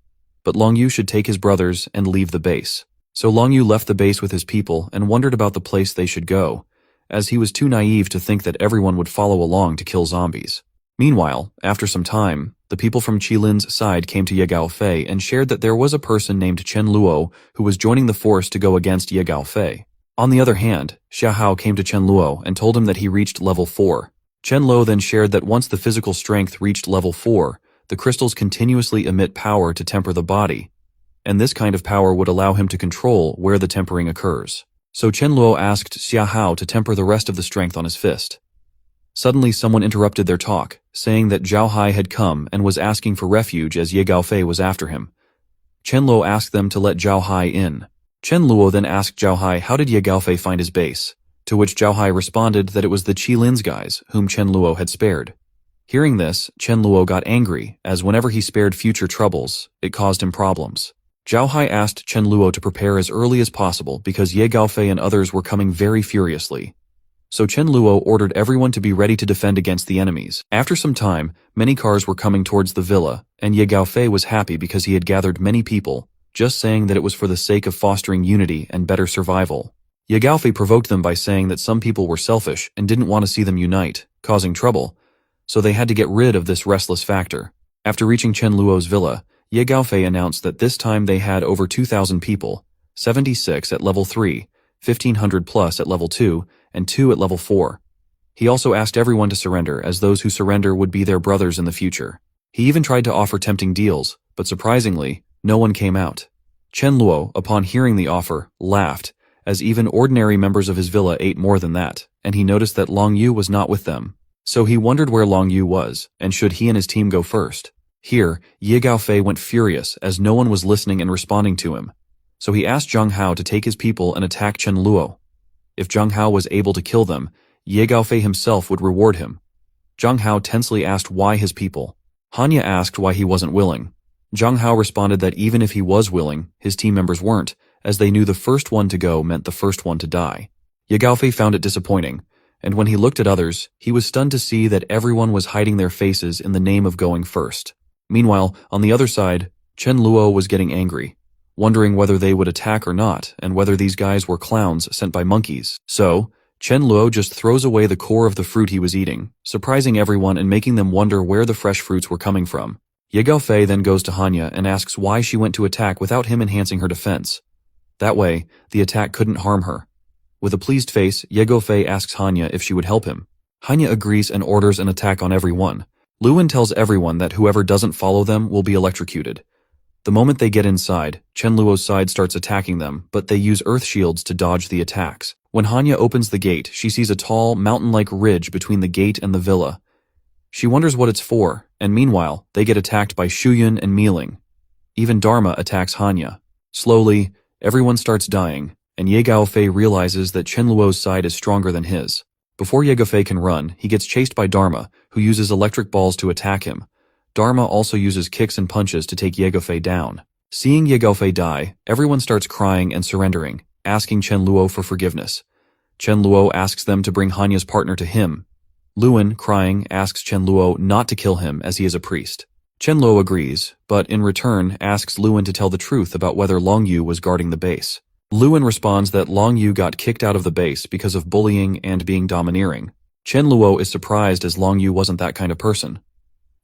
But Long Yu should take his brothers and leave the base. So Long Yu left the base with his people and wondered about the place they should go, as he was too naive to think that everyone would follow along to kill zombies. Meanwhile, after some time, the people from Qilin's side came to Ye Gaofei and shared that there was a person named Chen Luo who was joining the force to go against Ye Gaofei. On the other hand, Xia Hao came to Chen Luo and told him that he reached level 4. Chen Luo then shared that once the physical strength reached level 4, the crystals continuously emit power to temper the body, and this kind of power would allow him to control where the tempering occurs. So Chen Luo asked Xia Hao to temper the rest of the strength on his fist. Suddenly someone interrupted their talk, saying that Zhao Hai had come and was asking for refuge as Ye Gaofei was after him. Chen Luo asked them to let Zhao Hai in. Chen Luo then asked Zhao Hai how did Ye Gaofei find his base, to which Zhao Hai responded that it was the Qilin's guys whom Chen Luo had spared. Hearing this, Chen Luo got angry, as whenever he spared future troubles, it caused him problems. Zhao Hai asked Chen Luo to prepare as early as possible because Ye Gaofei and others were coming very furiously. So Chen Luo ordered everyone to be ready to defend against the enemies. After some time, many cars were coming towards the villa, and Ye Gaofei was happy because he had gathered many people, just saying that it was for the sake of fostering unity and better survival. Ye Gaofei provoked them by saying that some people were selfish and didn't want to see them unite, causing trouble, so they had to get rid of this restless factor. After reaching Chen Luo's villa, Ye Gaofei announced that this time they had over 2,000 people, 76 at level 3, 1,500 plus at level 2, and 2 at level 4. He also asked everyone to surrender, as those who surrender would be their brothers in the future. He even tried to offer tempting deals, but surprisingly, no one came out. Chen Luo, upon hearing the offer, laughed, as even ordinary members of his villa ate more than that, and he noticed that Long Yu was not with them. So he wondered where Long Yu was, and should he and his team go first. Here, Ye Gaofei went furious as no one was listening and responding to him. So he asked Zhang Hao to take his people and attack Chen Luo. If Zhang Hao was able to kill them, Ye Gaofei himself would reward him. Zhang Hao tensely asked why his people. Hanya asked why he wasn't willing. Zhang Hao responded that even if he was willing, his team members weren't, as they knew the first one to go meant the first one to die. Ye Gaofei found it disappointing, and when he looked at others, he was stunned to see that everyone was hiding their faces in the name of going first. Meanwhile, on the other side, Chen Luo was getting angry, wondering whether they would attack or not, and whether these guys were clowns sent by monkeys. So, Chen Luo just throws away the core of the fruit he was eating, surprising everyone and making them wonder where the fresh fruits were coming from. Ye Gaofei then goes to Hanya and asks why she went to attack without him enhancing her defense. That way, the attack couldn't harm her. With a pleased face, Ye Gaofei asks Hanya if she would help him. Hanya agrees and orders an attack on everyone. Luwen tells everyone that whoever doesn't follow them will be electrocuted. The moment they get inside, Chen Luo's side starts attacking them, but they use earth shields to dodge the attacks. When Hanya opens the gate, she sees a tall, mountain-like ridge between the gate and the villa. She wonders what it's for, and meanwhile, they get attacked by Shuyun and Mealing. Even Dharma attacks Hanya. Slowly, everyone starts dying, and Ye Gaofei realizes that Chen Luo's side is stronger than his. Before Ye Gaofei can run, he gets chased by Dharma, who uses electric balls to attack him. Dharma also uses kicks and punches to take Ye Gaofei down. Seeing Ye Gaofei die, everyone starts crying and surrendering, asking Chen Luo for forgiveness. Chen Luo asks them to bring Hanya's partner to him. Luwen, crying, asks Chen Luo not to kill him as he is a priest. Chen Luo agrees, but in return asks Luwen to tell the truth about whether Long Yu was guarding the base. Luwen responds that Long Yu got kicked out of the base because of bullying and being domineering. Chen Luo is surprised as Long Yu wasn't that kind of person.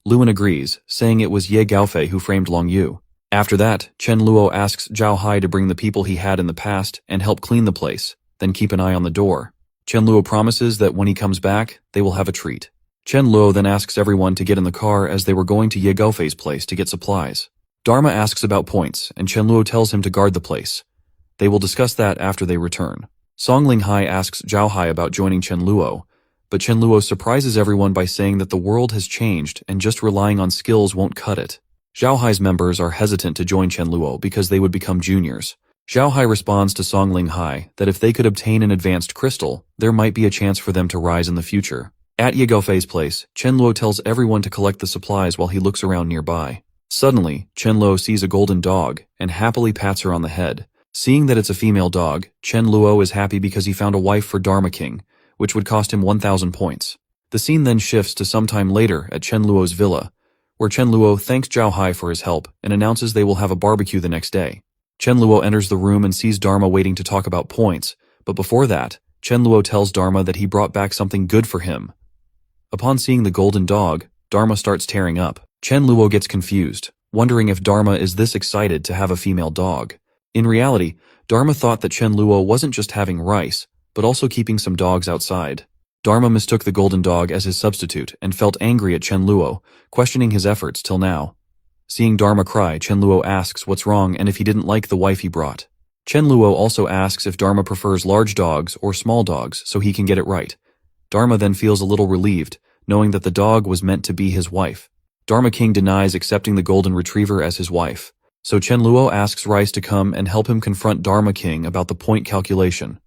Luwen agrees, saying it was Ye Gaofei who framed Long Yu. After that, Chen Luo asks Zhao Hai to bring the people he had in the past and help clean the place, then keep an eye on the door. Chen Luo promises that when he comes back, they will have a treat. Chen Luo then asks everyone to get in the car as they were going to Ye Gaofei's place to get supplies. Dharma asks about points, and Chen Luo tells him to guard the place. They will discuss that after they return. Song Linghai asks Zhao Hai about joining Chen Luo, but Chen Luo surprises everyone by saying that the world has changed and just relying on skills won't cut it. Zhao Hai's members are hesitant to join Chen Luo because they would become juniors. Zhao Hai responds to Song Linghai that if they could obtain an advanced crystal, there might be a chance for them to rise in the future. At Ye Gaofei's place, Chen Luo tells everyone to collect the supplies while he looks around nearby. Suddenly, Chen Luo sees a golden dog and happily pats her on the head. Seeing that it's a female dog, Chen Luo is happy because he found a wife for Dharma King, which would cost him 1,000 points. The scene then shifts to some time later at Chen Luo's villa, where Chen Luo thanks Zhao Hai for his help and announces they will have a barbecue the next day. Chen Luo enters the room and sees Dharma waiting to talk about points, but before that, Chen Luo tells Dharma that he brought back something good for him. Upon seeing the golden dog, Dharma starts tearing up. Chen Luo gets confused, wondering if Dharma is this excited to have a female dog. In reality, Dharma thought that Chen Luo wasn't just having rice, but also keeping some dogs outside. Dharma mistook the golden dog as his substitute and felt angry at Chen Luo, questioning his efforts till now. Seeing Dharma cry, Chen Luo asks what's wrong and if he didn't like the wife he brought. Chen Luo also asks if Dharma prefers large dogs or small dogs so he can get it right. Dharma then feels a little relieved, knowing that the dog was meant to be his wife. Dharma King denies accepting the golden retriever as his wife, so Chen Luo asks Rice to come and help him confront Dharma King about the point calculation.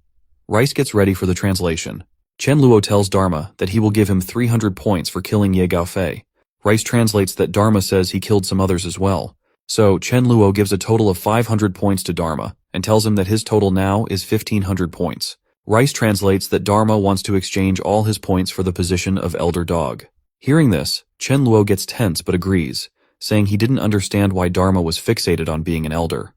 Rice gets ready for the translation. Chen Luo tells Dharma that he will give him 300 points for killing Ye Gaofei. Rice translates that Dharma says he killed some others as well. So Chen Luo gives a total of 500 points to Dharma and tells him that his total now is 1500 points. Rice translates that Dharma wants to exchange all his points for the position of elder dog. Hearing this, Chen Luo gets tense but agrees, saying he didn't understand why Dharma was fixated on being an elder.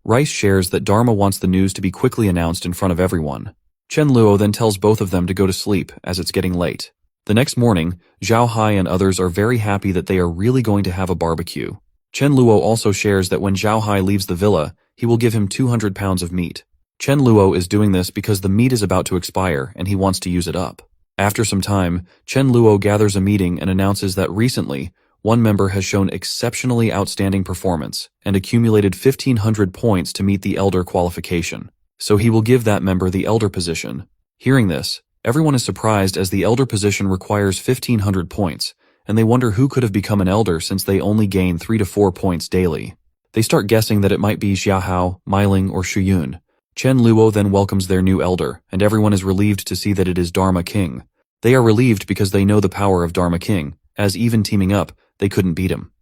Rice shares that Dharma wants the news to be quickly announced in front of everyone. Chen Luo then tells both of them to go to sleep as it's getting late. The next morning, Zhao Hai and others are very happy that they are really going to have a barbecue. Chen Luo also shares that when Zhao Hai leaves the villa, he will give him 200 pounds of meat. Chen Luo is doing this because the meat is about to expire and he wants to use it up. After some time, Chen Luo gathers a meeting and announces that recently, one member has shown exceptionally outstanding performance and accumulated 1500 points to meet the elder qualification. So he will give that member the elder position. Hearing this, everyone is surprised as the elder position requires 1500 points, and they wonder who could have become an elder since they only gain 3 to 4 points daily. They start guessing that it might be Xiahao, Meiling, or Shuyun. Chen Luo then welcomes their new elder, and everyone is relieved to see that it is Dharma King. They are relieved because they know the power of Dharma King, as even teaming up, they couldn't beat him.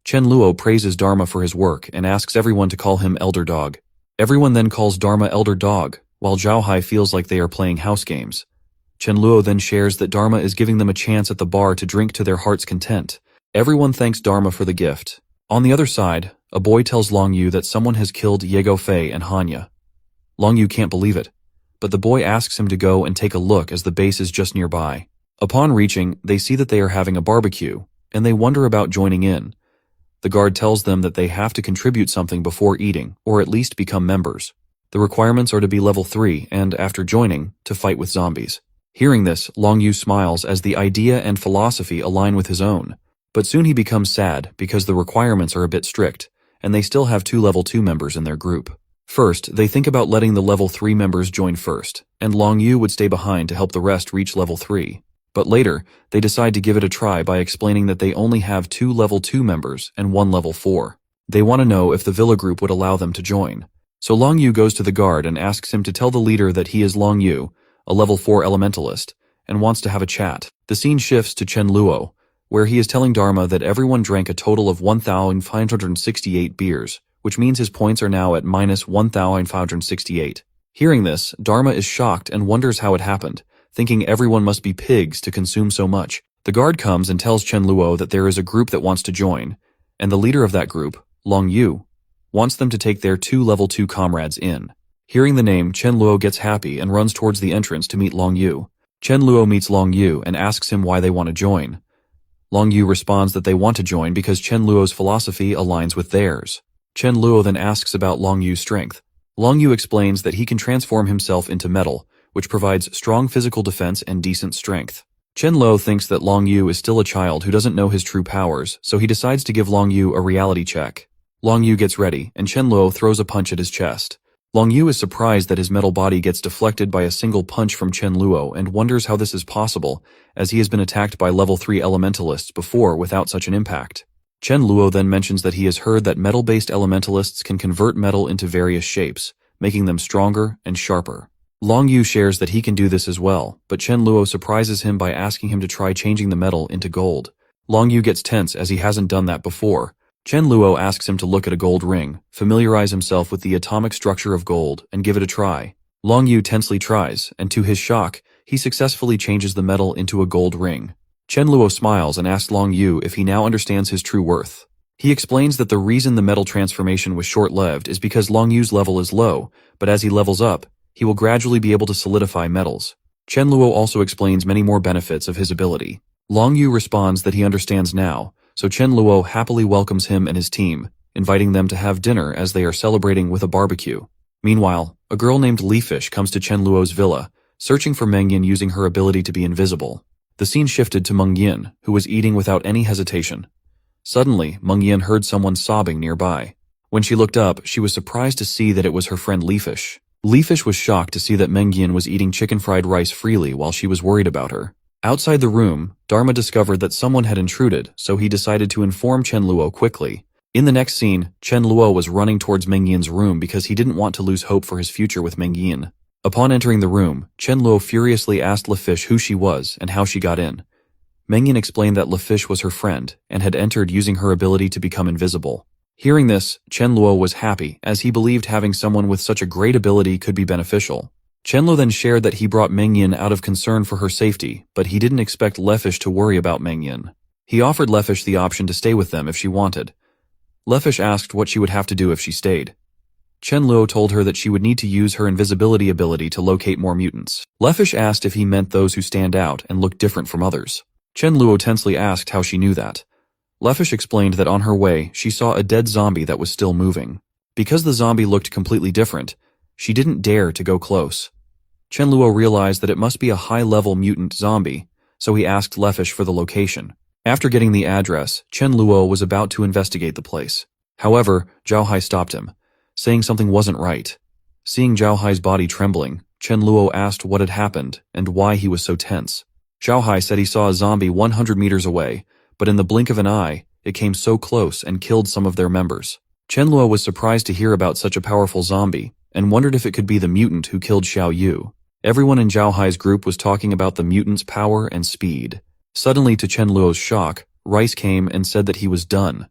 Chen Luo praises Dharma for his work and asks everyone to call him Elder Dog. Everyone then calls Dharma Elder Dog, while Zhao Hai feels like they are playing house games. Chen Luo then shares that Dharma is giving them a chance at the bar to drink to their heart's content. Everyone thanks Dharma for the gift. On the other side, a boy tells Long Yu that someone has killed Ye Gaofei and Hanya. Long Yu can't believe it, but the boy asks him to go and take a look as the base is just nearby. Upon reaching, they see that they are having a barbecue, and they wonder about joining in. The guard tells them that they have to contribute something before eating, or at least become members. The requirements are to be level 3 and, after joining, to fight with zombies. Hearing this, Long Yu smiles as the idea and philosophy align with his own. But soon he becomes sad because the requirements are a bit strict, and they still have 2 level 2 members in their group. First, they think about letting the level 3 members join first, and Long Yu would stay behind to help the rest reach level 3. But later, they decide to give it a try by explaining that they only have 2 level 2 members and 1 level 4. They want to know if the Villa group would allow them to join. So Long Yu goes to the guard and asks him to tell the leader that he is Long Yu, a level 4 elementalist, and wants to have a chat. The scene shifts to Chen Luo, where he is telling Dharma that everyone drank a total of 1,568 beers, which means his points are now at minus 1,568. Hearing this, Dharma is shocked and wonders how it happened, thinking everyone must be pigs to consume so much. The guard comes and tells Chen Luo that there is a group that wants to join, and the leader of that group, Long Yu, wants them to take their 2 level 2 comrades in. Hearing the name, Chen Luo gets happy and runs towards the entrance to meet Long Yu. Chen Luo meets Long Yu and asks him why they want to join. Long Yu responds that they want to join because Chen Luo's philosophy aligns with theirs. Chen Luo then asks about Long Yu's strength. Long Yu explains that he can transform himself into metal, which provides strong physical defense and decent strength. Chen Luo thinks that Long Yu is still a child who doesn't know his true powers, so he decides to give Long Yu a reality check. Long Yu gets ready, and Chen Luo throws a punch at his chest. Long Yu is surprised that his metal body gets deflected by a single punch from Chen Luo and wonders how this is possible, as he has been attacked by level 3 elementalists before without such an impact. Chen Luo then mentions that he has heard that metal-based elementalists can convert metal into various shapes, making them stronger and sharper. Long Yu shares that he can do this as well, but Chen Luo surprises him by asking him to try changing the metal into gold. Long Yu gets tense as he hasn't done that before. Chen Luo asks him to look at a gold ring, familiarize himself with the atomic structure of gold, and give it a try. Long Yu tensely tries, and to his shock, he successfully changes the metal into a gold ring. Chen Luo smiles and asks Long Yu if he now understands his true worth. He explains that the reason the metal transformation was short-lived is because Long Yu's level is low, but as he levels up, he will gradually be able to solidify metals. Chen Luo also explains many more benefits of his ability. Long Yu responds that he understands now, so Chen Luo happily welcomes him and his team, inviting them to have dinner as they are celebrating with a barbecue. Meanwhile, a girl named Leafish comes to Chen Luo's villa, searching for Meng Yin using her ability to be invisible. The scene shifted to Meng Yin, who was eating without any hesitation. Suddenly, Meng Yin heard someone sobbing nearby. When she looked up, she was surprised to see that it was her friend Leafish. Leafish was shocked to see that Meng Yin was eating chicken fried rice freely while she was worried about her. Outside the room, Dharma discovered that someone had intruded, so he decided to inform Chen Luo quickly. In the next scene, Chen Luo was running towards Meng Yin's room because he didn't want to lose hope for his future with Meng Yin. Upon entering the room, Chen Luo furiously asked Leafish who she was and how she got in. Meng Yin explained that Leafish was her friend and had entered using her ability to become invisible. Hearing this, Chen Luo was happy, as he believed having someone with such a great ability could be beneficial. Chen Luo then shared that he brought Meng Yin out of concern for her safety, but he didn't expect Leafish to worry about Meng Yin. He offered Leafish the option to stay with them if she wanted. Leafish asked what she would have to do if she stayed. Chen Luo told her that she would need to use her invisibility ability to locate more mutants. Leafish asked if he meant those who stand out and look different from others. Chen Luo tensely asked how she knew that. Leafish explained that on her way, she saw a dead zombie that was still moving. Because the zombie looked completely different, she didn't dare to go close. Chen Luo realized that it must be a high-level mutant zombie, so he asked Leafish for the location. After getting the address, Chen Luo was about to investigate the place. However, Zhao Hai stopped him, saying something wasn't right. Seeing Zhao Hai's body trembling, Chen Luo asked what had happened and why he was so tense. Zhao Hai said he saw a zombie 100 meters away, but in the blink of an eye, it came so close and killed some of their members. Chen Luo was surprised to hear about such a powerful zombie, and wondered if it could be the mutant who killed Xiao Yu. Everyone in Zhao Hai's group was talking about the mutant's power and speed. Suddenly, to Chen Luo's shock, Rice came and said that he was done.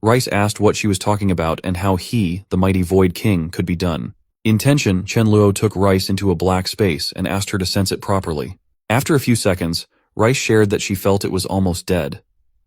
Rice asked what she was talking about and how he, the mighty Void King, could be done. In tension, Chen Luo took Rice into a black space and asked her to sense it properly. After a few seconds, Rice shared that she felt it was almost dead.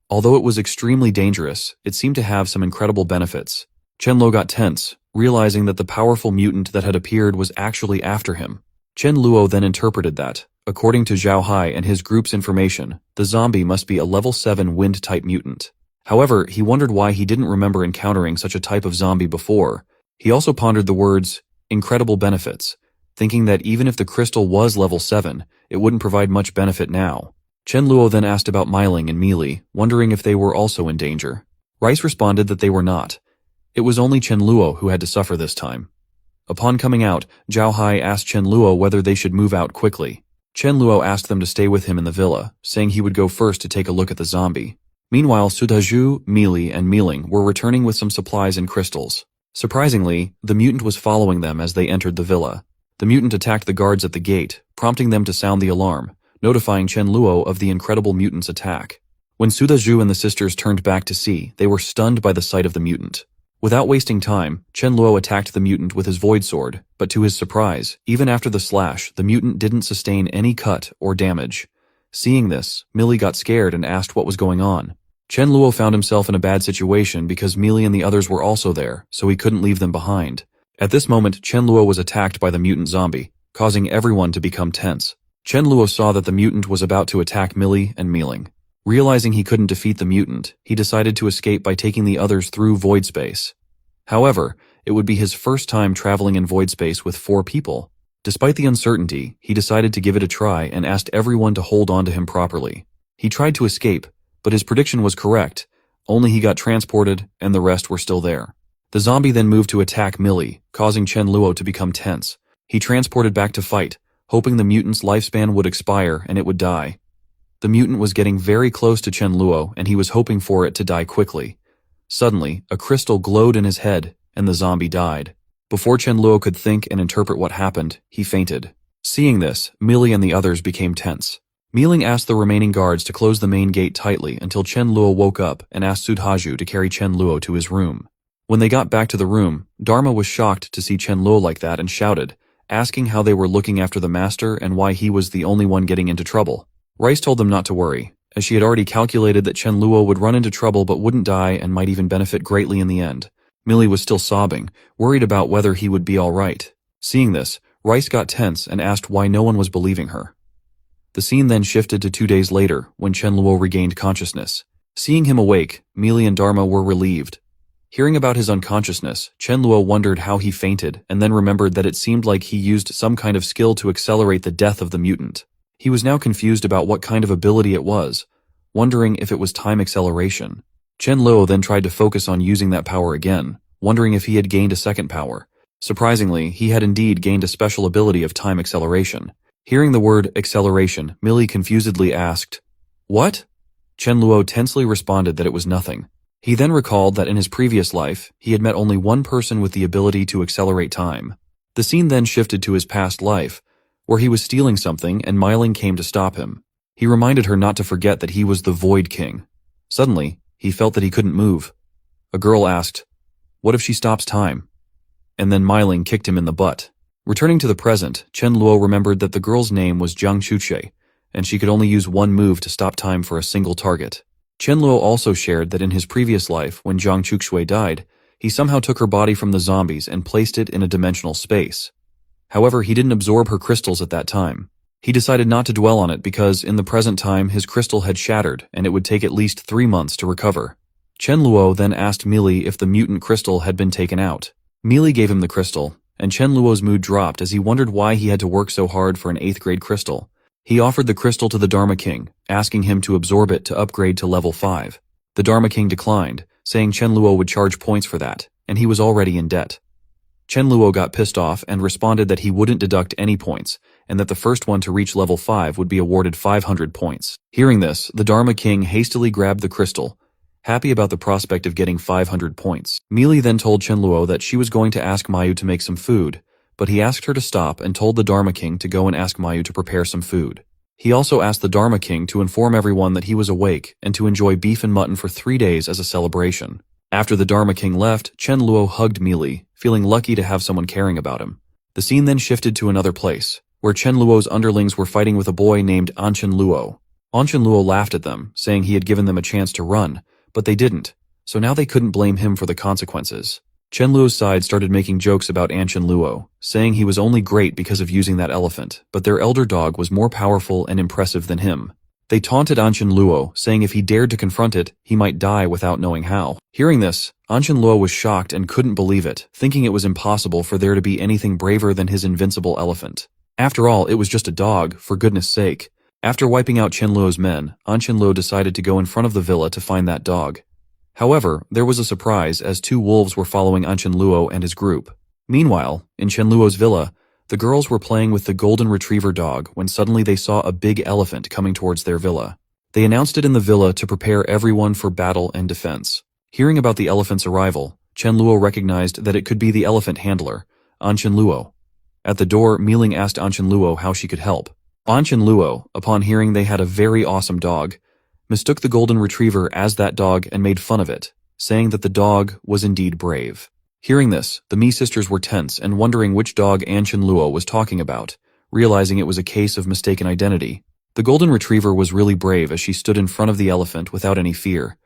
Although it was extremely dangerous, it seemed to have some incredible benefits. Chen Luo got tense, realizing that the powerful mutant that had appeared was actually after him. Chen Luo then interpreted that, according to Zhao Hai and his group's information, the zombie must be a level 7 wind-type mutant. However, he wondered why he didn't remember encountering such a type of zombie before. He also pondered the words, incredible benefits, thinking that even if the crystal was level 7, it wouldn't provide much benefit now. Chen Luo then asked about Myling and Mealy, wondering if they were also in danger. Rice responded that they were not. It was only Chen Luo who had to suffer this time. Upon coming out, Zhao Hai asked Chen Luo whether they should move out quickly. Chen Luo asked them to stay with him in the villa, saying he would go first to take a look at the zombie. Meanwhile, Sudaju, Mealy, and Mealing were returning with some supplies and crystals. Surprisingly, the mutant was following them as they entered the villa. The mutant attacked the guards at the gate, prompting them to sound the alarm, notifying Chen Luo of the incredible mutant's attack. When Sudaju and the sisters turned back to see, they were stunned by the sight of the mutant. Without wasting time, Chen Luo attacked the mutant with his void sword, but to his surprise, even after the slash, the mutant didn't sustain any cut or damage. Seeing this, Millie got scared and asked what was going on. Chen Luo found himself in a bad situation because Millie and the others were also there, so he couldn't leave them behind. At this moment, Chen Luo was attacked by the mutant zombie, causing everyone to become tense. Chen Luo saw that the mutant was about to attack Millie and Mealing. Realizing he couldn't defeat the mutant, he decided to escape by taking the others through void space. However, it would be his first time traveling in void space with 4 people. Despite the uncertainty, he decided to give it a try and asked everyone to hold on to him properly. He tried to escape, but his prediction was correct, only he got transported and the rest were still there. The zombie then moved to attack Millie, causing Chen Luo to become tense. He transported back to fight, hoping the mutant's lifespan would expire and it would die. The mutant was getting very close to Chen Luo and he was hoping for it to die quickly. Suddenly, a crystal glowed in his head and the zombie died. Before Chen Luo could think and interpret what happened, he fainted. Seeing this, Millie and the others became tense. Mealing asked the remaining guards to close the main gate tightly until Chen Luo woke up and asked Sudhaju to carry Chen Luo to his room. When they got back to the room, Dharma was shocked to see Chen Luo like that and shouted, asking how they were looking after the master and why he was the only one getting into trouble. Rice told them not to worry, as she had already calculated that Chen Luo would run into trouble but wouldn't die and might even benefit greatly in the end. Millie was still sobbing, worried about whether he would be alright. Seeing this, Rice got tense and asked why no one was believing her. The scene then shifted to 2 days later, when Chen Luo regained consciousness. Seeing him awake, Millie and Dharma were relieved. Hearing about his unconsciousness, Chen Luo wondered how he fainted and then remembered that it seemed like he used some kind of skill to accelerate the death of the mutant. He was now confused about what kind of ability it was, wondering if it was time acceleration. Chen Luo then tried to focus on using that power again, wondering if he had gained a second power. Surprisingly, he had indeed gained a special ability of time acceleration. Hearing the word acceleration, Millie confusedly asked, "What?" Chen Luo tensely responded that it was nothing. He then recalled that in his previous life, he had met only one person with the ability to accelerate time. The scene then shifted to his past life, where he was stealing something and Myling came to stop him. He reminded her not to forget that he was the Void King. Suddenly, he felt that he couldn't move. A girl asked, "What if she stops time?" And then Myling kicked him in the butt. Returning to the present, Chen Luo remembered that the girl's name was Jiang Chuche, and she could only use one move to stop time for a single target. Chen Luo also shared that in his previous life, when Jiang Chuche died, he somehow took her body from the zombies and placed it in a dimensional space. However, he didn't absorb her crystals at that time. He decided not to dwell on it because, in the present time, his crystal had shattered and it would take at least 3 months to recover. Chen Luo then asked Millie if the mutant crystal had been taken out. Millie gave him the crystal, and Chen Luo's mood dropped as he wondered why he had to work so hard for an 8th grade crystal. He offered the crystal to the Dharma King, asking him to absorb it to upgrade to level 5. The Dharma King declined, saying Chen Luo would charge points for that, and he was already in debt. Chen Luo got pissed off and responded that he wouldn't deduct any points, and that the first one to reach level 5 would be awarded 500 points. Hearing this, the Dharma King hastily grabbed the crystal, happy about the prospect of getting 500 points. Millie then told Chen Luo that she was going to ask Mayu to make some food, but he asked her to stop and told the Dharma King to go and ask Mayu to prepare some food. He also asked the Dharma King to inform everyone that he was awake and to enjoy beef and mutton for 3 days as a celebration. After the Dharma King left, Chen Luo hugged Millie, feeling lucky to have someone caring about him. The scene then shifted to another place, where Chen Luo's underlings were fighting with a boy named Anchen Luo. Anchen Luo laughed at them, saying he had given them a chance to run, but they didn't, so now they couldn't blame him for the consequences. Chen Luo's side started making jokes about Anchen Luo, saying he was only great because of using that elephant, but their elder dog was more powerful and impressive than him. They taunted Anchen Luo, saying if he dared to confront it, he might die without knowing how. Hearing this, Anchen Luo was shocked and couldn't believe it, thinking it was impossible for there to be anything braver than his invincible elephant. After all, it was just a dog, for goodness sake. After wiping out Chen Luo's men, Anchen Luo decided to go in front of the villa to find that dog. However, there was a surprise as 2 wolves were following Anchen Luo and his group. Meanwhile, in Chen Luo's villa, the girls were playing with the golden retriever dog when suddenly they saw a big elephant coming towards their villa. They announced it in the villa to prepare everyone for battle and defense. Hearing about the elephant's arrival, Chen Luo recognized that it could be the elephant handler, Anchen Luo. At the door, Milling asked Anchen Luo how she could help. Anchen Luo, upon hearing they had a very awesome dog, mistook the golden retriever as that dog and made fun of it, saying that the dog was indeed brave. Hearing this, the Mi sisters were tense and wondering which dog Anchen Luo was talking about, realizing it was a case of mistaken identity. The golden retriever was really brave as she stood in front of the elephant without any fear.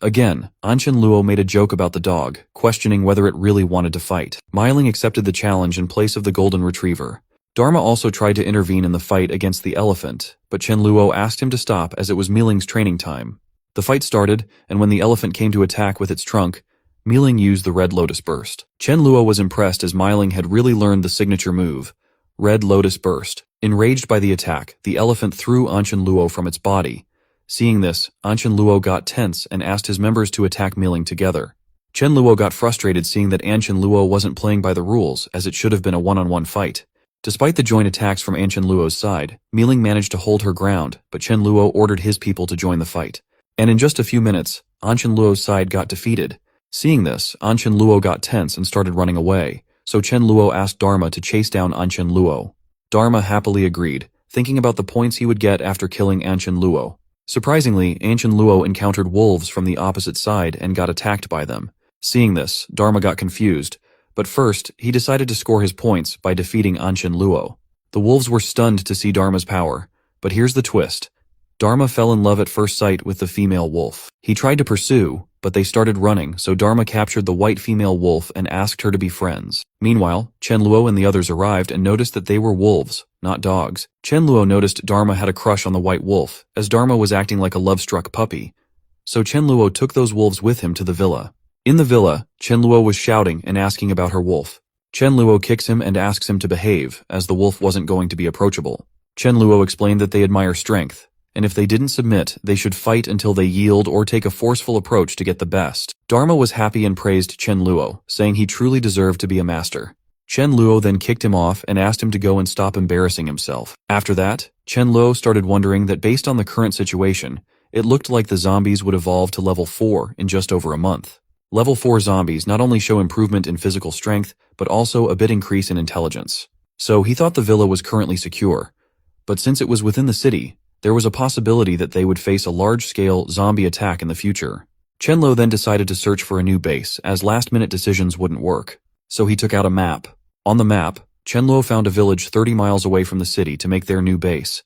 Again, Anchen Luo made a joke about the dog, questioning whether it really wanted to fight. Myling accepted the challenge in place of the golden retriever. Dharma also tried to intervene in the fight against the elephant, but Chen Luo asked him to stop as it was Miling's training time. The fight started, and when the elephant came to attack with its trunk, Miling used the Red Lotus Burst. Chen Luo was impressed as Myling had really learned the signature move, Red Lotus Burst. Enraged by the attack, the elephant threw Anchen Luo from its body. Seeing this, Anchen Luo got tense and asked his members to attack Miling together. Chen Luo got frustrated seeing that Anchen Luo wasn't playing by the rules as it should have been a one-on-one fight. Despite the joint attacks from Anchen Luo's side, Miling managed to hold her ground, but Chen Luo ordered his people to join the fight. And in just a few minutes, Anchen Luo's side got defeated. Seeing this, Anchen Luo got tense and started running away, so Chen Luo asked Dharma to chase down Anchen Luo. Dharma happily agreed, thinking about the points he would get after killing Anchen Luo. Surprisingly, Anchen Luo encountered wolves from the opposite side and got attacked by them. Seeing this, Dharma got confused, but first, he decided to score his points by defeating Anchen Luo. The wolves were stunned to see Dharma's power, but here's the twist. Dharma fell in love at first sight with the female wolf. He tried to pursue, but they started running, so Dharma captured the white female wolf and asked her to be friends. Meanwhile, Chen Luo and the others arrived and noticed that they were wolves, not dogs. Chen Luo noticed Dharma had a crush on the white wolf, as Dharma was acting like a love-struck puppy. So Chen Luo took those wolves with him to the villa. In the villa, Chen Luo was shouting and asking about her wolf. Chen Luo kicks him and asks him to behave, as the wolf wasn't going to be approachable. Chen Luo explained that they admire strength, and if they didn't submit, they should fight until they yield or take a forceful approach to get the best. Dharma was happy and praised Chen Luo, saying he truly deserved to be a master. Chen Luo then kicked him off and asked him to go and stop embarrassing himself. After that, Chen Luo started wondering that based on the current situation, it looked like the zombies would evolve to level 4 in just over a month. Level 4 zombies not only show improvement in physical strength, but also a bit increase in intelligence. So he thought the villa was currently secure. But since it was within the city, there was a possibility that they would face a large-scale zombie attack in the future. Chen Luo then decided to search for a new base, as last-minute decisions wouldn't work. So he took out a map. On the map, Chen Luo found a village 30 miles away from the city to make their new base.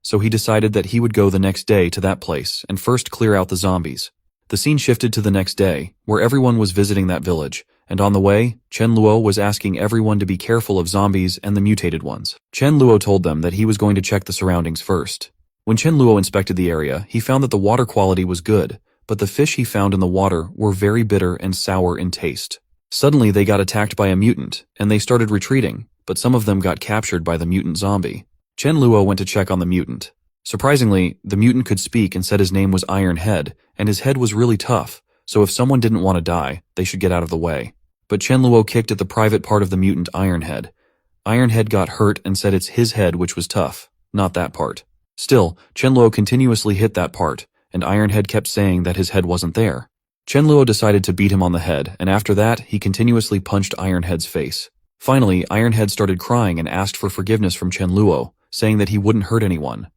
So he decided that he would go the next day to that place and first clear out the zombies. The scene shifted to the next day, where everyone was visiting that village, and on the way, Chen Luo was asking everyone to be careful of zombies and the mutated ones. Chen Luo told them that he was going to check the surroundings first. When Chen Luo inspected the area, he found that the water quality was good, but the fish he found in the water were very bitter and sour in taste. Suddenly they got attacked by a mutant, and they started retreating, but some of them got captured by the mutant zombie. Chen Luo went to check on the mutant. Surprisingly, the mutant could speak and said his name was Iron Head, and his head was really tough, so if someone didn't want to die, they should get out of the way. But Chen Luo kicked at the private part of the mutant Iron Head. Iron Head got hurt and said it's his head which was tough, not that part. Still, Chen Luo continuously hit that part, and Iron Head kept saying that his head wasn't there. Chen Luo decided to beat him on the head, and after that, he continuously punched Iron Head's face. Finally, Iron Head started crying and asked for forgiveness from Chen Luo, saying that he wouldn't hurt anyone.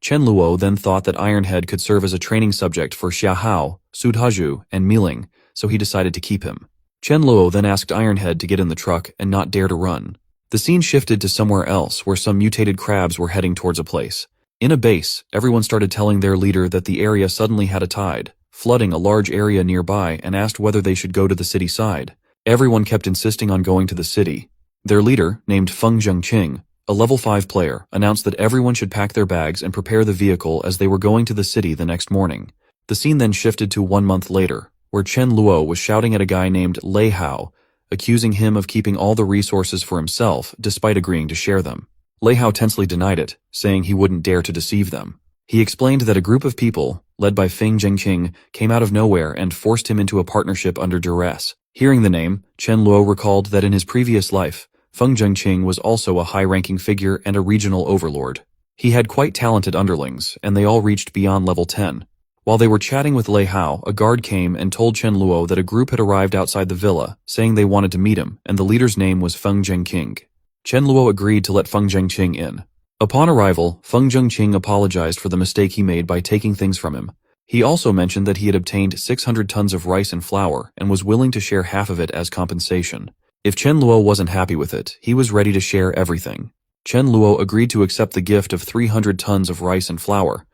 Chen Luo then thought that Iron Head could serve as a training subject for Xia Hao, Sudhaju, and Miling, so he decided to keep him. Chen Luo then asked Iron Head to get in the truck and not dare to run. The scene shifted to somewhere else where some mutated crabs were heading towards a place. In a base, everyone started telling their leader that the area suddenly had a tide, flooding a large area nearby, and asked whether they should go to the city side. Everyone kept insisting on going to the city. Their leader, named Feng Zhengqing, a level 5 player, announced that everyone should pack their bags and prepare the vehicle as they were going to the city the next morning. The scene then shifted to 1 month later, where Chen Luo was shouting at a guy named Lei Hao, accusing him of keeping all the resources for himself despite agreeing to share them. Lei Hao tensely denied it, saying he wouldn't dare to deceive them. He explained that a group of people, led by Feng Zhengqing, came out of nowhere and forced him into a partnership under duress. Hearing the name, Chen Luo recalled that in his previous life, Feng Zhengqing was also a high-ranking figure and a regional overlord. He had quite talented underlings, and they all reached beyond level 10. While they were chatting with Lei Hao, a guard came and told Chen Luo that a group had arrived outside the villa, saying they wanted to meet him, and the leader's name was Feng Zhengqing. Chen Luo agreed to let Feng Zhengqing in. Upon arrival, Feng Zhengqing apologized for the mistake he made by taking things from him. He also mentioned that he had obtained 600 tons of rice and flour and was willing to share half of it as compensation. If Chen Luo wasn't happy with it, he was ready to share everything. Chen Luo agreed to accept the gift of 300 tons of rice and flour.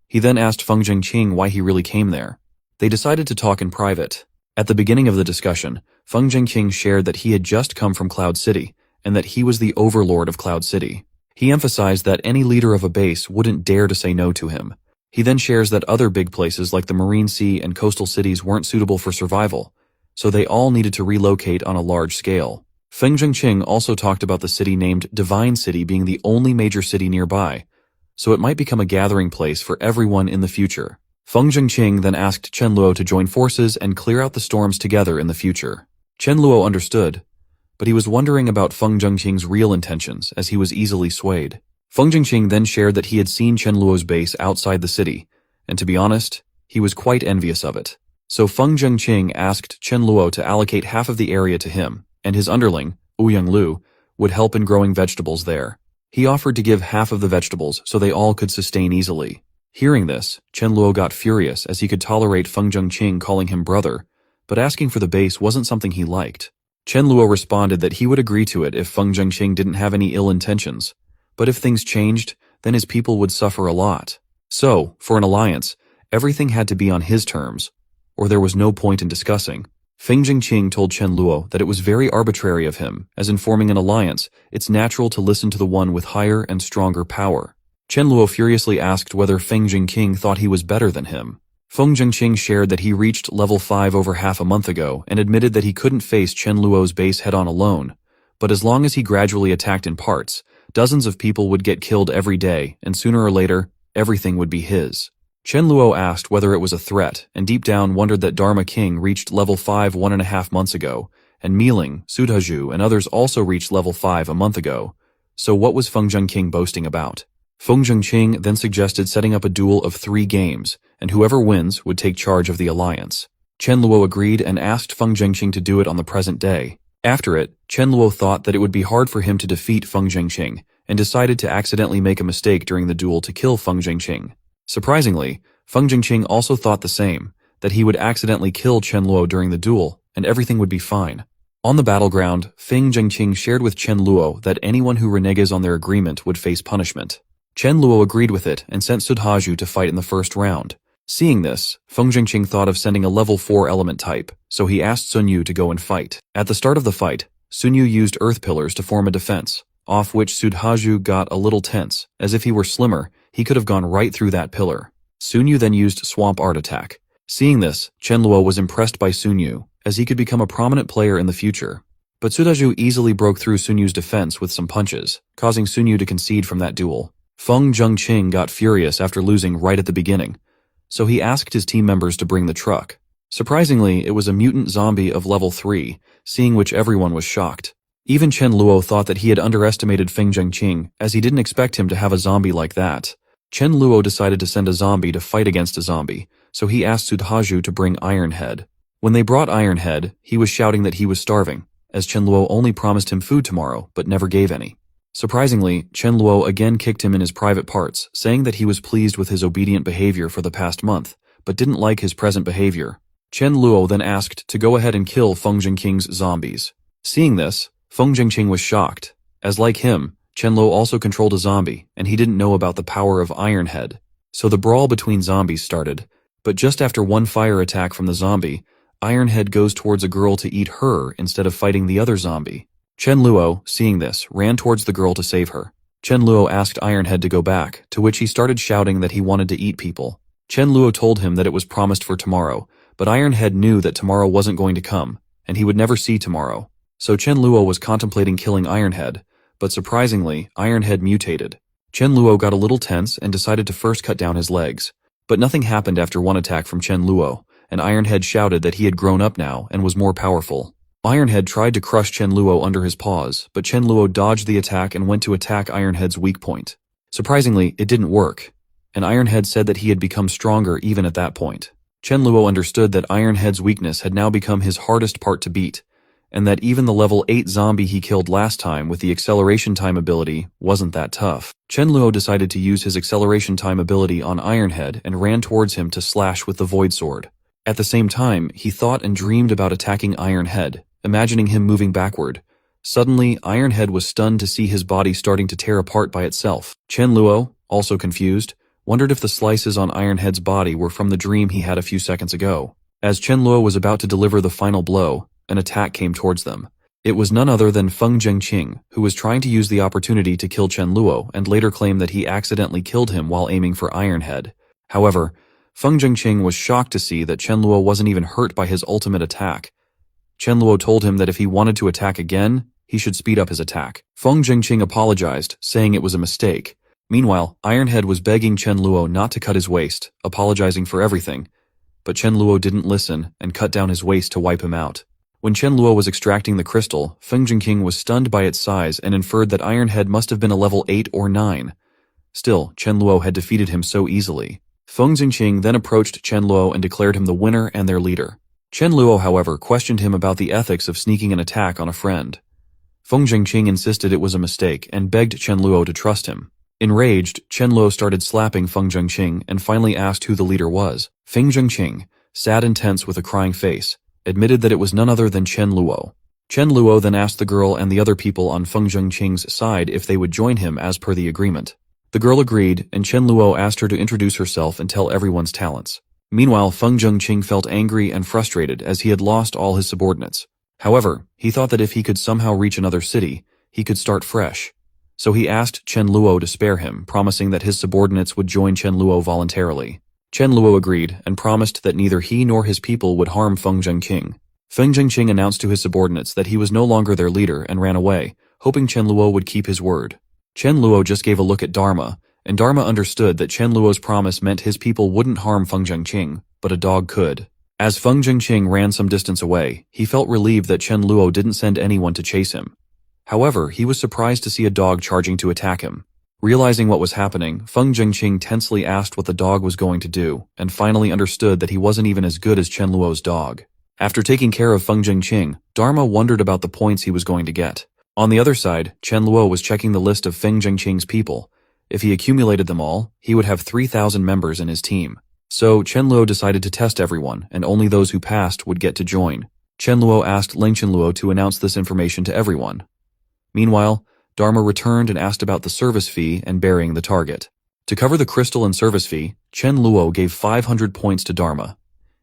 He then asked Feng Zhengqing why he really came there. They decided to talk in private. At the beginning of the discussion, Feng Zhengqing shared that he had just come from Cloud City, and that he was the overlord of Cloud City. He emphasized that any leader of a base wouldn't dare to say no to him. He then shares that other big places like the Marine Sea and coastal cities weren't suitable for survival, so they all needed to relocate on a large scale. Feng Zhengqing also talked about the city named Divine City being the only major city nearby, so it might become a gathering place for everyone in the future. Feng Zhengqing then asked Chen Luo to join forces and clear out the storms together in the future. Chen Luo understood, but he was wondering about Feng Zhengqing's real intentions as he was easily swayed. Feng Zhengqing then shared that he had seen Chen Luo's base outside the city, and to be honest, he was quite envious of it. So Feng Zhengqing asked Chen Luo to allocate half of the area to him, and his underling, Ouyang Lu, would help in growing vegetables there. He offered to give half of the vegetables so they all could sustain easily. Hearing this, Chen Luo got furious as he could tolerate Feng Zhengqing calling him brother, but asking for the base wasn't something he liked. Chen Luo responded that he would agree to it if Feng Zhengqing didn't have any ill intentions, but if things changed, then his people would suffer a lot. So, for an alliance, everything had to be on his terms, or there was no point in discussing. Feng Jingqing told Chen Luo that it was very arbitrary of him, as in forming an alliance, it's natural to listen to the one with higher and stronger power. Chen Luo furiously asked whether Feng Jingqing thought he was better than him. Feng Jingqing shared that he reached level 5 over half a month ago and admitted that he couldn't face Chen Luo's base head-on alone, but as long as he gradually attacked in parts, dozens of people would get killed every day, and sooner or later, everything would be his. Chen Luo asked whether it was a threat, and deep down wondered that Dharma King reached level 5 1.5 months ago, and Miling, Sudhaju, and others also reached level 5 a month ago. So what was Feng Jingqing boasting about? Feng Jingqing then suggested setting up a duel of 3 games, and whoever wins would take charge of the alliance. Chen Luo agreed and asked Feng Jingqing to do it on the present day. After it, Chen Luo thought that it would be hard for him to defeat Feng Jingqing, and decided to accidentally make a mistake during the duel to kill Feng Jingqing. Surprisingly, Feng Jingqing also thought the same, that he would accidentally kill Chen Luo during the duel, and everything would be fine. On the battleground, Feng Jingqing shared with Chen Luo that anyone who reneges on their agreement would face punishment. Chen Luo agreed with it and sent Sudhaju to fight in the first round. Seeing this, Feng Jingqing thought of sending a level 4 element type, so he asked Sun Yu to go and fight. At the start of the fight, Sun Yu used earth pillars to form a defense, off which Sudhaju got a little tense. As if he were slimmer, he could have gone right through that pillar. Sun Yu then used swamp art attack. Seeing this, Chen Luo was impressed by Sun Yu, as he could become a prominent player in the future. But Sudhaju easily broke through Sun Yu's defense with some punches, causing Sun Yu to concede from that duel. Feng Jingqing got furious after losing right at the beginning, so he asked his team members to bring the truck. Surprisingly, it was a mutant zombie of level 3, seeing which everyone was shocked. Even Chen Luo thought that he had underestimated Feng Jingqing, as he didn't expect him to have a zombie like that. Chen Luo decided to send a zombie to fight against a zombie, so he asked Sudhaju to bring Ironhead. When they brought Ironhead, he was shouting that he was starving, as Chen Luo only promised him food tomorrow, but never gave any. Surprisingly, Chen Luo again kicked him in his private parts, saying that he was pleased with his obedient behavior for the past month, but didn't like his present behavior. Chen Luo then asked to go ahead and kill Feng Jingqing's zombies. Seeing this, Feng Jingqing was shocked, as like him, Chen Luo also controlled a zombie, and he didn't know about the power of Ironhead. So the brawl between zombies started, but just after one fire attack from the zombie, Ironhead goes towards a girl to eat her instead of fighting the other zombie. Chen Luo, seeing this, ran towards the girl to save her. Chen Luo asked Ironhead to go back, to which he started shouting that he wanted to eat people. Chen Luo told him that it was promised for tomorrow, but Ironhead knew that tomorrow wasn't going to come, and he would never see tomorrow. So Chen Luo was contemplating killing Ironhead, but surprisingly, Ironhead mutated. Chen Luo got a little tense and decided to first cut down his legs. But nothing happened after one attack from Chen Luo, and Ironhead shouted that he had grown up now and was more powerful. Ironhead tried to crush Chen Luo under his paws, but Chen Luo dodged the attack and went to attack Ironhead's weak point. Surprisingly, it didn't work, and Ironhead said that he had become stronger even at that point. Chen Luo understood that Ironhead's weakness had now become his hardest part to beat, and that even the level 8 zombie he killed last time with the acceleration time ability wasn't that tough. Chen Luo decided to use his acceleration time ability on Ironhead and ran towards him to slash with the Void Sword. At the same time, he thought and dreamed about attacking Ironhead, imagining him moving backward. Suddenly, Ironhead was stunned to see his body starting to tear apart by itself. Chen Luo, also confused, wondered if the slices on Ironhead's body were from the dream he had a few seconds ago. As Chen Luo was about to deliver the final blow, an attack came towards them. It was none other than Feng Jingqing, who was trying to use the opportunity to kill Chen Luo and later claimed that he accidentally killed him while aiming for Ironhead. However, Feng Jingqing was shocked to see that Chen Luo wasn't even hurt by his ultimate attack. Chen Luo told him that if he wanted to attack again, he should speed up his attack. Feng Jingqing apologized, saying it was a mistake. Meanwhile, Ironhead was begging Chen Luo not to cut his waist, apologizing for everything. But Chen Luo didn't listen and cut down his waist to wipe him out. When Chen Luo was extracting the crystal, Feng Jingqing was stunned by its size and inferred that Ironhead must have been a level 8 or 9. Still, Chen Luo had defeated him so easily. Feng Jingqing then approached Chen Luo and declared him the winner and their leader. Chen Luo, however, questioned him about the ethics of sneaking an attack on a friend. Feng Jingqing insisted it was a mistake and begged Chen Luo to trust him. Enraged, Chen Luo started slapping Feng Jingqing and finally asked who the leader was. Feng Jingqing, sad and tense with a crying face, admitted that it was none other than Chen Luo. Chen Luo then asked the girl and the other people on Feng Jingqing's side if they would join him as per the agreement. The girl agreed, and Chen Luo asked her to introduce herself and tell everyone's talents. Meanwhile, Feng Zhengqing felt angry and frustrated as he had lost all his subordinates. However, he thought that if he could somehow reach another city, he could start fresh. So he asked Chen Luo to spare him, promising that his subordinates would join Chen Luo voluntarily. Chen Luo agreed and promised that neither he nor his people would harm Feng Zhengqing. Feng Zhengqing announced to his subordinates that he was no longer their leader and ran away, hoping Chen Luo would keep his word. Chen Luo just gave a look at Dharma, and Dharma understood that Chen Luo's promise meant his people wouldn't harm Feng Zhengqing, but a dog could. As Feng Zhengqing ran some distance away, he felt relieved that Chen Luo didn't send anyone to chase him. However, he was surprised to see a dog charging to attack him. Realizing what was happening, Feng Zhengqing tensely asked what the dog was going to do, and finally understood that he wasn't even as good as Chen Luo's dog. After taking care of Feng Zhengqing, Dharma wondered about the points he was going to get. On the other side, Chen Luo was checking the list of Feng Zhengqing's people. If he accumulated them all, he would have 3,000 members in his team. So, Chen Luo decided to test everyone, and only those who passed would get to join. Chen Luo asked Ling Chen Luo to announce this information to everyone. Meanwhile, Dharma returned and asked about the service fee and burying the target. To cover the crystal and service fee, Chen Luo gave 500 points to Dharma.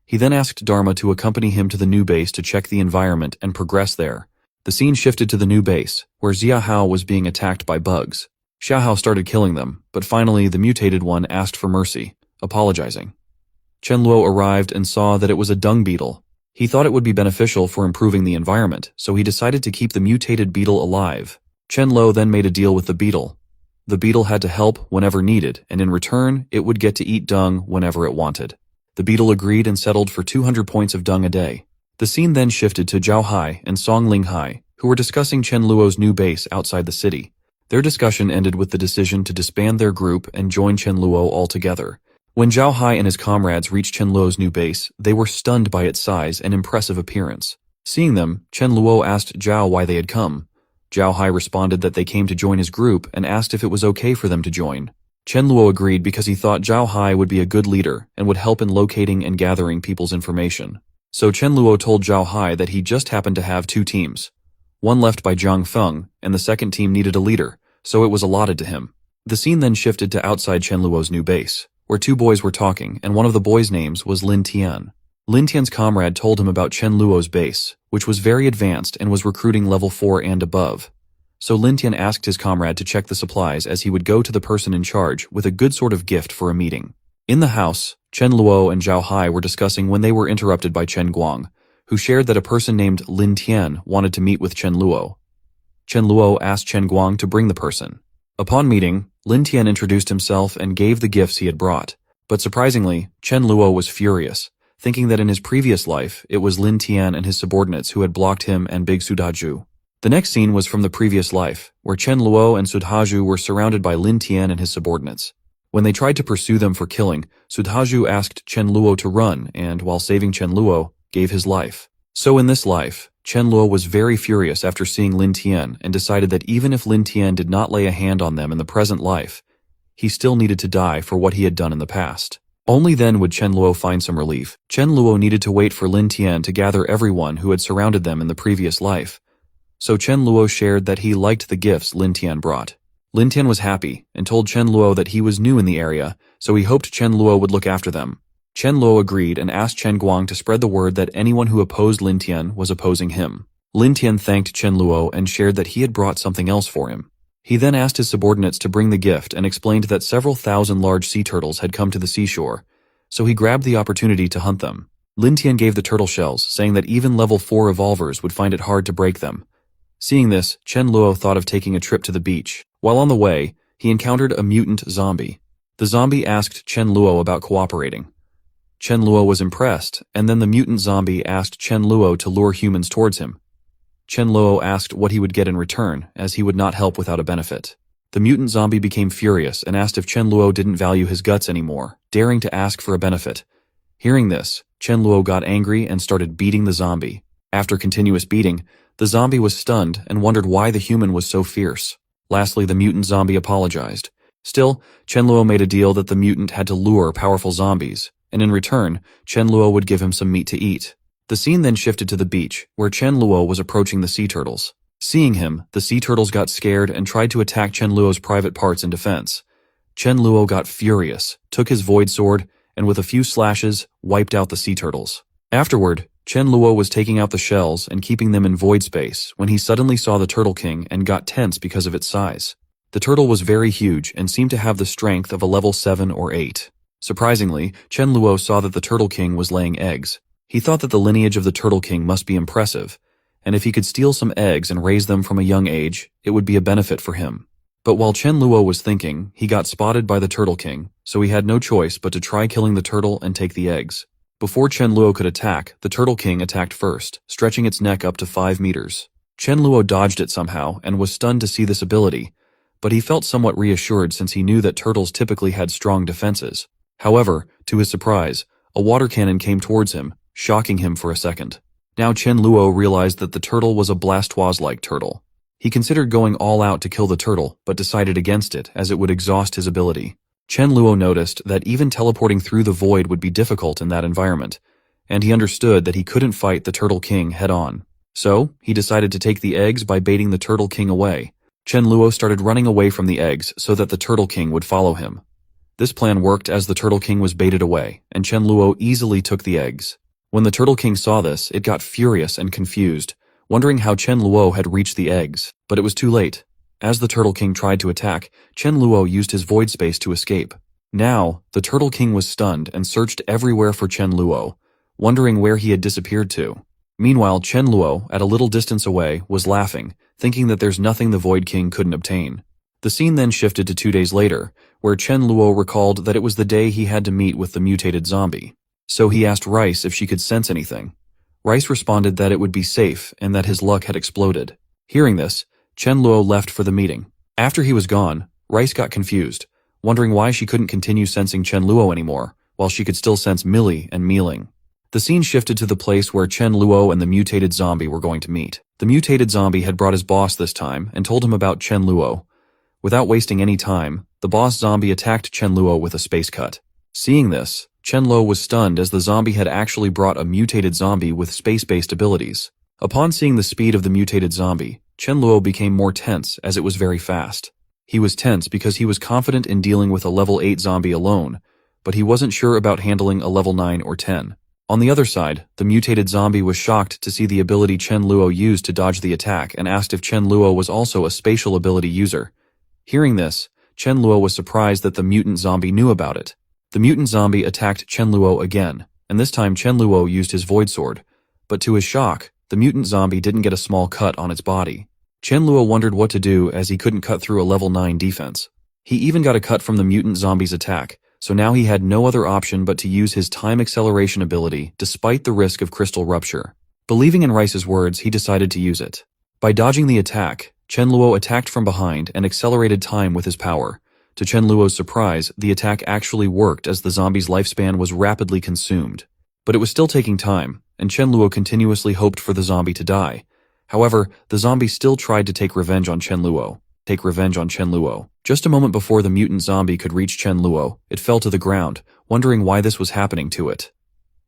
He then asked Dharma to accompany him to the new base to check the environment and progress there. The scene shifted to the new base, where Xia Hao was being attacked by bugs. Xia Hao started killing them, but finally the mutated one asked for mercy, apologizing. Chen Luo arrived and saw that it was a dung beetle. He thought it would be beneficial for improving the environment, so he decided to keep the mutated beetle alive. Chen Luo then made a deal with the beetle. The beetle had to help whenever needed, and in return, it would get to eat dung whenever it wanted. The beetle agreed and settled for 200 points of dung a day. The scene then shifted to Zhao Hai and Song Ling Hai, who were discussing Chen Luo's new base outside the city. Their discussion ended with the decision to disband their group and join Chen Luo altogether. When Zhao Hai and his comrades reached Chen Luo's new base, they were stunned by its size and impressive appearance. Seeing them, Chen Luo asked Zhao why they had come. Zhao Hai responded that they came to join his group and asked if it was okay for them to join. Chen Luo agreed because he thought Zhao Hai would be a good leader and would help in locating and gathering people's information. So Chen Luo told Zhao Hai that he just happened to have two teams. One left by Zhang Feng, and the second team needed a leader, so it was allotted to him. The scene then shifted to outside Chen Luo's new base, where two boys were talking, and one of the boys' names was Lin Tian. Lin Tian's comrade told him about Chen Luo's base, which was very advanced and was recruiting level 4 and above. So Lin Tian asked his comrade to check the supplies as he would go to the person in charge with a good sort of gift for a meeting. In the house, Chen Luo and Zhao Hai were discussing when they were interrupted by Chen Guang, who shared that a person named Lin Tian wanted to meet with Chen Luo. Chen Luo asked Chen Guang to bring the person. Upon meeting, Lin Tian introduced himself and gave the gifts he had brought. But surprisingly, Chen Luo was furious, thinking that in his previous life, it was Lin Tian and his subordinates who had blocked him and Big Sudaju. The next scene was from the previous life, where Chen Luo and Sudhaju were surrounded by Lin Tian and his subordinates. When they tried to pursue them for killing, Sudhaju asked Chen Luo to run and, while saving Chen Luo, gave his life. So in this life, Chen Luo was very furious after seeing Lin Tian and decided that even if Lin Tian did not lay a hand on them in the present life, he still needed to die for what he had done in the past. Only then would Chen Luo find some relief. Chen Luo needed to wait for Lin Tian to gather everyone who had surrounded them in the previous life. So Chen Luo shared that he liked the gifts Lin Tian brought. Lin Tian was happy and told Chen Luo that he was new in the area, so he hoped Chen Luo would look after them. Chen Luo agreed and asked Chen Guang to spread the word that anyone who opposed Lin Tian was opposing him. Lin Tian thanked Chen Luo and shared that he had brought something else for him. He then asked his subordinates to bring the gift and explained that several thousand large sea turtles had come to the seashore, so he grabbed the opportunity to hunt them. Lin Tian gave the turtle shells, saying that even level 4 evolvers would find it hard to break them. Seeing this, Chen Luo thought of taking a trip to the beach. While on the way, he encountered a mutant zombie. The zombie asked Chen Luo about cooperating. Chen Luo was impressed, and then the mutant zombie asked Chen Luo to lure humans towards him. Chen Luo asked what he would get in return, as he would not help without a benefit. The mutant zombie became furious and asked if Chen Luo didn't value his guts anymore, daring to ask for a benefit. Hearing this, Chen Luo got angry and started beating the zombie. After continuous beating, the zombie was stunned and wondered why the human was so fierce. Lastly, the mutant zombie apologized. Still, Chen Luo made a deal that the mutant had to lure powerful zombies, and in return, Chen Luo would give him some meat to eat. The scene then shifted to the beach, where Chen Luo was approaching the sea turtles. Seeing him, the sea turtles got scared and tried to attack Chen Luo's private parts in defense. Chen Luo got furious, took his void sword, and with a few slashes, wiped out the sea turtles. Afterward, Chen Luo was taking out the shells and keeping them in void space when he suddenly saw the Turtle King and got tense because of its size. The turtle was very huge and seemed to have the strength of a level 7 or 8. Surprisingly, Chen Luo saw that the Turtle King was laying eggs. He thought that the lineage of the Turtle King must be impressive, and if he could steal some eggs and raise them from a young age, it would be a benefit for him. But while Chen Luo was thinking, he got spotted by the Turtle King, so he had no choice but to try killing the turtle and take the eggs. Before Chen Luo could attack, the Turtle King attacked first, stretching its neck up to 5 meters. Chen Luo dodged it somehow and was stunned to see this ability, but he felt somewhat reassured since he knew that turtles typically had strong defenses. However, to his surprise, a water cannon came towards him, shocking him for a second. Now Chen Luo realized that the turtle was a Blastoise-like turtle. He considered going all out to kill the turtle, but decided against it as it would exhaust his ability. Chen Luo noticed that even teleporting through the void would be difficult in that environment, and he understood that he couldn't fight the Turtle King head-on. So, he decided to take the eggs by baiting the Turtle King away. Chen Luo started running away from the eggs so that the Turtle King would follow him. This plan worked as the Turtle King was baited away, and Chen Luo easily took the eggs. When the Turtle King saw this, it got furious and confused, wondering how Chen Luo had reached the eggs, but it was too late. As the Turtle King tried to attack, Chen Luo used his void space to escape. Now, the Turtle King was stunned and searched everywhere for Chen Luo, wondering where he had disappeared to. Meanwhile, Chen Luo, at a little distance away, was laughing, thinking that there's nothing the Void King couldn't obtain. The scene then shifted to 2 days later, where Chen Luo recalled that it was the day he had to meet with the mutated zombie. So he asked Rice if she could sense anything. Rice responded that it would be safe and that his luck had exploded. Hearing this, Chen Luo left for the meeting. After he was gone, Rice got confused, wondering why she couldn't continue sensing Chen Luo anymore, while she could still sense Millie and Mealing. The scene shifted to the place where Chen Luo and the mutated zombie were going to meet. The mutated zombie had brought his boss this time and told him about Chen Luo. Without wasting any time, the boss zombie attacked Chen Luo with a space cut. Seeing this, Chen Luo was stunned as the zombie had actually brought a mutated zombie with space-based abilities. Upon seeing the speed of the mutated zombie, Chen Luo became more tense as it was very fast. He was tense because he was confident in dealing with a level 8 zombie alone, but he wasn't sure about handling a level 9 or 10. On the other side, the mutated zombie was shocked to see the ability Chen Luo used to dodge the attack and asked if Chen Luo was also a spatial ability user. Hearing this, Chen Luo was surprised that the mutant zombie knew about it. The mutant zombie attacked Chen Luo again, and this time Chen Luo used his void sword. But to his shock, the mutant zombie didn't get a small cut on its body. Chen Luo wondered what to do as he couldn't cut through a level 9 defense. He even got a cut from the mutant zombie's attack, so now he had no other option but to use his time acceleration ability despite the risk of crystal rupture. Believing in Rice's words, he decided to use it. By dodging the attack, Chen Luo attacked from behind and accelerated time with his power. To Chen Luo's surprise, the attack actually worked as the zombie's lifespan was rapidly consumed. But it was still taking time, and Chen Luo continuously hoped for the zombie to die. However, the zombie still tried to take revenge on Chen Luo. Just a moment before the mutant zombie could reach Chen Luo, it fell to the ground, wondering why this was happening to it.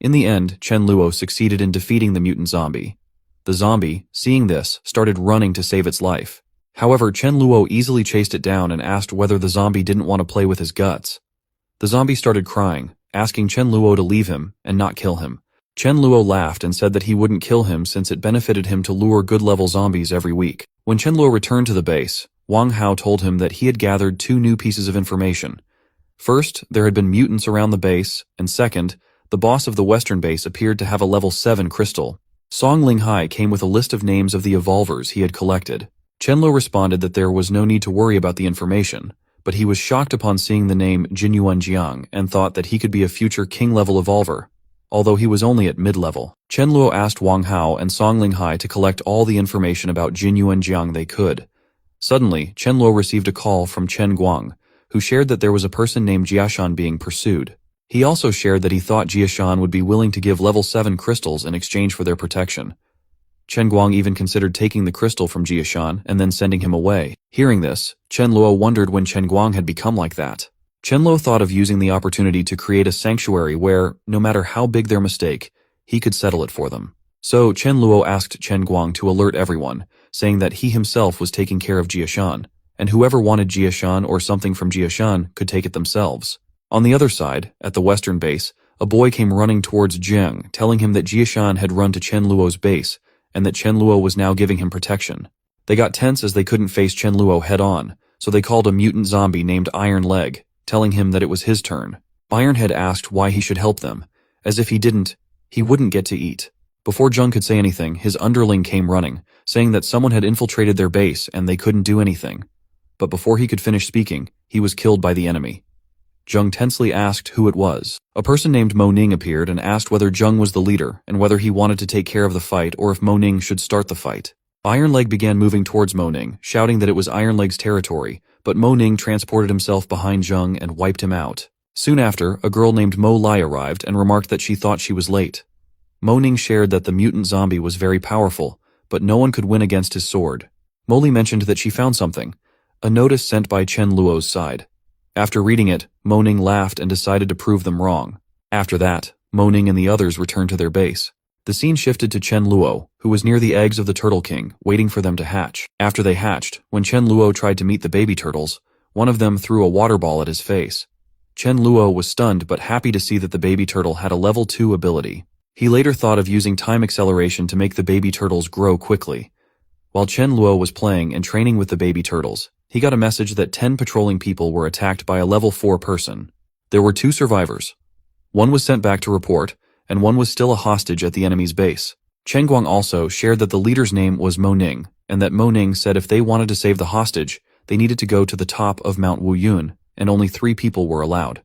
In the end, Chen Luo succeeded in defeating the mutant zombie. The zombie, seeing this, started running to save its life. However, Chen Luo easily chased it down and asked whether the zombie didn't want to play with his guts. The zombie started crying, asking Chen Luo to leave him and not kill him. Chen Luo laughed and said that he wouldn't kill him since it benefited him to lure good-level zombies every week. When Chen Luo returned to the base, Wang Hao told him that he had gathered 2 new pieces of information. First, there had been mutants around the base, and second, the boss of the western base appeared to have a level 7 crystal. Song Linghai came with a list of names of the evolvers he had collected. Chen Luo responded that there was no need to worry about the information, but he was shocked upon seeing the name Jinyuan Jiang and thought that he could be a future king-level evolver, although he was only at mid-level. Chen Luo asked Wang Hao and Song Linghai to collect all the information about Jinyuan Jiang they could. Suddenly, Chen Luo received a call from Chen Guang, who shared that there was a person named Jiashan being pursued. He also shared that he thought Jiashan would be willing to give level 7 crystals in exchange for their protection. Chen Guang even considered taking the crystal from Jiashan and then sending him away. Hearing this, Chen Luo wondered when Chen Guang had become like that. Chen Luo thought of using the opportunity to create a sanctuary where, no matter how big their mistake, he could settle it for them. So Chen Luo asked Chen Guang to alert everyone, saying that he himself was taking care of Jiashan, and whoever wanted Jiashan or something from Jiashan could take it themselves. On the other side, at the western base, a boy came running towards Jiang, telling him that Jiashan had run to Chen Luo's base, and that Chen Luo was now giving him protection. They got tense as they couldn't face Chen Luo head-on, so they called a mutant zombie named Iron Leg, telling him that it was his turn. Ironhead asked why he should help them, as if he didn't, he wouldn't get to eat. Before Zheng could say anything, his underling came running, saying that someone had infiltrated their base and they couldn't do anything. But before he could finish speaking, he was killed by the enemy. Zheng tensely asked who it was. A person named Mo Ning appeared and asked whether Zheng was the leader and whether he wanted to take care of the fight or if Mo Ning should start the fight. Iron Leg began moving towards Mo Ning, shouting that it was Iron Leg's territory, but Mo Ning transported himself behind Zheng and wiped him out. Soon after, a girl named Mo Lai arrived and remarked that she thought she was late. Mo Ning shared that the mutant zombie was very powerful, but no one could win against his sword. Mo Li mentioned that she found something, a notice sent by Chen Luo's side. After reading it, Mo Ning laughed and decided to prove them wrong. After that, Mo Ning and the others returned to their base. The scene shifted to Chen Luo, who was near the eggs of the Turtle King, waiting for them to hatch. After they hatched, when Chen Luo tried to meet the baby turtles, one of them threw a water ball at his face. Chen Luo was stunned but happy to see that the baby turtle had a level 2 ability. He later thought of using time acceleration to make the baby turtles grow quickly. While Chen Luo was playing and training with the baby turtles, he got a message that 10 patrolling people were attacked by a level 4 person. There were 2 survivors. One was sent back to report, and one was still a hostage at the enemy's base. Chen Guang also shared that the leader's name was Mo Ning, and that Mo Ning said if they wanted to save the hostage, they needed to go to the top of Mount Wuyun, and only 3 people were allowed.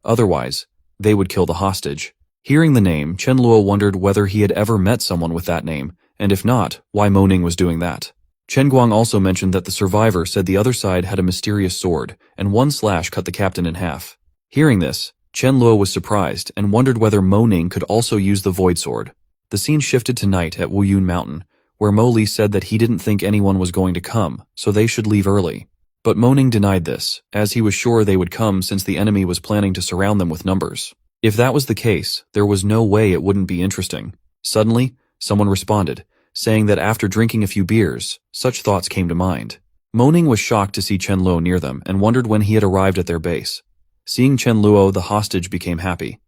Otherwise, they would kill the hostage. Hearing the name, Chen Luo wondered whether he had ever met someone with that name, and if not, why Mo Ning was doing that. Chen Guang also mentioned that the survivor said the other side had a mysterious sword, and one slash cut the captain in half. Hearing this, Chen Luo was surprised and wondered whether Mo Ning could also use the void sword. The scene shifted to night at Wuyun Mountain, where Mo Li said that he didn't think anyone was going to come, so they should leave early. But Mo Ning denied this, as he was sure they would come since the enemy was planning to surround them with numbers. If that was the case, there was no way it wouldn't be interesting. Suddenly, someone responded, saying that after drinking a few beers, such thoughts came to mind. Mo Ning was shocked to see Chen Luo near them and wondered when he had arrived at their base. Seeing Chen Luo, the hostage became happy.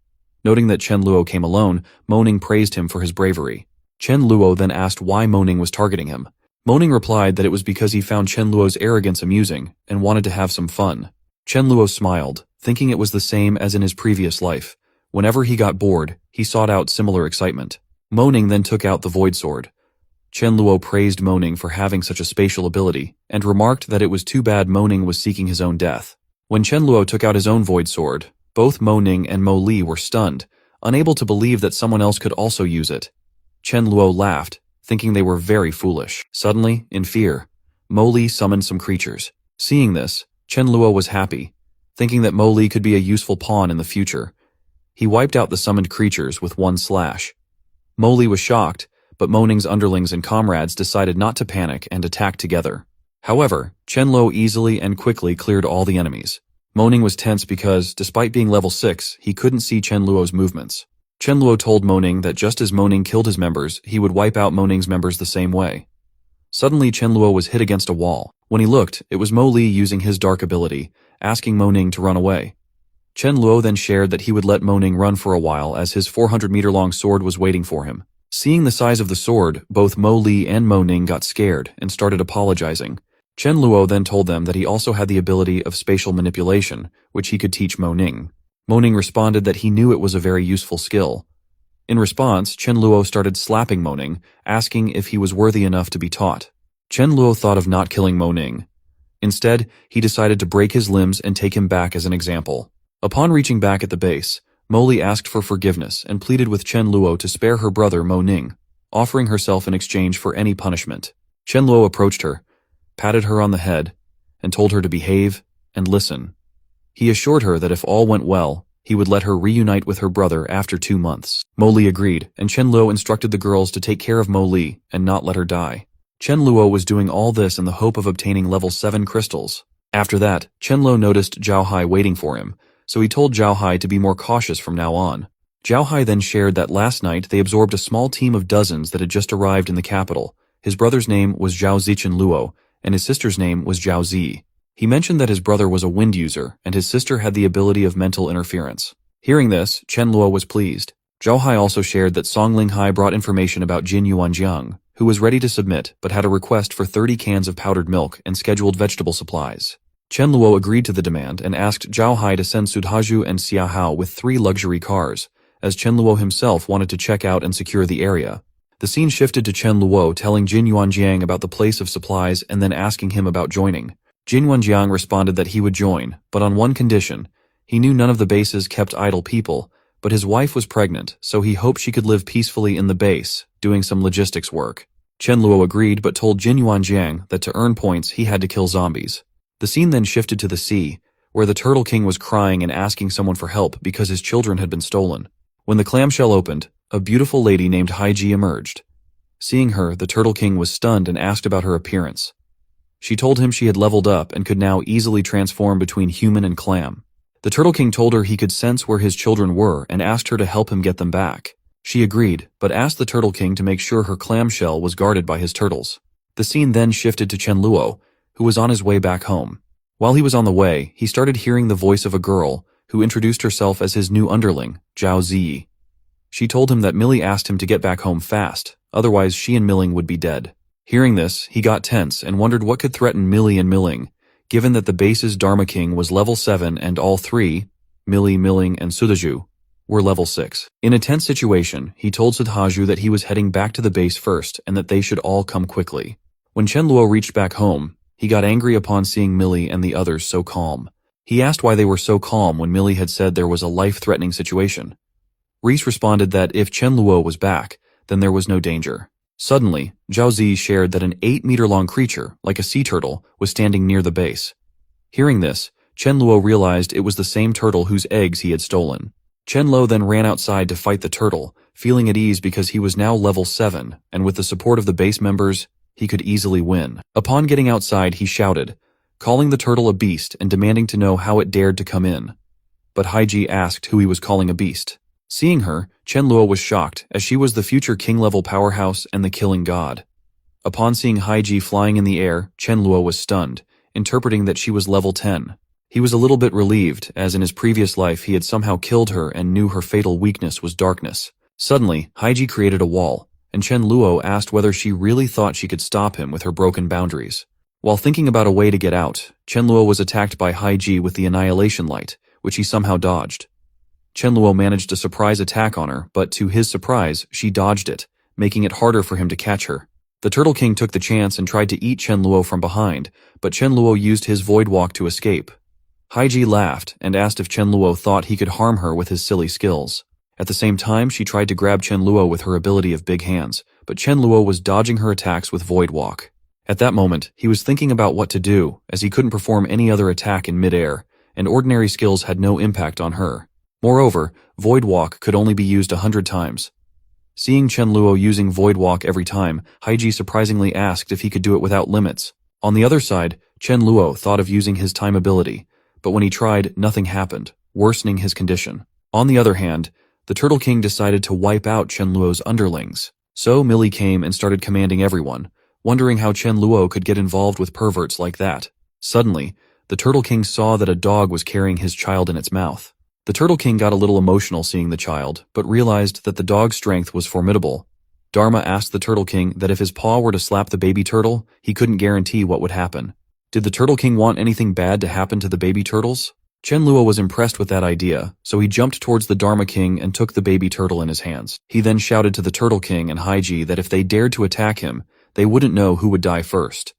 Noting that Chen Luo came alone, Mo Ning praised him for his bravery. Chen Luo then asked why Mo Ning was targeting him. Mo Ning replied that it was because he found Chen Luo's arrogance amusing and wanted to have some fun. Chen Luo smiled, thinking it was the same as in his previous life. Whenever he got bored, he sought out similar excitement. Mo Ning then took out the void sword. Chen Luo praised Mo Ning for having such a spatial ability, and remarked that it was too bad Mo Ning was seeking his own death. When Chen Luo took out his own void sword, both Mo Ning and Mo Li were stunned, unable to believe that someone else could also use it. Chen Luo laughed, thinking they were very foolish. Suddenly, in fear, Mo Li summoned some creatures. Seeing this, Chen Luo was happy, thinking that Mo Li could be a useful pawn in the future. He wiped out the summoned creatures with one slash. Mo Li was shocked, but Mo Ning's underlings and comrades decided not to panic and attack together. However, Chen Luo easily and quickly cleared all the enemies. Mo Ning was tense because, despite being level 6, he couldn't see Chen Luo's movements. Chen Luo told Mo Ning that just as Mo Ning killed his members, he would wipe out Mo Ning's members the same way. Suddenly, Chen Luo was hit against a wall. When he looked, it was Mo Li using his dark ability, asking Mo Ning to run away. Chen Luo then shared that he would let Mo Ning run for a while as his 400-meter-long sword was waiting for him. Seeing the size of the sword, both Mo Li and Mo Ning got scared and started apologizing. Chen Luo then told them that he also had the ability of spatial manipulation, which he could teach Mo Ning. Mo Ning responded that he knew it was a very useful skill. In response, Chen Luo started slapping Mo Ning, asking if he was worthy enough to be taught. Chen Luo thought of not killing Mo Ning. Instead, he decided to break his limbs and take him back as an example. Upon reaching back at the base, Mo Li asked for forgiveness and pleaded with Chen Luo to spare her brother Mo Ning, offering herself in exchange for any punishment. Chen Luo approached her, patted her on the head, and told her to behave and listen. He assured her that if all went well, he would let her reunite with her brother after 2 months. Mo Li agreed, and Chen Luo instructed the girls to take care of Mo Li and not let her die. Chen Luo was doing all this in the hope of obtaining level 7 crystals. After that, Chen Luo noticed Zhao Hai waiting for him, so he told Zhao Hai to be more cautious from now on. Zhao Hai then shared that last night they absorbed a small team of dozens that had just arrived in the capital. His brother's name was Zhao Zichin Luo, and his sister's name was Zhao Zi. He mentioned that his brother was a wind user and his sister had the ability of mental interference. Hearing this, Chen Luo was pleased. Zhao Hai also shared that Song Linghai brought information about Jin Yuanjiang, who was ready to submit but had a request for 30 cans of powdered milk and scheduled vegetable supplies. Chen Luo agreed to the demand and asked Zhao Hai to send Sudhaju and Xia Hao with 3 luxury cars, as Chen Luo himself wanted to check out and secure the area. The scene shifted to Chen Luo telling Jin Yuanjiang about the place of supplies and then asking him about joining. Jin Yuanjiang responded that he would join, but on one condition. He knew none of the bases kept idle people, but his wife was pregnant, so he hoped she could live peacefully in the base, doing some logistics work. Chen Luo agreed but told Jin Yuanjiang that to earn points he had to kill zombies. The scene then shifted to the sea, where the Turtle King was crying and asking someone for help because his children had been stolen. When the clamshell opened, a beautiful lady named Haiji emerged. Seeing her, the Turtle King was stunned and asked about her appearance. She told him she had leveled up and could now easily transform between human and clam. The Turtle King told her he could sense where his children were and asked her to help him get them back. She agreed, but asked the Turtle King to make sure her clamshell was guarded by his turtles. The scene then shifted to Chen Luo, who was on his way back home. While he was on the way, he started hearing the voice of a girl, who introduced herself as his new underling, Zhao Ziyi. She told him that Millie asked him to get back home fast, otherwise she and Milling would be dead. Hearing this, he got tense and wondered what could threaten Millie and Milling, given that the base's Dharma King was level 7 and all 3, Millie, Milling, and Sudhaju, were level 6. In a tense situation, he told Sudhaju that he was heading back to the base first and that they should all come quickly. When Chen Luo reached back home, he got angry upon seeing Millie and the others so calm. He asked why they were so calm when Millie had said there was a life-threatening situation. Reese responded that if Chen Luo was back, then there was no danger. Suddenly, Zhao Zi shared that an 8-meter-long creature, like a sea turtle, was standing near the base. Hearing this, Chen Luo realized it was the same turtle whose eggs he had stolen. Chen Luo then ran outside to fight the turtle, feeling at ease because he was now level 7, and with the support of the base members, he could easily win. Upon getting outside, he shouted, calling the turtle a beast and demanding to know how it dared to come in. But Haiji asked who he was calling a beast. Seeing her, Chen Luo was shocked, as she was the future king-level powerhouse and the killing god. Upon seeing Haiji flying in the air, Chen Luo was stunned, interpreting that she was level 10. He was a little bit relieved, as in his previous life he had somehow killed her and knew her fatal weakness was darkness. Suddenly, Haiji created a wall, and Chen Luo asked whether she really thought she could stop him with her broken boundaries. While thinking about a way to get out, Chen Luo was attacked by Haiji with the Annihilation Light, which he somehow dodged. Chen Luo managed a surprise attack on her, but to his surprise, she dodged it, making it harder for him to catch her. The Turtle King took the chance and tried to eat Chen Luo from behind, but Chen Luo used his Void Walk to escape. Haiji laughed and asked if Chen Luo thought he could harm her with his silly skills. At the same time, she tried to grab Chen Luo with her ability of big hands, but Chen Luo was dodging her attacks with Void Walk. At that moment, he was thinking about what to do, as he couldn't perform any other attack in mid-air, and ordinary skills had no impact on her. Moreover, Void Walk could only be used 100 times. Seeing Chen Luo using Void Walk every time, Haiji surprisingly asked if he could do it without limits. On the other side, Chen Luo thought of using his time ability, but when he tried, nothing happened, worsening his condition. On the other hand, the Turtle King decided to wipe out Chen Luo's underlings. So Millie came and started commanding everyone, wondering how Chen Luo could get involved with perverts like that. Suddenly, the Turtle King saw that a dog was carrying his child in its mouth. The Turtle King got a little emotional seeing the child, but realized that the dog's strength was formidable. Dharma asked the Turtle King that if his paw were to slap the baby turtle, he couldn't guarantee what would happen. Did the Turtle King want anything bad to happen to the baby turtles? Chen Luo was impressed with that idea, so he jumped towards the Dharma King and took the baby turtle in his hands. He then shouted to the Turtle King and Haiji that if they dared to attack him, they wouldn't know who would die first.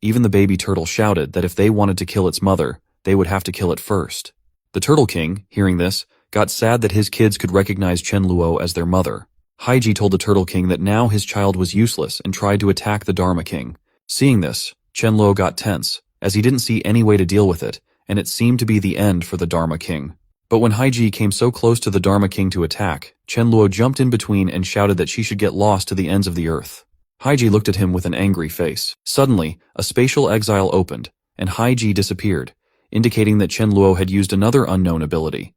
Even the baby turtle shouted that if they wanted to kill its mother, they would have to kill it first. The Turtle King, hearing this, got sad that his kids could recognize Chen Luo as their mother. Haiji told the Turtle King that now his child was useless and tried to attack the Dharma King. Seeing this, Chen Luo got tense, as he didn't see any way to deal with it, and it seemed to be the end for the Dharma King. But when Haiji came so close to the Dharma King to attack, Chen Luo jumped in between and shouted that she should get lost to the ends of the earth. Haiji looked at him with an angry face. Suddenly, a spatial exile opened, and Haiji disappeared, indicating that Chen Luo had used another unknown ability.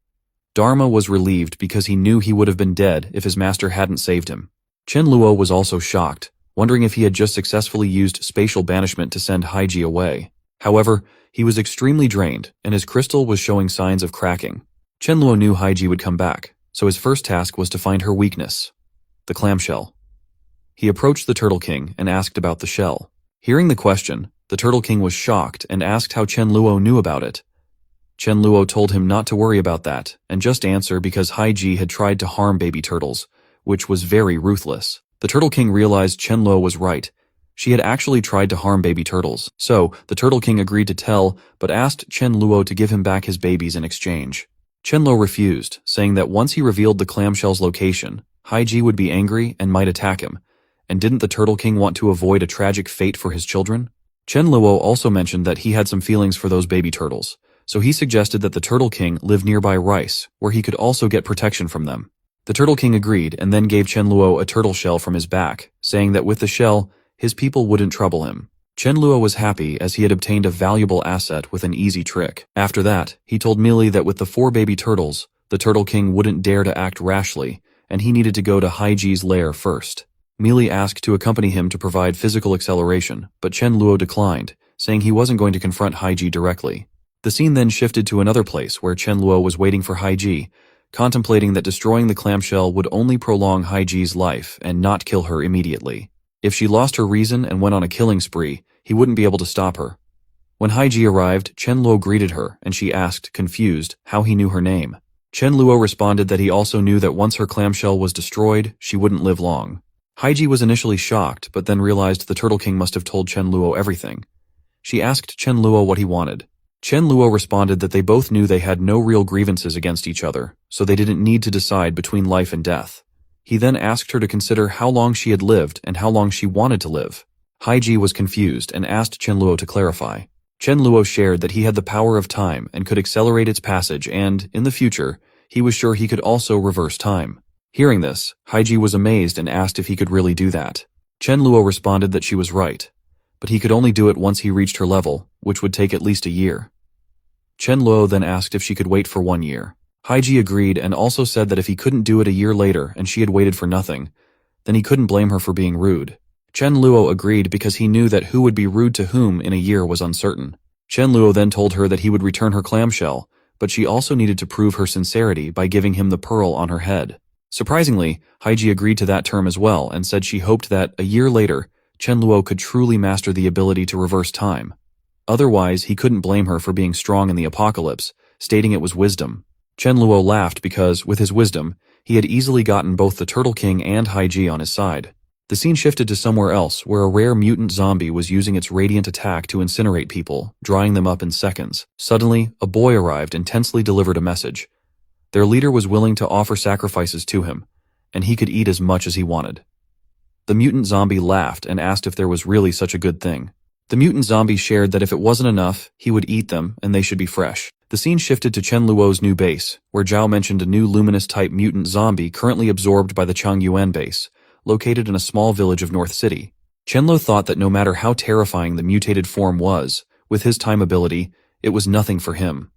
Dharma was relieved because he knew he would have been dead if his master hadn't saved him. Chen Luo was also shocked, wondering if he had just successfully used spatial banishment to send Haiji away. However, he was extremely drained, and his crystal was showing signs of cracking. Chen Luo knew Haiji would come back, so his first task was to find her weakness, the clamshell. He approached the Turtle King and asked about the shell. Hearing the question, the Turtle King was shocked and asked how Chen Luo knew about it. Chen Luo told him not to worry about that, and just answer because Haiji had tried to harm baby turtles, which was very ruthless. The Turtle King realized Chen Luo was right. She had actually tried to harm baby turtles, so the Turtle King agreed to tell, but asked Chen Luo to give him back his babies in exchange. Chen Luo refused, saying that once he revealed the clamshell's location, Haiji would be angry and might attack him. And didn't the Turtle King want to avoid a tragic fate for his children? Chen Luo also mentioned that he had some feelings for those baby turtles, so he suggested that the Turtle King live nearby Rice, where he could also get protection from them. The Turtle King agreed and then gave Chen Luo a turtle shell from his back, saying that with the shell, his people wouldn't trouble him. Chen Luo was happy as he had obtained a valuable asset with an easy trick. After that, he told Mealy that with the 4 baby turtles, the Turtle King wouldn't dare to act rashly, and he needed to go to Haiji's lair first. Mealy asked to accompany him to provide physical acceleration, but Chen Luo declined, saying he wasn't going to confront Haiji directly. The scene then shifted to another place where Chen Luo was waiting for Haiji, contemplating that destroying the clamshell would only prolong Haiji's life and not kill her immediately. If she lost her reason and went on a killing spree, he wouldn't be able to stop her. When Haiji arrived, Chen Luo greeted her, and she asked, confused, how he knew her name. Chen Luo responded that he also knew that once her clamshell was destroyed, she wouldn't live long. Haiji was initially shocked, but then realized the Turtle King must have told Chen Luo everything. She asked Chen Luo what he wanted. Chen Luo responded that they both knew they had no real grievances against each other, so they didn't need to decide between life and death. He then asked her to consider how long she had lived and how long she wanted to live. Haiji was confused and asked Chen Luo to clarify. Chen Luo shared that he had the power of time and could accelerate its passage and, in the future, he was sure he could also reverse time. Hearing this, Haiji was amazed and asked if he could really do that. Chen Luo responded that she was right, but he could only do it once he reached her level, which would take at least a year. Chen Luo then asked if she could wait for 1 year. Haiji agreed and also said that if he couldn't do it a year later and she had waited for nothing, then he couldn't blame her for being rude. Chen Luo agreed because he knew that who would be rude to whom in a year was uncertain. Chen Luo then told her that he would return her clamshell, but she also needed to prove her sincerity by giving him the pearl on her head. Surprisingly, Haiji agreed to that term as well and said she hoped that, a year later, Chen Luo could truly master the ability to reverse time. Otherwise, he couldn't blame her for being strong in the apocalypse, stating it was wisdom. Chen Luo laughed because, with his wisdom, he had easily gotten both the Turtle King and Haiji on his side. The scene shifted to somewhere else where a rare mutant zombie was using its radiant attack to incinerate people, drying them up in seconds. Suddenly, a boy arrived and tensely delivered a message. Their leader was willing to offer sacrifices to him, and he could eat as much as he wanted. The mutant zombie laughed and asked if there was really such a good thing. The mutant zombie shared that if it wasn't enough, he would eat them and they should be fresh. The scene shifted to Chen Luo's new base, where Zhao mentioned a new luminous-type mutant zombie currently absorbed by the Changyuan base, located in a small village of North City. Chen Luo thought that no matter how terrifying the mutated form was, with his time ability, it was nothing for him.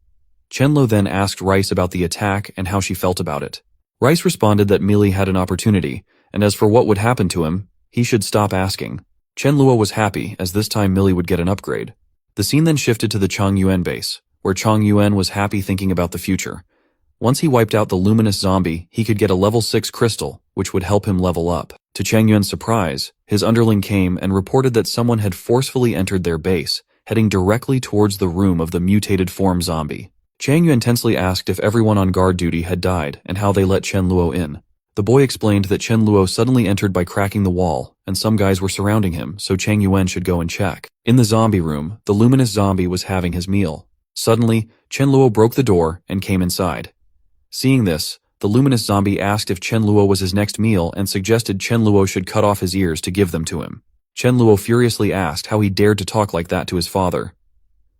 Chen Luo then asked Rice about the attack and how she felt about it. Rice responded that Mealy had an opportunity, and as for what would happen to him, he should stop asking. Chen Luo was happy, as this time Mealy would get an upgrade. The scene then shifted to the Changyuan base, where Changyuan was happy thinking about the future. Once he wiped out the luminous zombie, he could get a level 6 crystal, which would help him level up. To Changyuan's surprise, his underling came and reported that someone had forcefully entered their base, heading directly towards the room of the mutated form zombie. Changyuan tensely asked if everyone on guard duty had died and how they let Chen Luo in. The boy explained that Chen Luo suddenly entered by cracking the wall, and some guys were surrounding him, so Changyuan should go and check. In the zombie room, the luminous zombie was having his meal. Suddenly, Chen Luo broke the door and came inside. Seeing this, the luminous zombie asked if Chen Luo was his next meal and suggested Chen Luo should cut off his ears to give them to him. Chen Luo furiously asked how he dared to talk like that to his father.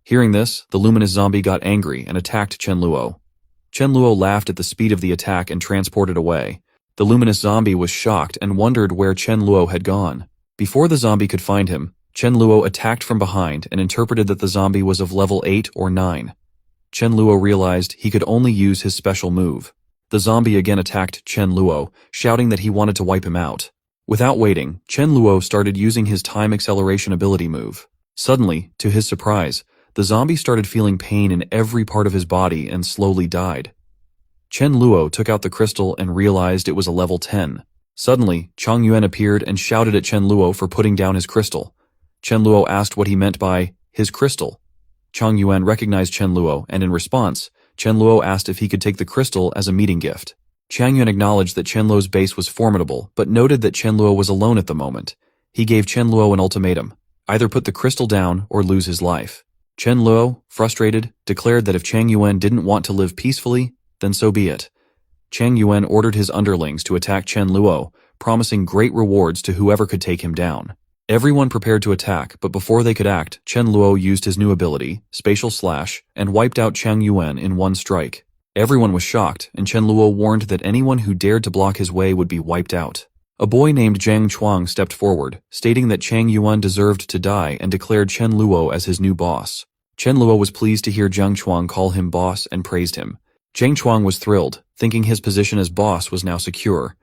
Hearing this, the luminous zombie got angry and attacked Chen Luo. Chen Luo laughed at the speed of the attack and transported away. The luminous zombie was shocked and wondered where Chen Luo had gone. Before the zombie could find him, Chen Luo attacked from behind and interpreted that the zombie was of level 8 or 9. Chen Luo realized he could only use his special move. The zombie again attacked Chen Luo, shouting that he wanted to wipe him out. Without waiting, Chen Luo started using his time acceleration ability move. Suddenly, to his surprise, The zombie started feeling pain in every part of his body and slowly died. Chen Luo took out the crystal and realized it was a level 10. Suddenly, Chang Yuan appeared and shouted at Chen Luo for putting down his crystal. Chen Luo asked what he meant by his crystal. Chang Yuan recognized Chen Luo, and in response, Chen Luo asked if he could take the crystal as a meeting gift. Chang Yuan acknowledged that Chen Luo's base was formidable, but noted that Chen Luo was alone at the moment. He gave Chen Luo an ultimatum: either put the crystal down or lose his life. Chen Luo, frustrated, declared that if Chang Yuan didn't want to live peacefully, then so be it. Chang Yuan ordered his underlings to attack Chen Luo, promising great rewards to whoever could take him down. Everyone prepared to attack, but before they could act, Chen Luo used his new ability, Spatial Slash, and wiped out Chang Yuan in one strike. Everyone was shocked, and Chen Luo warned that anyone who dared to block his way would be wiped out. A boy named Zhang Chuang stepped forward, stating that Chang Yuan deserved to die and declared Chen Luo as his new boss. Chen Luo was pleased to hear Zhang Chuang call him boss and praised him. Zhang Chuang was thrilled, thinking his position as boss was now secure.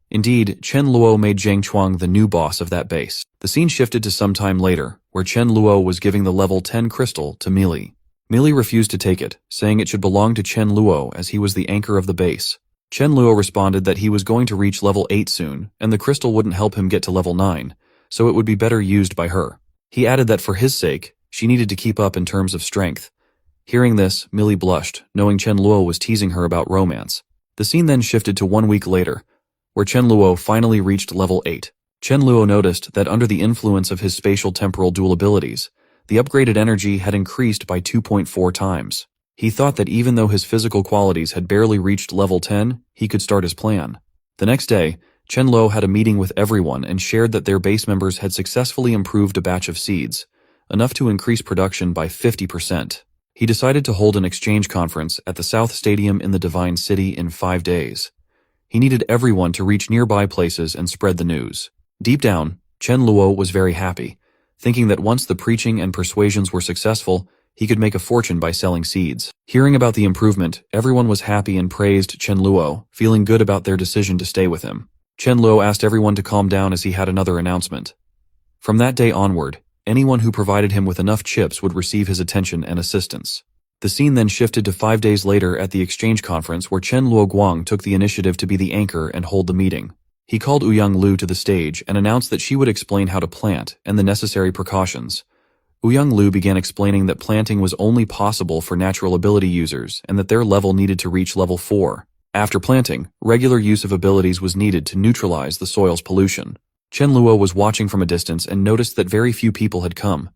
Indeed, Chen Luo made Zhang Chuang the new boss of that base. The scene shifted to some time later, where Chen Luo was giving the level 10 crystal to Meili. Meili refused to take it, saying it should belong to Chen Luo as he was the anchor of the base. Chen Luo responded that he was going to reach level 8 soon, and the crystal wouldn't help him get to level 9, so it would be better used by her. He added that for his sake, she needed to keep up in terms of strength. Hearing this, Meili blushed, knowing Chen Luo was teasing her about romance. The scene then shifted to 1 week later, where Chen Luo finally reached level 8. Chen Luo noticed that under the influence of his spatial temporal dual abilities, the upgraded energy had increased by 2.4 times. He thought that even though his physical qualities had barely reached level 10, he could start his plan. The next day, Chen Luo had a meeting with everyone and shared that their base members had successfully improved a batch of seeds, enough to increase production by 50%. He decided to hold an exchange conference at the South Stadium in the Divine City in 5 days. He needed everyone to reach nearby places and spread the news. Deep down, Chen Luo was very happy, thinking that once the preaching and persuasions were successful, he could make a fortune by selling seeds. Hearing about the improvement, everyone was happy and praised Chen Luo, feeling good about their decision to stay with him. Chen Luo asked everyone to calm down as he had another announcement. From that day onward, anyone who provided him with enough chips would receive his attention and assistance. The scene then shifted to 5 days later at the exchange conference where Chen Luoguang took the initiative to be the anchor and hold the meeting. He called Ouyang Lu to the stage and announced that she would explain how to plant and the necessary precautions. Ouyang Lu began explaining that planting was only possible for natural ability users and that their level needed to reach level 4. After planting, regular use of abilities was needed to neutralize the soil's pollution. Chen Luo was watching from a distance and noticed that very few people had come.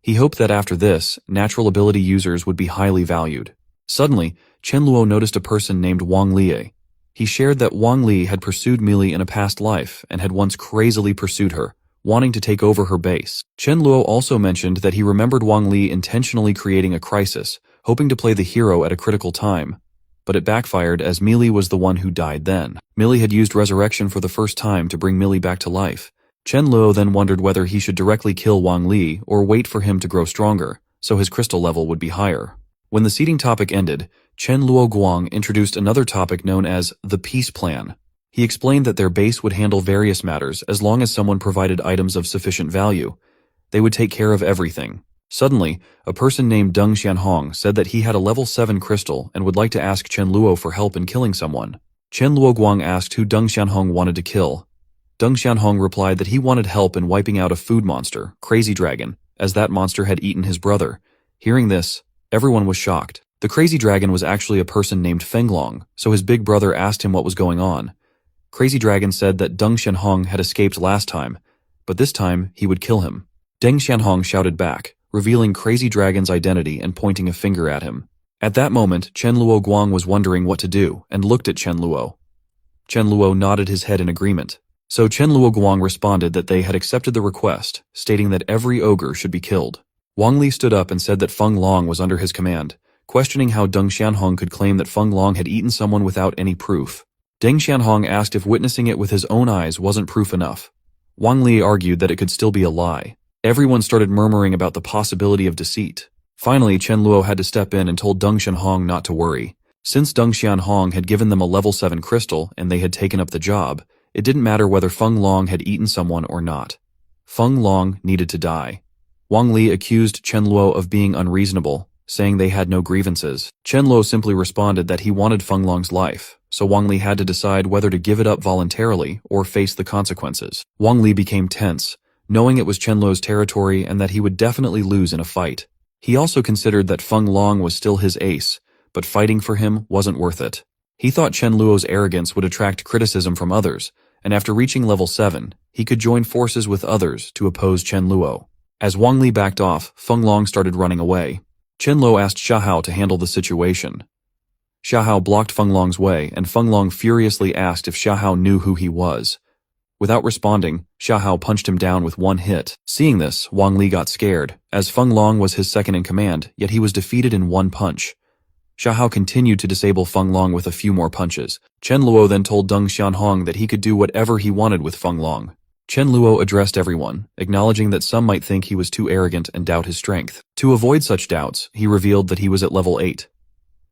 He hoped that after this, natural ability users would be highly valued. Suddenly, Chen Luo noticed a person named Wang Li. He shared that Wang Li had pursued Meili in a past life and had once crazily pursued her, wanting to take over her base. Chen Luo also mentioned that he remembered Wang Li intentionally creating a crisis, hoping to play the hero at a critical time. But it backfired as Meili was the one who died then. Meili had used resurrection for the first time to bring Meili back to life. Chen Luo then wondered whether he should directly kill Wang Li or wait for him to grow stronger, so his crystal level would be higher. When the seeding topic ended, Chen Luoguang introduced another topic known as the Peace Plan. He explained that their base would handle various matters as long as someone provided items of sufficient value. They would take care of everything. Suddenly, a person named Deng Xianhong said that he had a level 7 crystal and would like to ask Chen Luo for help in killing someone. Chen Luoguang asked who Deng Xianhong wanted to kill. Deng Xianhong replied that he wanted help in wiping out a food monster, Crazy Dragon, as that monster had eaten his brother. Hearing this, everyone was shocked. The Crazy Dragon was actually a person named Fenglong, so his big brother asked him what was going on. Crazy Dragon said that Deng Xianhong had escaped last time, but this time he would kill him. Deng Xianhong shouted back, revealing Crazy Dragon's identity and pointing a finger at him. At that moment, Chen Luoguang was wondering what to do and looked at Chen Luo. Chen Luo nodded his head in agreement. So Chen Luoguang responded that they had accepted the request, stating that every ogre should be killed. Wang Li stood up and said that Feng Long was under his command, questioning how Deng Xianhong could claim that Feng Long had eaten someone without any proof. Deng Xianhong asked if witnessing it with his own eyes wasn't proof enough. Wang Li argued that it could still be a lie. Everyone started murmuring about the possibility of deceit. Finally, Chen Luo had to step in and told Deng Xianhong not to worry. Since Deng Xianhong had given them a level 7 crystal and they had taken up the job, it didn't matter whether Feng Long had eaten someone or not. Feng Long needed to die. Wang Li accused Chen Luo of being unreasonable, saying they had no grievances. Chen Luo simply responded that he wanted Feng Long's life, so Wang Li had to decide whether to give it up voluntarily or face the consequences. Wang Li became tense, knowing it was Chen Luo's territory and that he would definitely lose in a fight. He also considered that Feng Long was still his ace, but fighting for him wasn't worth it. He thought Chen Luo's arrogance would attract criticism from others, and after reaching level 7, he could join forces with others to oppose Chen Luo. As Wang Li backed off, Feng Long started running away. Chen Luo asked Xiahao to handle the situation. Xiahao blocked Feng Long's way, and Feng Long furiously asked if Xiahao knew who he was. Without responding, Xiahao punched him down with one hit. Seeing this, Wang Li got scared, as Feng Long was his second in command, yet he was defeated in one punch. Xiahao continued to disable Feng Long with a few more punches. Chen Luo then told Deng Xianhong that he could do whatever he wanted with Feng Long. Chen Luo addressed everyone, acknowledging that some might think he was too arrogant and doubt his strength. To avoid such doubts, he revealed that he was at level 8.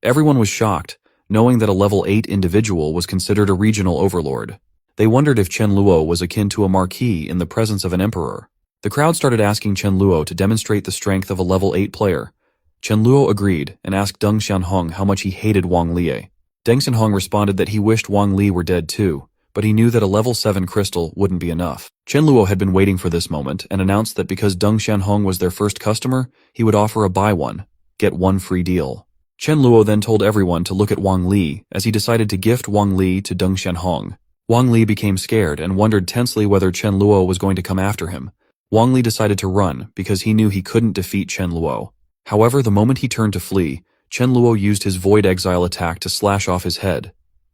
Everyone was shocked, knowing that a level 8 individual was considered a regional overlord. They wondered if Chen Luo was akin to a marquis in the presence of an emperor. The crowd started asking Chen Luo to demonstrate the strength of a level 8 player. Chen Luo agreed and asked Deng Xianhong how much he hated Wang Li. Deng Xianhong responded that he wished Wang Li were dead too, but he knew that a level 7 crystal wouldn't be enough. Chen Luo had been waiting for this moment and announced that because Deng Xianhong was their first customer, he would offer a buy one, get one free deal. Chen Luo then told everyone to look at Wang Li as he decided to gift Wang Li to Deng Xianhong. Wang Li became scared and wondered tensely whether Chen Luo was going to come after him. Wang Li decided to run because he knew he couldn't defeat Chen Luo. However, the moment he turned to flee, Chen Luo used his Void Exile attack to slash off his head.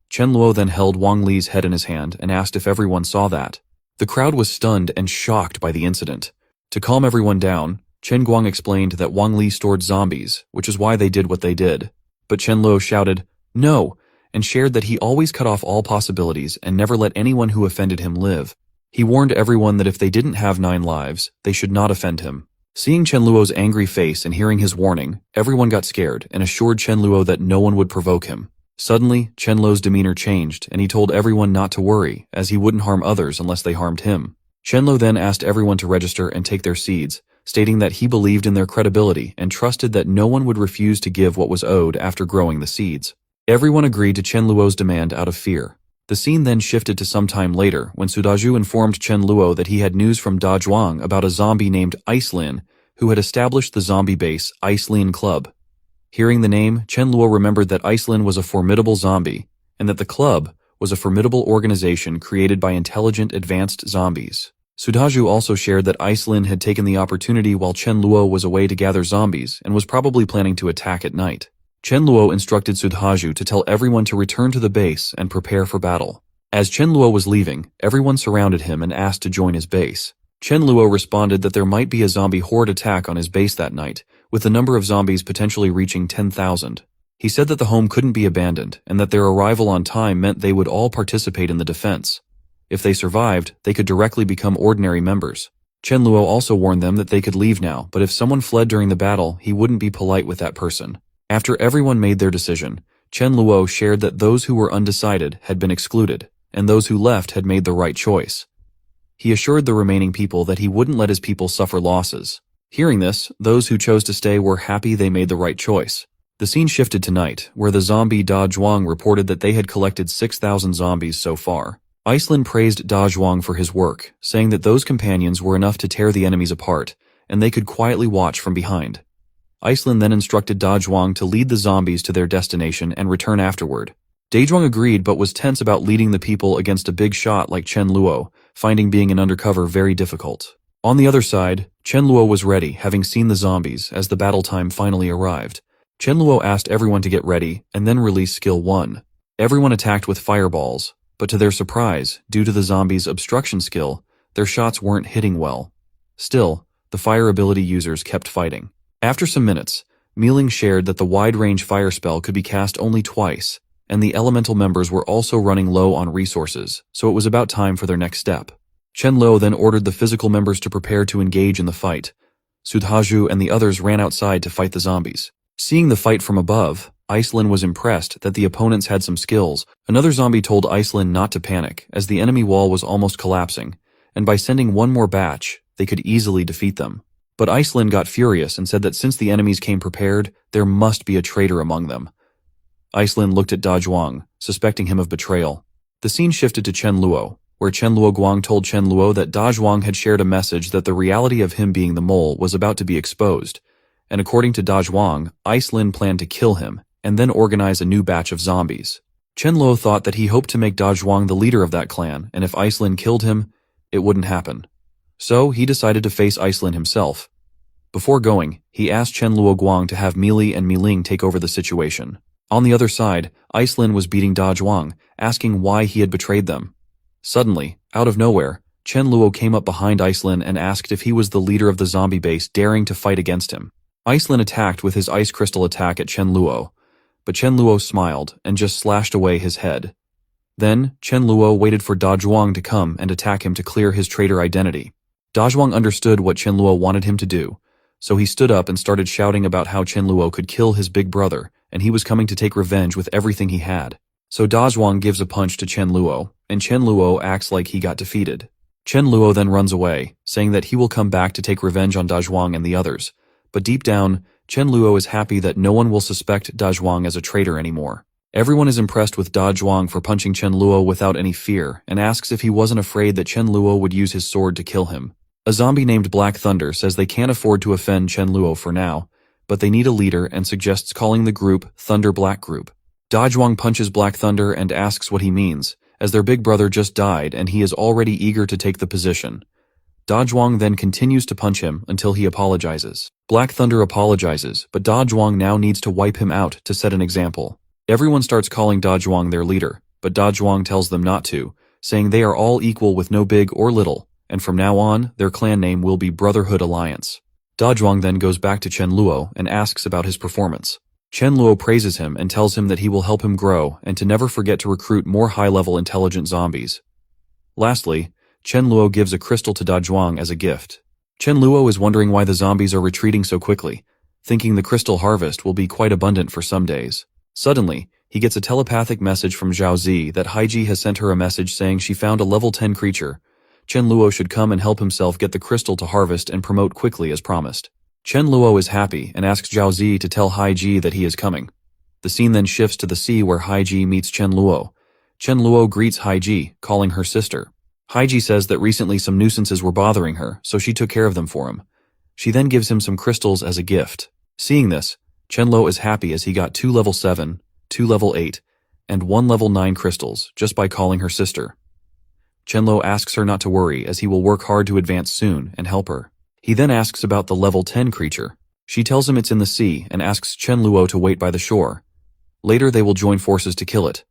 Chen Luo then held Wang Li's head in his hand and asked if everyone saw that. The crowd was stunned and shocked by the incident. To calm everyone down, Chen Guang explained that Wang Li stored zombies, which is why they did what they did. But Chen Luo shouted, "No!" and shared that he always cut off all possibilities and never let anyone who offended him live. He warned everyone that if they didn't have 9 lives, they should not offend him. Seeing Chen Luo's angry face and hearing his warning, everyone got scared and assured Chen Luo that no one would provoke him. Suddenly, Chen Luo's demeanor changed and he told everyone not to worry, as he wouldn't harm others unless they harmed him. Chen Luo then asked everyone to register and take their seeds, stating that he believed in their credibility and trusted that no one would refuse to give what was owed after growing the seeds. Everyone agreed to Chen Luo's demand out of fear. The scene then shifted to some time later when Sudaju informed Chen Luo that he had news from Da Zhuang about a zombie named Icelin, who had established the zombie base Icelin Club. Hearing the name, Chen Luo remembered that Icelin was a formidable zombie, and that the club was a formidable organization created by intelligent advanced zombies. Sudaju also shared that Icelin had taken the opportunity while Chen Luo was away to gather zombies and was probably planning to attack at night. Chen Luo instructed Sudaju to tell everyone to return to the base and prepare for battle. As Chen Luo was leaving, everyone surrounded him and asked to join his base. Chen Luo responded that there might be a zombie horde attack on his base that night, with the number of zombies potentially reaching 10,000. He said that the home couldn't be abandoned and that their arrival on time meant they would all participate in the defense. If they survived, they could directly become ordinary members. Chen Luo also warned them that they could leave now, but if someone fled during the battle, he wouldn't be polite with that person. After everyone made their decision, Chen Luo shared that those who were undecided had been excluded, and those who left had made the right choice. He assured the remaining people that he wouldn't let his people suffer losses. Hearing this, those who chose to stay were happy they made the right choice. The scene shifted to night, where the zombie Da Zhuang reported that they had collected 6,000 zombies so far. Icelin praised Da Zhuang for his work, saying that those companions were enough to tear the enemies apart, and they could quietly watch from behind. Icelin then instructed Da Zhuang to lead the zombies to their destination and return afterward. Da Zhuang agreed but was tense about leading the people against a big shot like Chen Luo, finding being an undercover very difficult. On the other side, Chen Luo was ready, having seen the zombies, as the battle time finally arrived. Chen Luo asked everyone to get ready and then release skill 1. Everyone attacked with fireballs, but to their surprise, due to the zombies' obstruction skill, their shots weren't hitting well. Still, the fire ability users kept fighting. After some minutes, Mealing shared that the wide-range fire spell could be cast only twice, and the elemental members were also running low on resources, so it was about time for their next step. Chen Luo then ordered the physical members to prepare to engage in the fight. Sudhaju and the others ran outside to fight the zombies. Seeing the fight from above, Icelin was impressed that the opponents had some skills. Another zombie told Icelin not to panic, as the enemy wall was almost collapsing, and by sending one more batch, they could easily defeat them. But Icelin got furious and said that since the enemies came prepared, there must be a traitor among them. Icelin looked at Da Zhuang, suspecting him of betrayal. The scene shifted to Chen Luo, where Chen Luo Guang told Chen Luo that Da Zhuang had shared a message that the reality of him being the mole was about to be exposed, and according to Da Zhuang, Icelin planned to kill him, and then organize a new batch of zombies. Chen Luo thought that he hoped to make Da Zhuang the leader of that clan, and if Icelin killed him, it wouldn't happen. So he decided to face Icelin himself. Before going, he asked Chen Luo Guang to have Meili and Miling take over the situation. On the other side, Icelin was beating Da Zhuang, asking why he had betrayed them. Suddenly, out of nowhere, Chen Luo came up behind Icelin and asked if he was the leader of the zombie base daring to fight against him. Icelin attacked with his ice crystal attack at Chen Luo, but Chen Luo smiled and just slashed away his head. Then, Chen Luo waited for Da Zhuang to come and attack him to clear his traitor identity. Da Zhuang understood what Chen Luo wanted him to do, so he stood up and started shouting about how Chen Luo could kill his big brother, and he was coming to take revenge with everything he had. So Da Zhuang gives a punch to Chen Luo, and Chen Luo acts like he got defeated. Chen Luo then runs away, saying that he will come back to take revenge on Da Zhuang and the others, but deep down, Chen Luo is happy that no one will suspect Da Zhuang as a traitor anymore. Everyone is impressed with Da Zhuang for punching Chen Luo without any fear, and asks if he wasn't afraid that Chen Luo would use his sword to kill him. A zombie named Black Thunder says they can't afford to offend Chen Luo for now, but they need a leader and suggests calling the group Thunder Black Group. Da Zhuang punches Black Thunder and asks what he means, as their big brother just died and he is already eager to take the position. Da Zhuang then continues to punch him until he apologizes. Black Thunder apologizes, but Da Zhuang now needs to wipe him out to set an example. Everyone starts calling Da Zhuang their leader, but Da Zhuang tells them not to, saying they are all equal with no big or little, and from now on, their clan name will be Brotherhood Alliance. Da Zhuang then goes back to Chen Luo and asks about his performance. Chen Luo praises him and tells him that he will help him grow and to never forget to recruit more high-level intelligent zombies. Lastly, Chen Luo gives a crystal to Da Zhuang as a gift. Chen Luo is wondering why the zombies are retreating so quickly, thinking the crystal harvest will be quite abundant for some days. Suddenly, he gets a telepathic message from Zhao Zi that Haiji has sent her a message saying she found a level 10 creature. Chen Luo should come and help himself get the crystal to harvest and promote quickly as promised. Chen Luo is happy and asks Zhao Zi to tell Haiji that he is coming. The scene then shifts to the sea where Haiji meets Chen Luo. Chen Luo greets Haiji, calling her sister. Haiji says that recently some nuisances were bothering her, so she took care of them for him. She then gives him some crystals as a gift. Seeing this, Chen Luo is happy as he got 2 level 7, 2 level 8, and 1 level 9 crystals just by calling her sister. Chen Luo asks her not to worry as he will work hard to advance soon and help her. He then asks about the level 10 creature. She tells him it's in the sea and asks Chen Luo to wait by the shore. Later they will join forces to kill it.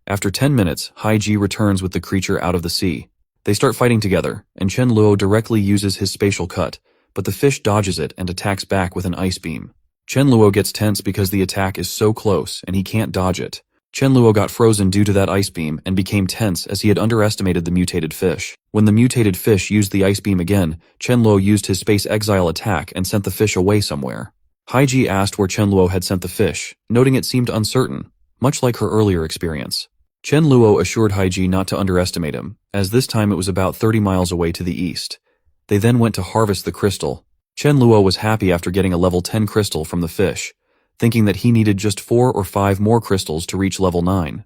After 10 minutes, Haiji returns with the creature out of the sea. They start fighting together, and Chen Luo directly uses his spatial cut, but the fish dodges it and attacks back with an ice beam. Chen Luo gets tense because the attack is so close and he can't dodge it. Chen Luo got frozen due to that ice beam and became tense as he had underestimated the mutated fish. When the mutated fish used the ice beam again, Chen Luo used his space exile attack and sent the fish away somewhere. Haiji asked where Chen Luo had sent the fish, noting it seemed uncertain, much like her earlier experience. Chen Luo assured Haiji not to underestimate him, as this time it was about 30 miles away to the east. They then went to harvest the crystal. Chen Luo was happy after getting a level 10 crystal from the fish, thinking that he needed just 4 or 5 more crystals to reach level 9.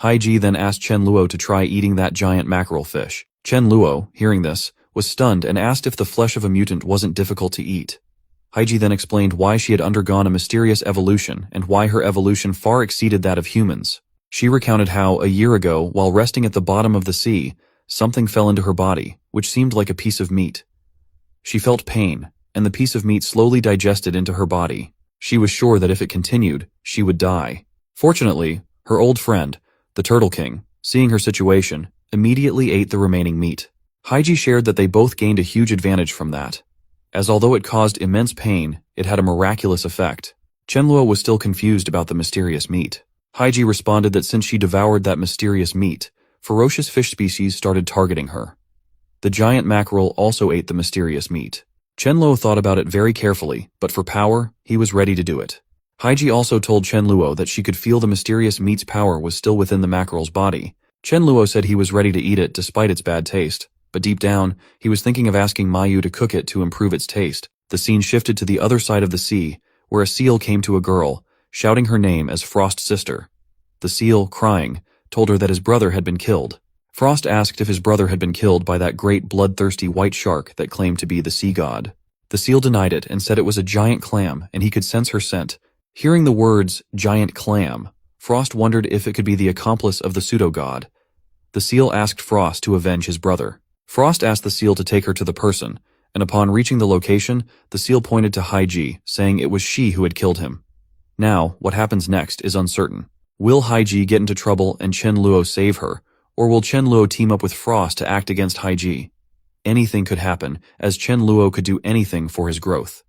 Haiji then asked Chen Luo to try eating that giant mackerel fish. Chen Luo, hearing this, was stunned and asked if the flesh of a mutant wasn't difficult to eat. Haiji then explained why she had undergone a mysterious evolution and why her evolution far exceeded that of humans. She recounted how, a year ago, while resting at the bottom of the sea, something fell into her body, which seemed like a piece of meat. She felt pain, and the piece of meat slowly digested into her body. She was sure that if it continued, she would die. Fortunately, her old friend, the Turtle King, seeing her situation, immediately ate the remaining meat. Haiji shared that they both gained a huge advantage from that, as although it caused immense pain, it had a miraculous effect. Chen Luo was still confused about the mysterious meat. Haiji responded that since she devoured that mysterious meat, ferocious fish species started targeting her. The giant mackerel also ate the mysterious meat. Chen Luo thought about it very carefully, but for power, he was ready to do it. Haiji also told Chen Luo that she could feel the mysterious meat's power was still within the mackerel's body. Chen Luo said he was ready to eat it despite its bad taste, but deep down, he was thinking of asking Mayu to cook it to improve its taste. The scene shifted to the other side of the sea, where a seal came to a girl, shouting her name as Frost's sister. The seal, crying, told her that his brother had been killed. Frost asked if his brother had been killed by that great bloodthirsty white shark that claimed to be the sea god. The seal denied it and said it was a giant clam and he could sense her scent. Hearing the words, giant clam, Frost wondered if it could be the accomplice of the pseudo-god. The seal asked Frost to avenge his brother. Frost asked the seal to take her to the person, and upon reaching the location, the seal pointed to Haiji, saying it was she who had killed him. Now, what happens next is uncertain. Will Haiji get into trouble and Chen Luo save her, or will Chen Luo team up with Frost to act against Haiji? Anything could happen, as Chen Luo could do anything for his growth.